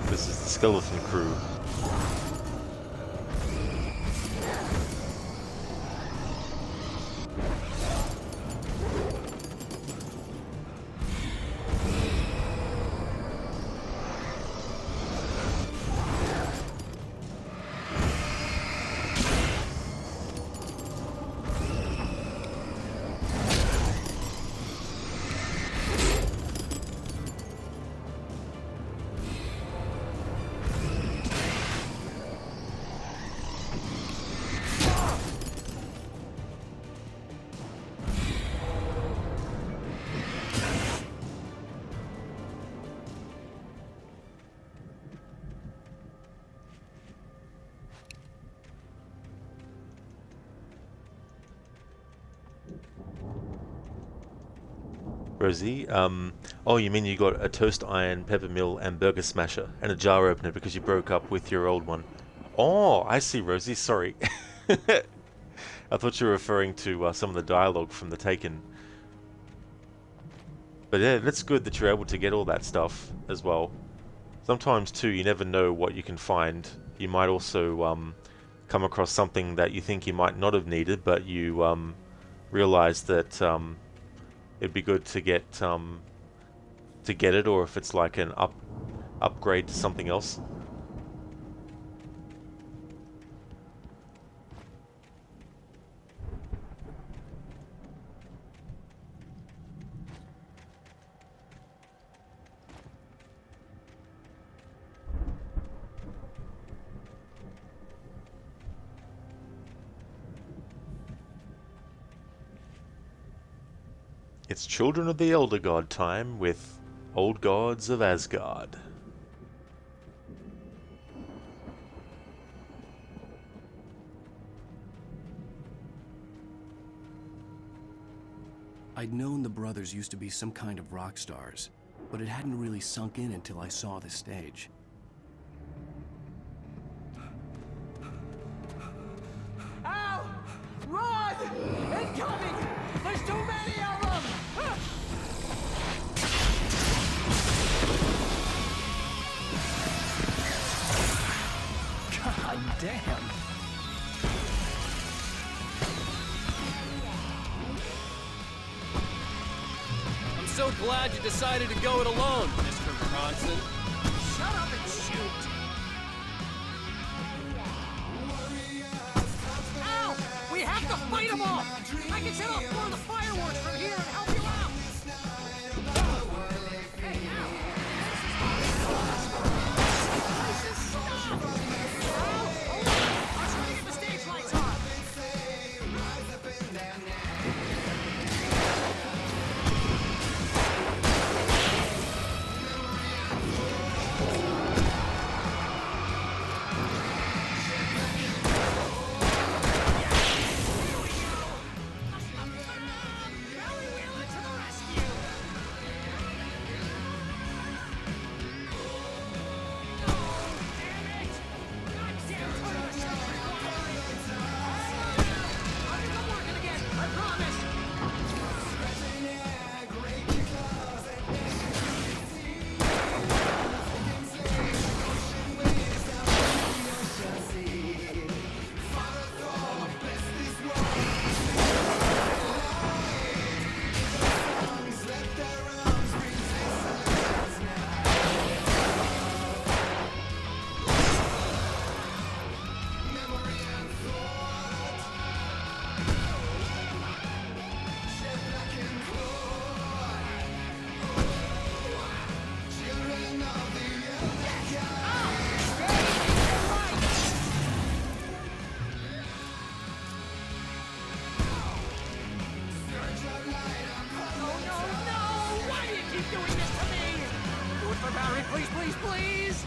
This is the skeleton crew. Rosie, oh, you mean you got a toast iron, pepper mill, and burger smasher, and a jar opener because you broke up with your old one. Oh, I see, Rosie, sorry. I thought you were referring to some of the dialogue from the Taken. But yeah, that's good that you're able to get all that stuff as well. Sometimes, too, you never know what you can find. You might also come across something that you think you might not have needed, but you realize that it'd be good to get it, or if it's like an upgrade to something else. It's Children of the Elder God time with Old Gods of Asgard. I'd known the brothers used to be some kind of rock stars, but it hadn't really sunk in until I saw the stage. Ow! Run! Incoming! There's too many of them! God damn! I'm so glad you decided to go it alone, Mr. Bronson. Shut up and shoot! Ow! We have to fight them off! I can set off more of the fireworks from here and help you out! Hey, now! Stop! Ow! Hold on! I'm trying to get the stage lights on! Please, please, please!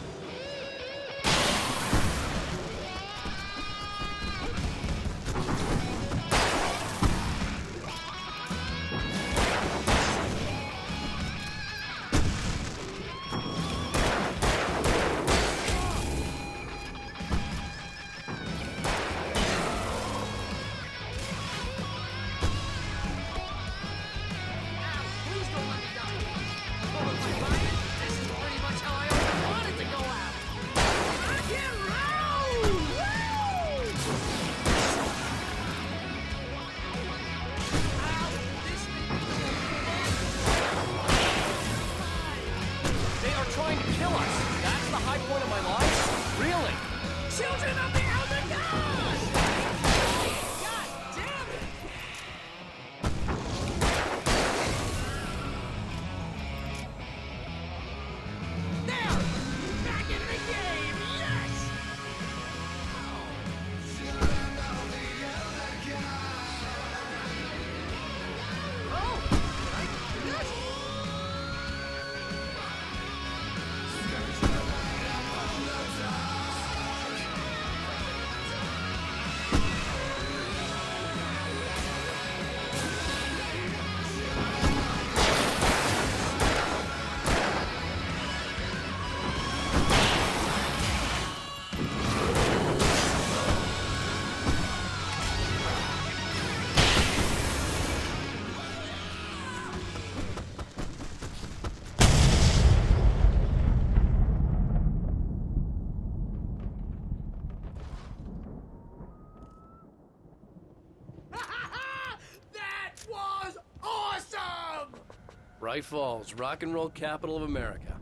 Bright Falls, rock and roll capital of America.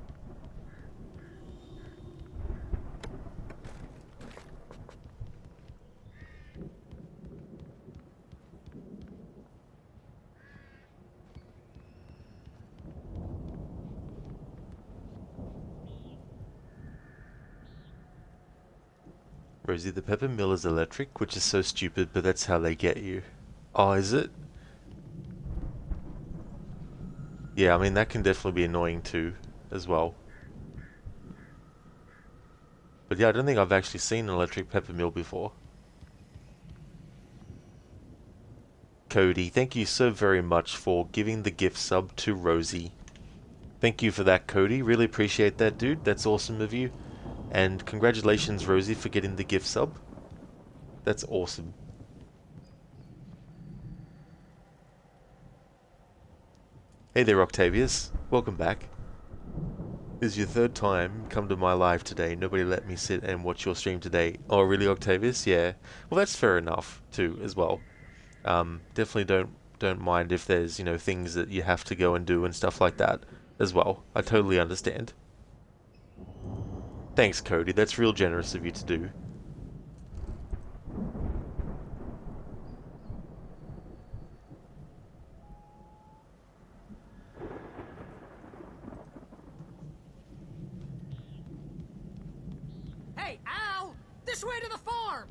Rosie, the pepper mill is electric, which is so stupid, but that's how they get you. Oh, is it? Yeah, I mean, that can definitely be annoying too, as well. But yeah, I don't think I've actually seen an electric pepper mill before. Cody, thank you so very much for giving the gift sub to Rosie. Thank you for that, Cody. Really appreciate that, dude. That's awesome of you. And congratulations, Rosie, for getting the gift sub. That's awesome. Hey there, Octavius. Welcome back. This is your third time come to my live today. Nobody let me sit and watch your stream today. Oh, really, Octavius? Yeah. Well, that's fair enough, too, as well. Definitely don't mind if there's, you know, things that you have to go and do and stuff like that, as well. I totally understand. Thanks, Cody. That's real generous of you to do. Hey, Al! This way to the farm!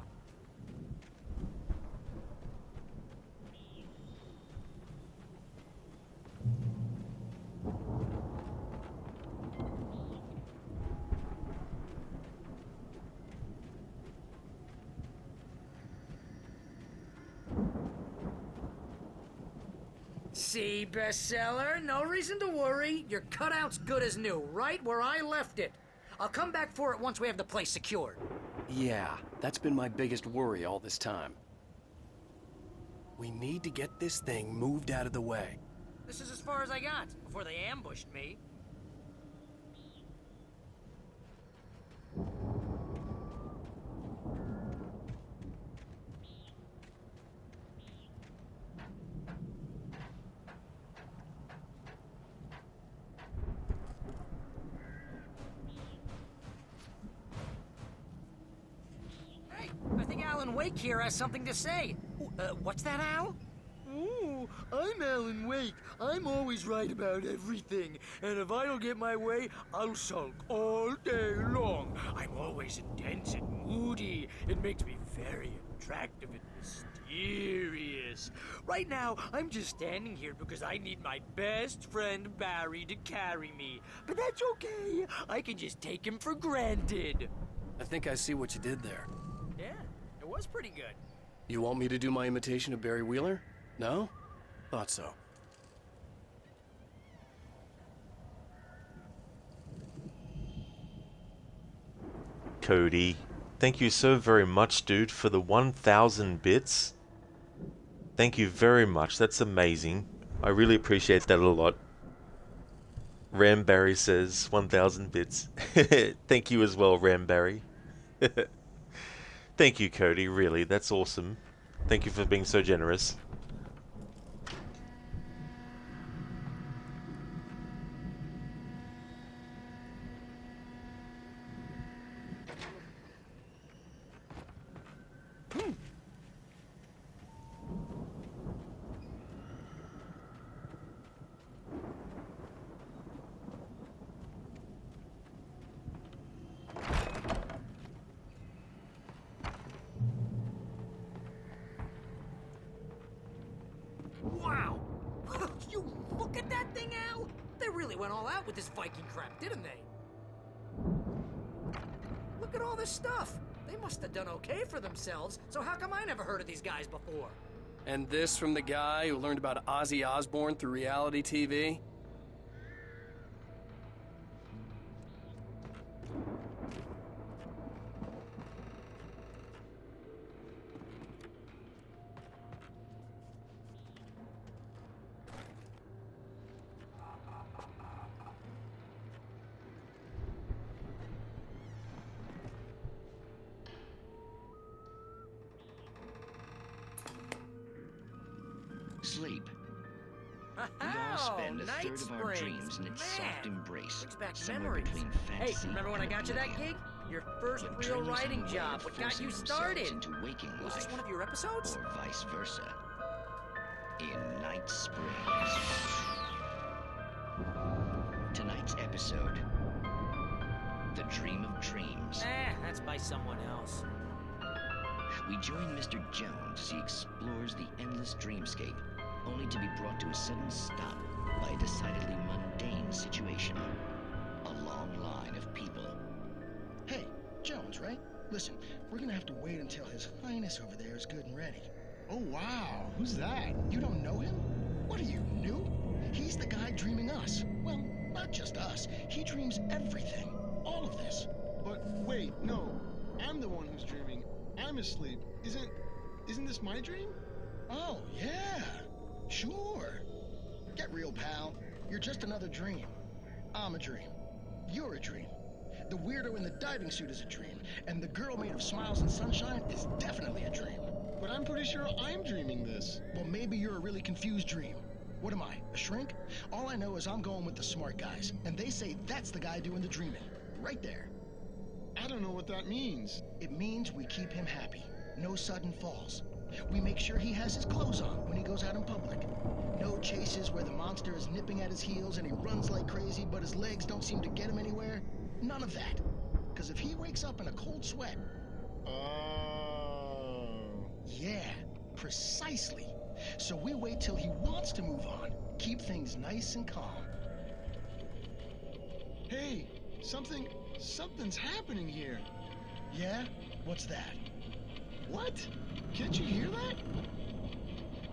See, bestseller? No reason to worry. Your cutout's good as new, right where I left it. I'll come back for it once we have the place secured. Yeah, that's been my biggest worry all this time. We need to get this thing moved out of the way. This is as far as I got before they ambushed me. I think Alan Wake here has something to say. What's that, Al? Ooh, I'm Alan Wake. I'm always right about everything. And if I don't get my way, I'll sulk all day long. I'm always intense and moody. It makes me very attractive and mysterious. Right now, I'm just standing here because I need my best friend Barry to carry me. But that's okay. I can just take him for granted. I think I see what you did there. Yeah, it was pretty good. You want me to do my imitation of Barry Wheeler? No? Thought so. Cody, thank you so very much, dude, for the 1,000 bits. Thank you very much. That's amazing. I really appreciate that a lot. Ram Barry says 1,000 bits. Thank you as well, Ram Barry. Thank you, Cody. Really, that's awesome. Thank you for being so generous. Wow! You look at that thing, Al! They really went all out with this Viking crap, didn't they? Look at all this stuff. They must have done okay for themselves, so how come I never heard of these guys before? And this from the guy who learned about Ozzy Osbourne through reality TV? Sleep. We all spend a Night third of our Springs. dreams in its soft Man, embrace, brings back somewhere memories. between Hey, fantasy remember when I and got you that oblivion. gig? Your first When real dreams have writing a way job. of What got forcing you themselves started? into waking Was this life, one of your episodes? or vice versa. In Night Springs. Tonight's episode, The Dream of Dreams. That's by someone else. We join Mr. Jones as he explores the endless dreamscape, only to be brought to a sudden stop by a decidedly mundane situation. A long line of people. Hey, Jones, right? Listen, we're gonna have to wait until His Highness over there is good and ready. Oh, wow. Who's that? You don't know him? What are you, new? He's the guy dreaming us. Well, not just us. He dreams everything. All of this. But wait, no. I'm the one who's dreaming. I'm asleep. Isn't this my dream? Oh, yeah. Sure. Get real, pal. You're just another dream. I'm a dream. You're a dream. The weirdo in the diving suit is a dream, and the girl made of smiles and sunshine is definitely a dream. But I'm pretty sure I'm dreaming this. Well, maybe you're a really confused dream. What am I, a shrink? All I know is I'm going with the smart guys, and they say that's the guy doing the dreaming. Right there. I don't know what that means. It means we keep him happy. No sudden falls. We make sure he has his clothes on when he goes out in public. No chases where the monster is nipping at his heels and he runs like crazy, but his legs don't seem to get him anywhere. None of that. Because if he wakes up in a cold sweat... Oh... Yeah, precisely. So we wait till he wants to move on. Keep things nice and calm. Hey, something's happening here. Yeah? What's that? What? Can't you hear that?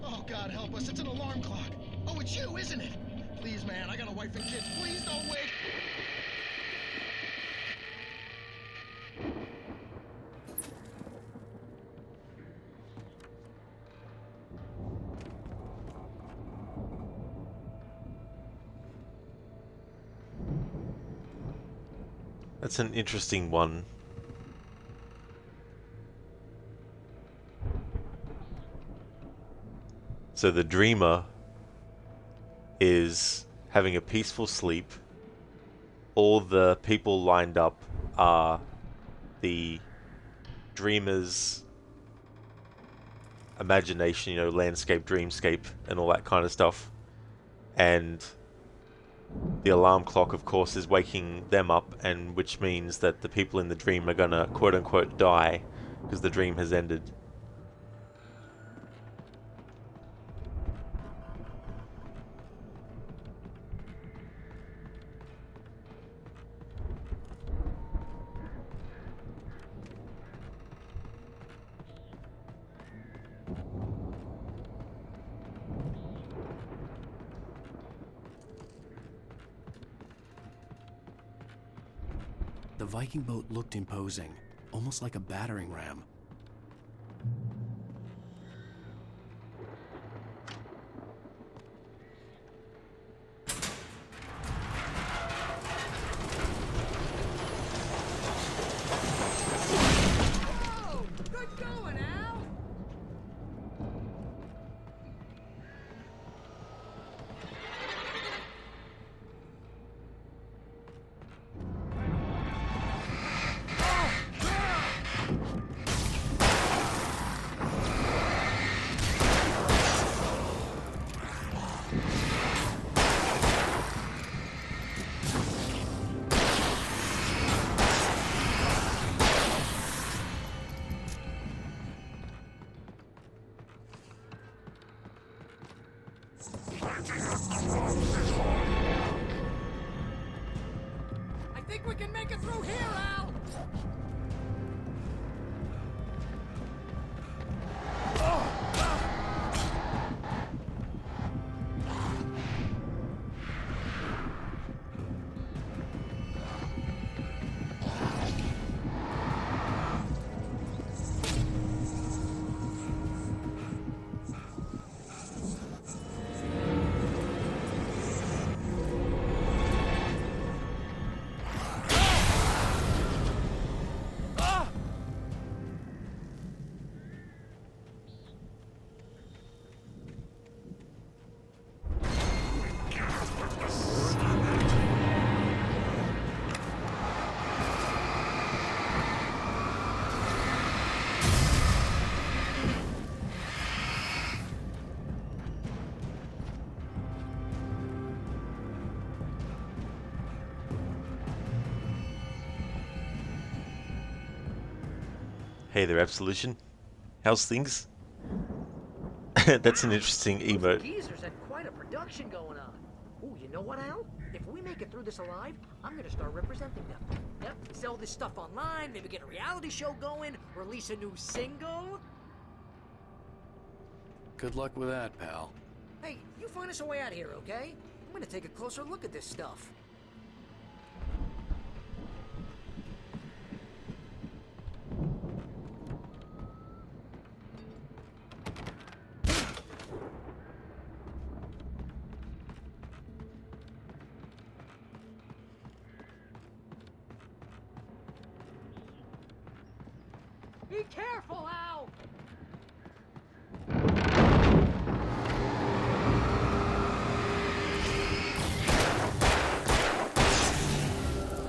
Oh, God help us, it's an alarm clock. Oh, it's you, isn't it? Please, man, I got a wife and kids. Please don't wake... That's an interesting one. So the dreamer is having a peaceful sleep. All the people lined up are the dreamer's imagination, you know, landscape, dreamscape, and all that kind of stuff. And the alarm clock, of course, is waking them up, and which means that the people in the dream are gonna quote-unquote die because the dream has ended. The Viking boat looked imposing, almost like a battering ram. Oh, good going, Al! I think we can make it through here, Al! Hey there, Absolution. How's things? That's an interesting emote. Geezers had quite a production going on. Ooh, you know what, Al? If we make it through this alive, I'm gonna start representing them. Yep, sell this stuff online, maybe get a reality show going, release a new single. Good luck with that, pal. Hey, you find us a way out of here, okay? I'm gonna take a closer look at this stuff. Be careful, Al!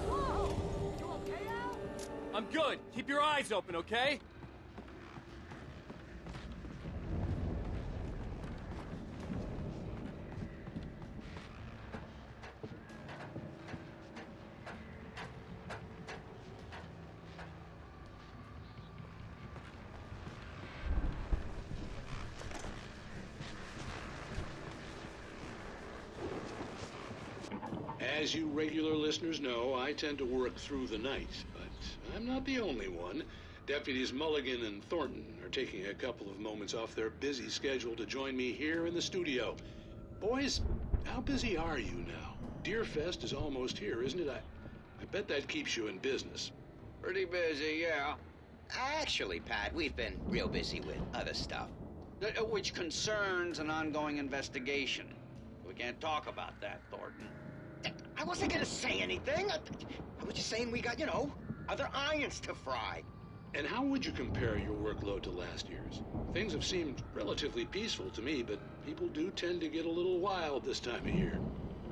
Whoa! You okay, Al? I'm good. Keep your eyes open, okay? As you regular listeners know, I tend to work through the night, but I'm not the only one. Deputies Mulligan and Thornton are taking a couple of moments off their busy schedule to join me here in the studio. Boys, how busy are you now? Deerfest is almost here, isn't it? I bet that keeps you in business. Pretty busy, yeah. Actually, Pat, we've been real busy with other stuff, which concerns an ongoing investigation. We can't talk about that, Thornton. I wasn't gonna say anything. I was just saying we got, other irons to fry. And how would you compare your workload to last year's? Things have seemed relatively peaceful to me, but people do tend to get a little wild this time of year.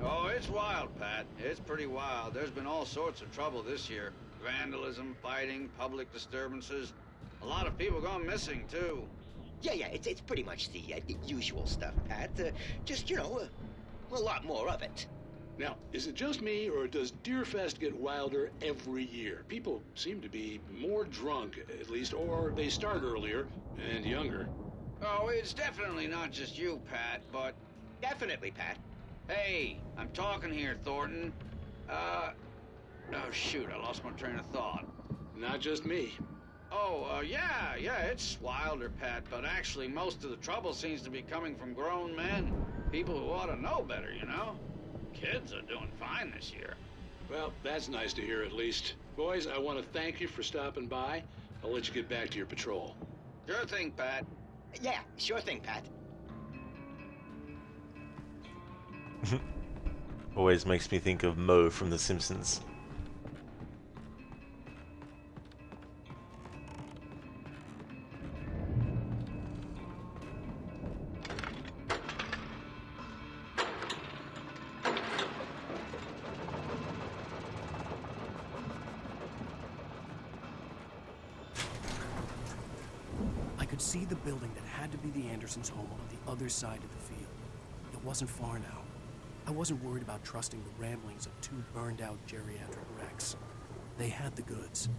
Oh, it's wild, Pat. It's pretty wild. There's been all sorts of trouble this year. Vandalism, fighting, public disturbances. A lot of people gone missing, too. Yeah, it's pretty much the usual stuff, Pat. Just, a lot more of it. Now, is it just me, or does Deerfest get wilder every year? People seem to be more drunk, at least, or they start earlier and younger. Oh, it's definitely not just you, Pat, but... Definitely, Pat. Hey, I'm talking here, Thornton. Oh, shoot, I lost my train of thought. Not just me. Oh, yeah, it's wilder, Pat, but actually most of the trouble seems to be coming from grown men. People who ought to know better, Kids are doing fine this year. Well, that's nice to hear at least. Boys, I want to thank you for stopping by. I'll let you get back to your patrol. Sure thing, Pat. Yeah, sure thing, Pat. Always makes me think of Moe from The Simpsons. See the building that had to be the Andersons' home on the other side of the field. It wasn't far now. I wasn't worried about trusting the ramblings of two burned-out geriatric wrecks. They had the goods.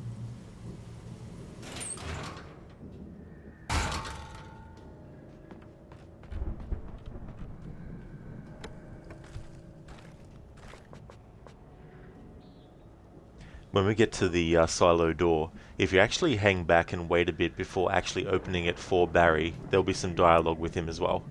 When we get to the silo door, if you actually hang back and wait a bit before actually opening it for Barry, there'll be some dialogue with him as well.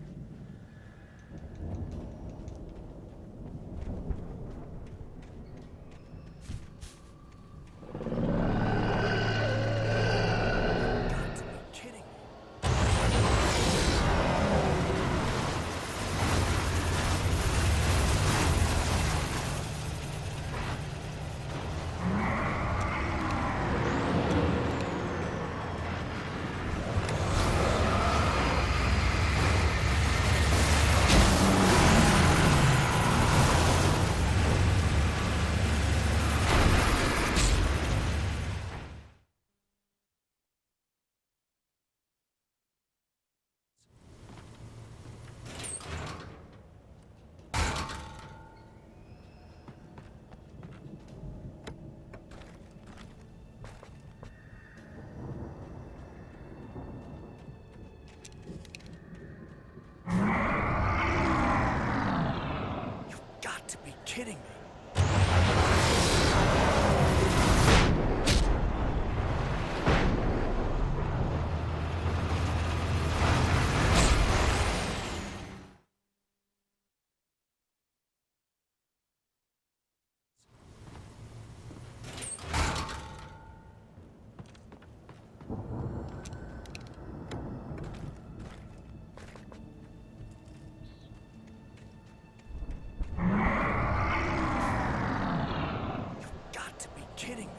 got to be kidding me. Kidding me.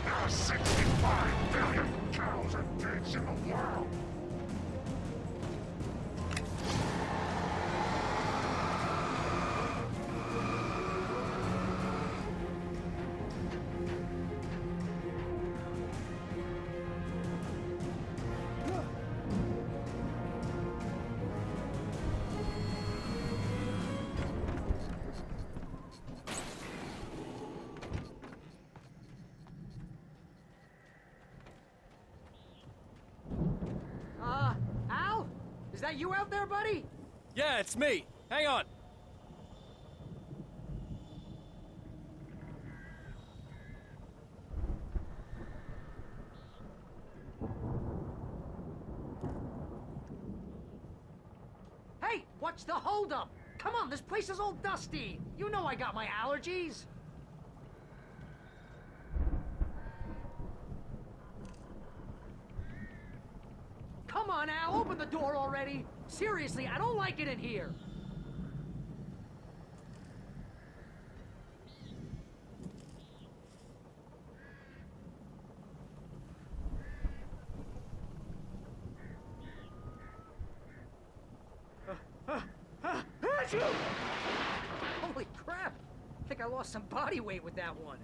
There are 65 billion cows and pigs in the world. Al? Is that you out there, buddy? Yeah, it's me. Hang on. Hey, what's the holdup? Come on, this place is all dusty. You know I got my allergies. Come on, Al, open the door already. Seriously, I don't like it in here. Holy crap! I think I lost some body weight with that one.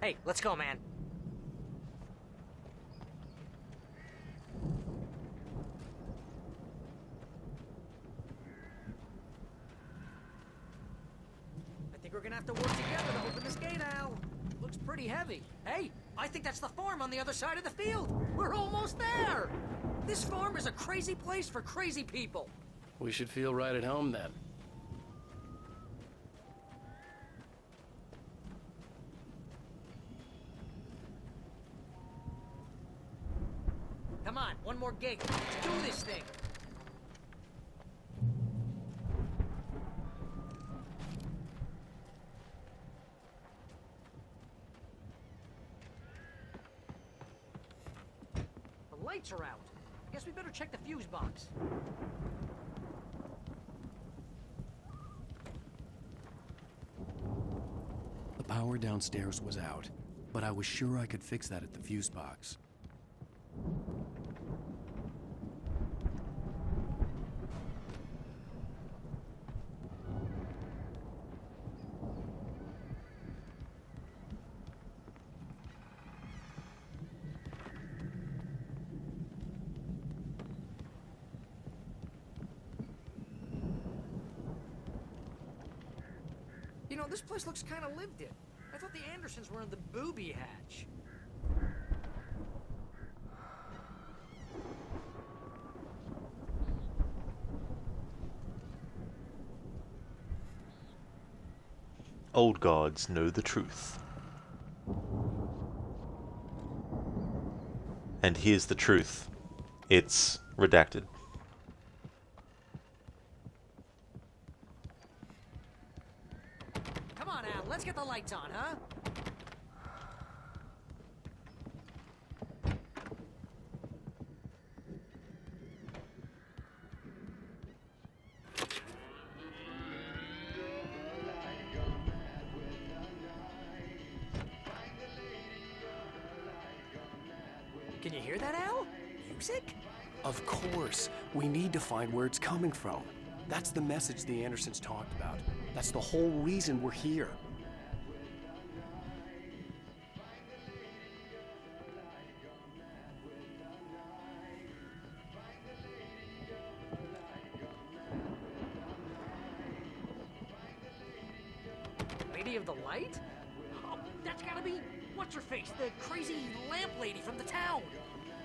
Hey, let's go, man. I think we're gonna have to work together to open this gate, Al. Looks pretty heavy. Hey, I think that's the farm on the other side of the field. We're almost there. This farm is a crazy place for crazy people. We should feel right at home then. Come on, one more gate. Let's do this thing. The lights are out. I guess we better check the fuse box. The power downstairs was out, but I was sure I could fix that at the fuse box. You know, this place looks kind of lived in. I thought the Andersons were in the booby hatch. Old guards know the truth. And here's the truth. It's redacted. Come on, Al, let's get the lights on, huh? Can you hear that, Al? Music? Of course. We need to find where it's coming from. That's the message the Andersons talked about. That's the whole reason we're here. Lady of the Light? Oh, that's gotta be what's-her-face, the crazy lamp lady from the town.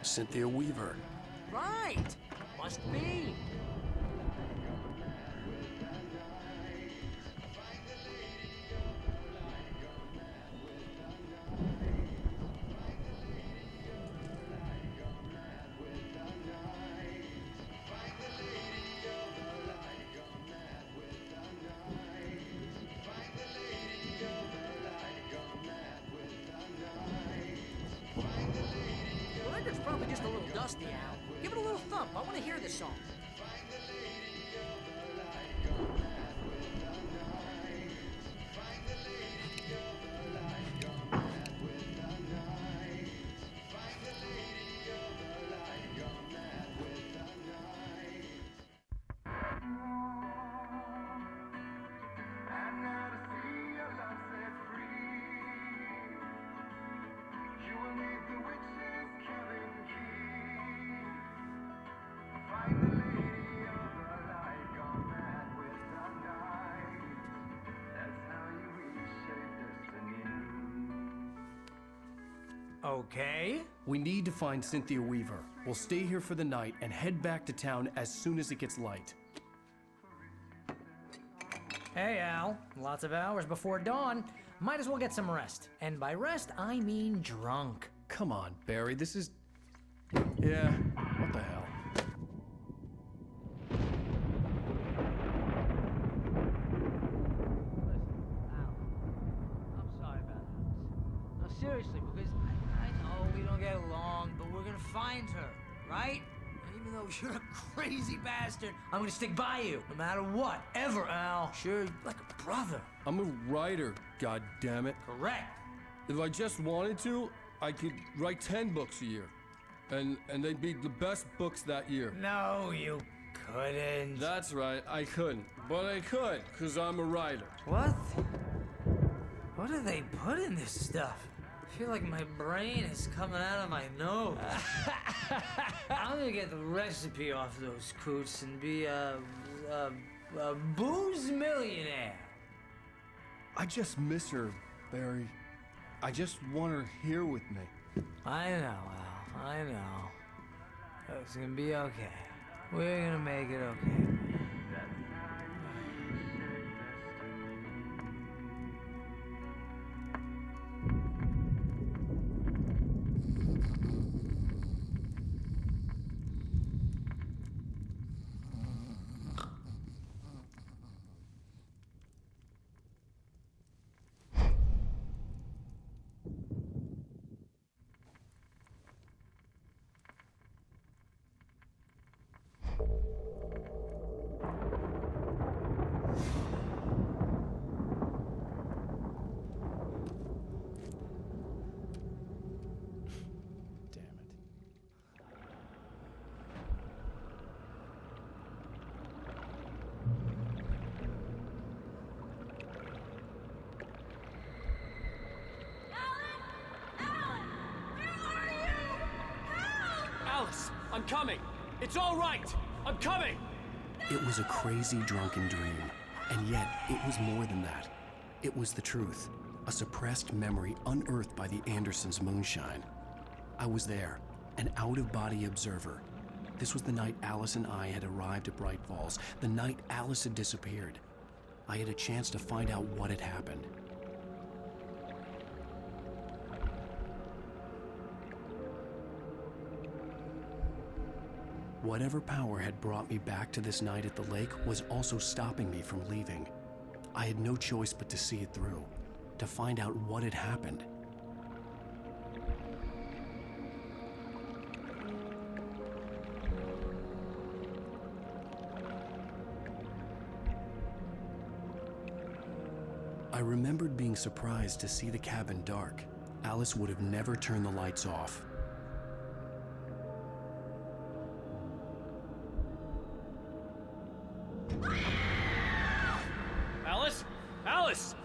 Cynthia Weaver. Right. Must be. The record's probably just a little dusty, Al. Give it a little thump. I want to hear this song. Okay. We need to find Cynthia Weaver. We'll stay here for the night and head back to town as soon as it gets light. Hey, Al. Lots of hours before dawn. Might as well get some rest. And by rest, I mean drunk. Come on, Barry, this is... Yeah, what the hell? I'm sorry about this. No, seriously, because I know we don't get along, but we're gonna find her, right? And even though you're a crazy bastard, I'm gonna stick by you, no matter what, ever, Al. Sure, like a brother. I'm a writer, goddammit. Correct. If I just wanted to, I could write 10 books a year. And they'd be the best books that year. No, you couldn't. That's right, I couldn't. But I could, because I'm a writer. What? What do they put in this stuff? I feel like my brain is coming out of my nose. I'm gonna get the recipe off those coots and be a booze millionaire. I just miss her, Barry. I just want her here with me. I know, Al. I know. It's gonna be okay. We're gonna make it okay. Alice, I'm coming. It's all right. I'm coming. It was a crazy drunken dream, and yet it was more than that. It was the truth, a suppressed memory unearthed by the Andersons' moonshine. I was there, an out-of-body observer. This was the night Alice and I had arrived at Bright Falls, the night Alice had disappeared. I had a chance to find out what had happened. Whatever power had brought me back to this night at the lake was also stopping me from leaving. I had no choice but to see it through, to find out what had happened. I remembered being surprised to see the cabin dark. Alice would have never turned the lights off. Alice? Alice!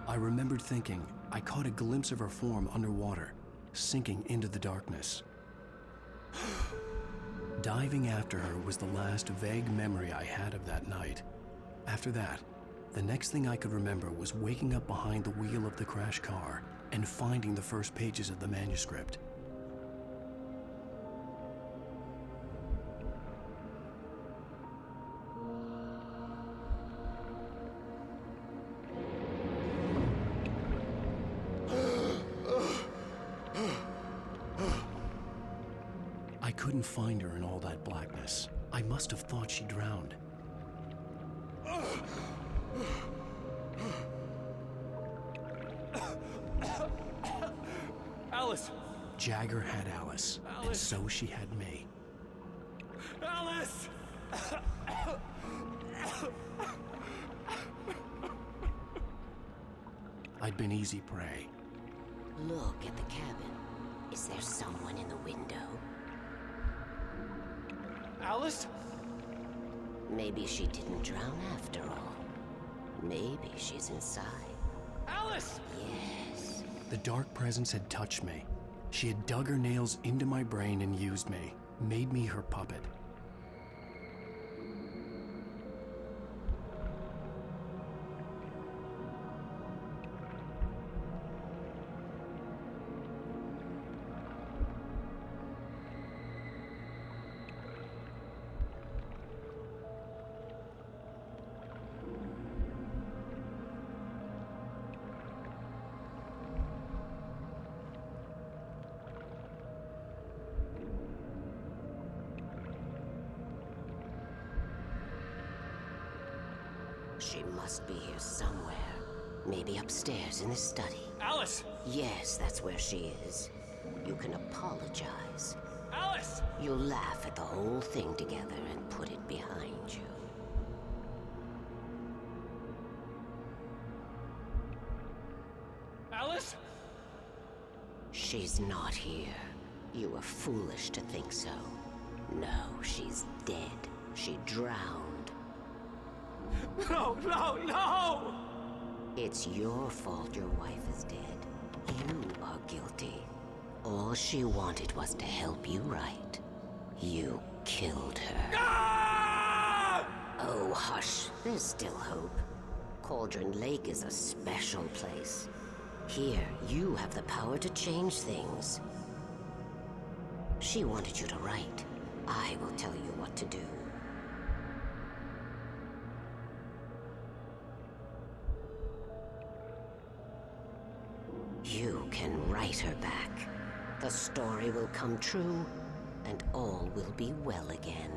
I remembered thinking I caught a glimpse of her form underwater, sinking into the darkness. Diving after her was the last vague memory I had of that night. After that, the next thing I could remember was waking up behind the wheel of the crash car and finding the first pages of the manuscript. I couldn't find her in all that blackness. I must have thought she drowned. Alice! Jagger had Alice, and so she had me. Alice! I'd been easy prey. Look at the cabin. Is there someone in the window? Alice? Maybe she didn't drown after all. Maybe she's inside. Alice! Yes. The dark presence had touched me. She had dug her nails into my brain and used me, made me her puppet. She must be here somewhere. Maybe upstairs in the study. Alice! Yes, that's where she is. You can apologize. Alice! You'll laugh at the whole thing together and put it behind you. Alice? She's not here. You were foolish to think so. No, she's dead. She drowned. No, no, no! It's your fault your wife is dead. You are guilty. All she wanted was to help you right. You killed her. Ah! Oh, hush. There's still hope. Cauldron Lake is a special place. Here, you have the power to change things. She wanted you to write. I will tell you what to do. You can write her back. The story will come true, and all will be well again.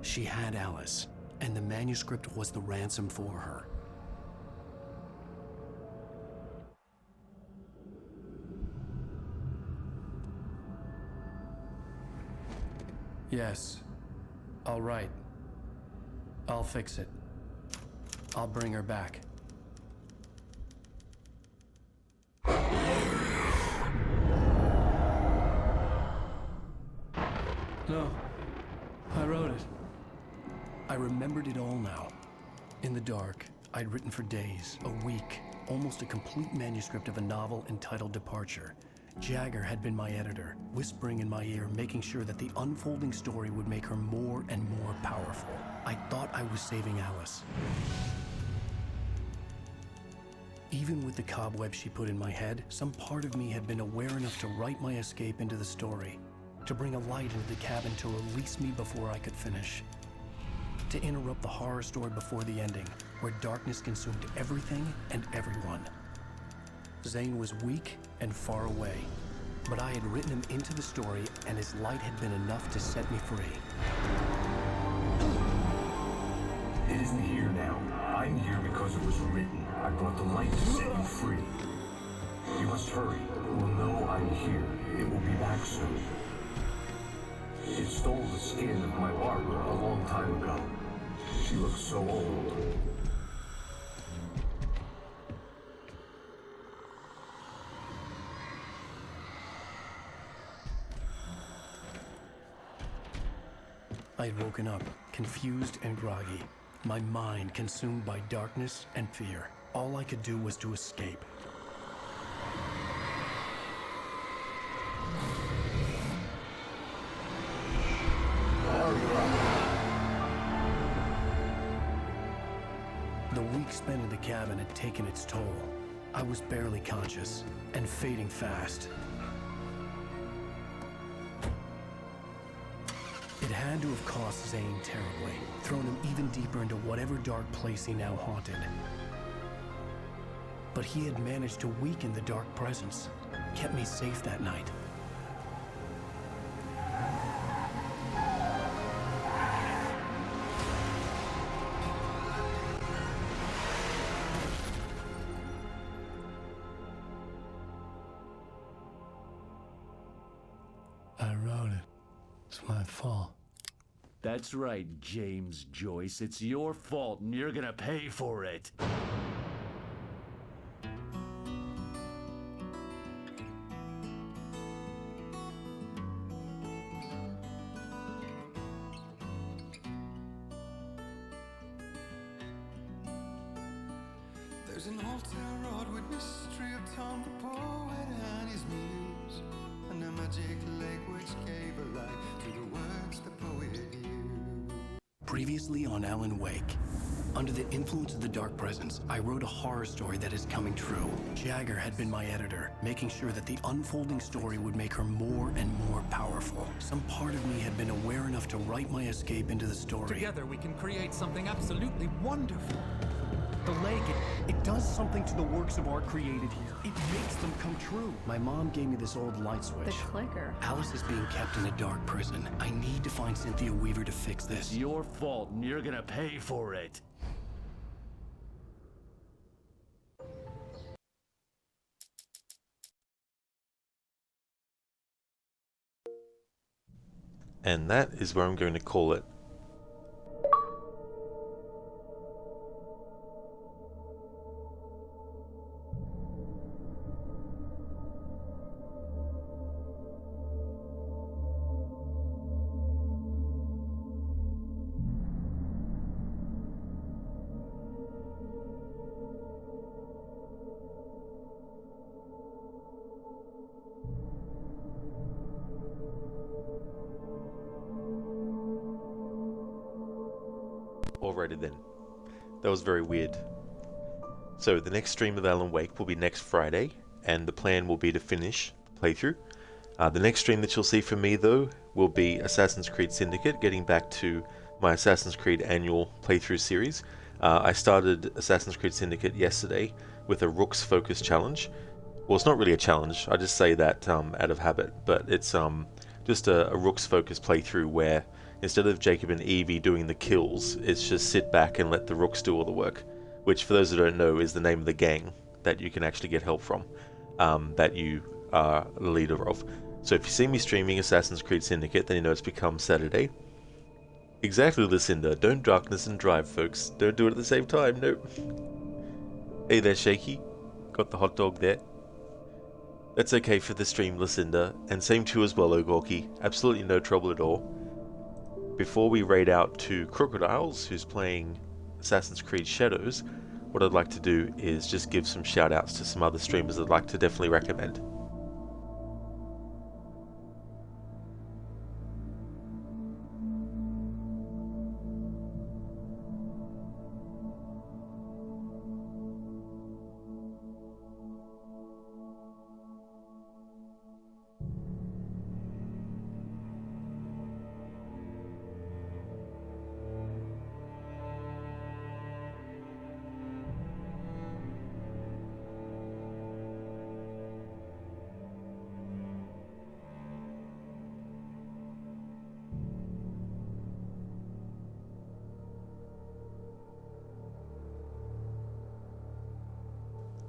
She had Alice, and the manuscript was the ransom for her. Yes. All right. I'll fix it. I'll bring her back. No. I wrote it. I remembered it all now. In the dark, I'd written for days, a week, almost a complete manuscript of a novel entitled Departure. Jagger had been my editor, whispering in my ear, making sure that the unfolding story would make her more and more powerful. I thought I was saving Alice. Even with the cobweb she put in my head, some part of me had been aware enough to write my escape into the story, to bring a light into the cabin to release me before I could finish, to interrupt the horror story before the ending, where darkness consumed everything and everyone. Zane was weak and far away, but I had written him into the story, and his light had been enough to set me free. It isn't here now. I'm here because it was written. I brought the light to set you free. You must hurry. It will know I'm here. It will be back soon. It stole the skin of my Barbara a long time ago. She looks so old. I had woken up, confused and groggy, my mind consumed by darkness and fear. All I could do was to escape. The week spent in the cabin had taken its toll. I was barely conscious, and fading fast. It had to have cost Zane terribly, thrown him even deeper into whatever dark place he now haunted. But he had managed to weaken the dark presence, kept me safe that night. I wrote it. It's my fault. That's right, James Joyce. It's your fault, and you're gonna pay for it. There's an old town road with mystery of Tom the poet and his muse, and a magic lake which gave a light to the words the poet used. Previously on Alan Wake. Under the influence of the dark presence, I wrote a horror story that is coming true. Jagger had been my editor, making sure that the unfolding story would make her more and more powerful. Some part of me had been aware enough to write my escape into the story. Together we can create something absolutely wonderful. The lake, it does something to the works of art created here. It makes them come true. My mom gave me this old light switch. The clicker. Alice is being kept in a dark prison. I need to find Cynthia Weaver to fix this. It's your fault, and you're gonna pay for it. And that is where I'm going to call it. Alrighty then. That was very weird. So the next stream of Alan Wake will be next Friday, and the plan will be to finish the playthrough. The next stream that you'll see from me though will be Assassin's Creed Syndicate, getting back to my Assassin's Creed annual playthrough series. I started Assassin's Creed Syndicate yesterday with a Rooks Focus challenge. Well, it's not really a challenge, I just say that out of habit, but it's just a Rooks Focus playthrough where instead of Jacob and Evie doing the kills, it's just sit back and let the Rooks do all the work, which for those who don't know is the name of the gang that you can actually get help from, that you are the leader of. So if you see me streaming Assassin's Creed Syndicate, then you know it's become Saturday. Exactly, Lucinda. Don't darkness and drive, folks. Don't do it at the same time, no. Hey there, Shaky. Got the hot dog there. That's okay for the stream, Lucinda. And same to you as well, Ogorki. Absolutely no trouble at all. Before we raid out to Crocodiles, who's playing Assassin's Creed Shadows, what I'd like to do is just give some shout outs to some other streamers I'd like to definitely recommend.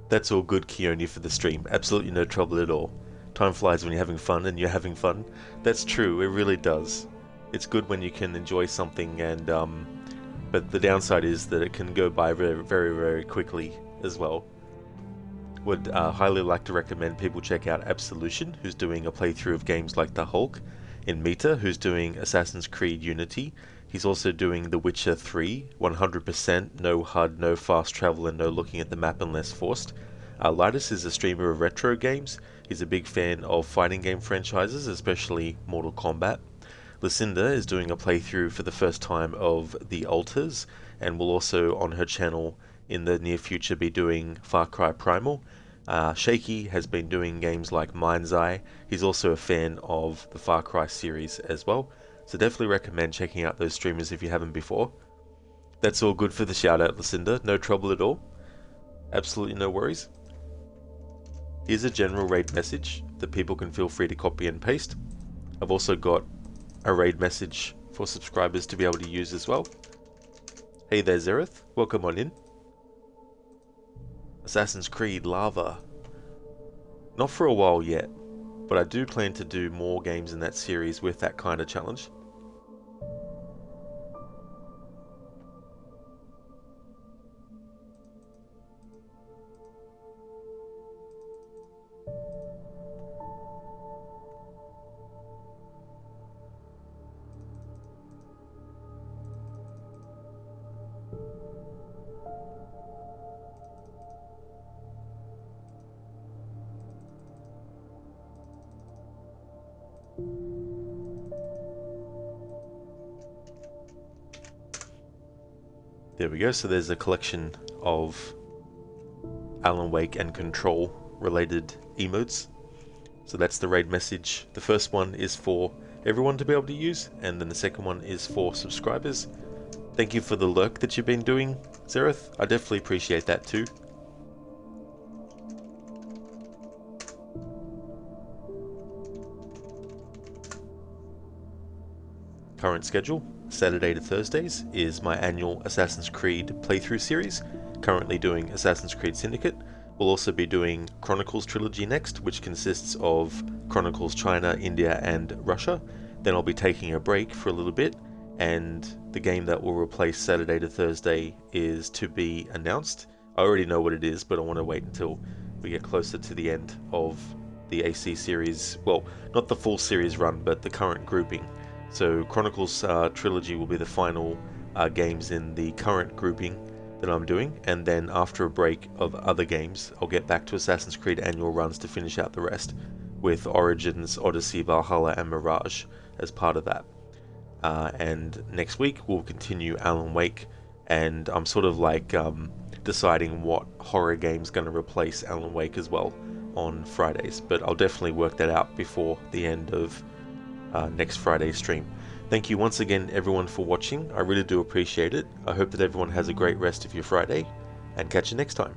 That's all good, Keone, for the stream. Absolutely no trouble at all. Time flies when you're having fun, and you're having fun. That's true, it really does. It's good when you can enjoy something, and but the downside is that it can go by very, very, very quickly as well. Would highly like to recommend people check out Absolution, who's doing a playthrough of games like The Hulk, in Mita, who's doing Assassin's Creed Unity. He's also doing The Witcher 3, 100%, no HUD, no fast travel, and no looking at the map unless forced. Lidus is a streamer of retro games. He's a big fan of fighting game franchises, especially Mortal Kombat. Lucinda is doing a playthrough for the first time of The Alters, and will also on her channel in the near future be doing Far Cry Primal. Shaky has been doing games like Mind's Eye. He's also a fan of the Far Cry series as well. So definitely recommend checking out those streamers if you haven't before. That's all good for the shout out, Lucinda. No trouble at all. Absolutely no worries. Here's a general raid message that people can feel free to copy and paste. I've also got a raid message for subscribers to be able to use as well. Hey there, Zereth. Welcome on in. Assassin's Creed Lava. Not for a while yet, but I do plan to do more games in that series with that kind of challenge. There we go, so there's a collection of Alan Wake and Control related emotes. So that's the raid message. The first one is for everyone to be able to use, and then the second one is for subscribers. Thank you for the lurk that you've been doing, Zereth. I definitely appreciate that too. Current schedule, Saturday to Thursdays, is my annual Assassin's Creed playthrough series. Currently doing Assassin's Creed Syndicate. We'll also be doing Chronicles Trilogy next, which consists of Chronicles China, India, and Russia. Then I'll be taking a break for a little bit, and the game that will replace Saturday to Thursday is to be announced. I already know what it is, but I want to wait until we get closer to the end of the AC series. Well, not the full series run, but the current grouping. So Chronicles Trilogy will be the final games in the current grouping that I'm doing, and then after a break of other games, I'll get back to Assassin's Creed annual runs to finish out the rest, with Origins, Odyssey, Valhalla, and Mirage as part of that. And next week we'll continue Alan Wake, and I'm sort of like deciding what horror game's going to replace Alan Wake as well on Fridays, but I'll definitely work that out before the end of next Friday's stream. Thank you once again everyone for watching. I really do appreciate it. I hope that everyone has a great rest of your Friday, and catch you next time.